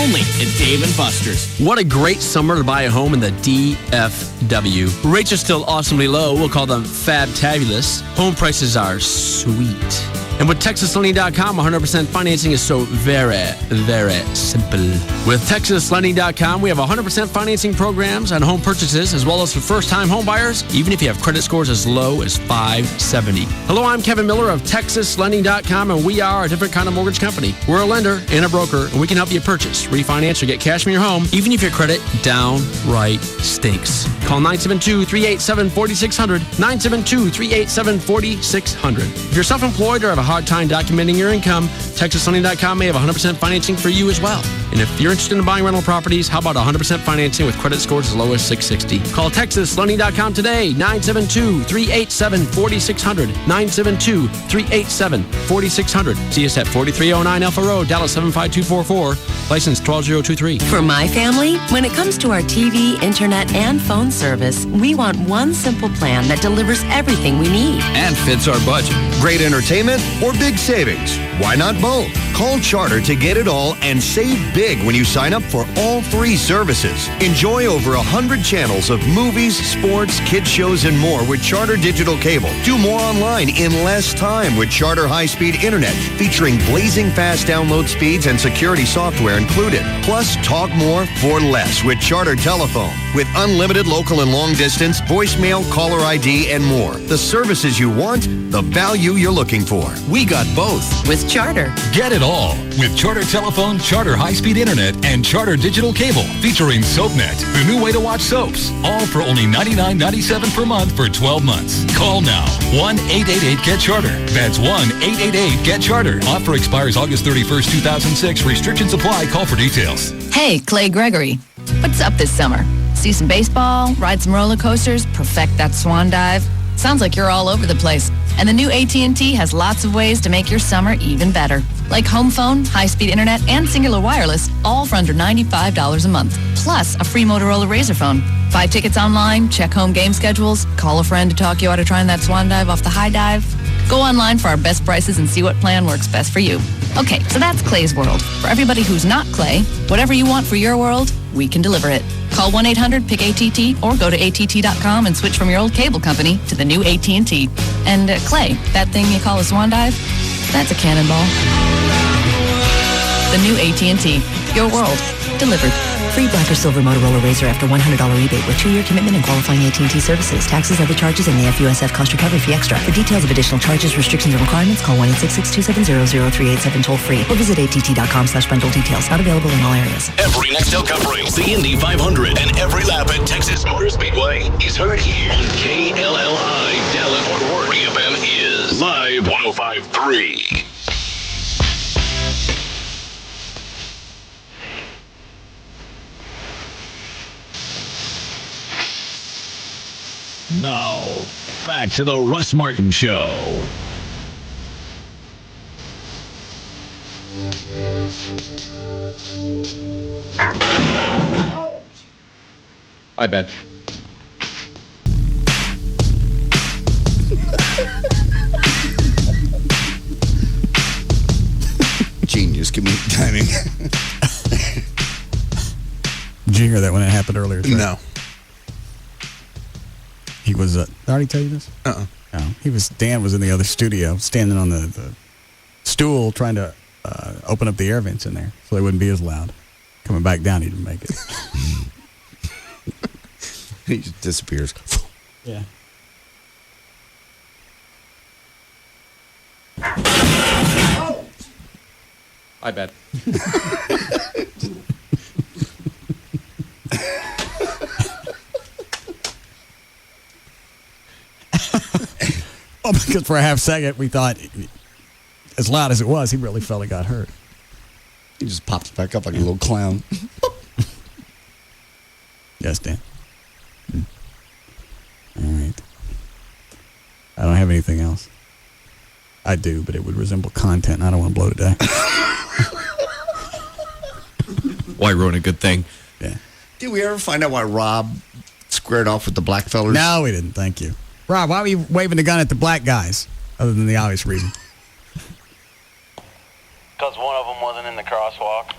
Only at Dave & Buster's. What a great summer to buy a home in the DFW. Rates are still awesomely low. We'll call them fab-tabulous. Home prices are sweet. And with TexasLending.com, 100% financing is so very, very simple. With TexasLending.com, we have 100% financing programs on home purchases, as well as for first-time home buyers, even if you have credit scores as low as 570. Hello, I'm Kevin Miller of TexasLending.com, and we are a different kind of mortgage company. We're a lender and a broker, and we can help you purchase, refinance, or get cash from your home, even if your credit downright stinks. Call 972-387-4600, 972-387-4600. If you're self-employed or have a hard time documenting your income, TexasLending.com may have 100% financing for you as well. And if you're interested in buying rental properties, how about 100% financing with credit scores as low as 660? Call TexasLending.com today, 972-387-4600, 972-387-4600. See us at 4309 Alpha Road, Dallas 75244, license 12023. For my family, when it comes to our TV, internet, and phone service, we want one simple plan that delivers everything we need. And fits our budget. Great entertainment or big savings? Why not both? Call Charter to get it all and save big when you sign up for all three services. Enjoy over 100 channels of movies, sports, kids shows, and more with Charter Digital Cable. Do more online in less time with Charter High-Speed Internet, featuring blazing fast download speeds and security software included. Plus, talk more for less with Charter Telephone, with unlimited local and long distance, voicemail, caller ID, and more. The services you want, the value you're looking for. We got both with Charter. Get it all with Charter Telephone, Charter High-Speed Internet, and Charter Digital Cable, featuring SoapNet, the new way to watch soaps. All for only $99.97 per month for 12 months. Call now. 1-888-GET-CHARTER. That's 1-888-GET-CHARTER. Offer expires August 31st, 2006. Restrictions apply. Call for details. Hey, Clay Gregory. What's up this summer? See some baseball, ride some roller coasters, perfect that swan dive? Sounds like you're all over the place. And the new AT&T has lots of ways to make your summer even better. Like home phone, high-speed internet, and singular wireless, all for under $95 a month. Plus a free Motorola Razr phone. Buy tickets online, check home game schedules, call a friend to talk you out of trying that swan dive off the high dive. Go online for our best prices and see what plan works best for you. Okay, so that's Clay's world. For everybody who's not Clay, whatever you want for your world, we can deliver it. Call 1-800-PICK-ATT or go to ATT.com and switch from your old cable company to the new AT&T. And Clay, that thing you call a swan dive, that's a cannonball. The new AT&T. Your world. Delivered. Free black or silver Motorola Razr after $100 rebate with 2-year commitment and qualifying AT&T services. Taxes, other charges, and the FUSF cost recovery fee extra. For details of additional charges, restrictions, and requirements, call 1-866-270-0387 toll-free or visit att.com/bundle details. Not available in all areas. Every Nextel Cup race, the Indy 500, and every lap at Texas Motor Speedway is heard here on KLLI Dallas Fort Worth. Free FM is Live 105.3. Now, back to the Russ Martin Show. I bet. Genius, give me timing. Did you hear that when it happened earlier today? No. He was, did I already tell you this? Uh-uh. No. Dan was in the other studio, standing on the stool, trying to open up the air vents in there so they wouldn't be as loud. Coming back down, he didn't make it. He just disappears. Yeah. I bet. Well, because for a half second we thought, as loud as it was, he really felt he got hurt. He just pops back up like a little clown. Yes, Dan. All right. I don't have anything else. I do, but it would resemble content, and I don't want to blow today. Why ruin a good thing? Yeah. Did we ever find out why Rob squared off with the black fellers? No, we didn't. Thank you. Rob, why were you waving the gun at the black guys, other than the obvious reason? Because one of them wasn't in the crosswalk.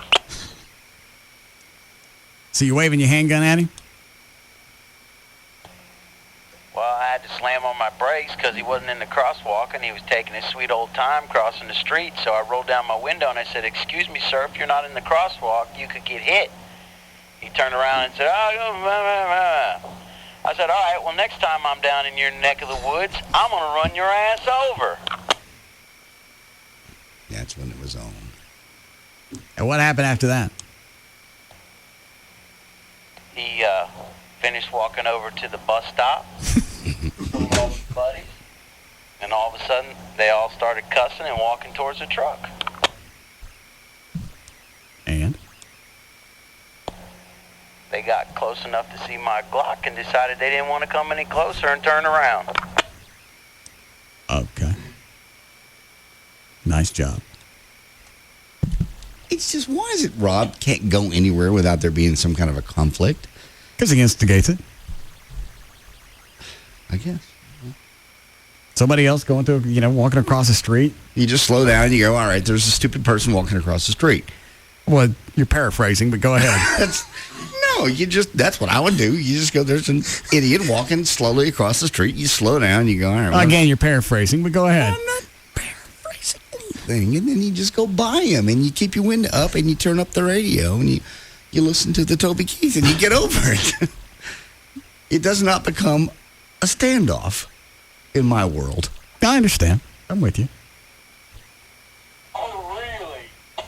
So you waving your handgun at him? Well, I had to slam on my brakes because he wasn't in the crosswalk and he was taking his sweet old time crossing the street. So I rolled down my window and I said, "Excuse me, sir, if you're not in the crosswalk, you could get hit." He turned around and said, "Oh, I said, all right, well, next time I'm down in your neck of the woods, I'm going to run your ass over." That's when it was on. And what happened after that? He finished walking over to the bus stop with all his buddies, and all of a sudden, they all started cussing and walking towards the truck. And? They got close enough to see my Glock and decided they didn't want to come any closer and turn around. Okay. Nice job. It's just, why is it Rob can't go anywhere without there being some kind of a conflict? Because he instigates it. I guess. Somebody else going to, walking across the street. You just slow down and you go, all right, there's a stupid person walking across the street. Well, you're paraphrasing, but go ahead. That's what I would do. You just go, there's an idiot walking slowly across the street. You slow down, you go, all right. Again, you're paraphrasing, but go ahead. I'm not paraphrasing anything. And then you just go by him and you keep your window up and you turn up the radio and you listen to the Toby Keith and you get over it. It does not become a standoff in my world. I understand. I'm with you.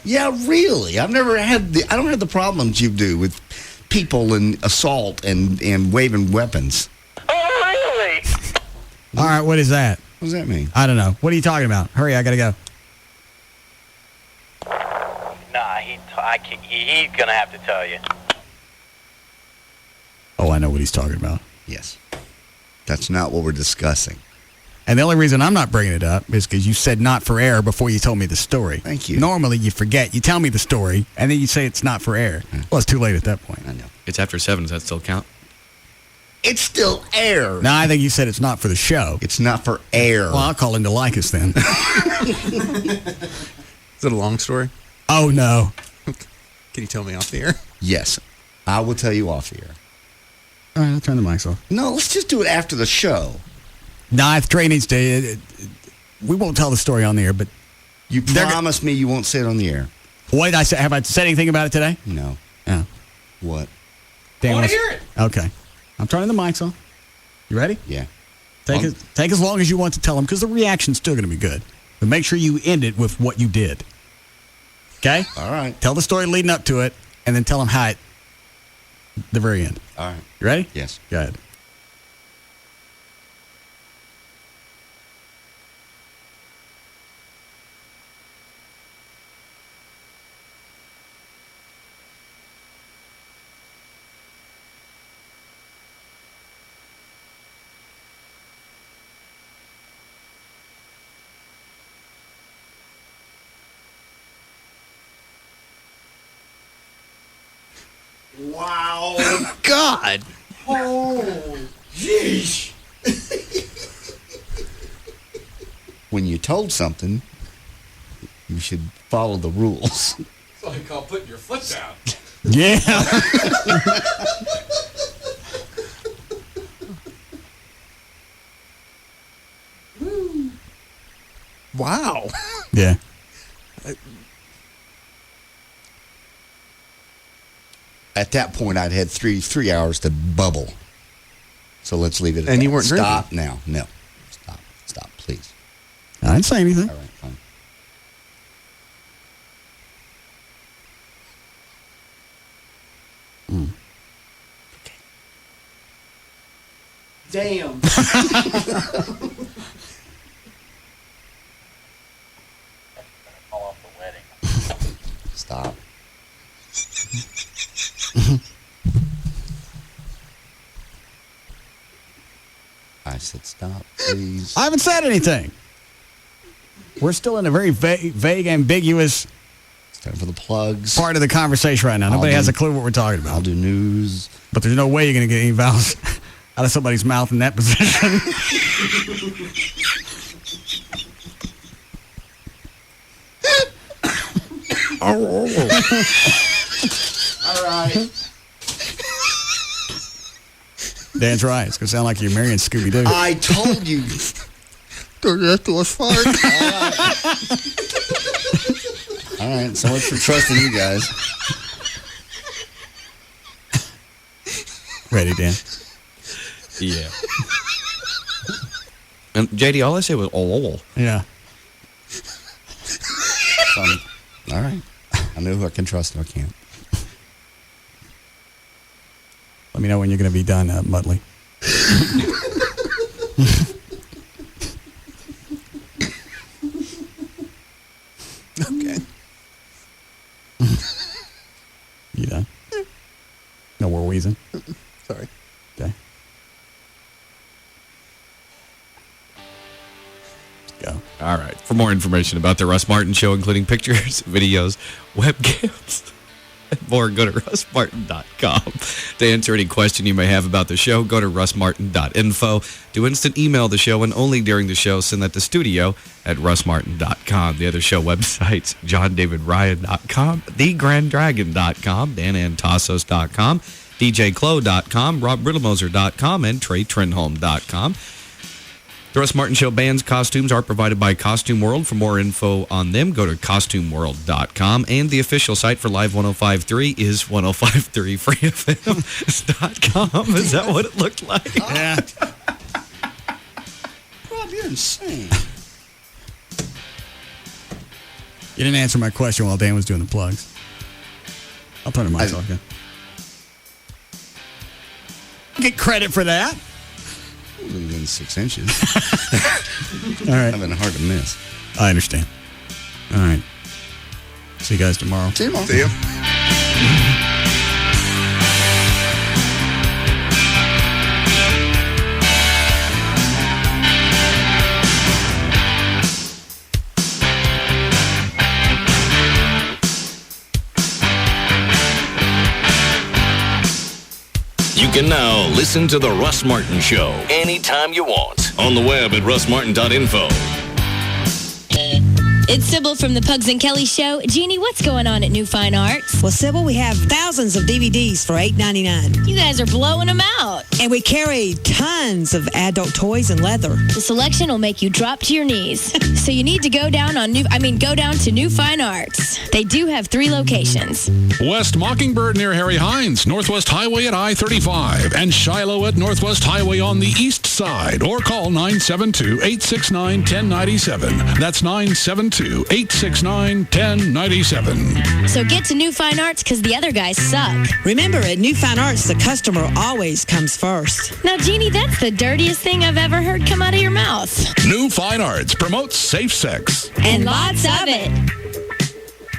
Yeah, really. I don't have the problems you do with people and assault and waving weapons. Oh, really? All right, what is that? What does that mean? I don't know. What are you talking about? Hurry, I gotta go. Nah, he's gonna have to tell you. Oh, I know what he's talking about. Yes. That's not what we're discussing. And the only reason I'm not bringing it up is because you said not for air before you told me the story. Thank you. Normally you forget. You tell me the story, and then you say it's not for air. Well, it's too late at that point. I know. It's after 7. Does that still count? It's still air. No, I think you said it's not for the show. It's not for air. Well, I'll call into Lycus then. Is it a long story? Oh, no. Can you tell me off the air? Yes. I will tell you off the air. All right, I'll turn the mics off. No, let's just do it after the show. Nah, if Trey needs to, we won't tell the story on the air, but you promise me you won't say it on the air. What did I say? Have I said anything about it today? No. Oh. What? Dan I wanna wants- hear it. Okay. I'm turning the mics on. You ready? Yeah. Take as long as you want to tell them because the reaction's still going to be good. But make sure you end it with what you did. Okay? All right. Tell the story leading up to it, and then tell them how it, the very end. All right. You ready? Yes. Go ahead. Wow. God. Oh, jeez. When you're told something, you should follow the rules. It's what I call putting your foot down. Yeah. Wow. Yeah. At that point, I'd had three hours to bubble. So let's leave it at And that. you weren't Stop drinking? now. No. Stop, please. I didn't say anything. All right, fine. Damn. Stop. I said stop, please. I haven't said anything. We're still in a very vague, ambiguous It's time for the plugs. part of the conversation right now. Nobody has a clue what we're talking about. I'll do news. But there's no way you're going to get any vowels out of somebody's mouth in that position. All right. Dan's right. It's going to sound like you're marrying Scooby-Doo. I told you. That was fart. All right, so much for trusting you guys. Ready, Dan? Yeah. And JD, all I said was oh. Yeah. All right. I know who I can trust and who I can't. Let me know when you're going to be done, Muttley. Okay. You done? No more wheezing? Sorry. Okay. Go. All right. For more information about the Russ Martin Show, including pictures, videos, webcams, and more, go to russmartin.com. To answer any question you may have about the show, go to russmartin.info. To instant email the show and only during the show, send that to studio at russmartin.com. The other show websites, johndavidryan.com, thegranddragon.com, danantasos.com, djclo.com, robbrittlemoser.com, and treytrenholm.com. The Russ Martin Show band's costumes are provided by Costume World. For more info on them, go to costumeworld.com. And the official site for Live 105.3 is 105.3freefm.com. Is that what it looked like? Yeah. Rob, you're insane. You didn't answer my question while Dan was doing the plugs. I'll turn the mic off again. Get credit for that. Within 6 inches. All right. I've been hard to miss. I understand. All right. See you guys tomorrow. See you tomorrow. See ya. You can now listen to The Russ Martin Show anytime you want on the web at russmartin.info. It's Sybil from the Pugs and Kelly Show. Jeannie, what's going on at New Fine Arts? Well, Sybil, we have thousands of DVDs for $8.99. You guys are blowing them out. And we carry tons of adult toys and leather. The selection will make you drop to your knees. So you need to go down to New Fine Arts. They do have 3 locations. West Mockingbird near Harry Hines, Northwest Highway at I-35, and Shiloh at Northwest Highway on the east side. Or call 972-869-1097. That's 972-869-1097. So get to New Fine Arts because the other guys suck. Remember, at New Fine Arts, the customer always comes first. Now, Jeannie, that's the dirtiest thing I've ever heard come out of your mouth. New Fine Arts promotes safe sex. And lots of it.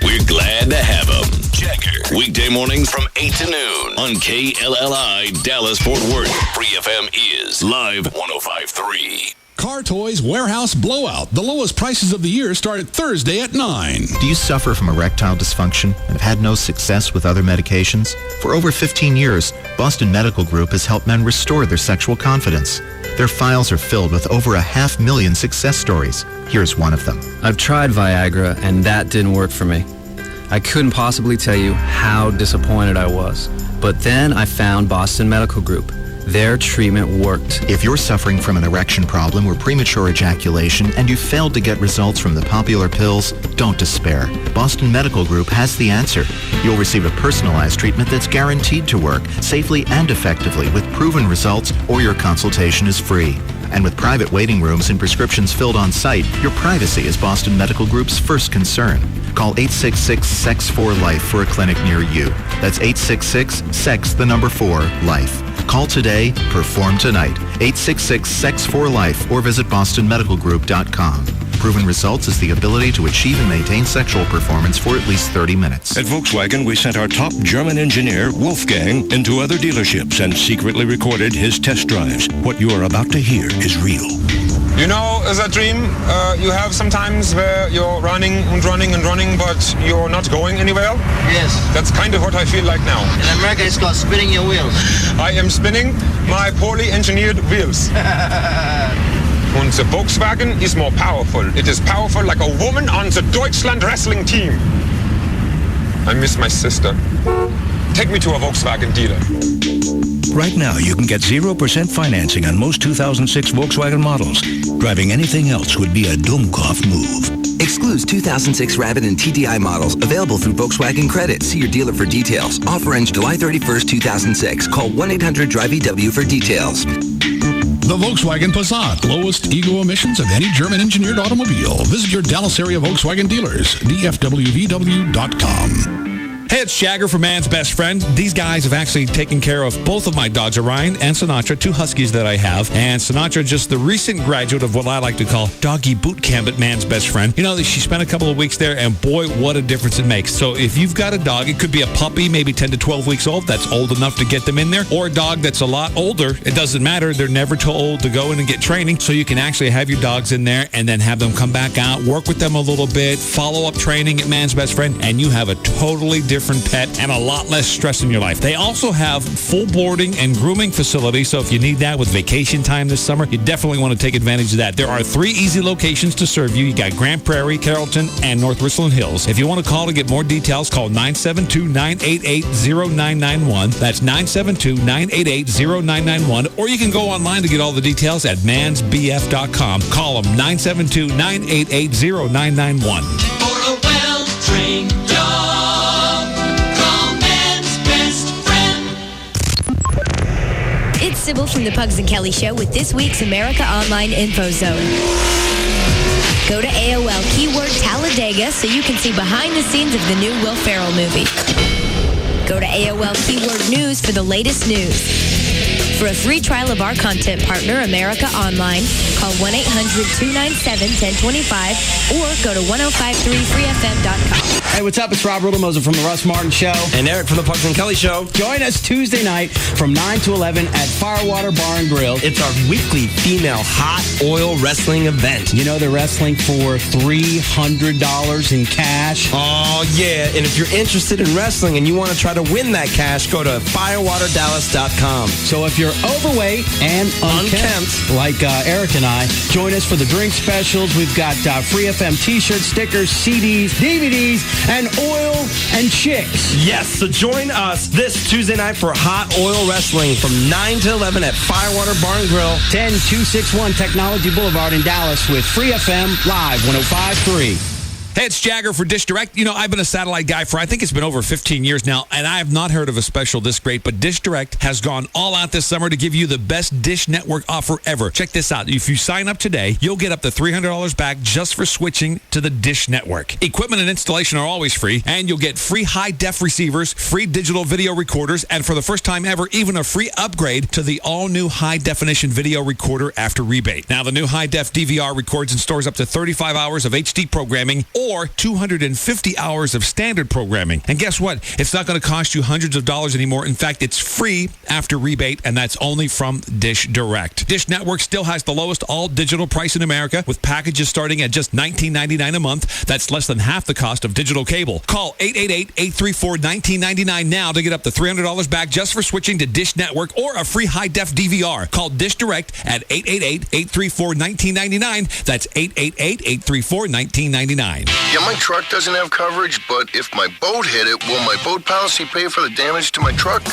We're glad to have them. Jagger, weekday mornings from 8 to noon on KLLI Dallas-Fort Worth. Free FM is Live 105.3. Car Toys Warehouse Blowout. The lowest prices of the year start at Thursday at 9. Do you suffer from erectile dysfunction and have had no success with other medications? For over 15 years, Boston Medical Group has helped men restore their sexual confidence. Their files are filled with over 500,000 success stories. Here's one of them. I've tried Viagra, and that didn't work for me. I couldn't possibly tell you how disappointed I was. But then I found Boston Medical Group. Their treatment worked. If you're suffering from an erection problem or premature ejaculation and you failed to get results from the popular pills, don't despair. Boston Medical Group has the answer. You'll receive a personalized treatment that's guaranteed to work safely and effectively with proven results, or your consultation is free. And with private waiting rooms and prescriptions filled on site, your privacy is Boston Medical Group's first concern. Call 866-SEX4-LIFE for a clinic near you. That's 866-SEX4-LIFE. Call today, perform tonight. 866-SEX4-LIFE or visit bostonmedicalgroup.com. Proven results is the ability to achieve and maintain sexual performance for at least 30 minutes. At Volkswagen, we sent our top German engineer, Wolfgang, into other dealerships and secretly recorded his test drives. What you are about to hear is real. You know, as a dream you have sometimes where you're running and running and running, but you're not going anywhere? Yes. That's kind of what I feel like now. In America, it's called spinning your wheels. I am spinning my poorly engineered wheels. And the Volkswagen is more powerful. It is powerful like a woman on the Deutschland wrestling team. I miss my sister. Take me to a Volkswagen dealer. Right now, you can get 0% financing on most 2006 Volkswagen models. Driving anything else would be a Dummkopf move. Excludes 2006 Rabbit and TDI models. Available through Volkswagen Credit. See your dealer for details. Offer ends July 31st, 2006. Call 1-800-DRIVE-EW for details. The Volkswagen Passat. Lowest ego emissions of any German-engineered automobile. Visit your Dallas area Volkswagen dealers. DFWVW.com. Hey, it's Jagger from Man's Best Friend. These guys have actually taken care of both of my dogs, Orion and Sinatra, 2 Huskies that I have. And Sinatra, just the recent graduate of what I like to call doggy boot camp at Man's Best Friend. You know, she spent a couple of weeks there, and boy, what a difference it makes. So if you've got a dog, it could be a puppy, maybe 10 to 12 weeks old. That's old enough to get them in there. Or a dog that's a lot older. It doesn't matter. They're never too old to go in and get training. So you can actually have your dogs in there and then have them come back out, work with them a little bit, follow up training at Man's Best Friend, and you have a totally different pet and a lot less stress in your life. They also have full boarding and grooming facilities, so if you need that with vacation time this summer, you definitely want to take advantage of that. There are 3 easy locations to serve you. You got Grand Prairie, Carrollton, and North Richland Hills. If you want to call to get more details, call 972-988-0991. That's 972-988-0991. Or you can go online to get all the details at mansbf.com. Call them 972-988-0991. For a well-trained dog. It's Sybil from the Pugs and Kelly Show with this week's America Online Info Zone. Go to AOL keyword Talladega so you can see behind the scenes of the new Will Ferrell movie. Go to AOL keyword News for the latest news. For a free trial of our content partner, America Online, call 1-800-297-1025 or go to 1053freefm.com. Hey, what's up? It's Rob Riddlemoser from the Russ Martin Show. And Eric from the Pugs and Kelly Show. Join us Tuesday night from 9 to 11 at Firewater Bar and Grill. It's our weekly female hot oil wrestling event. You know, they're wrestling for $300 in cash. Oh, yeah. And if you're interested in wrestling and you want to try to win that cash, go to firewaterdallas.com. So if you're you're overweight and unkempt, like Eric and I, join us for the drink specials. We've got Free FM t-shirts, stickers, CDs, DVDs, and oil and chicks. Yes, so join us this Tuesday night for Hot Oil Wrestling from 9 to 11 at Firewater Bar and Grill. 10261 Technology Boulevard in Dallas with Free FM Live 105.3. Hey, it's Jagger for Dish Direct. You know, I've been a satellite guy for, I think it's been over 15 years now, and I have not heard of a special this great, but Dish Direct has gone all out this summer to give you the best Dish Network offer ever. Check this out. If you sign up today, you'll get up to $300 back just for switching to the Dish Network. Equipment and installation are always free, and you'll get free high-def receivers, free digital video recorders, and for the first time ever, even a free upgrade to the all-new high-definition video recorder after rebate. Now, the new high-def DVR records and stores up to 35 hours of HD programming, or 250 hours of standard programming. And guess what? It's not going to cost you hundreds of dollars anymore. In fact, it's free after rebate, and that's only from Dish Direct. Dish Network still has the lowest all-digital price in America, with packages starting at just $19.99 a month. That's less than half the cost of digital cable. Call 888-834-1999 now to get up to $300 back just for switching to Dish Network or a free high-def DVR. Call Dish Direct at 888-834-1999. That's 888-834-1999. Yeah, my truck doesn't have coverage, but if my boat hit it, will my boat policy pay for the damage to my truck?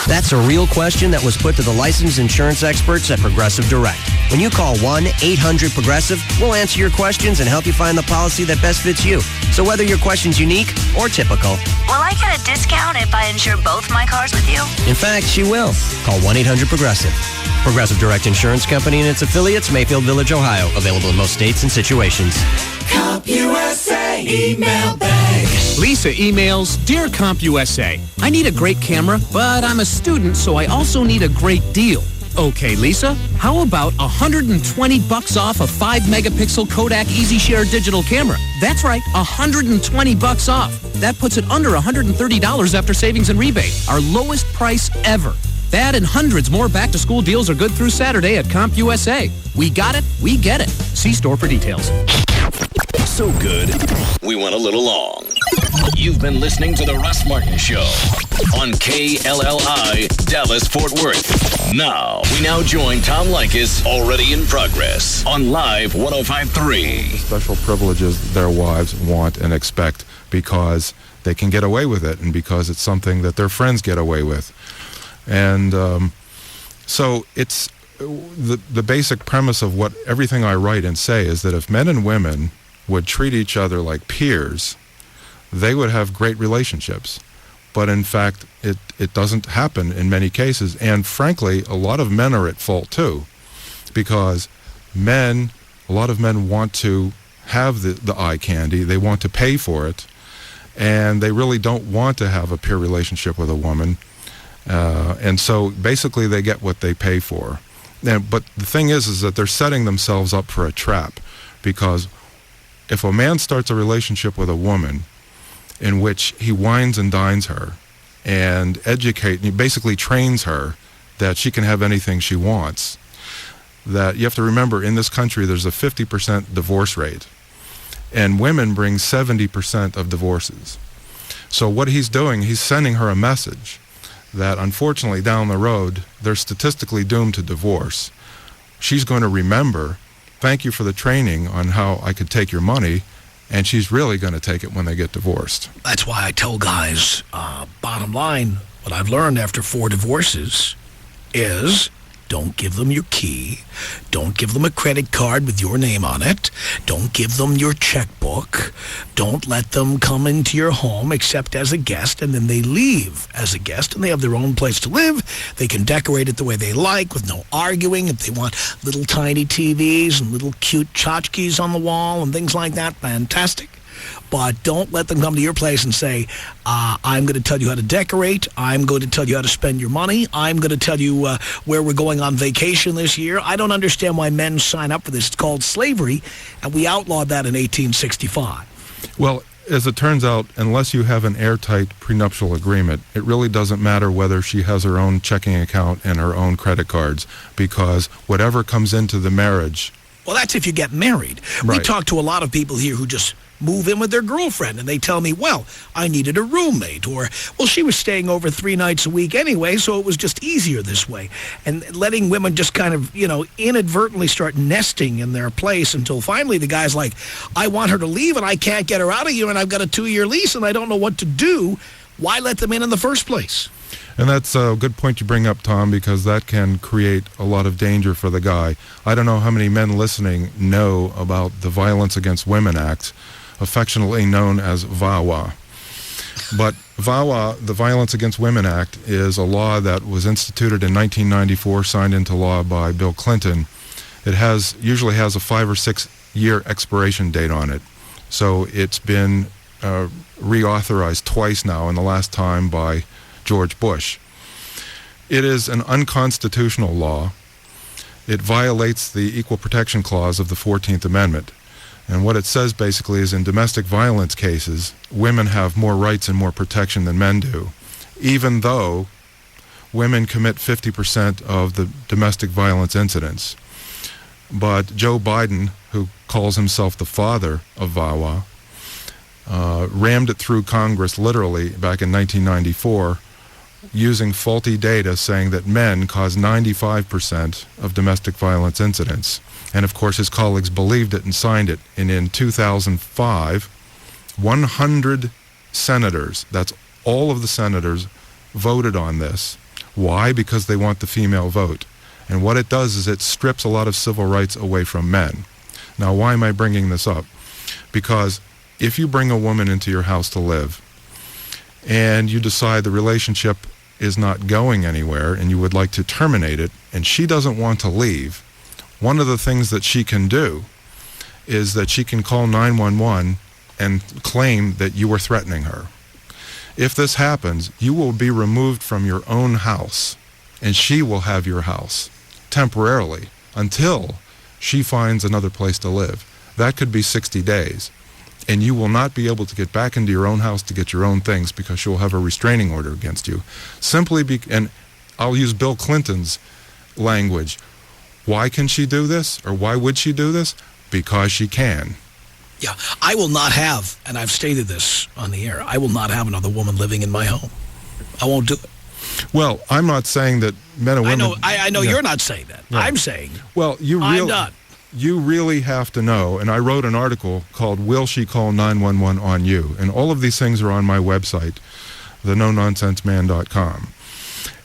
That's a real question that was put to the licensed insurance experts at Progressive Direct. When you call 1-800-PROGRESSIVE, we'll answer your questions and help you find the policy that best fits you. So whether your question's unique or typical. Will I get a discount if I insure both my cars with you? In fact, she will. Call 1-800-PROGRESSIVE. Progressive Direct Insurance Company and its affiliates, Mayfield Village, Ohio. Available in most states and situations. CompUSA email bag. Lisa emails, Dear CompUSA, I need a great camera, but I'm a student, so I also need a great deal. Okay, Lisa, how about $120 off a 5-megapixel Kodak EasyShare digital camera? That's right, $120 off. That puts it under $130 after savings and rebate, our lowest price ever. That and hundreds more back-to-school deals are good through Saturday at CompUSA. We got it, we get it. See store for details. So good, we went a little long. You've been listening to The Russ Martin Show on KLLI, Dallas-Fort Worth. Now, we join Tom Likas, already in progress, on Live 105.3. Special privileges their wives want and expect because they can get away with it and because it's something that their friends get away with. And so it's the basic premise of what everything I write and say is that if men and women would treat each other like peers, they would have great relationships. But in fact, it doesn't happen in many cases. And frankly, a lot of men are at fault too, because a lot of men want to have the eye candy. They want to pay for it. And they really don't want to have a peer relationship with a woman. And so basically they get what they pay for. But the thing is that they're setting themselves up for a trap, because if a man starts a relationship with a woman in which he wines and dines her and basically trains her that she can have anything she wants, that you have to remember in this country there's a 50% divorce rate, and women bring 70% of divorces. So what he's doing, he's sending her a message that unfortunately down the road they're statistically doomed to divorce. She's going to remember, thank you for the training on how I could take your money, and she's really going to take it when they get divorced. That's why I tell guys, bottom line, what I've learned after 4 divorces is don't give them your key. Don't give them a credit card with your name on it. Don't give them your checkbook. Don't let them come into your home except as a guest, and then they leave as a guest, and they have their own place to live. They can decorate it the way they like with no arguing. If they want little tiny TVs and little cute tchotchkes on the wall and things like that, fantastic. But don't let them come to your place and say, I'm going to tell you how to decorate. I'm going to tell you how to spend your money. I'm going to tell you where we're going on vacation this year. I don't understand why men sign up for this. It's called slavery, and we outlawed that in 1865. Well, as it turns out, unless you have an airtight prenuptial agreement, it really doesn't matter whether she has her own checking account and her own credit cards, because whatever comes into the marriage... Well, that's if you get married. Right. We talk to a lot of people here who just move in with their girlfriend, and they tell me, well, I needed a roommate, or, well, she was staying over 3 nights a week anyway, so it was just easier this way. And letting women just kind of, inadvertently start nesting in their place until finally the guy's like, I want her to leave, and I can't get her out of here, and I've got a 2-year lease, and I don't know what to do. Why let them in the first place? And that's a good point you bring up, Tom, because that can create a lot of danger for the guy. I don't know how many men listening know about the Violence Against Women Act, affectionately known as VAWA. But VAWA, the Violence Against Women Act, is a law that was instituted in 1994, signed into law by Bill Clinton. It usually has a 5 or 6 year expiration date on it. So it's been reauthorized twice now, and the last time by George Bush. It is an unconstitutional law. It violates the Equal Protection Clause of the 14th Amendment. And what it says basically is in domestic violence cases, women have more rights and more protection than men do, even though women commit 50% of the domestic violence incidents. But Joe Biden, who calls himself the father of VAWA, rammed it through Congress literally back in 1994 using faulty data saying that men cause 95% of domestic violence incidents. And of course his colleagues believed it and signed it. And in 2005, 100 senators, that's all of the senators, voted on this. Why? Because they want the female vote. And what it does is it strips a lot of civil rights away from men. Now, why am I bringing this up? Because if you bring a woman into your house to live and you decide the relationship is not going anywhere and you would like to terminate it and she doesn't want to leave, one of the things that she can do is that she can call 911 and claim that you were threatening her. If this happens, you will be removed from your own house and she will have your house temporarily until she finds another place to live. That could be 60 days. And you will not be able to get back into your own house to get your own things because she will have a restraining order against you. And I'll use Bill Clinton's language. Why can she do this? Or why would she do this? Because she can. Yeah, I will not have, and I've stated this on the air, I will not have another woman living in my home. I won't do it. Well, I'm not saying that men and women... I know you're not saying that. Yeah. I'm saying I'm done. You really have to know, and I wrote an article called Will She Call 911 on You? And all of these things are on my website, thenononsenseman.com.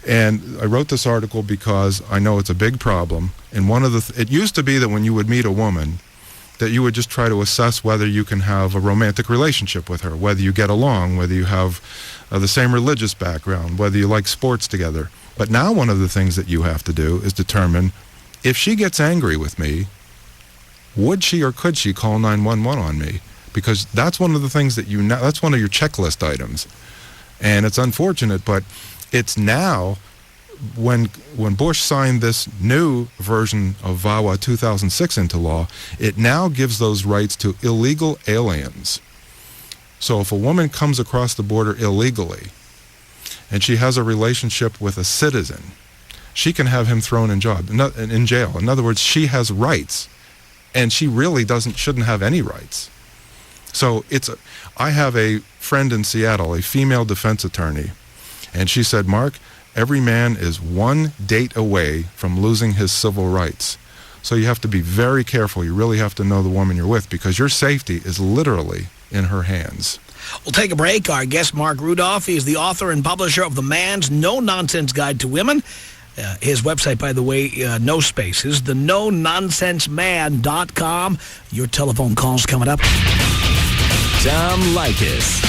And I wrote this article because I know it's a big problem. And it used to be that when you would meet a woman, that you would just try to assess whether you can have a romantic relationship with her, whether you get along, whether you have the same religious background, whether you like sports together. But now one of the things that you have to do is determine if she gets angry with me, would she or could she call 911 on me? Because that's one of the things that that's one of your checklist items. And it's unfortunate, but it's now, when Bush signed this new version of VAWA 2006 into law, it now gives those rights to illegal aliens. So if a woman comes across the border illegally and she has a relationship with a citizen, she can have him thrown in jail. In other words, she has rights. And she really shouldn't have any rights. So I have a friend in Seattle, a female defense attorney, and she said, Mark, every man is one date away from losing his civil rights. So you have to be very careful. You really have to know the woman you're with because your safety is literally in her hands. We'll take a break. Our guest, Mark Rudolph, he is the author and publisher of The Man's No-Nonsense Guide to Women. His website, by the way, no spaces, the nononsenseman.com. Your telephone calls coming up. Tom Leykis.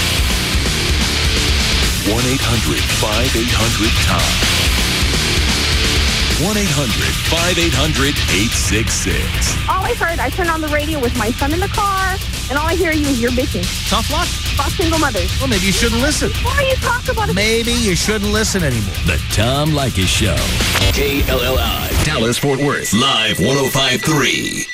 1-800-5800-TOM. 1-800-5800-866. All I heard, I turned on the radio with my son in the car, and all I hear you is you're bitching. Tough luck. About single mothers. Well, maybe you shouldn't listen. Why are you talking about it? Maybe you shouldn't listen anymore. The Tom Leykis Show. KLLI, Dallas-Fort Worth, live 105.3.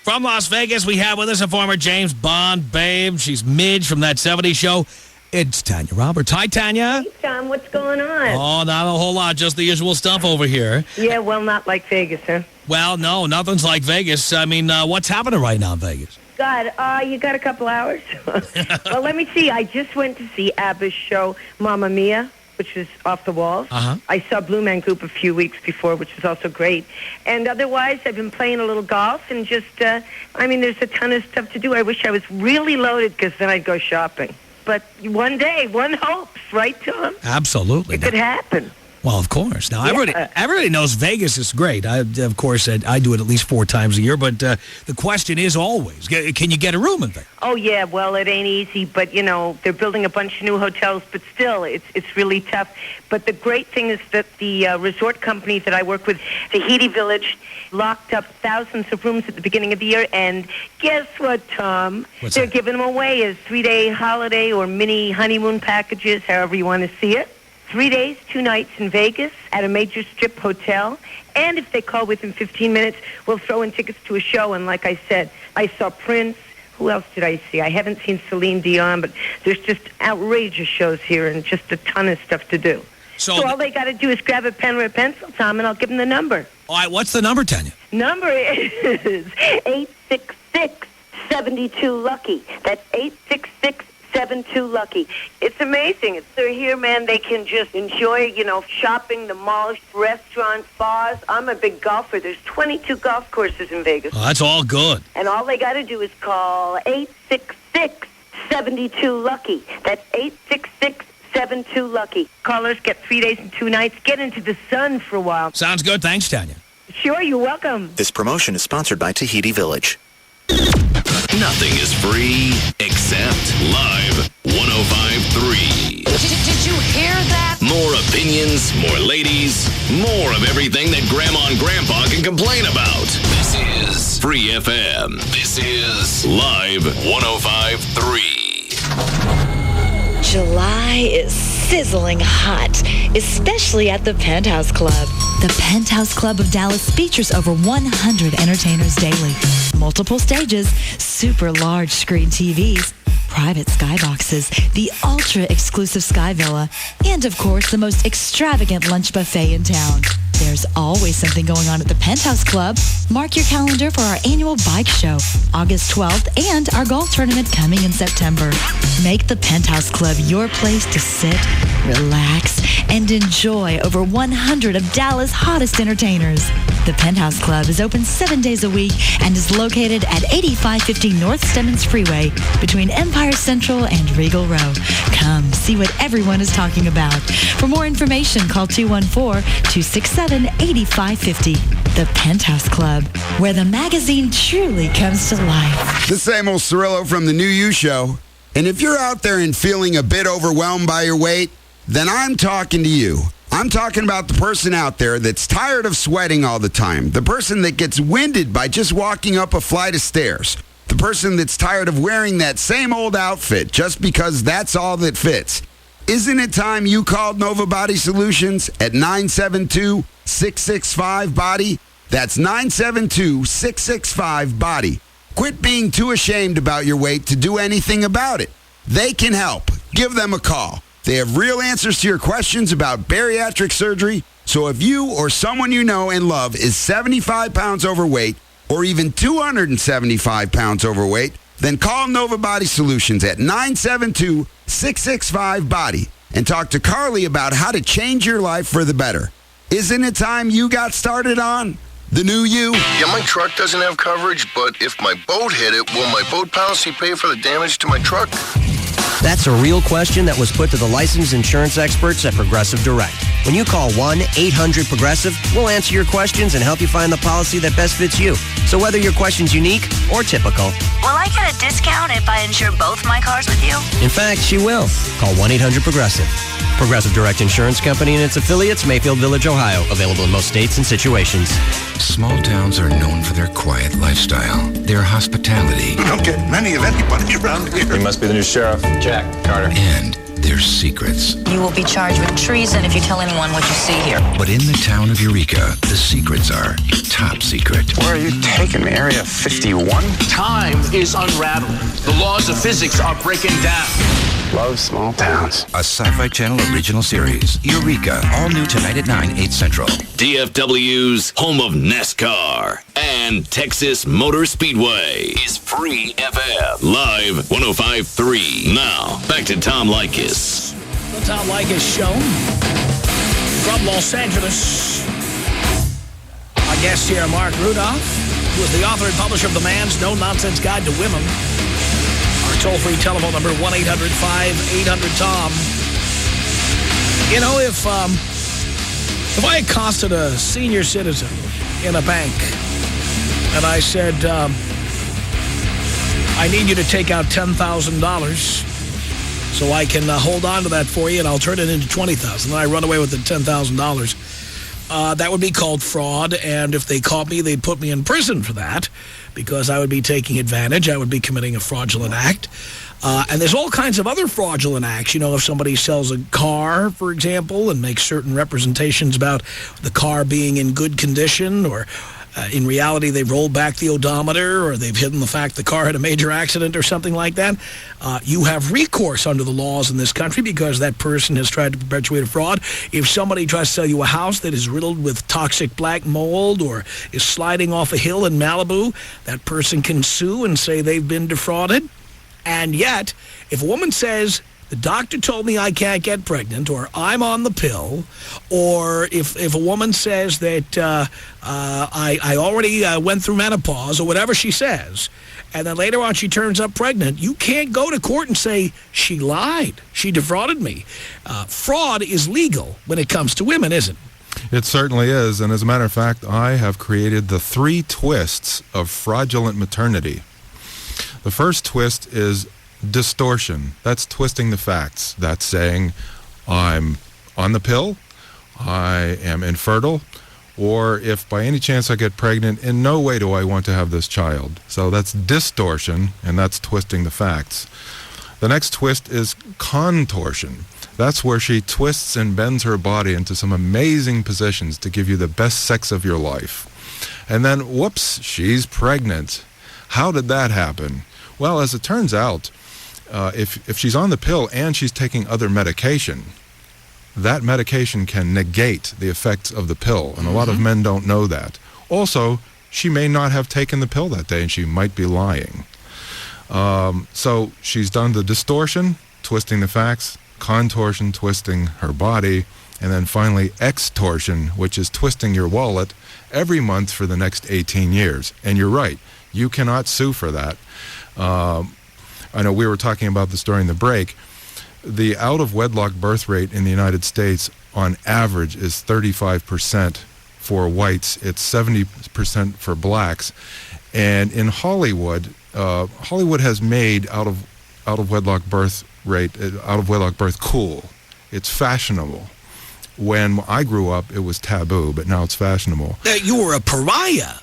From Las Vegas, we have with us a former James Bond babe. She's Midge from That 70s Show. It's Tanya Roberts. Hi, Tanya. Hey, Tom, what's going on? Oh, not a whole lot. Just the usual stuff over here. Yeah, well, not like Vegas, huh? Well, no, nothing's like Vegas. I mean, what's happening right now in Vegas? God, you got a couple hours? Well, let me see. I just went to see ABBA's show, Mamma Mia, which is off the walls. I saw Blue Man Group a few weeks before, which was also great. And otherwise, I've been playing a little golf and just, there's a ton of stuff to do. I wish I was really loaded because then I'd go shopping. But one day, one hopes, right, Tom? Absolutely. It could happen. Well, of course. Now, everybody knows Vegas is great. I do it at least 4 times a year. But the question is always, can you get a room in there? Oh, yeah. Well, it ain't easy. But, they're building a bunch of new hotels. But still, it's really tough. But the great thing is that the resort company that I work with, Tahiti Village, locked up thousands of rooms at the beginning of the year. And guess what, Tom? They're giving them away as 3-day holiday or mini honeymoon packages, however you want to see it. 3 days, 2 nights in Vegas at a major strip hotel. And if they call within 15 minutes, we'll throw in tickets to a show. And like I said, I saw Prince. Who else did I see? I haven't seen Celine Dion, but there's just outrageous shows here and just a ton of stuff to do. So all they got to do is grab a pen or a pencil, Tom, and I'll give them the number. All right, what's the number, Tanya? Number is 866-72-LUCKY. That's 866-72-LUCKY. It's amazing. They're here, man. They can just enjoy, shopping, the malls, restaurants, bars. I'm a big golfer. There's 22 golf courses in Vegas. Oh, that's all good. And all they got to do is call 866-72-LUCKY. That's 866-72-LUCKY. Callers get 3 days and 2 nights. Get into the sun for a while. Sounds good. Thanks, Tanya. Sure, you're welcome. This promotion is sponsored by Tahiti Village. Nothing is free except Live 105.3. Did you hear that? More opinions, more ladies, more of everything that Grandma and Grandpa can complain about. This is Free FM. This is Live 105.3. July is sizzling hot, especially at the Penthouse Club. The Penthouse Club of Dallas features over 100 entertainers daily. Multiple stages, super large screen TVs, private skyboxes, the ultra-exclusive Sky Villa, and of course the most extravagant lunch buffet in town. There's always something going on at the Penthouse Club. Mark your calendar for our annual bike show, August 12th, and our golf tournament coming in September. Make the Penthouse Club your place to sit, relax, and enjoy over 100 of Dallas' hottest entertainers. The Penthouse Club is open 7 days a week and is located at 8550 North Stemmons Freeway between Empire Central and Regal Row. Come see what everyone is talking about. For more information, call 214-267-8550. The Penthouse Club, where the magazine truly comes to life. The same old Cirillo from the New You Show. And if you're out there and feeling a bit overwhelmed by your weight, then I'm talking to you. I'm talking about the person out there that's tired of sweating all the time. The person that gets winded by just walking up a flight of stairs. The person that's tired of wearing that same old outfit just because that's all that fits. Isn't it time you called Nova Body Solutions at 972-665-BODY? That's 972-665-BODY. Quit being too ashamed about your weight to do anything about it. They can help. Give them a call. They have real answers to your questions about bariatric surgery. So if you or someone you know and love is 75 pounds overweight or even 275 pounds overweight, then call Nova Body Solutions at 972-665-BODY and talk to Carly about how to change your life for the better. Isn't it time you got started on the new you? Yeah, my truck doesn't have coverage, but if my boat hit it, will my boat policy pay for the damage to my truck? That's a real question that was put to the licensed insurance experts at Progressive Direct. When you call 1-800-PROGRESSIVE, we'll answer your questions and help you find the policy that best fits you. So whether your question's unique or typical. Will I get a discount if I insure both my cars with you? In fact, she will. Call 1-800-PROGRESSIVE. Progressive Direct Insurance Company and its affiliates, Mayfield Village, Ohio. Available in most states and situations. Small towns are known for their quiet lifestyle, their hospitality. You don't get many of anybody around here. He must be the new sheriff. Jack Carter. And there's secrets. You will be charged with treason if you tell anyone what you see here. But in the town of Eureka, the secrets are top secret. Where are you taking me? Area 51? Time is unraveling. The laws of physics are breaking down. Love small towns. A Sci-Fi Channel original series. Eureka, all new tonight at 9, 8 Central. DFW's home of NASCAR and Texas Motor Speedway is Free FM. Live 105.3. Now, back to Tom Leykis. The Tom Leykis Show from Los Angeles. Our guest here, Mark Rudolph, who is the author and publisher of The Man's No-Nonsense Guide to Women. Our toll-free telephone number, 1-800-5800-TOM. You know, if I accosted a senior citizen in a bank and I said, I need you to take out $10,000 so I can hold on to that for you and I'll turn it into $20,000. Then I run away with the $10,000. That would be called fraud, and if they caught me, they'd put me in prison for that because I would be taking advantage. I would be committing a fraudulent act. And there's all kinds of other fraudulent acts. You know, if somebody sells a car, for example, and makes certain representations about the car being in good condition, or in reality they've rolled back the odometer, or they've hidden the fact the car had a major accident or something like that, you have recourse under the laws in this country because that person has tried to perpetuate a fraud. If somebody tries to sell you a house that is riddled with toxic black mold or is sliding off a hill in Malibu, that person can sue and say they've been defrauded. And yet, if a woman says, the doctor told me I can't get pregnant, or I'm on the pill, or if a woman says that I already went through menopause, or whatever she says, and then later on she turns up pregnant, you can't go to court and say, she lied, she defrauded me. Fraud is legal when it comes to women, isn't it? It certainly is, and as a matter of fact, I have created the 3 twists of fraudulent maternity. The first twist is distortion. That's twisting the facts. That's saying I'm on the pill, I am infertile, or if by any chance I get pregnant, in no way do I want to have this child. So that's distortion, and that's twisting the facts. The next twist is contortion. That's where she twists and bends her body into some amazing positions to give you the best sex of your life. And then, whoops, she's pregnant. How did that happen? Well, as it turns out, if she's on the pill and she's taking other medication, that medication can negate the effects of the pill, and a lot of men don't know that. Also, she may not have taken the pill that day, and she might be lying. So she's done the distortion, twisting the facts, contortion, twisting her body, and then finally extortion, which is twisting your wallet every month for the next 18 years. And you're right, you cannot sue for that. I know we were talking about this during the break. The out-of-wedlock birth rate in the United States, on average, is 35% for whites. It's 70% for blacks. And in Hollywood, Hollywood has made out-of-wedlock birth cool. It's fashionable. When I grew up, it was taboo, but now it's fashionable. You were a pariah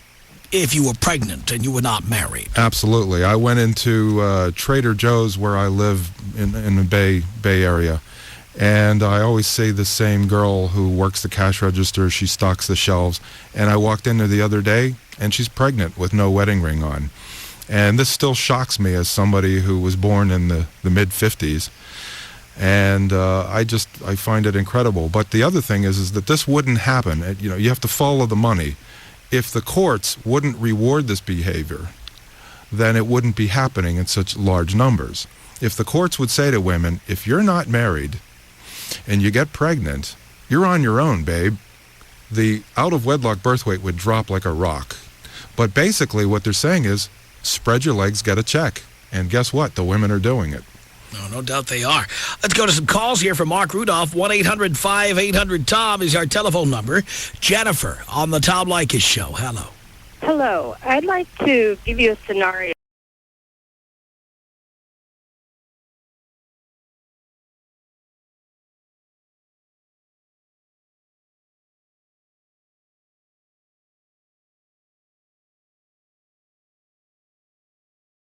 if you were pregnant and you were not married. Absolutely. I went into Trader Joe's where I live in the Bay Area, and I always see the same girl who works the cash register. She stocks the shelves, and I walked in there the other day, and she's pregnant with no wedding ring on. And this still shocks me as somebody who was born in the mid-50s. And I find it incredible. But the other thing is that this wouldn't happen. You have to follow the money. If the courts wouldn't reward this behavior, then it wouldn't be happening in such large numbers. If the courts would say to women, if you're not married and you get pregnant, you're on your own, babe, the out-of-wedlock birth rate would drop like a rock. But basically what they're saying is, spread your legs, get a check. And guess what? The women are doing it. No doubt they are. Let's go to some calls here from Mark Rudolph. 1-800-5800-TOM is our telephone number. Jennifer on the Tom Leykis Show. Hello. Hello. I'd like to give you a scenario.